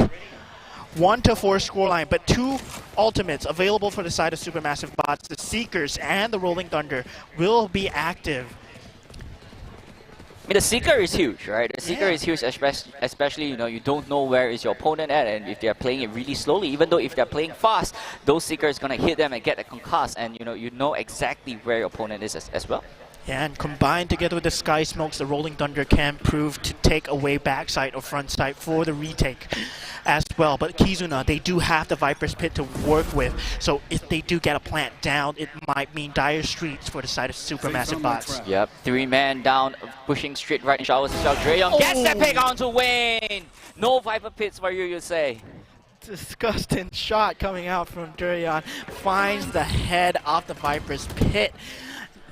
1-4 scoreline, but 2 ultimates available for the side of Supermassive Bots. The Seekers and the Rolling Thunder will be active. I mean, the Seeker is huge, right? The Seeker is huge, especially, you don't know where is your opponent at, and if they're playing it really slowly, even though if they're playing fast, those Seekers gonna hit them and get a concuss, and you know exactly where your opponent is as well. Yeah, and combined together with the Sky Smokes, the Rolling Thunder can prove to take away backside or front side for the retake as well. But Kizuna, they do have the Viper's Pit to work with, so if they do get a plant down, it might mean dire streets for the side of Supermassive Bots. Yep, 3-man down, pushing straight right in showers. Dreyoung gets that pick onto Wayne! No Viper Pits for you say. Disgusting shot coming out from Durian, finds the head of the Viper's Pit.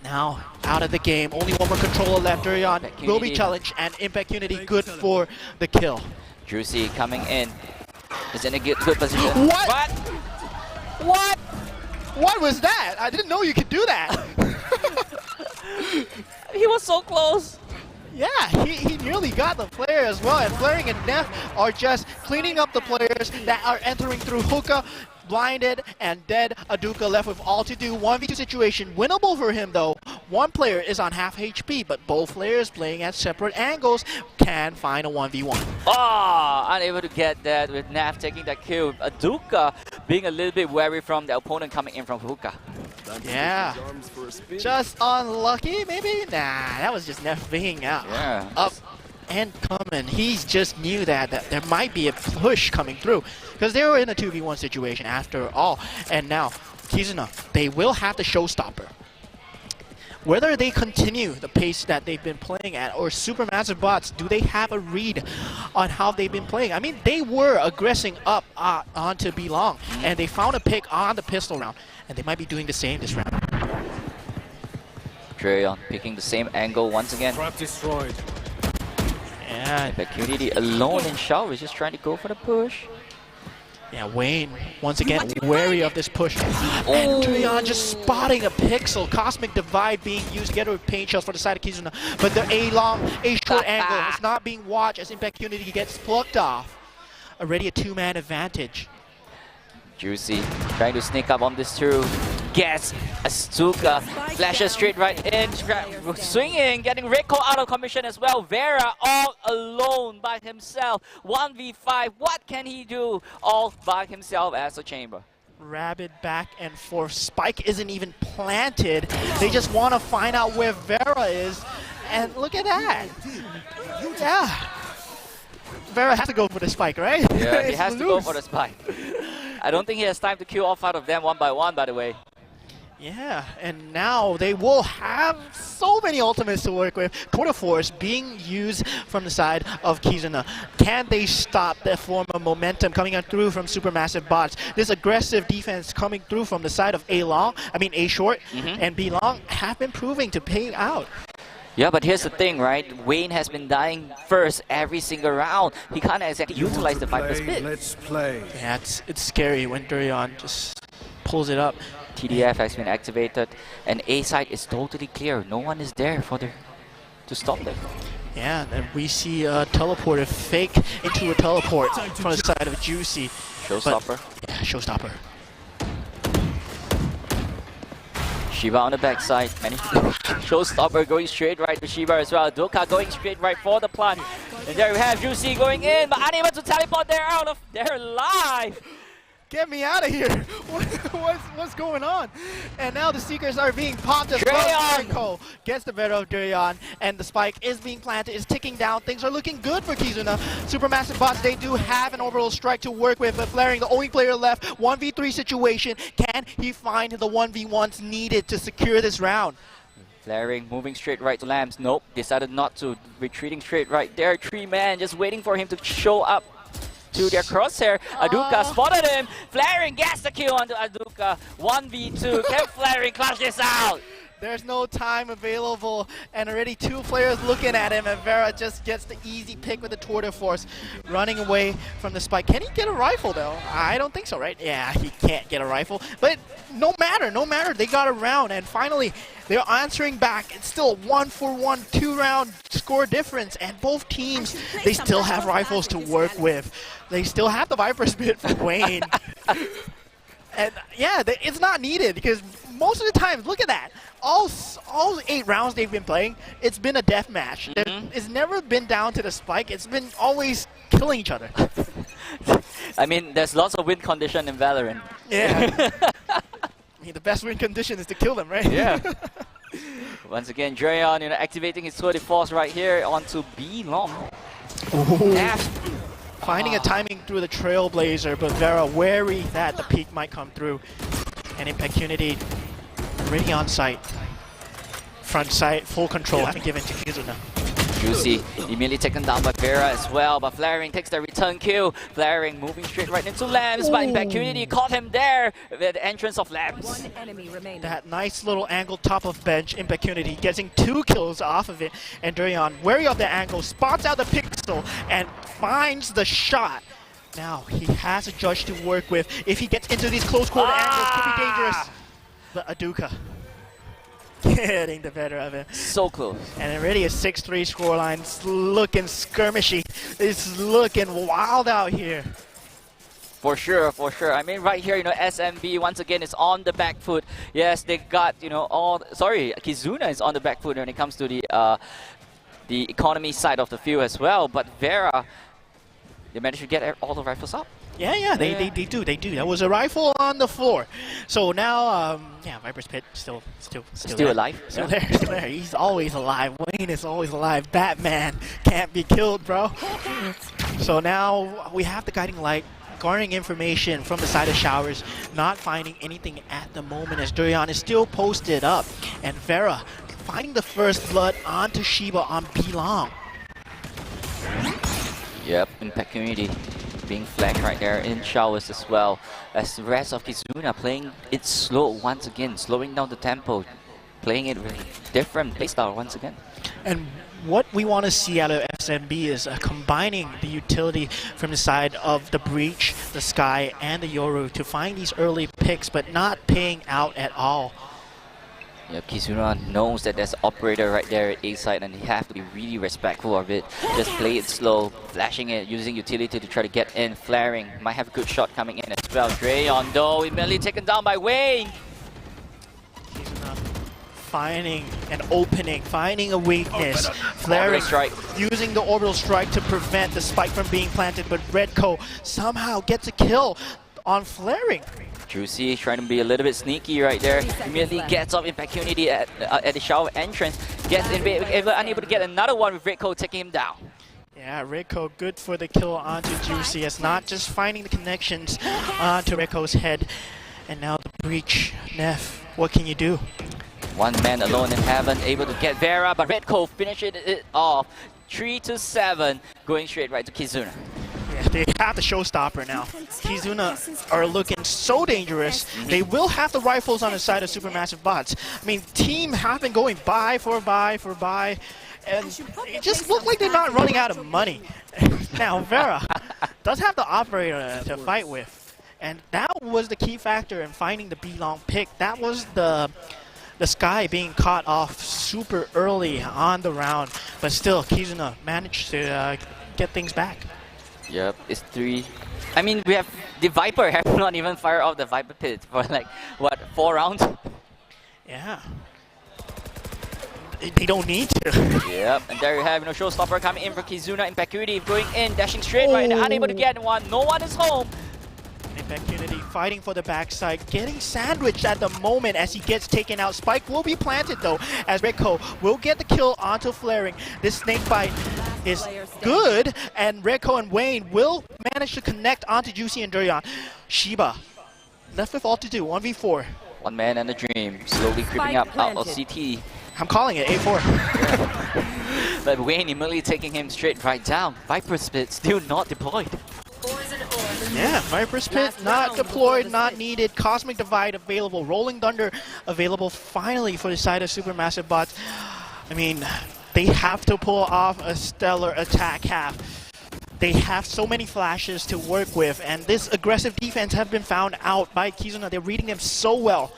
Now out of the game, only 1 more controller left. Durian will be challenged, and Impact Unity good for the kill. Juicy coming in. Is in a good position. What? What? What was that? I didn't know you could do that. He was so close. Yeah, he nearly got the player as well, and Flaring and Neff are just cleaning up the players that are entering through Hookah. Blinded and dead. Aduka left with all to do. 1v2 situation. Winnable for him though. 1 player is on half HP, but both players playing at separate angles can find a 1v1. Oh, unable to get that with Naf taking that kill. Aduka being a little bit wary from the opponent coming in from Hookah. Yeah. Just unlucky, maybe? Nah, that was just Neff being out. Yeah. Up and coming. He just knew that there might be a push coming through, because they were in a 2v1 situation after all. And now, Kizuna, they will have the showstopper. Whether they continue the pace that they've been playing at, or Supermassive Bots, do they have a read on how they've been playing? I mean, they were aggressing up onto Belong, and they found a pick on the pistol round, and they might be doing the same this round. Dreyoung picking the same angle once again. Trap destroyed. Yeah. Community alone in shower is just trying to go for the push. Yeah, Wayne, once again, wary of this push. And Durian just spotting a pixel. Cosmic Divide being used together with Paint Shells for the side of Kizuna. But the A-long, A-short angle is not being watched as Impact Unity gets plucked off. Already a 2-man advantage. Juicy trying to sneak up on this too. Gets Astuka, flashes straight right in, swinging, getting Rico out of commission as well. Vera all alone by himself. 1v5, what can he do all by himself as a chamber? Rabid back and forth. Spike isn't even planted. They just want to find out where Vera is. And look at that. Yeah. Vera has to go for the spike, right? Yeah, he has to go for the spike. I don't think he has time to kill off out of them 1 by 1, by the way. Yeah, and now they will have so many ultimates to work with. Quarter Force being used from the side of Kizuna. Can they stop that form of momentum coming out through from Supermassive Bots? This aggressive defense coming through from the side of A-Short and B-Long have been proving to pay out. Yeah, but here's the thing, right? Wayne has been dying first every single round. He can't exactly utilize the Viper's Pit. Let's play. Yeah, it's scary when Durian just pulls it up. TDF has been activated, and A side is totally clear. No one is there to stop them. Yeah, and we see a teleporter fake into a teleport from the side of Juicy. Showstopper. Yeah, showstopper. Shiba on the backside, managed to go. Showstopper going straight right to Shiba as well. Doka going straight right for the plant. And there we have Juicy going in, but unable to teleport there out of their life. Get me out of here! What's going on? And now the Seekers are being popped as well. Jericho gets the better of Durian, and the spike is being planted, is ticking down. Things are looking good for Kizuna. Supermassive bots, they do have an orbital strike to work with, but Flaring, the only player left, 1v3 situation. Can he find the 1v1s needed to secure this round? Flaring moving straight right to Lambs. Nope, decided not to. Retreating straight right there. 3-man just waiting for him to show up to their crosshair. Aduka spotted him. Flaring gets the kill onto Aduka. 1v2. Can Flaring clutch this out? There's no time available, and already 2 players looking at him, and Vera just gets the easy pick with the Tour de Force, running away from the spike. Can he get a rifle, though? I don't think so, right? Yeah, he can't get a rifle, but no matter, they got a round, and finally, they're answering back. It's still a 1-for-1, 2-round score difference, and both teams, they still have rifles to work with. They still have the Viper's Pit for Wayne. And yeah, it's not needed, because most of the time, look at that. All 8 rounds they've been playing, it's been a death match. It's never been down to the spike. It's been always killing each other. I mean, there's lots of win condition in Valorant. Yeah. I mean, the best win condition is to kill them, right? Yeah. Once again, Dreyon, activating his Tour de Force right here onto B long. Finding a timing through the Trailblazer, but Vera wary that the peak might come through. And Impecunity already on site. Front site, full control, haven't given to Kizuna. Juicy immediately taken down by Vera as well, but Flaring takes the return kill. Flaring moving straight right into Lambs, but Impecunity caught him there with the entrance of Lambs. 1 enemy remaining. That nice little angle top of bench, Impecunity getting 2 kills off of it, and Durian, wary of the angle, spots out the pixel and finds the shot. Now he has a judge to work with. If he gets into these close quarter angles, could be dangerous. But Aduka getting the better of it. So close. And already a 6-3 scoreline. It's looking skirmishy. It's looking wild out here. For sure, for sure. I mean, right here, SMB once again is on the back foot. Yes, they got, Kizuna is on the back foot when it comes to the economy side of the field as well. But Vera, they managed to get all the rifles up. Yeah, they do. That was a rifle on the floor. So now, Viper's Pit still alive. Still there. He's always alive. Wayne is always alive. Batman can't be killed, bro. So now we have the guiding light, garnering information from the side of showers, not finding anything at the moment as Durian is still posted up, and Vera finding the first blood onto Shiba on B long. Yep, Impecunity being flanked right there in showers as well, as the rest of Kizuna playing it slow once again, slowing down the tempo, playing it with different playstyle once again. And what we want to see out of SMB is combining the utility from the side of the Breach, the Sky, and the Yoru to find these early picks, but not paying out at all. Yep, Kizuna knows that there's an operator right there at A side, and he have to be really respectful of it. Just play it slow, flashing it, using utility to try to get in. Flaring might have a good shot coming in as well. Dreyon though, immediately taken down by Wayne. Kizuna finding an opening, finding a weakness. Flaring using the orbital strike to prevent the spike from being planted, but Redco somehow gets a kill on Flaring. Juicy trying to be a little bit sneaky right there. Immediately gets off Impecunity at the shower entrance. Gets unable to get another one with Redco taking him down. Yeah, Redco good for the kill onto Juicy. It's not just finding the connections onto Redco's head. And now the Breach. Neff, what can you do? One man alone in heaven, able to get Vera, but Redco finishes it off. 3-7, going straight right to Kizuna. Yeah, they have the showstopper now. Kizuna are looking so dangerous. They will have the rifles on the side of Supermassive Bots. I mean, team have been going buy for buy for buy, and it just looks like they're not running out of money. Now, Vera does have the operator to fight with, and that was the key factor in finding the B-long pick. That was the Sky being caught off super early on the round, but still, Kizuna managed to get things back. Yep, it's 3. I mean, we have the Viper have not even fired off the Viper pit for like, what, 4 rounds? Yeah. They don't need to. Yep, and there you have, showstopper coming in for Kizuna. Impecuity going in, dashing straight right, unable to get one. No one is home. Impecuity fighting for the backside, getting sandwiched at the moment as he gets taken out. Spike will be planted though, as Redco will get the kill onto Flaring. This snake bite is good, and Redco and Wayne will manage to connect onto Juicy and Durian. Shiba left with all to do, 1v4. One man and a dream, slowly creeping up out of CT. I'm calling it, A4. But Wayne immediately taking him straight right down. Viper's Pit still not deployed. Yeah, Viper's Pit not deployed, not needed. Cosmic Divide available. Rolling Thunder available finally for the side of Supermassive Bots. I mean, they have to pull off a stellar attack half. They have so many flashes to work with, and this aggressive defense have been found out by Kizuna. They're reading them so well.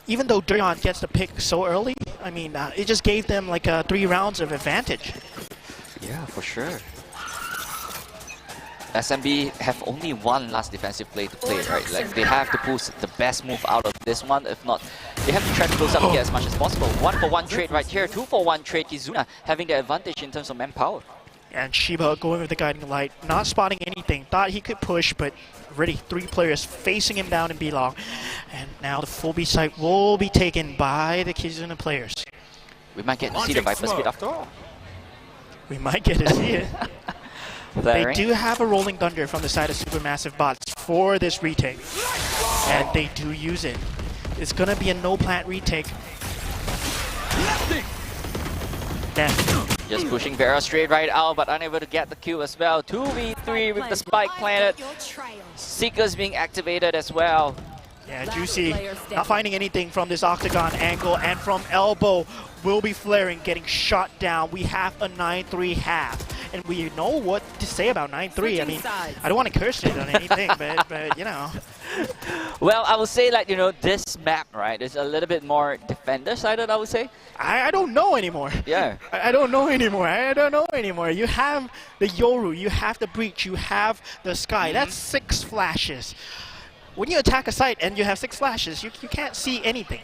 Even though Durian gets the pick so early, I mean, it just gave them like 3 rounds of advantage. Yeah, for sure. SMB have only one last defensive play to play, right? Like, they have to pull the best move out of this one. If not, they have to try to close up and get as much as possible. 1-for-1 trade right here. 2-for-1 trade. Kizuna having the advantage in terms of manpower. And Shiba going with the guiding light, not spotting anything. Thought he could push, but already 3 players facing him down in B-long. And now the full B site will be taken by the Kizuna players. We might get to see the Viper speed after all. We might get to see it. They do have a Rolling Thunder from the side of Supermassive Bots for this retake. And they do use it. It's going to be a no-plant retake. Just pushing Vera straight right out, but unable to get the kill as well. 2v3 with the spike planted. Seekers being activated as well. Yeah, Juicy not finding anything from this octagon angle, and from elbow will be flaring, getting shot down. We have a 9-3 half, and we know what to say about 9-3. I mean, I don't want to curse it on anything, but you know. Well, I would say, like, this map, right, is a little bit more defender-sided, I would say. I don't know anymore. Yeah. I don't know anymore. I don't know anymore. You have the Yoru, you have the Breach, you have the Sky. That's 6 flashes. When you attack a site and you have 6 flashes, you can't see anything.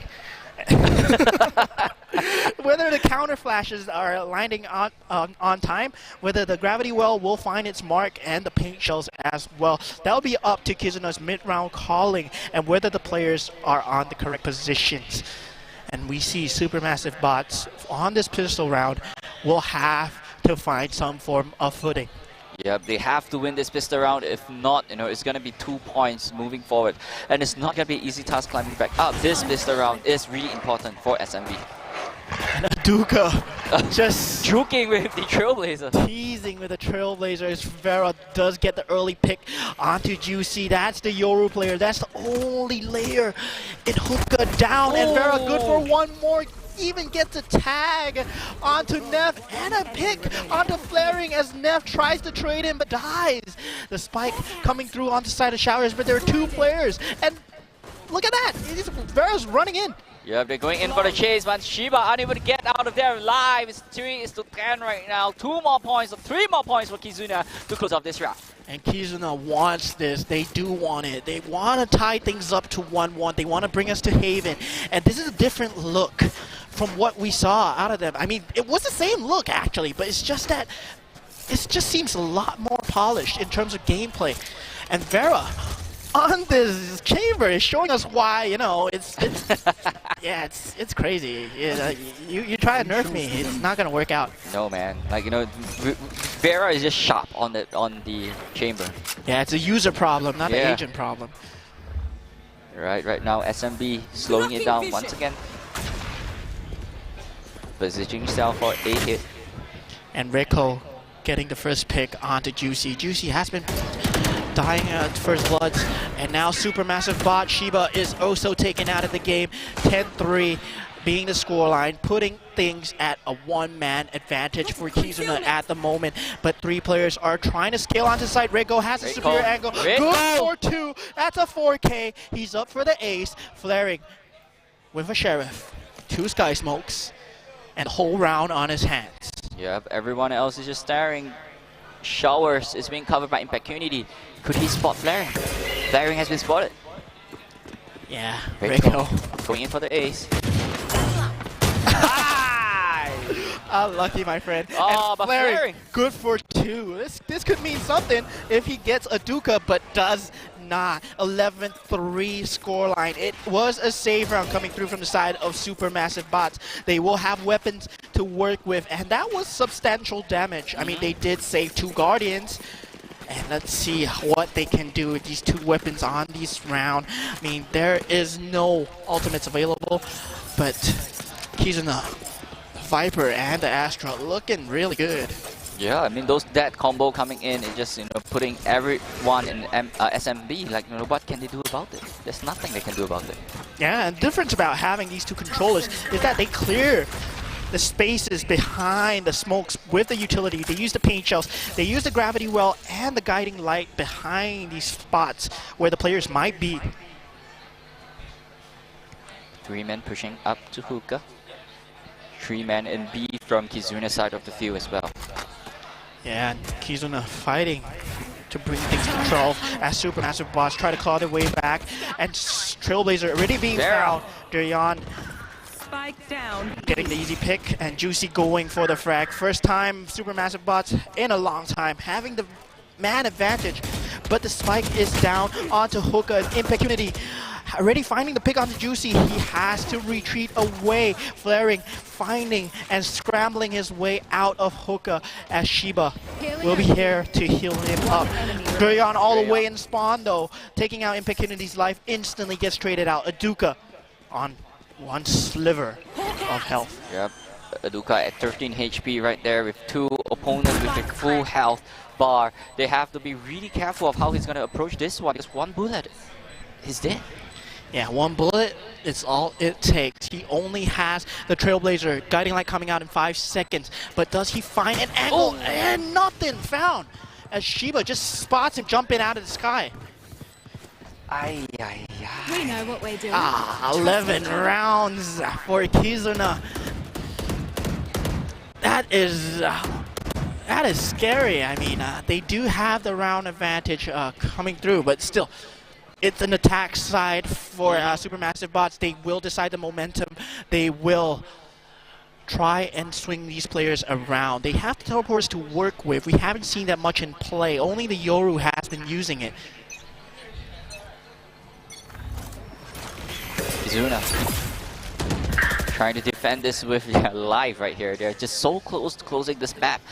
Whether the counter flashes are landing on time, whether the gravity well will find its mark, and the paint shells as well. That'll be up to Kizuna's mid-round calling and whether the players are on the correct positions. And we see Supermassive Bots on this pistol round will have to find some form of footing. Yep, they have to win this pistol round. If not, it's going to be 2 points moving forward. And it's not going to be an easy task climbing back up. This pistol round is really important for SMB. And Aduka just joking with the Trailblazer. Teasing with the Trailblazers. Vera does get the early pick onto Juicy. That's the Yoru player. That's the only layer. It hookah down, and Vera good for one more. Even gets a tag onto Neff and a pick onto Flaring as Neff tries to trade him but dies. The spike coming through onto the side of Showers, but there are 2 players. And look at that! Vera's running in. Yep, they're going in for the chase, but Shiba unable to get out of there alive. It's 3-10 right now. 2 more points, or 3 more points for Kizuna to close off this round. And Kizuna wants this. They do want it. They want to tie things up to 1-1. They want to bring us to Haven. And this is a different look from what we saw out of them. I mean, it was the same look, actually, but it's just that it just seems a lot more polished in terms of gameplay. And Vera on this chamber is showing us why, it's yeah, it's crazy. You try to nerf me, it's not gonna work out. No, man. Like, Vera is just sharp on the chamber. Yeah, it's a user problem, not an agent problem. Right now SMB slowing it down once again. Positioning himself for a hit. And Rico getting the first pick onto Juicy. Juicy has been dying at first bloods, and now Supermassive Bot Shiba is also taken out of the game. 10-3 being the scoreline, putting things at a one-man advantage for Kizuna at the moment. But three players are trying to scale onto site. Rico has a superior angle. Good for two. That's a 4K. He's up for the ace. Flaring with a Sheriff. 2 Sky Smokes. And a whole round on his hands. Yep, everyone else is just staring. Showers is being covered by Impact Unity. Could he spot Flaring? Flaring has been spotted. Yeah, Rico going in for the ace. Unlucky, my friend. Oh, and but Flaring, good for 2. This could mean something if he gets a Duca, but does not. 11-3 scoreline. It was a save round coming through from the side of Supermassive Bots. They will have weapons to work with, and that was substantial damage. I mean, they did save 2 Guardians. And let's see what they can do with these 2 weapons on this round. I mean, there is no ultimates available, but Kizuna, Viper, and the Astra looking really good. Yeah, I mean, that combo coming in is just, putting everyone in SMB. Like, what can they do about it? There's nothing they can do about it. Yeah, and the difference about having these 2 controllers is that they clear the spaces behind the smokes with the utility. They use the paint shells, they use the gravity well and the guiding light behind these spots where the players might be. 3 men pushing up to hookah. 3 men in B from Kizuna's side of the field as well. Yeah, and Kizuna fighting to bring things to control as Supermassive Bots try to claw their way back, and Trailblazer already being fouled. Durian Spike down. getting the easy pick, and Juicy going for the frag. First time Supermassive Bots in a long time having the man advantage, but the spike is down onto Hookah and Impact Unity. Already finding the pick onto Juicy, he has to retreat away. Flaring, finding and scrambling his way out of Hookah as Shiba will be here to heal him up. Durian all the way in spawn though, taking out Impact Unity's life, instantly gets traded out. Aduka on 1 sliver of health. Yep, Aduka at 13 HP right there with 2 opponents with a full health bar. They have to be really careful of how he's going to approach this one. Just 1 bullet, he's dead. Yeah, 1 bullet is all it takes. He only has the Trailblazer guiding light coming out in 5 seconds. But does he find an angle? And nothing found as Shiba just spots him jumping out of the sky. Ay, ay, ay. We know what we're doing. 11 rounds for Kizuna. That is scary. I mean, they do have the round advantage coming through, but still, it's an attack side for Supermassive Bots. They will decide the momentum. They will try and swing these players around. They have the teleporters to work with. We haven't seen that much in play. Only the Yoru has been using it. Kizuna trying to defend this with their life right here. They're just so close to closing this map.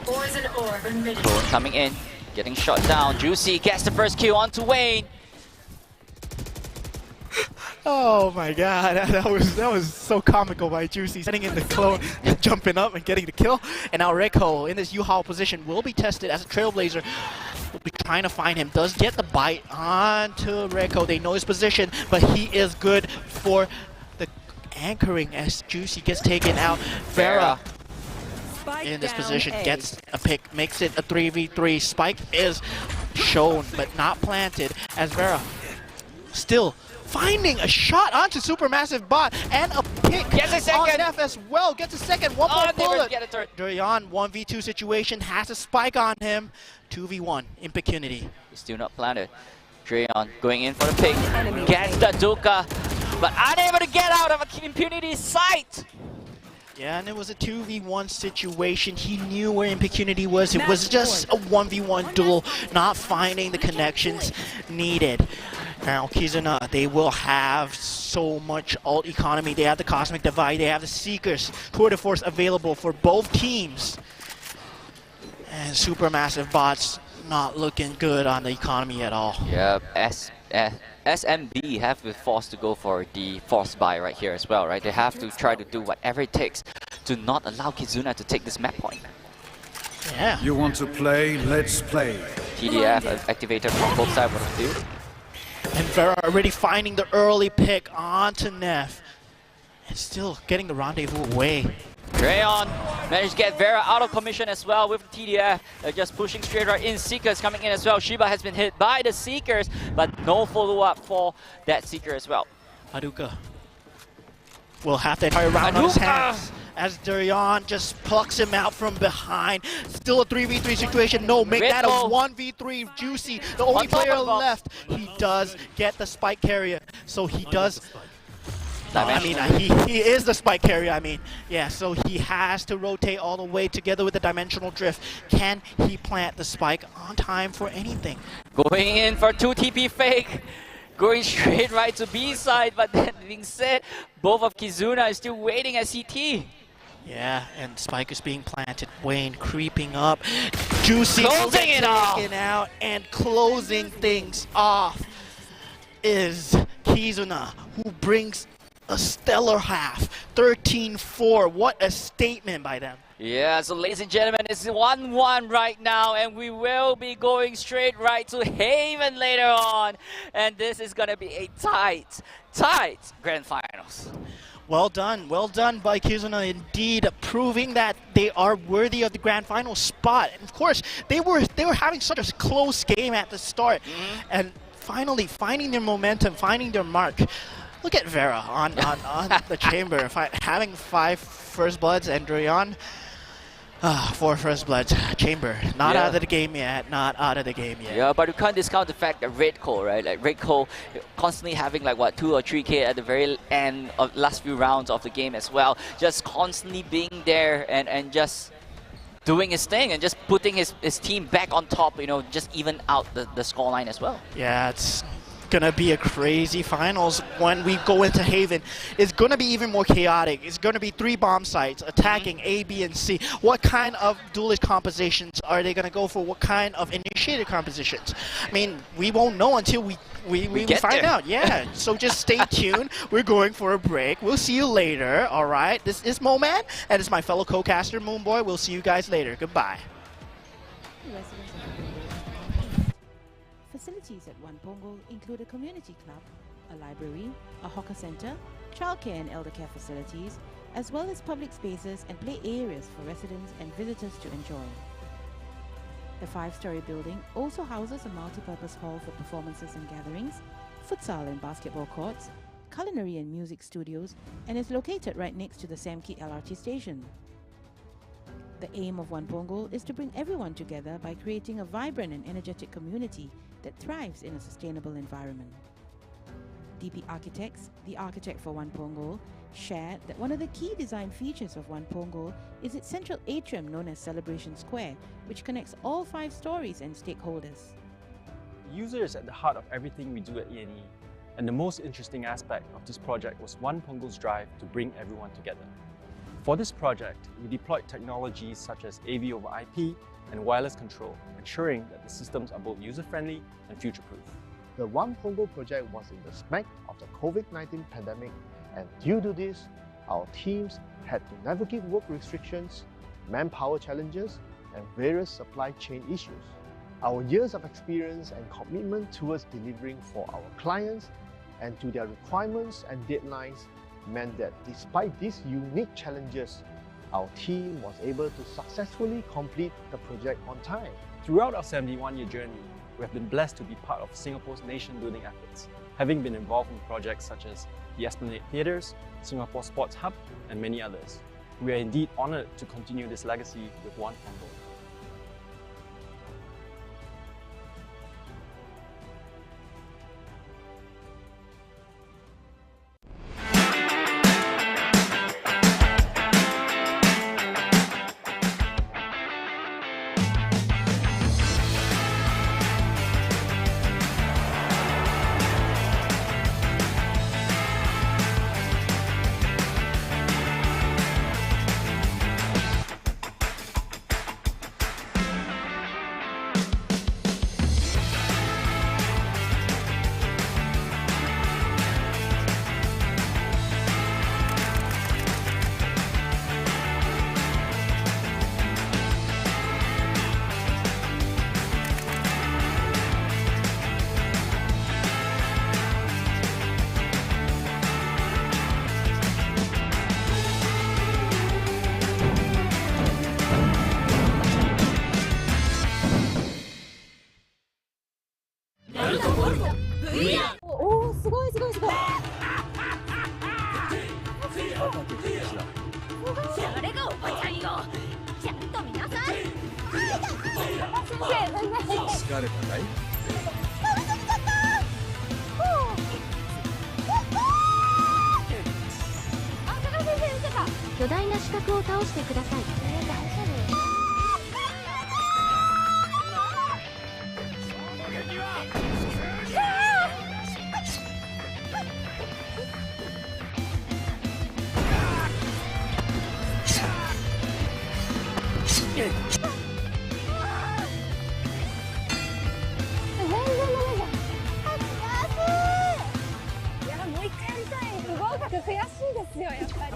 Clone coming in, getting shot down. Juicy gets the first kill onto Wayne. Oh my god, that was so comical by Juicy, setting in the clone, jumping up and getting the kill. And now Rico in this U-Haul position will be tested as a Trailblazer. Will be trying to find him. Does get the bite onto Rico. They know his position, but he is good for the anchoring as Juicy gets taken out. Vera in this position gets a pick, makes it a 3v3. Spike is shown but not planted as Vera still finding a shot onto Supermassive Bot and a pick on F as well. Gets a second, 1 more bullet. Durian 1v2 situation, has a spike on him. 2v1, Impact Unity. He's still not planted. Drayon going in for the pick. Gets the Duka, but unable to get out of Impunity's sight. Yeah, and it was a 2v1 situation. He knew where Impact Unity was. It was just a 1v1 duel, not finding the connections needed. Now, Kizuna, they will have so much ult economy. They have the Cosmic Divide, they have the Seekers, Tour de Force available for both teams. And Supermassive Bots not looking good on the economy at all. Yep, SMB have been forced to go for the force buy right here as well, right? They have to try to do whatever it takes to not allow Kizuna to take this map point. Yeah. You want to play? Let's play. TDF activated from both sides of the field. And Vera already finding the early pick onto Neff. And still getting the rendezvous away. Drayon managed to get Vera out of commission as well with TDF. They're just pushing straight right in. Seekers coming in as well. Shiba has been hit by the Seekers, but no follow-up for that Seeker as well. Haruka will have that entire round on his hands as Durian just plucks him out from behind. Still a 3v3 situation. No, make that a 1v3 Juicy. The only player left. He does get the spike carrier. So he does... he is the spike carrier, Yeah, so he has to rotate all the way together with the dimensional drift. Can he plant the spike on time for anything? Going in for 2 TP fake. Going straight right to B side, but that being said, both of Kizuna is still waiting at CT. Yeah, and spike is being planted. Wayne creeping up. Juicy closing it off. Out and closing things off is Kizuna, who brings a stellar half. 13-4. What a statement by them. Yeah, so ladies and gentlemen, it's 1-1 right now, and we will be going straight right to Haven later on. And this is going to be a tight grand finals. Well done by Kizuna, indeed, proving that they are worthy of the grand final spot. And of course, they were having such a close game at the start, and finally finding their momentum, finding their mark. Look at Vera on the chamber, having 5 first bloods, and Durian 4 first bloods. Chamber not out of the game yet, Yeah, but you can't discount the fact that Red Cole, right? Like Red Cole constantly having like what 2 or 3K at the very end of last few rounds of the game as well. Just constantly being there and just doing his thing and just putting his team back on top, just even out the scoreline as well. Yeah, it's gonna be a crazy finals when we go into Haven. It's gonna be even more chaotic. It's gonna be 3 bomb sites attacking A, B, and C. What kind of duelist compositions are they gonna go for? What kind of initiated compositions? We won't know until we find out. Yeah, so just stay tuned. We're going for a break. We'll see you later, all right? This is Moman, and it's my fellow co-caster, Moonboy. We'll see you guys later. Goodbye. Facilities at One Punggol include a community club, a library, a hawker centre, childcare and elder care facilities, as well as public spaces and play areas for residents and visitors to enjoy. The 5-story building also houses a multi-purpose hall for performances and gatherings, futsal and basketball courts, culinary and music studios, and is located right next to the Samki LRT station. The aim of One Punggol is to bring everyone together by creating a vibrant and energetic community that thrives in a sustainable environment. DP Architects, the architect for One Punggol, shared that one of the key design features of One Punggol is its central atrium known as Celebration Square, which connects all 5 stories and stakeholders. The user is at the heart of everything we do at ENE, and the most interesting aspect of this project was One Punggol's drive to bring everyone together. For this project, we deployed technologies such as AV over IP and wireless control, ensuring that the systems are both user-friendly and future-proof. The One Punggol project was in the smack of the COVID-19 pandemic, and due to this, our teams had to navigate work restrictions, manpower challenges, and various supply chain issues. Our years of experience and commitment towards delivering for our clients and to their requirements and deadlines meant that despite these unique challenges, our team was able to successfully complete the project on time. Throughout our 71-year journey, we have been blessed to be part of Singapore's nation-building efforts, having been involved in projects such as the Esplanade Theatres, Singapore Sports Hub, and many others. We are indeed honoured to continue this legacy with One Punggol. 誰がおばちゃんよ。ちゃんと見なさい。先生、全然。疲れたかい？あ、高橋先生、見てた。巨大な四角を倒してください。大丈夫？全然ダメじゃん。悔しい。いや、もう一回やりたい。不合格悔しいですよ、やっぱり。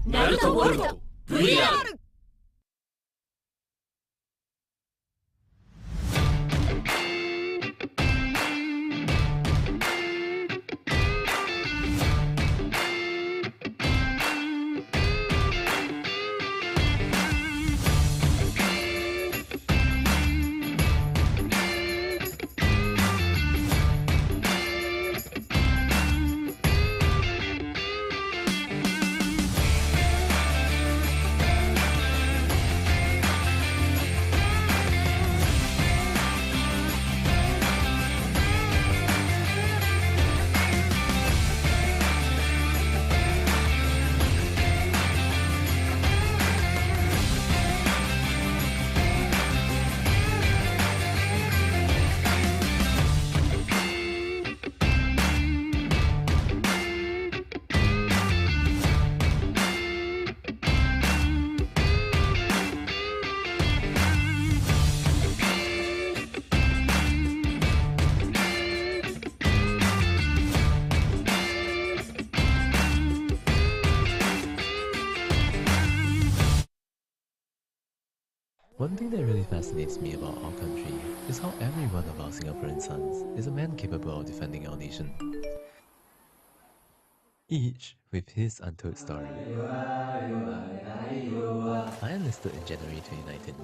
ナルトボルト VR。One thing that really fascinates me about our country is how every one of our Singaporean sons is a man capable of defending our nation. Each with his untold story. I enlisted in January 2019.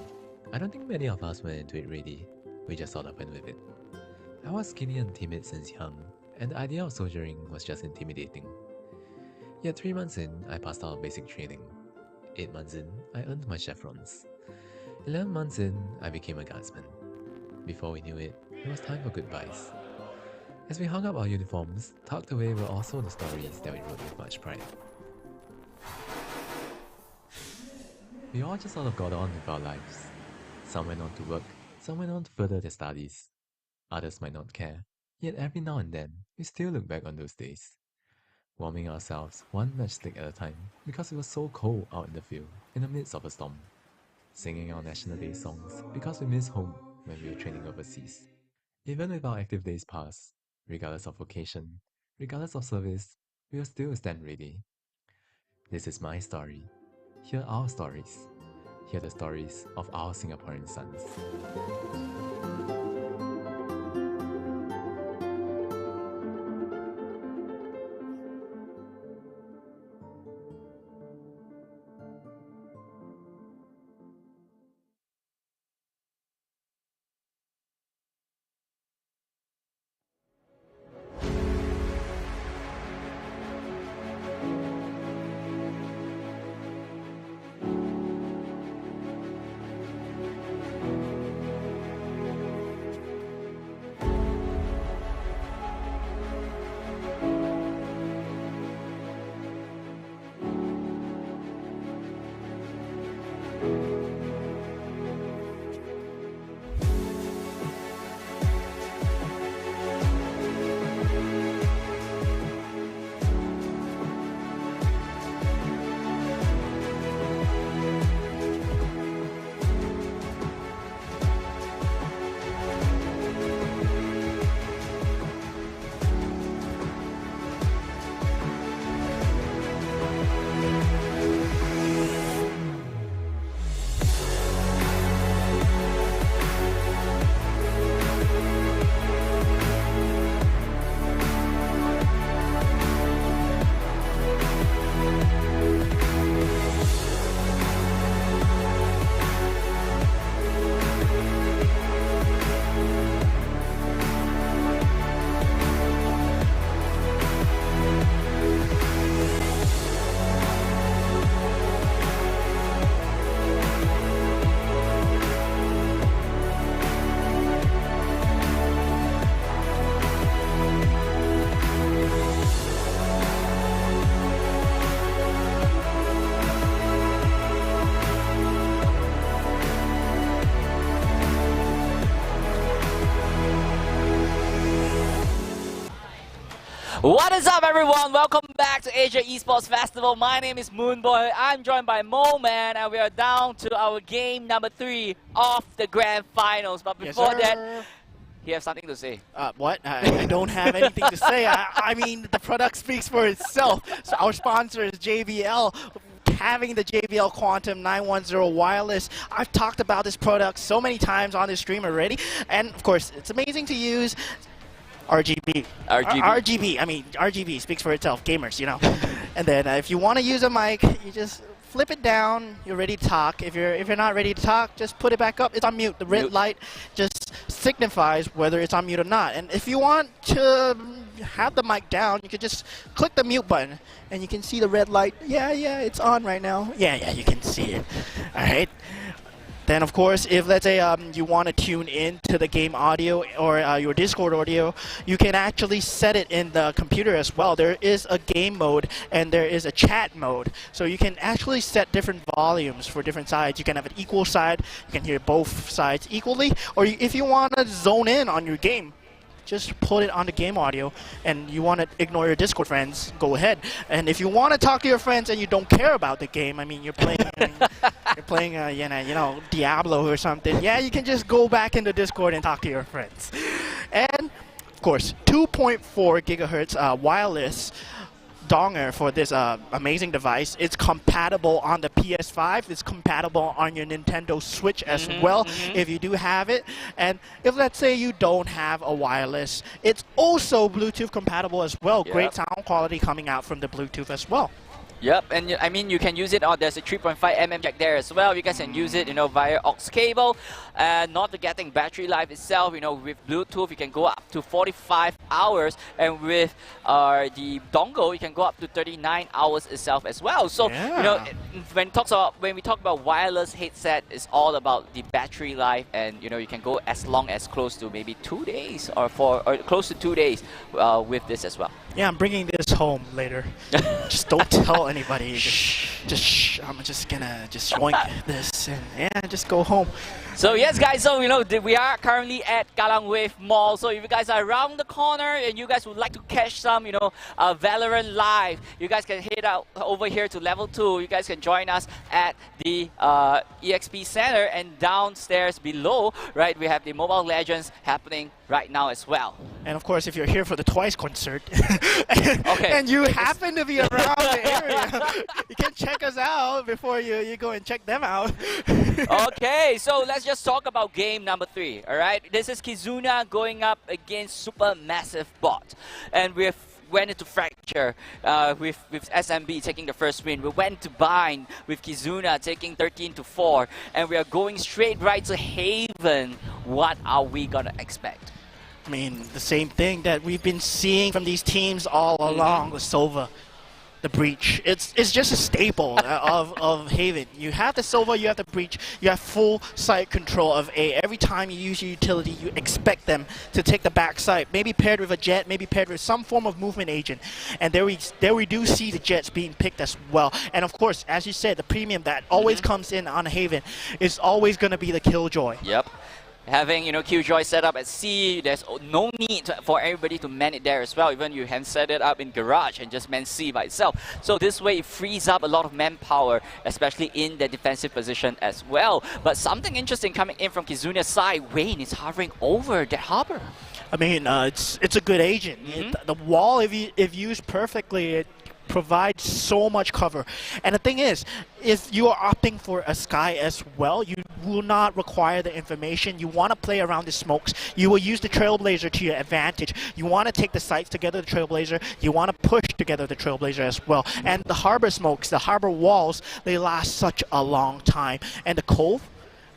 I don't think many of us went into it ready, we just sort of went with it. I was skinny and timid since young, and the idea of soldiering was just intimidating. Yet 3 months in, I passed out basic training. 8 months in, I earned my chevrons. 11 months in, I became a guardsman. Before we knew it, it was time for goodbyes. As we hung up our uniforms, tucked away were also the stories that we wrote with much pride. We all just sort of got on with our lives. Some went on to work, some went on to further their studies. Others might not care, yet every now and then, we still look back on those days. Warming ourselves one matchstick at a time because it was so cold out in the field, in the midst of a storm. Singing our National Day songs because we miss home when we were training overseas. Even with our active days past, regardless of vocation, regardless of service, we will still stand ready. This is my story. Hear our stories. Hear the stories of our Singaporean sons. What is up, everyone? Welcome back to Asia Esports Festival. My name is Moonboy. I'm joined by Mo Man, and we are down to our game number 3 of the grand finals. But before that, you have something to say. What? I don't have anything to say. I mean, the product speaks for itself. So our sponsor is JBL. Having the JBL Quantum 910 wireless. I've talked about this product so many times on this stream already. And of course, it's amazing to use. RGB. RGB. I mean, RGB speaks for itself. Gamers, you know. And then if you want to use a mic, you just flip it down. You're ready to talk. If you're not ready to talk, just put it back up. It's on mute. The red light just signifies whether it's on mute or not. And if you want to have the mic down, you can just click the mute button, and you can see the red light. Yeah, it's on right now. Yeah, you can see it. All right. Then, of course, if let's say you want to tune in to the game audio or your Discord audio, you can actually set it in the computer as well. There is a game mode and there is a chat mode. So you can actually set different volumes for different sides. You can have an equal side. You can hear both sides equally. Or if you want to zone in on your game, just put it on the game audio, and you want to ignore your Discord friends, go ahead. And if you want to talk to your friends and you don't care about the game, I mean, you're playing, Diablo or something. Yeah, you can just go back into Discord and talk to your friends. And of course, 2.4 gigahertz wireless donger for this amazing device. It's compatible on the PS5. It's compatible on your Nintendo Switch as well, if you do have it. And if let's say you don't have a wireless, it's also Bluetooth compatible as well. Yep. Great sound quality coming out from the Bluetooth as well. Yep, and I mean, you can use it on, there's a 3.5mm jack there as well. You guys can use it, via aux cable. And not forgetting battery life itself, with Bluetooth, you can go up to 45 hours. And with the dongle, you can go up to 39 hours itself as well. So, when we talk about wireless headset, it's all about the battery life. And, you can go as long as close to maybe 2 days or close to 2 days with this as well. Yeah, I'm bringing this home later. Just don't tell anybody. Just shh. I'm just gonna yoink this and just go home. So yes, guys. So we are currently at Kallang Wave Mall. So if you guys are around the corner and you guys would like to catch some, Valorant live, you guys can head out over here to level 2. You guys can join us at the EXP Center, and downstairs below, right, we have the Mobile Legends happening right now as well. And of course, if you're here for the Twice concert, and you happen to be around the area, you can check us out before you go and check them out. Okay, so let's just talk about game number 3, all right? This is Kizuna going up against Supermassive Bot. And we went into Fracture with SMB taking the first win. We went to Bind with Kizuna taking 13-4. And we are going straight right to Haven. What are we going to expect? I mean, the same thing that we've been seeing from these teams all along with Sova. The Breach. It's just a staple of Haven. You have the Sova, you have the Breach, you have full site control of A. Every time you use your utility, you expect them to take the back side, maybe paired with a jet, maybe paired with some form of movement agent. And there we do see the jets being picked as well. And of course, as you said, the premium that always comes in on Haven is always going to be the Killjoy. Yep. Having, Killjoy set up at C, there's no need for everybody to man it there as well. Even you can set it up in Garage and just man C by itself. So this way it frees up a lot of manpower, especially in the defensive position as well. But something interesting coming in from Kizuna's side, Wayne is hovering over that harbor. I mean, it's a good agent. The wall, if used perfectly, it provides so much cover. And the thing is, if you are opting for a Sky as well, you will not require the information. You want to play around the smokes. You will use the Trailblazer to your advantage. You want to take the sites together, the Trailblazer. You want to push together the Trailblazer as well. And the harbor smokes, the harbor walls, they last such a long time. And the Cove,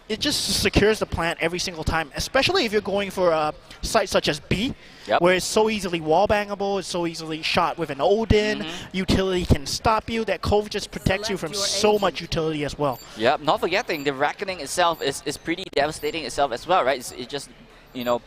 it just secures the plant every single time, especially if you're going for a site such as B, where it's so easily wall bangable, it's so easily shot with an Odin, utility can stop you. That Cove just protects you from so much utility as well. Yep, not forgetting the Reckoning itself is pretty devastating itself as well, right? It just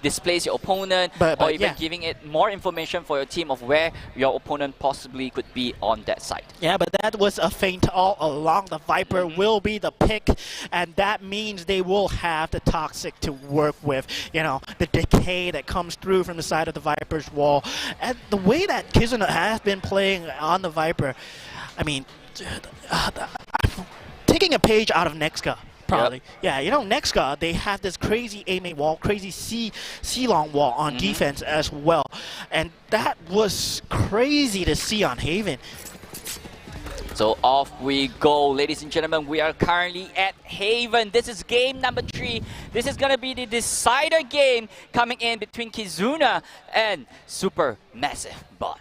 displace your opponent, or even giving it more information for your team of where your opponent possibly could be on that side. Yeah, but that was a feint all along. The Viper will be the pick, and that means they will have the Toxic to work with. The decay that comes through from the side of the Viper's wall. And the way that Kizuna has been playing on the Viper, I mean, taking a page out of Nexka. Probably. Yep. Yeah, Nexka, they have this crazy A-main wall, crazy C-long wall on defense as well. And that was crazy to see on Haven. So off we go, ladies and gentlemen. We are currently at Haven. This is game number 3. This is going to be the decider game coming in between Kizuna and Supermassive Bot.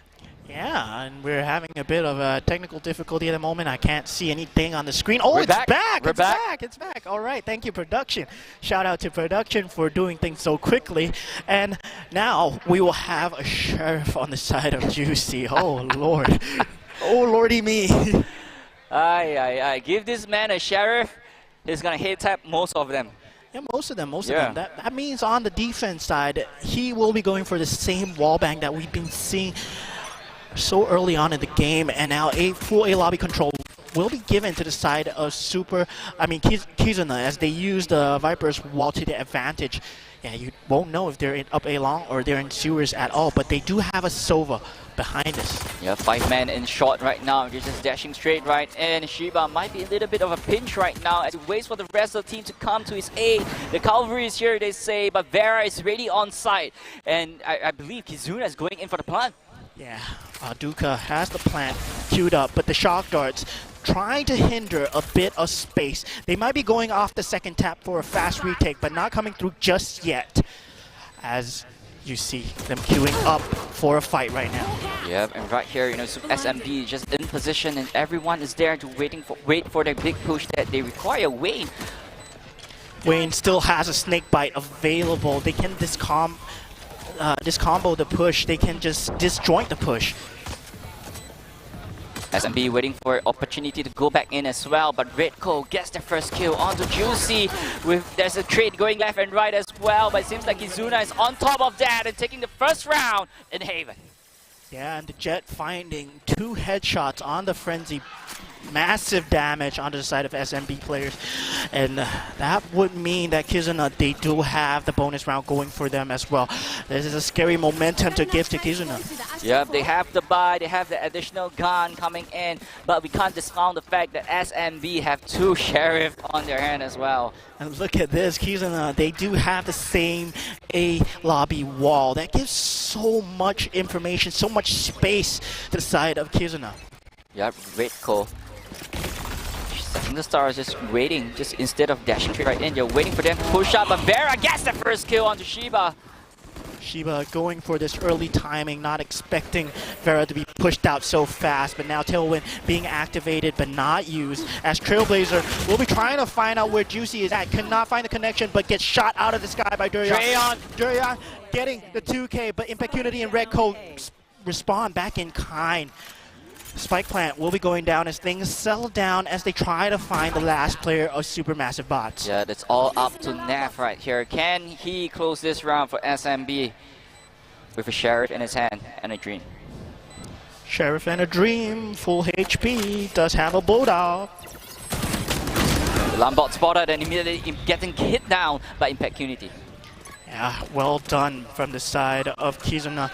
Yeah, and we're having a bit of a technical difficulty at the moment. I can't see anything on the screen. Oh, We're it's back. back! We're It's back. back! It's back! All right, thank you, production. Shout out to production for doing things so quickly. And now we will have a sheriff on the side of Juicy. Oh, Lord. Oh, Lordy me. Give this man a sheriff. He's going to hit tap most of them. Yeah, most of them. That means on the defense side, he will be going for the same wallbang that we've been seeing so early on in the game, and now a full A lobby control will be given to the side of Kizuna as they use the Viper's wall to their advantage. Yeah, you won't know if they're in up A long or they're in sewers at all, but they do have a Sova behind us. Yeah, 5 men in short right now. They're just dashing straight right in. Shiba might be a little bit of a pinch right now as he waits for the rest of the team to come to his aid. The cavalry is here, they say, but Vera is ready on site. And I believe Kizuna is going in for the plant. Yeah, Duka has the plant queued up, but the shock darts trying to hinder a bit of space. They might be going off the second tap for a fast retake, but not coming through just yet. As you see them queuing up for a fight right now. Yep, and right here, SMB just in position, and everyone is there to wait for their big push that they require. Wayne still has a snake bite available. They can discombo the push. They can just disjoint the push. SMB waiting for an opportunity to go back in as well, but Redco gets the first kill onto Juicy. There's a trade going left and right as well, but it seems like Kizuna is on top of that and taking the first round in Haven. Yeah, and the Jet finding 2 headshots on the Frenzy. Massive damage onto the side of SMB players. And that would mean that Kizuna, they do have the bonus round going for them as well. This is a scary momentum to give to Kizuna. Yep, they have the buy, they have the additional gun coming in, but we can't discount the fact that SMB have 2 sheriff on their hand as well. And look at this, Kizuna, they do have the same A lobby wall. That gives so much information, so much space to the side of Kizuna. Yep, Redco. Setting the stars, just waiting, just instead of dashing right in, you're waiting for them to push up, but Vera gets the first kill onto Shiba. Shiba going for this early timing, not expecting Vera to be pushed out so fast, but now Tailwind being activated but not used, as Trailblazer will be trying to find out where Juicy is at, cannot find the connection but gets shot out of the sky by Durian. Durian getting the 2K, but Impecunity and Redco respond back in kind. Spike plant will be going down as things settle down as they try to find the last player of Supermassive Bots. Yeah, that's all up to Naf right here. Can he close this round for SMB with a Sheriff in his hand and a Dream? Sheriff and a Dream, full HP, does have a Bulldog. Lambot spotted and immediately getting hit down by Impecunity. Yeah, well done from the side of Kizuna.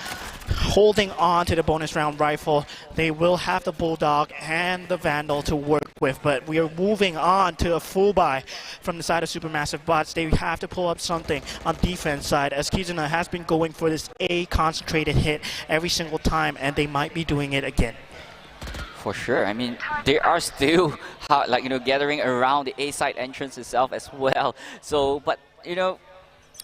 Holding on to the bonus round rifle. They will have the Bulldog and the Vandal to work with, but we are moving on to a full buy from the side of Supermassive Bots. They have to pull up something on defense side as Kizuna has been going for this A concentrated hit every single time, and they might be doing it again. For sure. I mean, they are still gathering around the A side entrance itself as well. So, but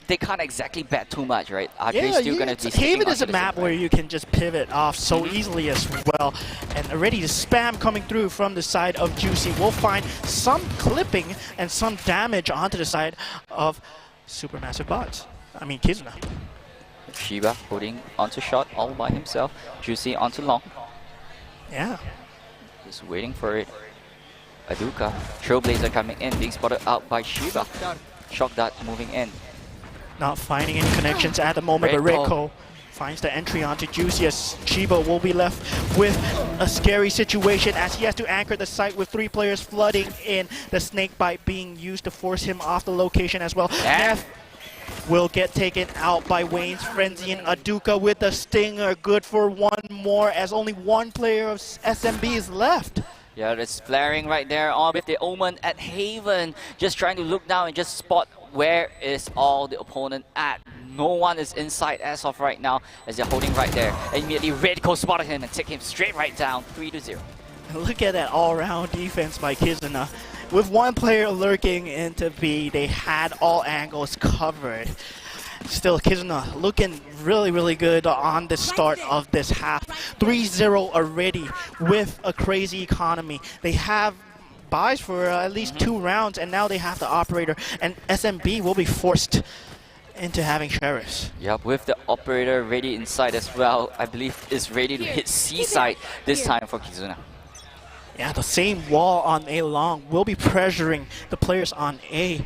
they can't exactly bet too much, right? They're still going to be Haven is a map where you can just pivot off so easily as well. And already the spam coming through from the side of Juicy will find some clipping and some damage onto the side of Supermassive Bots. I mean, Kizuna. Shiba holding onto shot all by himself. Juicy onto long. Yeah. Just waiting for it. Aduka. Trailblazer coming in, being spotted out by Shiba. Shock dart moving in. Not finding any connections at the moment, but Redco finds the entry onto Juicy as Shiba will be left with a scary situation as he has to anchor the site with 3 players flooding in. The snake bite being used to force him off the location as well. Neff will get taken out by Wayne's Frenzy, and Aduka with the stinger. Good for one more as only 1 player of SMB is left. Yeah, it's flaring right there on with the Omen at Haven. Just trying to look down and just spot where is all the opponent at. No one is inside as of right now as they're holding right there. And immediately Redco spotted him and take him straight right down, 3-0. Look at that all-round defense by Kizuna. With 1 player lurking into B, they had all angles covered. Still, Kizuna looking really good on the start of this half. 3-0 already with a crazy economy. They have buys for at least 2 rounds, and now they have the operator, and SMB will be forced into having sheriffs. Yep, with the operator ready inside as well. I believe is ready to hit C side this time for Kizuna. Yeah, the same wall on A long will be pressuring the players on A.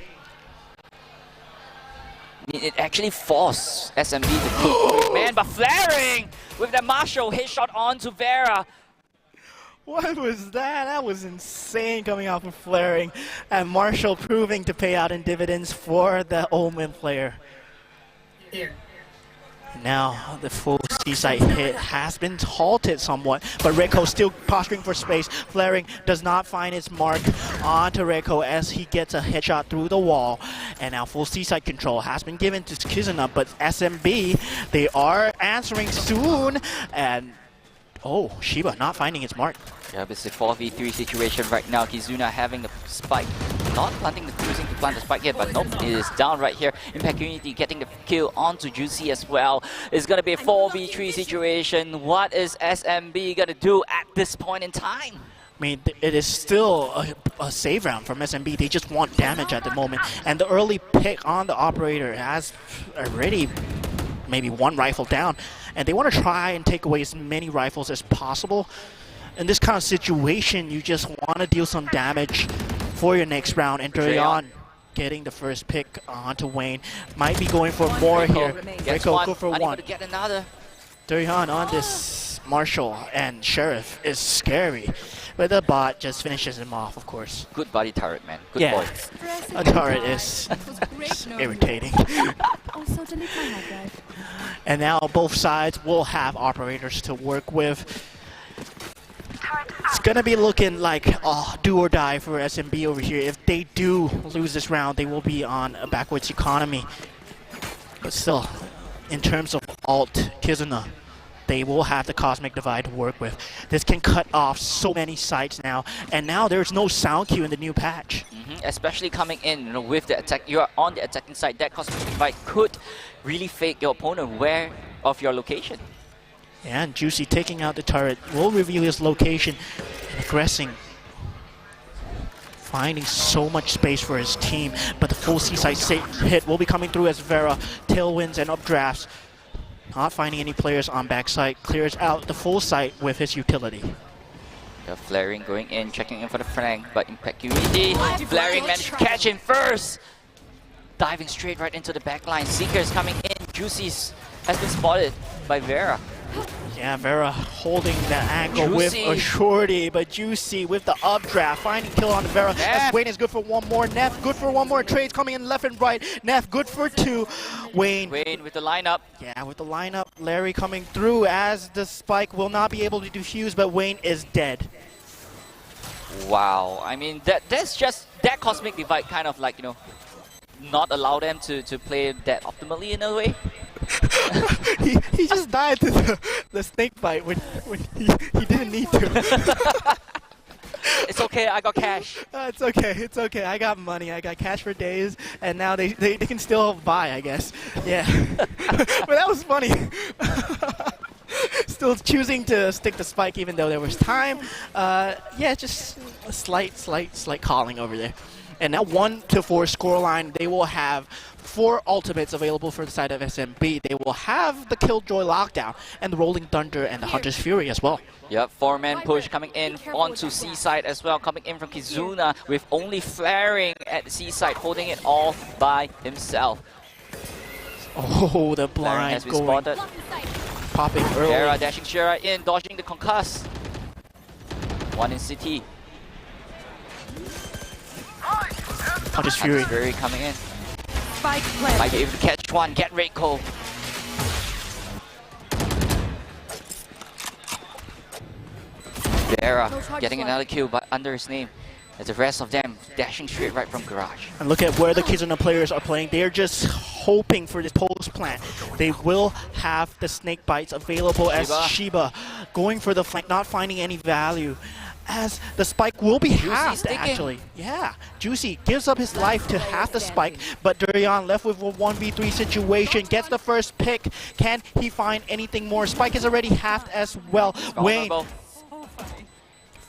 It actually forced SMB to put man, but flaring with the Marshall hit shot onto Vera. What was that? That was insane coming off of flaring, and Marshall proving to pay out in dividends for the Omen player. Now the full C-side hit has been halted somewhat, but Redco still posturing for space. Flaring does not find its mark onto Redco as he gets a headshot through the wall. And now full C-side control has been given to Kizuna, but SMB, they are answering soon. And oh, Shiba not finding its mark. Yeah, it's a 4v3 situation right now. Kizuna having the spike, not choosing to plant the spike yet, but nope, it is down right here. Impact Unity getting the kill onto Juicy as well. It's gonna be a 4v3 situation. What is SMB gonna do at this point in time? I mean, it is still a save round from SMB. They just want damage at the moment. And the early pick on the operator has already maybe 1 rifle down. And they want to try and take away as many rifles as possible. In this kind of situation, you just want to deal some damage for your next round. And Durian getting the first pick onto Wayne. Might be going for more here. Redco go for 1. Get another. Durian on this Marshall and Sheriff is scary. But the bot just finishes him off, of course. Good body turret, man. Good boy. A turret is irritating. And now both sides will have operators to work with. It's gonna be looking like do or die for SMB over here. If they do lose this round, they will be on a backwards economy. But still, in terms of alt Kizuna, they will have the Cosmic Divide to work with. This can cut off so many sites now, and now there's no sound cue in the new patch. Especially coming in, with the attack, you are on the attacking side. That Cosmic Divide could really fake your opponent aware of your location. And Juicy taking out the turret will reveal his location and aggressing. Finding so much space for his team, but the full C-side hit will be coming through as Vera tailwinds and updrafts. Not finding any players on backside, clears out the full site with his utility. Yeah, Flaring going in, checking in for the flank, but Impact Unity, Flaring managed to catch him first. Diving straight right into the backline. Seekers coming in, Juicy's has been spotted by Vera. Yeah, Vera holding that angle with a shorty, but Juicy with the updraft, finding kill on Vera. As Wayne is good for 1 more. Neff good for 1 more. Trades coming in left and right. Neff good for 2. Wayne with the lineup. Yeah, with the lineup. Larry coming through as the spike will not be able to defuse, but Wayne is dead. Wow, I mean that's just that Cosmic Divide kind of like, not allow them to play that optimally in a way. he just died to the snake bite when he didn't need to. It's okay, I got cash. It's okay. I got money. I got cash for days, and now they can still buy, I guess. Yeah. But that was funny. Still choosing to stick the spike even though there was time. Yeah, just a slight calling over there. And now 1-4 scoreline. They will have 4 ultimates available for the side of SMB. They will have the Killjoy Lockdown and the Rolling Thunder and the Hunter's Fury as well. Yep, 4-man push coming in onto C-side as well, coming in from Kizuna with only Flaring at the C-side, holding it all by himself. Oh, the Valerant blind has been going, spotted. popping early. Vera dashing Shira in, dodging the concuss. One in CT. Hunter's Fury. Fury coming in. Spike planted. Might be able to catch one, get Reiko. Vera getting another kill but under his name. As the rest of them dashing straight right from garage. And look at where the Kizuna players are playing. They're just hoping for this post plant. They will have the snake bites available as Shiba going for the flank, not finding any value. As the spike will be halved, actually. Yeah, Juicy gives up his life to half the spike, but Durian left with a 1v3 situation, gets the first pick. Can he find anything more? Spike is already halved as well. Wayne,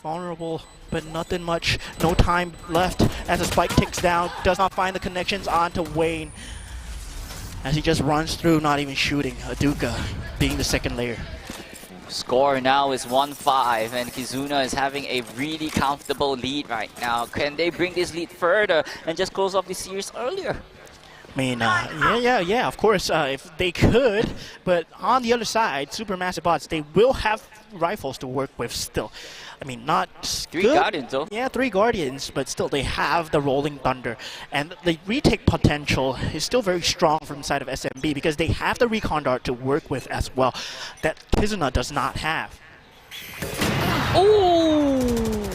vulnerable, but nothing much. No time left as the spike ticks down. Does not find the connections onto Wayne. As he just runs through, not even shooting. Aduka being the second layer. Score now is 1-5 and Kizuna is having a really comfortable lead right now. Can they bring this lead further and just close off the series earlier? I mean, yeah, of course, if they could, but on the other side, Supermassive Bots, they will have rifles to work with still. I mean, not Three good. Guardians though. Yeah, 3 Guardians, but still they have the Rolling Thunder. And the retake potential is still very strong from the side of SMB because they have the Recon Dart to work with as well that Kizuna does not have. Ooh!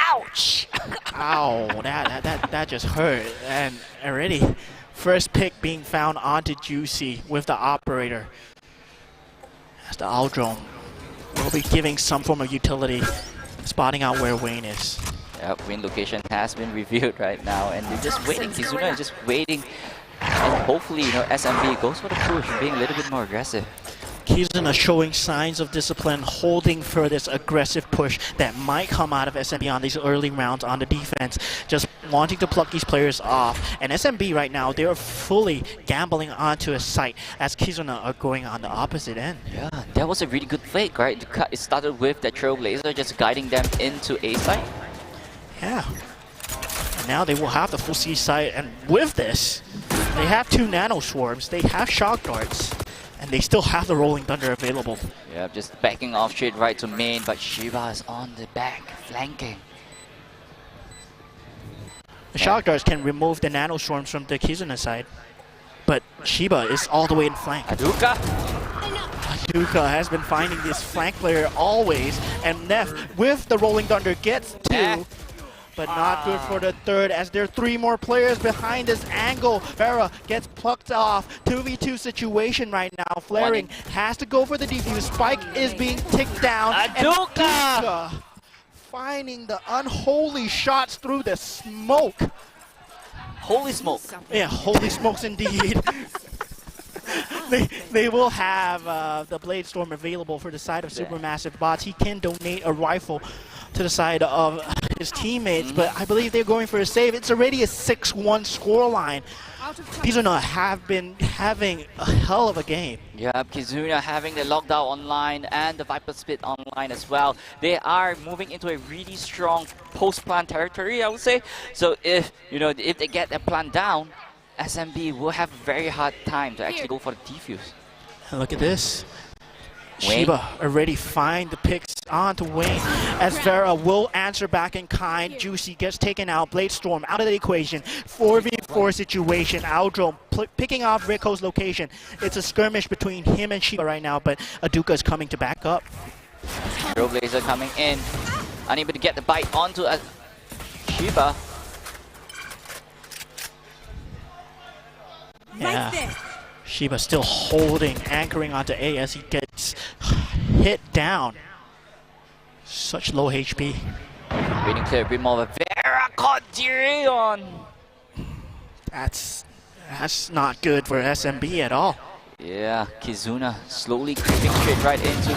Ouch! Ow, that just hurt. And already, first pick being found onto Juicy with the operator. As the Aldrome will be giving some form of utility, spotting out where Wayne is. Yep, win location has been revealed right now, and they're just waiting. Kizuna is just waiting, and hopefully, SMB goes for the push, being a little bit more aggressive. Kizuna showing signs of discipline, holding for this aggressive push that might come out of SMB on these early rounds on the defense, just wanting to pluck these players off. And SMB right now, they are fully gambling onto a site as Kizuna are going on the opposite end. Yeah, that was a really good fake, right? It started with the Trailblazer just guiding them into A site. Yeah. And now they will have the full C site, and with this, they have 2 Nano Swarms, they have Shock Darts. And they still have the Rolling Thunder available. Yeah, just backing off straight right to main, but Shiba is on the back, flanking. The Shock Darts can remove the Nano Swarms from the Kizuna side, but Shiba is all the way in flank. Aduka has been finding this flank player always, and Neff with the Rolling Thunder gets 2. But not good for the third as there are 3 more players behind this angle. Vera gets plucked off. 2v2 situation right now. Flaring has to go for the defuse. Spike is being ticked down. Aduka finding the unholy shots through the smoke. Holy smoke. Yeah, holy smokes indeed. They will have the Blade Storm available for the side of Supermassive Bots. He can donate a rifle to the side of his teammates, but I believe they're going for a save. It's already a 6-1 scoreline. Kizuna have been having a hell of a game. Yeah, Kizuna having the lockdown online and the Viper Split online as well. They are moving into a really strong post-plan territory, I would say. So if they get their plan down, SMB will have a very hard time to actually go for the defuse. And look at this. Wayne. Shiba already find the picks onto Wayne as Vera will answer back in kind. Juicy gets taken out. Blade Storm out of the equation. 4v4 situation. Aldrome picking off Rico's location. It's a skirmish between him and Shiba right now, but Aduka is coming to back up. Trailblazer coming in. Unable to get the bite onto Shiba. Yeah. Shiba still holding, anchoring onto A as he gets hit down. Such low HP. Waiting clear a bit more, but Vera caught Durian. That's not good for SMB at all. Yeah, Kizuna slowly creeping straight right into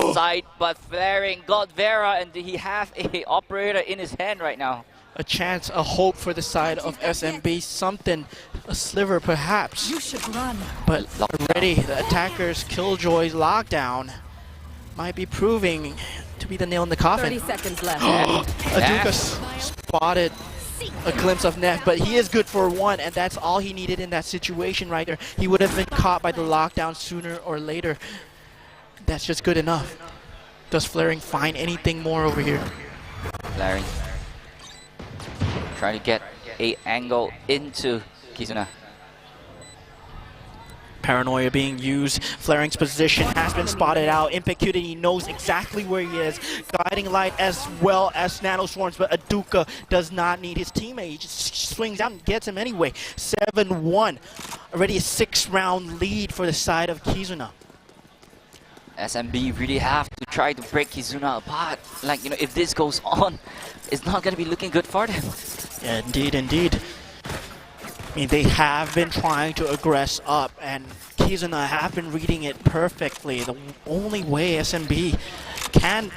inside, but Flaring got Vera, and he have a operator in his hand right now. A chance, a hope for the side of SMB, something, a sliver perhaps. You should run. But already the attackers' Killjoy's lockdown might be proving to be the nail in the coffin. 30 seconds left. Aduka spotted a glimpse of Neff, but he is good for one, and that's all he needed in that situation right there. He would have been caught by the lockdown sooner or later. That's just good enough. Does Flaring find anything more over here? Flaring trying to get a angle into Kizuna. Paranoia being used. Flaring's position has been spotted out. Impecuity knows exactly where he is. Guiding Light as well as Nano Swarms, but Aduka does not need his teammate. He just swings out and gets him anyway. 7-1. Already a 6-round lead for the side of Kizuna. SMB really have to try to break Kizuna apart. Like, you know, if this goes on, it's not going to be looking good for them. Yeah, indeed, indeed. I mean, they have been trying to aggress up, and Kizuna have been reading it perfectly. The only way SMB can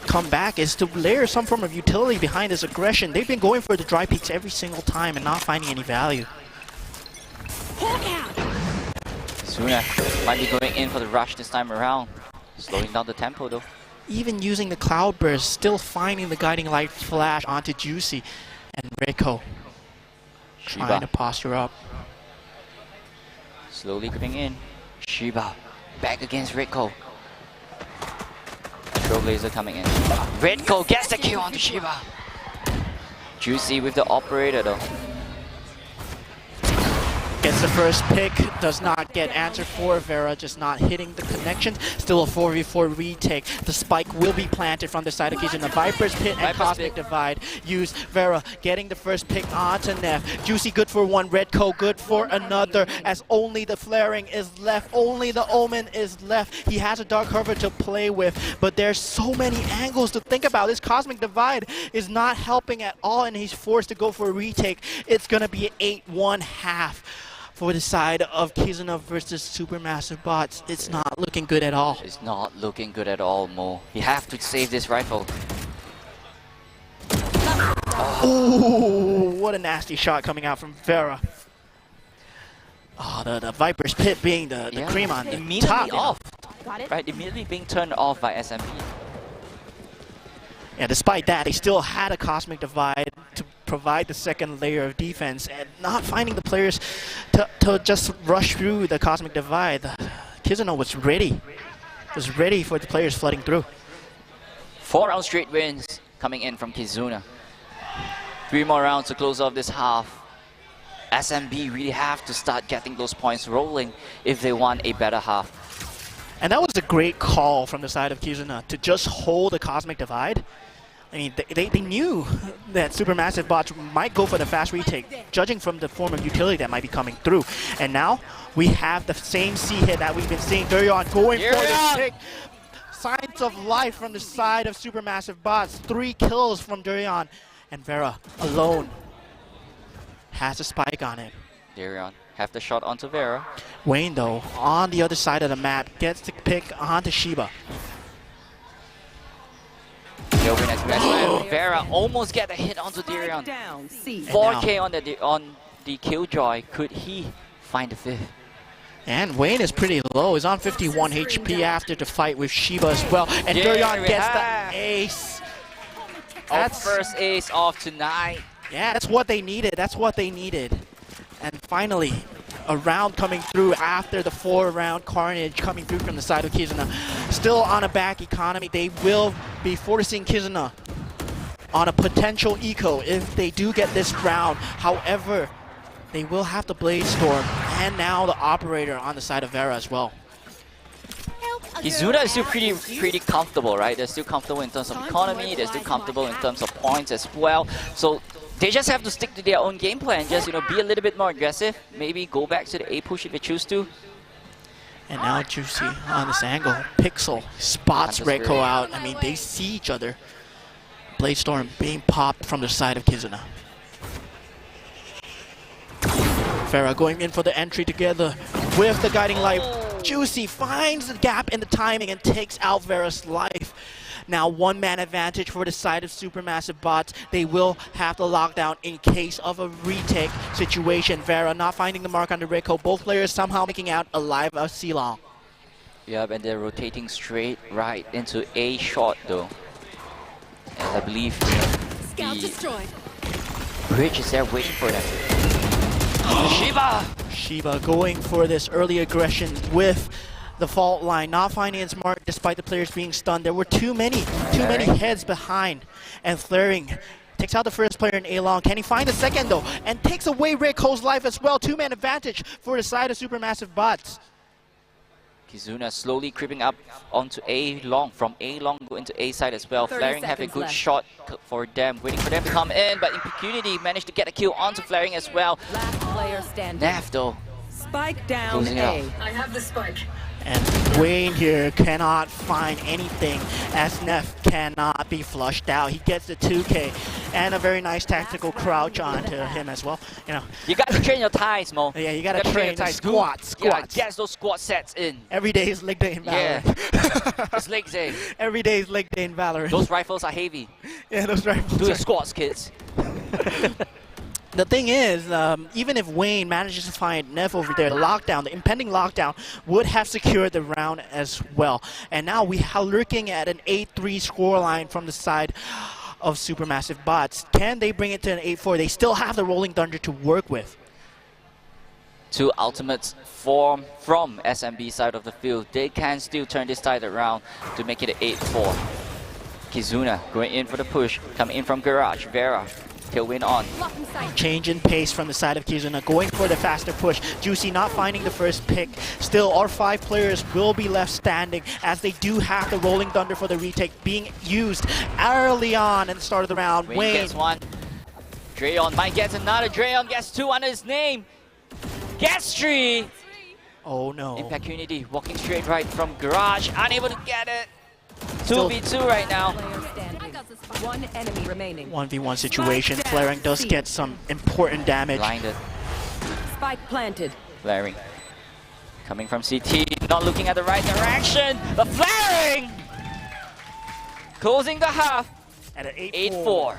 come back is to layer some form of utility behind this aggression. They've been going for the dry peaks every single time and not finding any value. Kizuna might be going in for the rush this time around. Slowing down the tempo though. Even using the Cloud Burst, still finding the Guiding Light flash onto Juicy and Reiko. Trying to posture up. Slowly creeping in. Shiba back against Reiko. Trailblazer coming in. Reiko gets the kill onto Shiba. Juicy with the operator though. Gets the first pick, does not get answered for. Vera just not hitting the connection. Still a 4v4 retake. The spike will be planted from the side of Kizuna. Viper's Pit and Cosmic Divide used. Vera getting the first pick onto Neff. Juicy good for one, Redco good for another. As only the Flaring is left, only the Omen is left. He has a Dark Harbor to play with, but there's so many angles to think about. This Cosmic Divide is not helping at all, and he's forced to go for a retake. It's gonna be an 8-1 half. For the side of Kizuna versus Supermassive Bots. It's not looking good at all. It's not looking good at all, Mo. You have to save this rifle. Oh, what a nasty shot coming out from Vera. Oh, the Viper's Pit being the cream on the immediately top. Off. Right, immediately being turned off by SMB. Yeah, despite that, they still had a Cosmic Divide to provide the second layer of defense, and not finding the players to just rush through the Cosmic Divide. Kizuna was ready for the players flooding through. 4 round straight wins coming in from Kizuna. 3 more rounds to close off this half. SMB really have to start getting those points rolling if they want a better half. And that was a great call from the side of Kizuna to just hold the Cosmic Divide. I mean, they knew that Supermassive Bots might go for the fast retake, judging from the form of utility that might be coming through. And now, we have the same C-hit that we've been seeing. Durion going for this pick. Signs of life from the side of Supermassive Bots. 3 kills from Durion. And Vera, alone, has a spike on it. Durion have the shot onto Vera. Wayne, though, on the other side of the map, gets the pick onto Shiba. Vera almost get a hit onto Durion. 4K on the Killjoy. Could he find the 5th? And Wayne is pretty low. He's on 51 HP after the fight with Shiba as well. And Durion gets the ace. That's first ace of tonight. Yeah, that's what they needed. That's what they needed. And finally, a round coming through after the 4-round carnage coming through from the side of Kizuna. Still on a back economy. They will be forcing Kizuna on a potential eco if they do get this round. However, they will have the Blaze Storm and now the Operator on the side of Vera as well. Kizuna is still pretty comfortable, right? They're still comfortable in terms of economy. They're still comfortable in terms of points as well. So they just have to stick to their own game plan. Just, you know, be a little bit more aggressive. Maybe go back to the A push if they choose to. And now Juicy on this angle. Pixel spots Reiko out. I mean, they see each other. Blaze Storm being popped from the side of Kizuna. Farah going in for the entry together with the Guiding Light. Juicy finds the gap in the timing and takes out Vera's life. Now 1-man advantage for the side of Supermassive Bots. They will have the lockdown in case of a retake situation. Vera not finding the mark on the Reiko. Both players somehow making out alive of Silong. Yep, and they're rotating straight right into A shot though. And I believe bridge is there waiting for them. Shiba! Shiba going for this early aggression with the fault line, not finding its mark despite the players being stunned. There were too many heads behind, and Flaring takes out the first player in A-Long. Can he find the second though? And takes away Rico's life as well. Two-man advantage for the side of Supermassive Bots. Kizuna slowly creeping up onto A-Long. From A-Long go into A side as well. Flaring have a good shot for them, waiting for them to come in, but Impunity managed to get a kill onto Flaring as well. Last player standing. Neff though. Spike down Closing it A. out. I have the spike. And Wayne here cannot find anything as Neff cannot be flushed out. He gets the 2K and a very nice tactical crouch onto him as well. You know, You got to train your thighs, Mo. yeah, you gotta train the squats. Yeah, get those squat sets in. Every day is leg day in Yeah. Valorant. It's leg day. Every day is leg day in Valorant. Those rifles are heavy. yeah, those rifles. Do your squats, kids. The thing is, even if Wayne manages to find Neff over there, the impending lockdown would have secured the round as well. And now we are looking at an 8-3 scoreline from the side of Supermassive Bots. Can they bring it to an 8-4? They still have the Rolling Thunder to work with. Two ultimates form from SMB side of the field. They can still turn this side around to make it an 8-4. Kizuna going in for the push, coming in from Garage. Vera, tailwind on. Change in pace from the side of Kizuna, going for the faster push. Juicy not finding the first pick. Still, our 5 players will be left standing as they do have the Rolling Thunder for the retake being used early on at the start of the round. Wayne gets one. Drayon might get another. Drayon gets 2 under his name. Gets 3. Oh no. Impact Unity walking straight right from Garage, unable to get it. Still 2v2 right now. One enemy remaining. 1v1 situation. Flaring does get some important damage. Blinded. Spike planted. Flaring. Coming from CT, not looking at the right direction, but Flaring! Closing the half At an 8-4.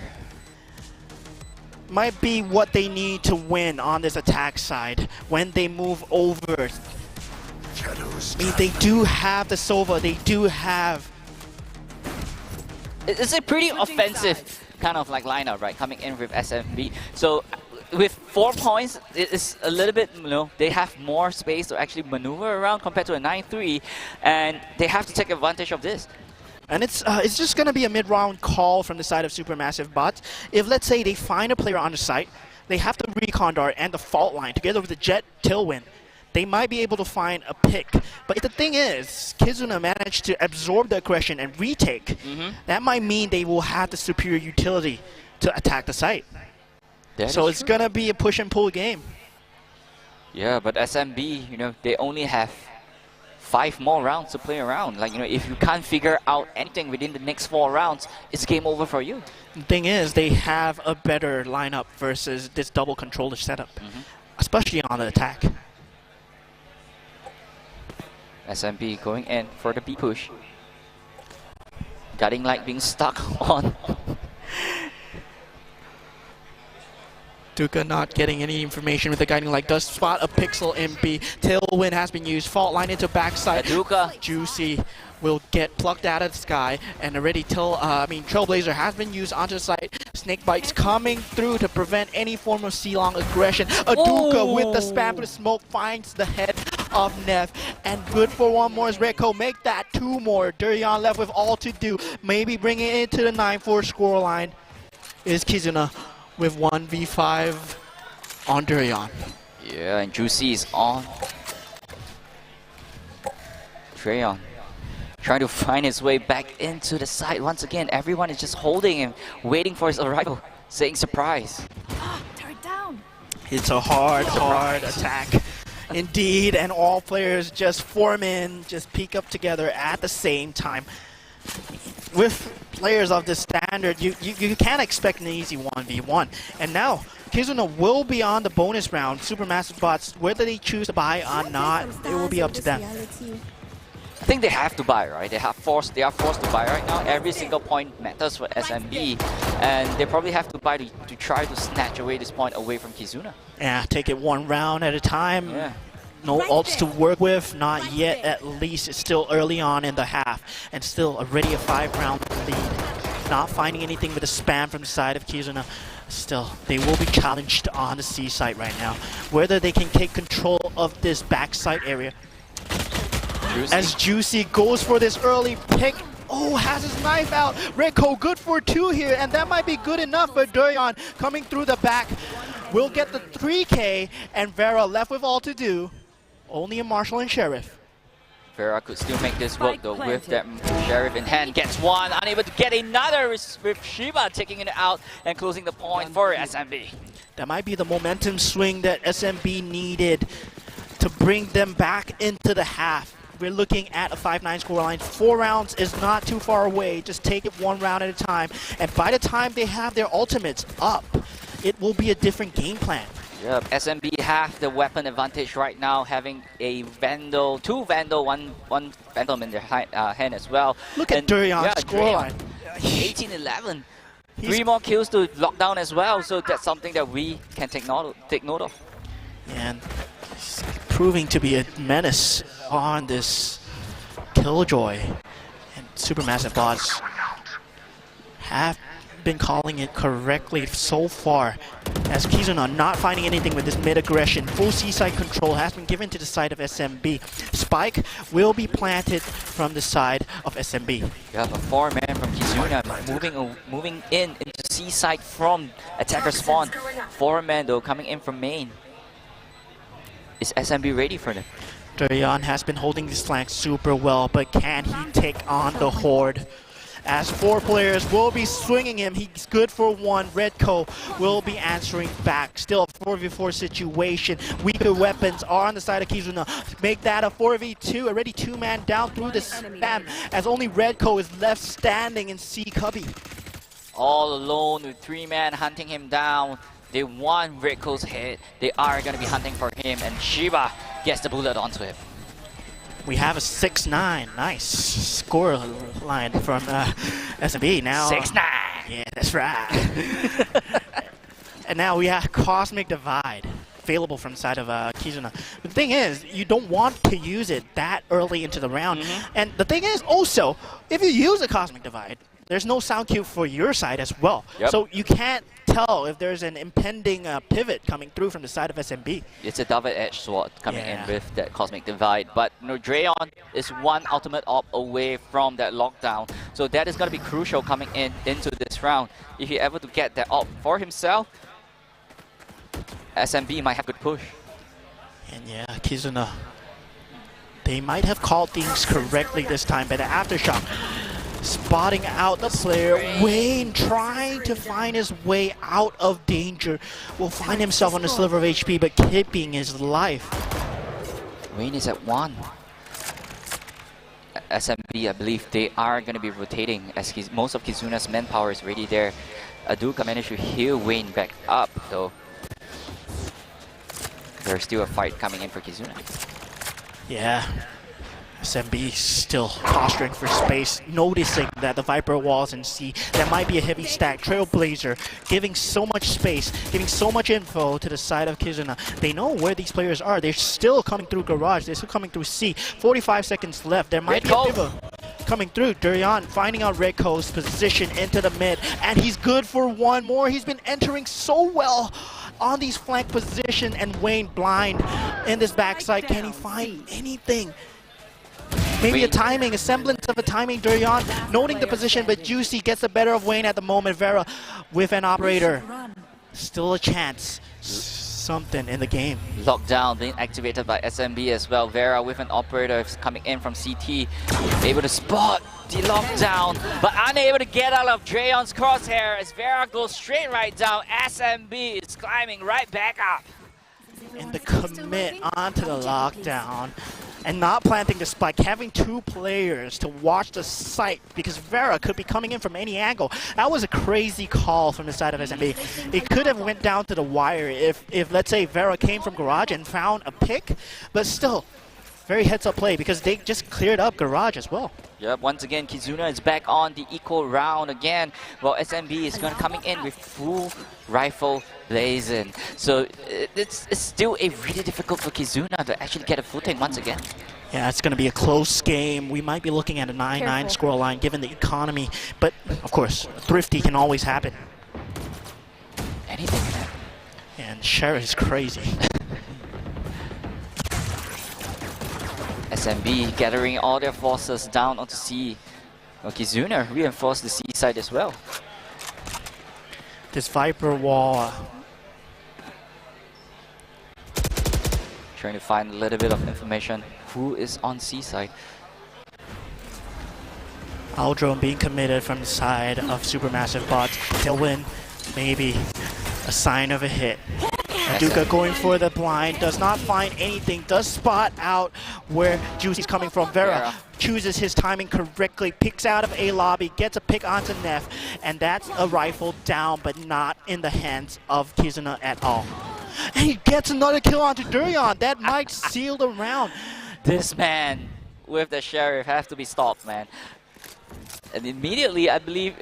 Might be what they need to win on this attack side when they move over. I mean, they do have the Sova, they do have... It's a pretty offensive kind of like lineup, right? Coming in with SMB. So with 4 points, it's a little bit, you know, they have more space to actually maneuver around compared to a 9-3, and they have to take advantage of this. And it's just going to be a mid-round call from the side of Supermassive Bots. If, let's say, they find a player on the site, they have the recon dart and the fault line together with the jet tailwind. They might be able to find a pick. But the thing is, Kizuna managed to absorb the aggression and retake. That might mean they will have the superior utility to attack the site. So it's going to be a push and pull game. Yeah, but SMB, you know, they only have 5 more rounds to play around. Like, you know, if you can't figure out anything within the next 4 rounds, it's game over for you. The thing is, they have a better lineup versus this double controller setup, especially on the attack. SMB going in for the B push. Guiding Light being stuck on. Duka not getting any information with the Guiding Light. Does spot a pixel in B. Tailwind has been used. Fault line into backside. Duka. Juicy will get plucked out of the sky. And already Trailblazer has been used onto the site. Snake Bites coming through to prevent any form of C-Long aggression. Aduka with the spam to the smoke finds the head of Neff. And good for one more as Redco make that 2 more. Durian left with all to do. Maybe bringing it to the 9-4 scoreline is Kizuna with 1v5 on Durian. Yeah, and Juicy is on. Trayon trying to find his way back into the side. Once again, everyone is just holding him, waiting for his arrival, saying surprise. Turn down. It's a hard attack. Indeed, and all players just form in, just peek up together at the same time. With players of this standard, you can't expect an easy 1v1. And now, Kizuna will be on the bonus round. Supermassive Bots, whether they choose to buy or not, it will be up to them. I think they have to buy, right? They are forced to buy right now. Every single point matters for SMB, and they probably have to buy to try to snatch away this point away from Kizuna. Yeah, take it 1 round at a time. Yeah. No ults to work with, not yet at least. It's still early on in the half, and still already a 5-round lead. not finding anything with a spam from the side of Kizuna. Still, they will be challenged on the C side right now. Whether they can take control of this backside area. Juicy. As Juicy goes for this early pick. Oh, has his knife out. Redco good for 2 here, and that might be good enough for Durian coming through the back. Will get the 3K, and Vera left with all to do. Only a Marshall and Sheriff. Vera could still make this work though with that Sheriff in hand. Gets one, unable to get another with Shiba taking it out and closing the point for SMB. That might be the momentum swing that SMB needed to bring them back into the half. We're looking at a 5-9 scoreline. 4 rounds is not too far away. Just take it 1 round at a time. And by the time they have their ultimates up, it will be a different game plan. Yep, SMB have the weapon advantage right now, having a Vandal, 2 Vandal, one Vandal in their hand as well. Look at Durian's scoreline. 18-11. 3 more kills to lock down as well, so that's something that we can take note of. And he's proving to be a menace on this Killjoy. And Supermassive Bots have been calling it correctly so far, as Kizuna not finding anything with this mid-aggression. Full C-side control has been given to the side of SMB. Spike will be planted from the side of SMB. You have a 4-man from Kizuna moving in into C-side from attacker spawn. 4-man though coming in from main. Is SMB ready for them? Durian has been holding this flank super well, but can he take on the Horde? As 4 players will be swinging him, he's good for 1. Redco will be answering back. Still a 4v4 situation. Weaker weapons are on the side of Kizuna. Make that a 4v2, already 2-man down through the spam, as only Redco is left standing in C Cubby. All alone with 3-man hunting him down. They want Redco's head. They are going to be hunting for him, and Shiba gets the bullet onto him. We have a 6-9. Nice score line from SMB now. 6-9. Yeah, that's right. And now we have Cosmic Divide available from the side of Kizuna. The thing is, you don't want to use it that early into the round. And the thing is also, if you use a Cosmic Divide, there's no sound cue for your side as well. Yep. So you can't tell if there's an impending pivot coming through from the side of SMB. It's a double-edged sword coming in with that Cosmic Divide, but Drayon is 1 ultimate op away from that lockdown, so that is going to be crucial coming into this round. If he ever to get that op for himself, SMB might have good push. And yeah, Kizuna, they might have called things correctly this time, but the aftershock spotting out the player. Wayne trying to find his way out of danger. Will find himself on a sliver of HP, but keeping his life. Wayne is at 1. SMB, I believe they are going to be rotating as most of Kizuna's manpower is already there. Aduka managed to heal Wayne back up though. There's still a fight coming in for Kizuna. Yeah. SMB still posturing for space, noticing that the Viper walls in C, there might be a heavy stack. Trailblazer giving so much space, giving so much info to the side of Kizuna. They know where these players are. They're still coming through Garage. They're still coming through C. 45 seconds left. There might be a pivot coming through. Durian finding out Redco's position into the mid, and he's good for 1 more. He's been entering so well on these flank position, and Wayne blind in this backside. Can he find anything? Maybe a timing, a semblance of a timing. Durian noting the position, but Juicy gets the better of Wayne at the moment. Vera with an operator. Still a chance. Something in the game. Lockdown being activated by SMB as well. Vera with an operator coming in from CT. Able to spot the lockdown, but unable to get out of Drayon's crosshair as Vera goes straight right down. SMB is climbing right back up. And the commit onto the lockdown. And not planting the spike, having 2 players to watch the site because Vera could be coming in from any angle. That was a crazy call from the side of SMB. It could have went down to the wire if let's say Vera came from Garage and found a pick, but still, very heads-up play because they just cleared up Garage as well. Yep, once again, Kizuna is back on the equal round again, while SMB is going to coming in with full rifle blazing. So it's still a really difficult for Kizuna to actually get a footing once again. Yeah, it's going to be a close game. We might be looking at a 9-9 scoreline given the economy. But, of course, thrifty can always happen. Anything can happen. And Sheriff is crazy. SMB gathering all their forces down onto C. Well, Kizuna reinforced the C side as well. This Viper wall. Trying to find a little bit of information. Who is on C side? Aldrone being committed from the side of Supermassive Bots. Tailwind, maybe a sign of a hit. Duka going for the blind, does not find anything, does spot out where Juicy's coming from. Vera chooses his timing correctly, picks out of A lobby, gets a pick onto Neff, and that's a rifle down, but not in the hands of Kizuna at all. And he gets another kill onto Durian. That might seal the round. This man with the Sheriff has to be stopped, man. And immediately, I believe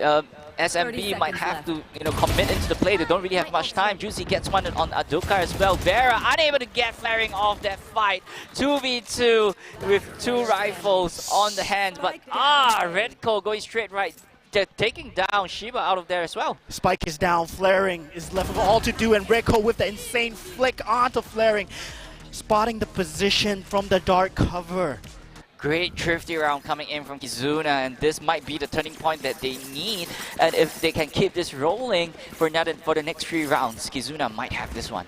SMB might have to, commit into the play. They don't really have much time. Juicy gets one on Aduka as well. Vera unable to get flaring off that fight. 2v2 with 2 rifles on the hand. But Redco going straight right. They're taking down Shiba out of there as well. Spike is down. Flaring is left with all to do. And Redco with the insane flick onto Flaring. Spotting the position from the dark cover. Great drifty round coming in from Kizuna, and this might be the turning point that they need. And if they can keep this rolling for the next 3 rounds, Kizuna might have this one.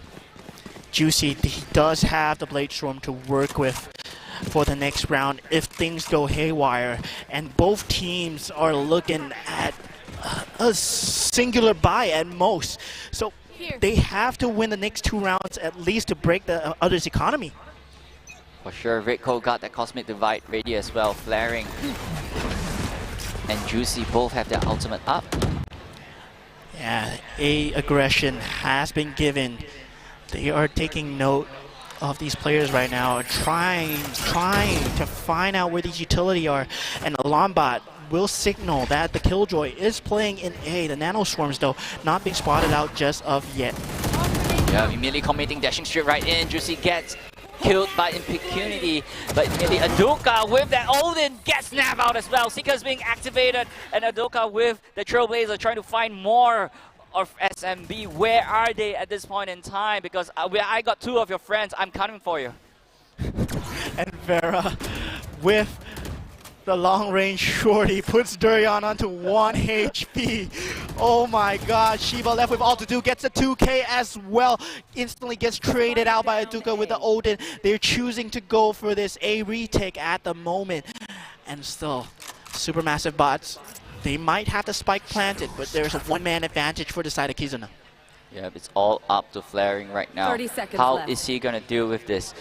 Juicy, he does have the Blade Storm to work with for the next round if things go haywire. And both teams are looking at a singular buy at most. So they have to win the next 2 rounds at least to break the other's economy. For sure, Redco got that Cosmic Divide ready as well. Flaring and Juicy both have their ultimate up. Yeah, A aggression has been given. They are taking note of these players right now, trying to find out where these utility are. And Alarmbot will signal that the Killjoy is playing in A. The Nano Swarms, though, not being spotted out just of yet. Yeah, immediately committing, dashing straight right in. Juicy gets killed by Impunity, but immediately Aduka with that Odin gets snapped out as well. Seeker's being activated, and Aduka with the Trailblazer trying to find more of SMB. Where are they at this point in time? Because I got 2 of your friends. I'm coming for you. And Vera with the long-range shorty puts Durian onto 1 HP. Oh my god, Shiba left with all to do, gets a 2k as well. Instantly gets traded out by Aduka with the Odin. They're choosing to go for this A retake at the moment. And still, Supermassive Bots, they might have the spike planted, but there's a 1-man advantage for the side of Kizuna. Yeah, it's all up to Flaring right now. 30 seconds How left. is he gonna deal with this?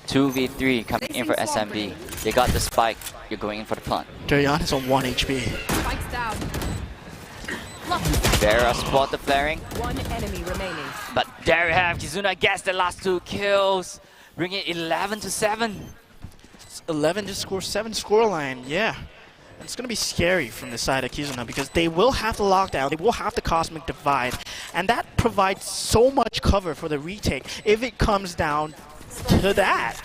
2v3 coming in for SMB. They got the spike. You're going in for the plant. Durian is on 1 HP. Spikes down. Vera spot the Flaring. 1 enemy remaining. But there you have Kizuna gets the last 2 kills. Bringing it 11-7. 11 to score 7 scoreline, yeah. It's going to be scary from the side of Kizuna because they will have the lockdown, they will have the Cosmic Divide, and that provides so much cover for the retake if it comes down to that.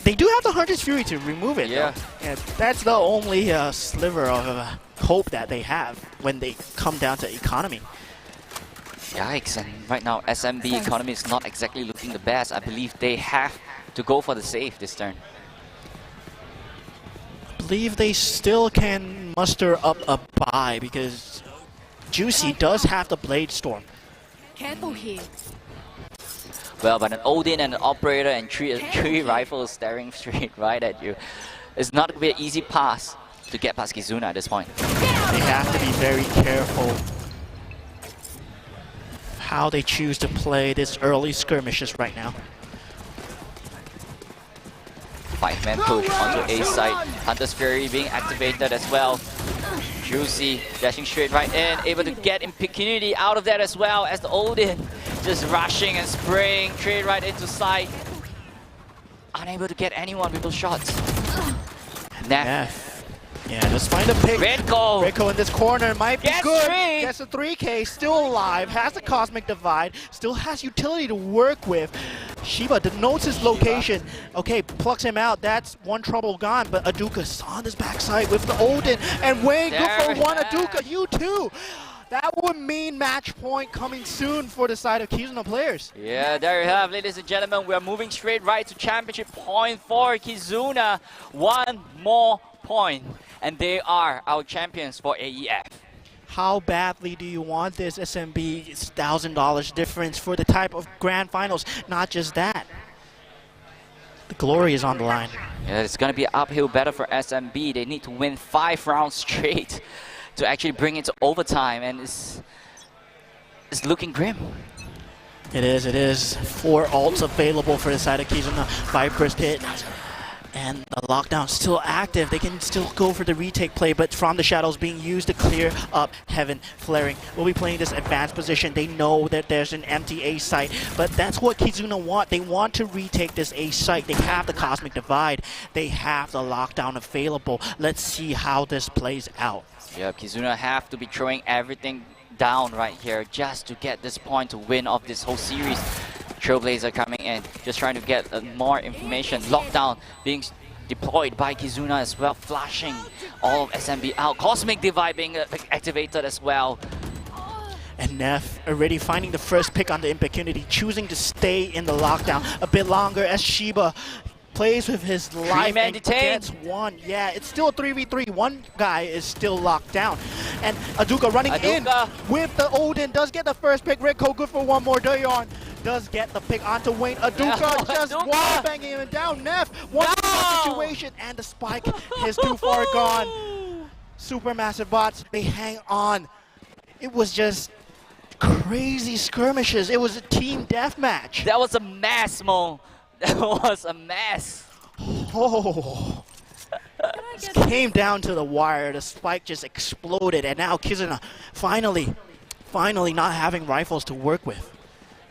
They do have the Hunter's Fury to remove it, yeah. Yeah, that's the only sliver of hope that they have when they come down to economy. Yikes, and right now SMB economy is not exactly looking the best. I believe they have to go for the save this turn. I believe they still can muster up a buy because Juicy does have the Blade Storm. Careful here. Well, but an Odin and an Operator and three rifles staring straight right at you. It's not going to be an easy pass to get past Kizuna at this point. They have to be very careful how they choose to play this early skirmishes right now. 5-man push onto A side. Hunter's Fury being activated as well. Juicy dashing straight right in, able to get Impunity out of that as well as the Odin just rushing and spraying straight right into sight. Unable to get anyone with those shots. Neff. Yeah, just find a pick. Redco in this corner might be Gets good. 3. Gets a 3k, still alive, has the Cosmic Divide, still has utility to work with. Shiba notes his location. Okay, plucks him out. That's one trouble gone. But Aduka's on his backside with the Odin. And Wayne, good for one. Aduka, you too. That would mean match point coming soon for the side of Kizuna players. Yeah, there you have, ladies and gentlemen. We are moving straight right to championship point for Kizuna. One more point, and they are our champions for AEF. How badly do you want this SMB? It's $1,000 difference for the type of grand finals. Not just that. The glory is on the line. Yeah, it's going to be an uphill battle for SMB. They need to win 5 rounds straight to actually bring it to overtime, and it's looking grim. It is. 4 ults available for the side of Kizuna. Viper's Pit. And the lockdown still active. They can still go for the retake play, but from the shadows being used to clear up Heaven. Flaring will be playing this advanced position. They know that there's an empty A site, but that's what Kizuna want. They want to retake this A site. They have the Cosmic Divide. They have the lockdown available. Let's see how this plays out. Yeah, Kizuna have to be throwing everything down right here just to get this point to win off this whole series. Trailblazer coming in, just trying to get more information. Lockdown being deployed by Kizuna as well, flashing all of SMB out. Cosmic Divide being activated as well. And Neff already finding the first pick on the Impecunity, choosing to stay in the lockdown a bit longer as Shiba plays with his life and gets one. Yeah, it's still a 3v3. One guy is still locked down. And Aduka running in with the Odin. Does get the first pick. Rico good for one more. Dayon does get the pick onto Wayne. Aduka just wall banging him down. Neff, one situation, and the spike is too far gone. Supermassive bots, they hang on. It was just crazy skirmishes. It was a team deathmatch. That was a mess, Mo. That was a mess. Oh. It came down to the wire. The spike just exploded, and now Kizuna finally not having rifles to work with.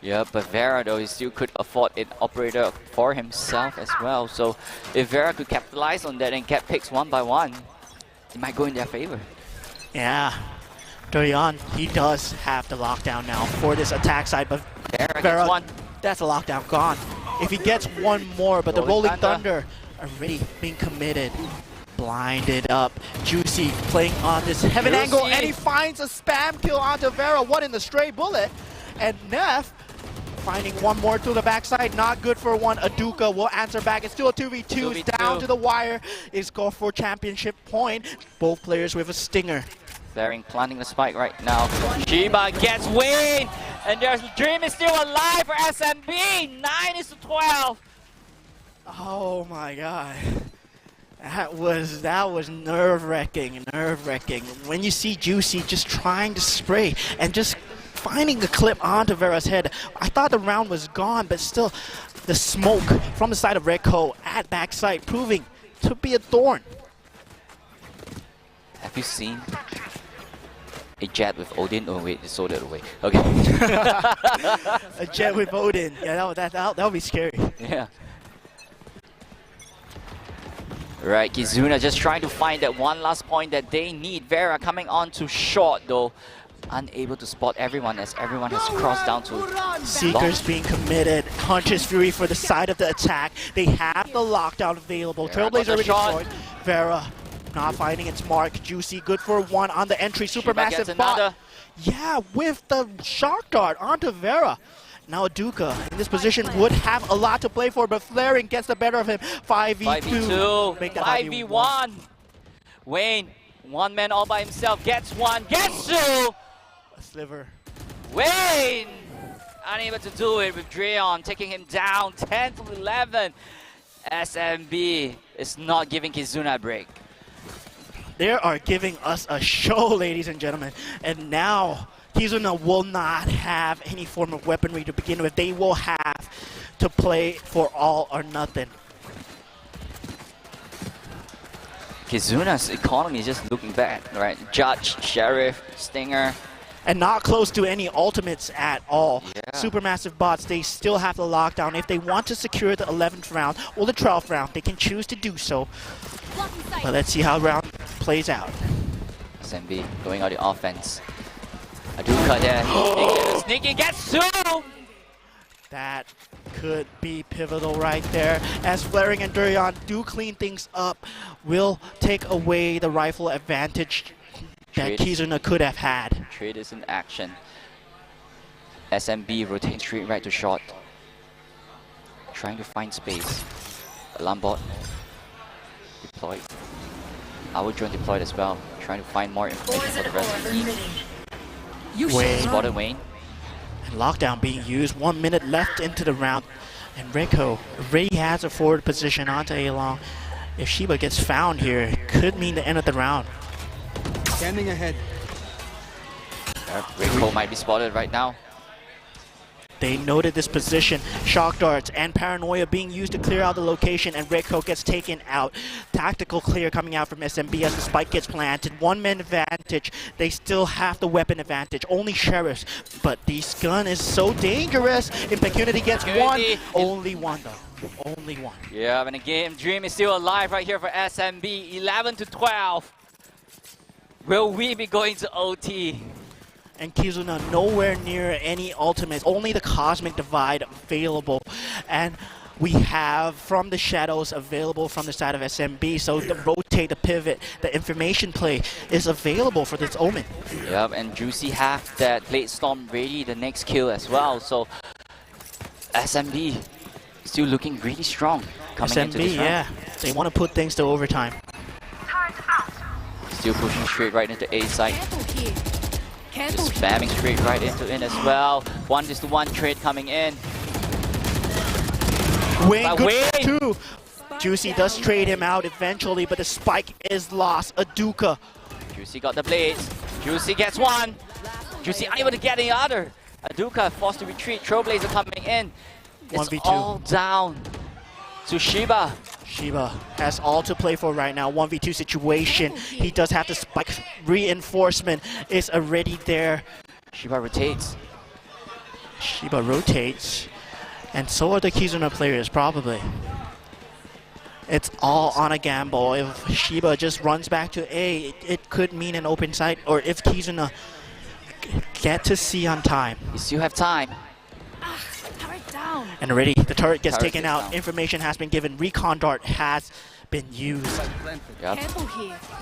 Yeah, but Vera, though, he still could afford an operator for himself as well. So if Vera could capitalize on that and get picks one by one, it might go in their favor. Yeah. Dayon, he does have the lockdown now for this attack side, but Vera Vera, gets one. That's a lockdown gone. If he gets one more, but the Rolling Thunder already being committed. Blinded up. Juicy playing on this Heaven angle, and he finds a spam kill onto Vera. One in the stray bullet. And Neff finding one more to the backside. Not good for one. Aduka will answer back. It's still a 2v2. It's down to the wire. It's go for championship point. Both players with a stinger. Valerant planting the spike right now. Shiba gets Wayne, and their dream is still alive for SMB. 9-12. Oh my god. That was nerve-wracking. When you see Juicy just trying to spray and just finding the clip onto Vera's head. I thought the round was gone, but still the smoke from the side of Redco at backside proving to be a thorn. Have you seen a jet with Odin? Oh wait, it's so the other way. Okay. A jet with Odin. Yeah, that would be scary. Yeah. Right, Kizuna just trying to find that one last point that they need. Vera coming on to short though. Unable to spot everyone as everyone has crossed down to Seekers being committed. Huntress Fury for the side of the attack. They have the lockdown available. Trailblazer already destroyed. Vera not finding its mark. Juicy good for one on the entry. Supermassive bot. Yeah, with the shock dart onto Vera. Now Aduka in this position would have a lot to play for, but Flaring gets the better of him. 5v2. 5v1. Wayne, one man all by himself, gets one, gets two. A sliver. Wayne, unable to do it with Dreon, taking him down 10-11. SMB is not giving Kizuna a break. They are giving us a show, ladies and gentlemen. And now Kizuna will not have any form of weaponry to begin with. They will have to play for all or nothing. Kizuna's economy is just looking bad, right? Judge, Sheriff, Stinger. And not close to any ultimates at all. Yeah. Supermassive bots, they still have the lockdown. If they want to secure the 11th round or the 12th round, they can choose to do so. But let's see how the round plays out. SMB going on the offense. Aduka there. Sneaky gets two! That could be pivotal right there, as Flaring and Durian do clean things up, will take away the rifle advantage that Kizuna could have had. Trade is in action. SMB rotating straight right to short. Trying to find space. Alarm bot deployed. Our drone deployed as well. Trying to find more information for the rest of the team. Wayne. Spotted Wayne. And lockdown being used. 1 minute left into the round. And Reiko already has a forward position onto A-Long. If Shiba gets found here, it could mean the end of the round. Scanning ahead. Reiko might be spotted right now. They noted this position. Shock darts and paranoia being used to clear out the location, and Reiko gets taken out. Tactical clear coming out from SMB as the spike gets planted. 1-man advantage. They still have the weapon advantage. Only Sheriffs. But this gun is so dangerous. Impunity gets one. Only one though. Only one. Yeah, and the game dream is still alive right here for SMB. 11-12. Will we be going to OT? And Kizuna nowhere near any ultimates, only the Cosmic Divide available. And we have from the shadows available from the side of SMB, so the rotate, the pivot, the information play is available for this Omen. Yep, and Juicy have that Blade Storm ready, the next kill as well, so SMB still looking really strong coming into this round. Yeah, they want to put things to overtime. Still pushing straight right into A side. Just spamming straight right into in as well. 1-1 trade coming in. Wayne, good too. Juicy does trade him out eventually, but the spike is lost. Aduka. Juicy got the blades. Juicy gets one. Juicy unable to get the other. Aduka forced to retreat. Trailblazer coming in. It's 1v2. all down to Shiba. Shiba has all to play for right now. 1v2 situation. He does have the spike. Reinforcement is already there. Shiba rotates. Shiba rotates. And so are the Kizuna players, probably. It's all on a gamble. If Shiba just runs back to A, it could mean an open site. Or if Kizuna get to C on time. You still have time. And already the turret gets taken out. Information has been given. Recon dart has been used. Yep.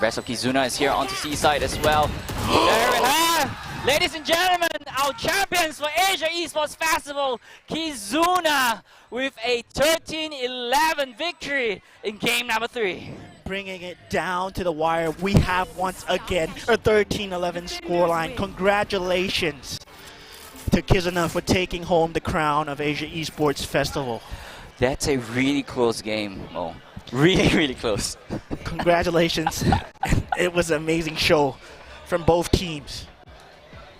Rest of Kizuna is here onto C side as well. There we have, ladies and gentlemen, our champions for Asia Esports Festival, Kizuna, with a 13-11 victory in game number 3. Bringing it down to the wire. We have once again a 13-11 scoreline. Congratulations to Kizuna for taking home the crown of Asia Esports Festival. That's a really close game. Oh, really close. Congratulations. It was an amazing show from both teams.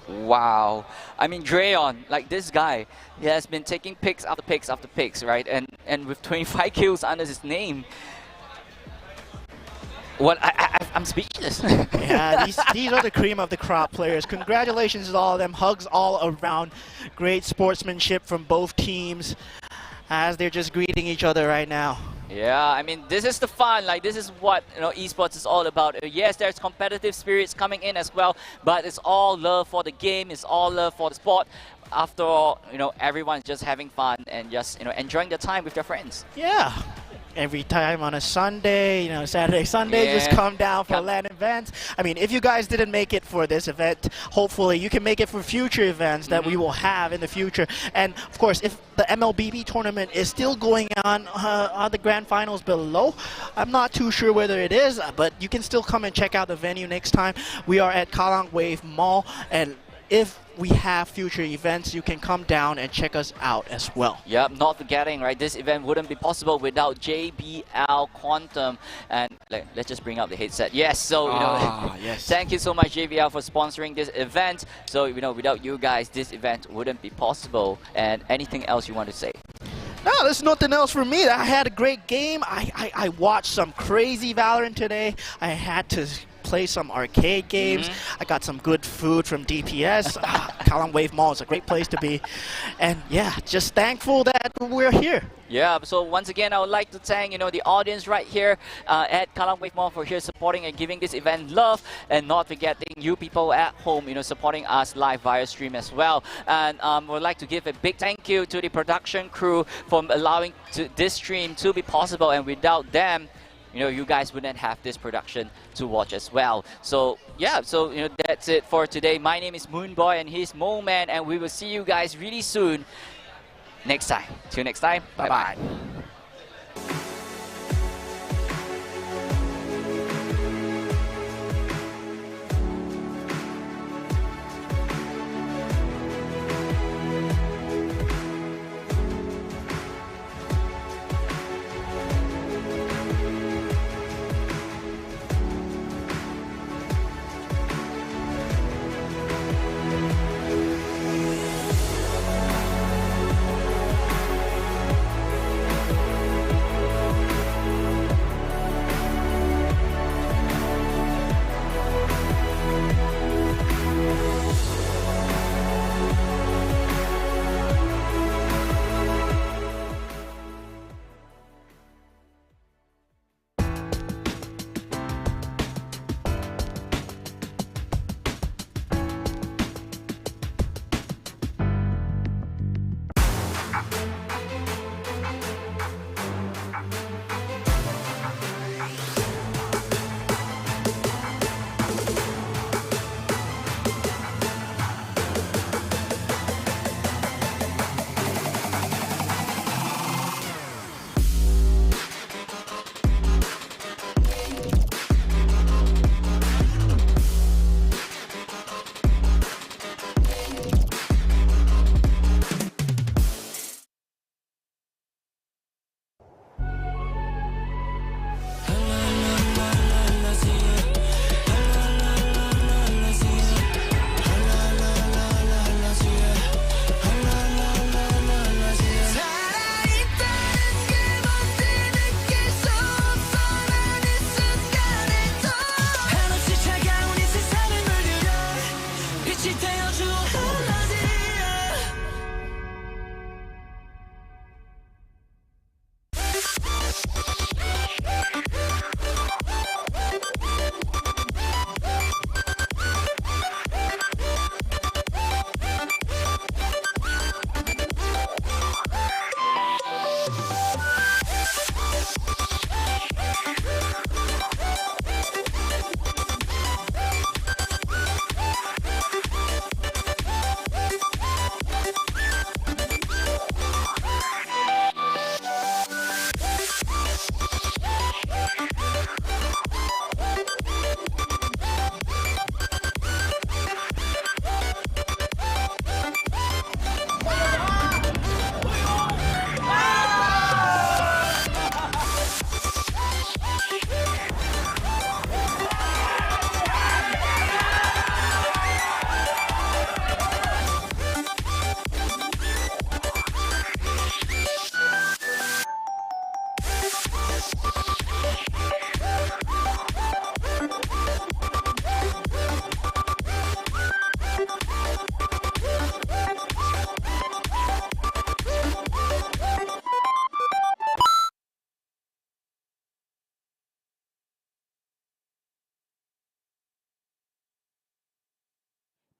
Wow. I mean, Drayon, like this guy, he has been taking picks after picks after picks, right? And with 25 kills under his name, well, I'm speechless. Yeah, these are the cream of the crop players. Congratulations to all of them. Hugs all around. Great sportsmanship from both teams as they're just greeting each other right now. Yeah, I mean, this is the fun. Like, this is what, you know, esports is all about. Yes, there's competitive spirits coming in as well, but it's all love for the game. It's all love for the sport. After all, you know, everyone's just having fun and just, you know, enjoying their time with their friends. Yeah. Every time on a Sunday, you know, Saturday, Sunday, just come down for LAN events. I mean, if you guys didn't make it for this event, hopefully you can make it for future events that we will have in the future. And of course, if the MLBB tournament is still going on the grand finals below, I'm not too sure whether it is, but you can still come and check out the venue next time. We are at Kallang Wave Mall, and if we have future events, you can come down and check us out as well. Yep, not forgetting, right, this event wouldn't be possible without JBL Quantum. And let's just bring up the headset. Yes, so, you know, yes. Thank you so much, JBL, for sponsoring this event. So, you know, without you guys, this event wouldn't be possible. And anything else you want to say? No, there's nothing else for me. I had a great game. I watched some crazy Valorant today. I had to play some arcade games. I got some good food from DPS. Kallang Wave Mall is a great place to be. And yeah, just thankful that we're here. Yeah, so once again, I would like to thank the audience right here at Kallang Wave Mall for here supporting and giving this event love, and not forgetting you people at home, supporting us live via stream as well. And would like to give a big thank you to the production crew for allowing this stream to be possible, and without them, you guys wouldn't have this production to watch as well. So yeah, that's it for today. My name is Moonboy and he's Moman, and we will see you guys really soon next time. Till next time, bye-bye.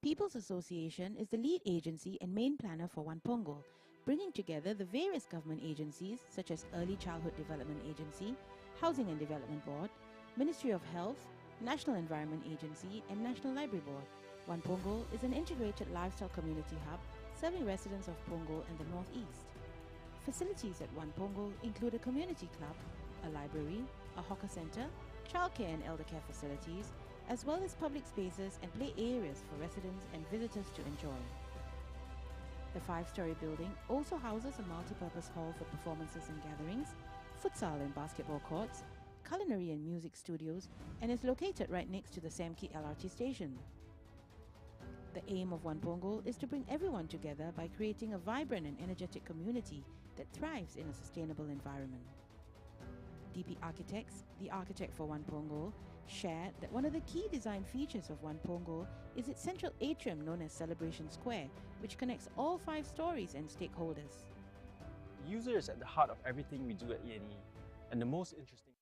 People's Association is the lead agency and main planner for One Punggol, bringing together the various government agencies such as Early Childhood Development Agency, Housing and Development Board, Ministry of Health, National Environment Agency, and National Library Board. One Punggol is an integrated lifestyle community hub serving residents of Punggol and the Northeast. Facilities at One Punggol include a community club, a library, a hawker centre, childcare and elder care facilities, as well as public spaces and play areas for residents and visitors to enjoy. The 5-story building also houses a multi-purpose hall for performances and gatherings, futsal and basketball courts, culinary and music studios, and is located right next to the Samki LRT station. The aim of One Punggol is to bring everyone together by creating a vibrant and energetic community that thrives in a sustainable environment. DP Architects, the architect for One Punggol, shared that one of the key design features of One Punggol is its central atrium known as Celebration Square, which connects all 5 stories and stakeholders. The user is at the heart of everything we do at ENE, and the most interesting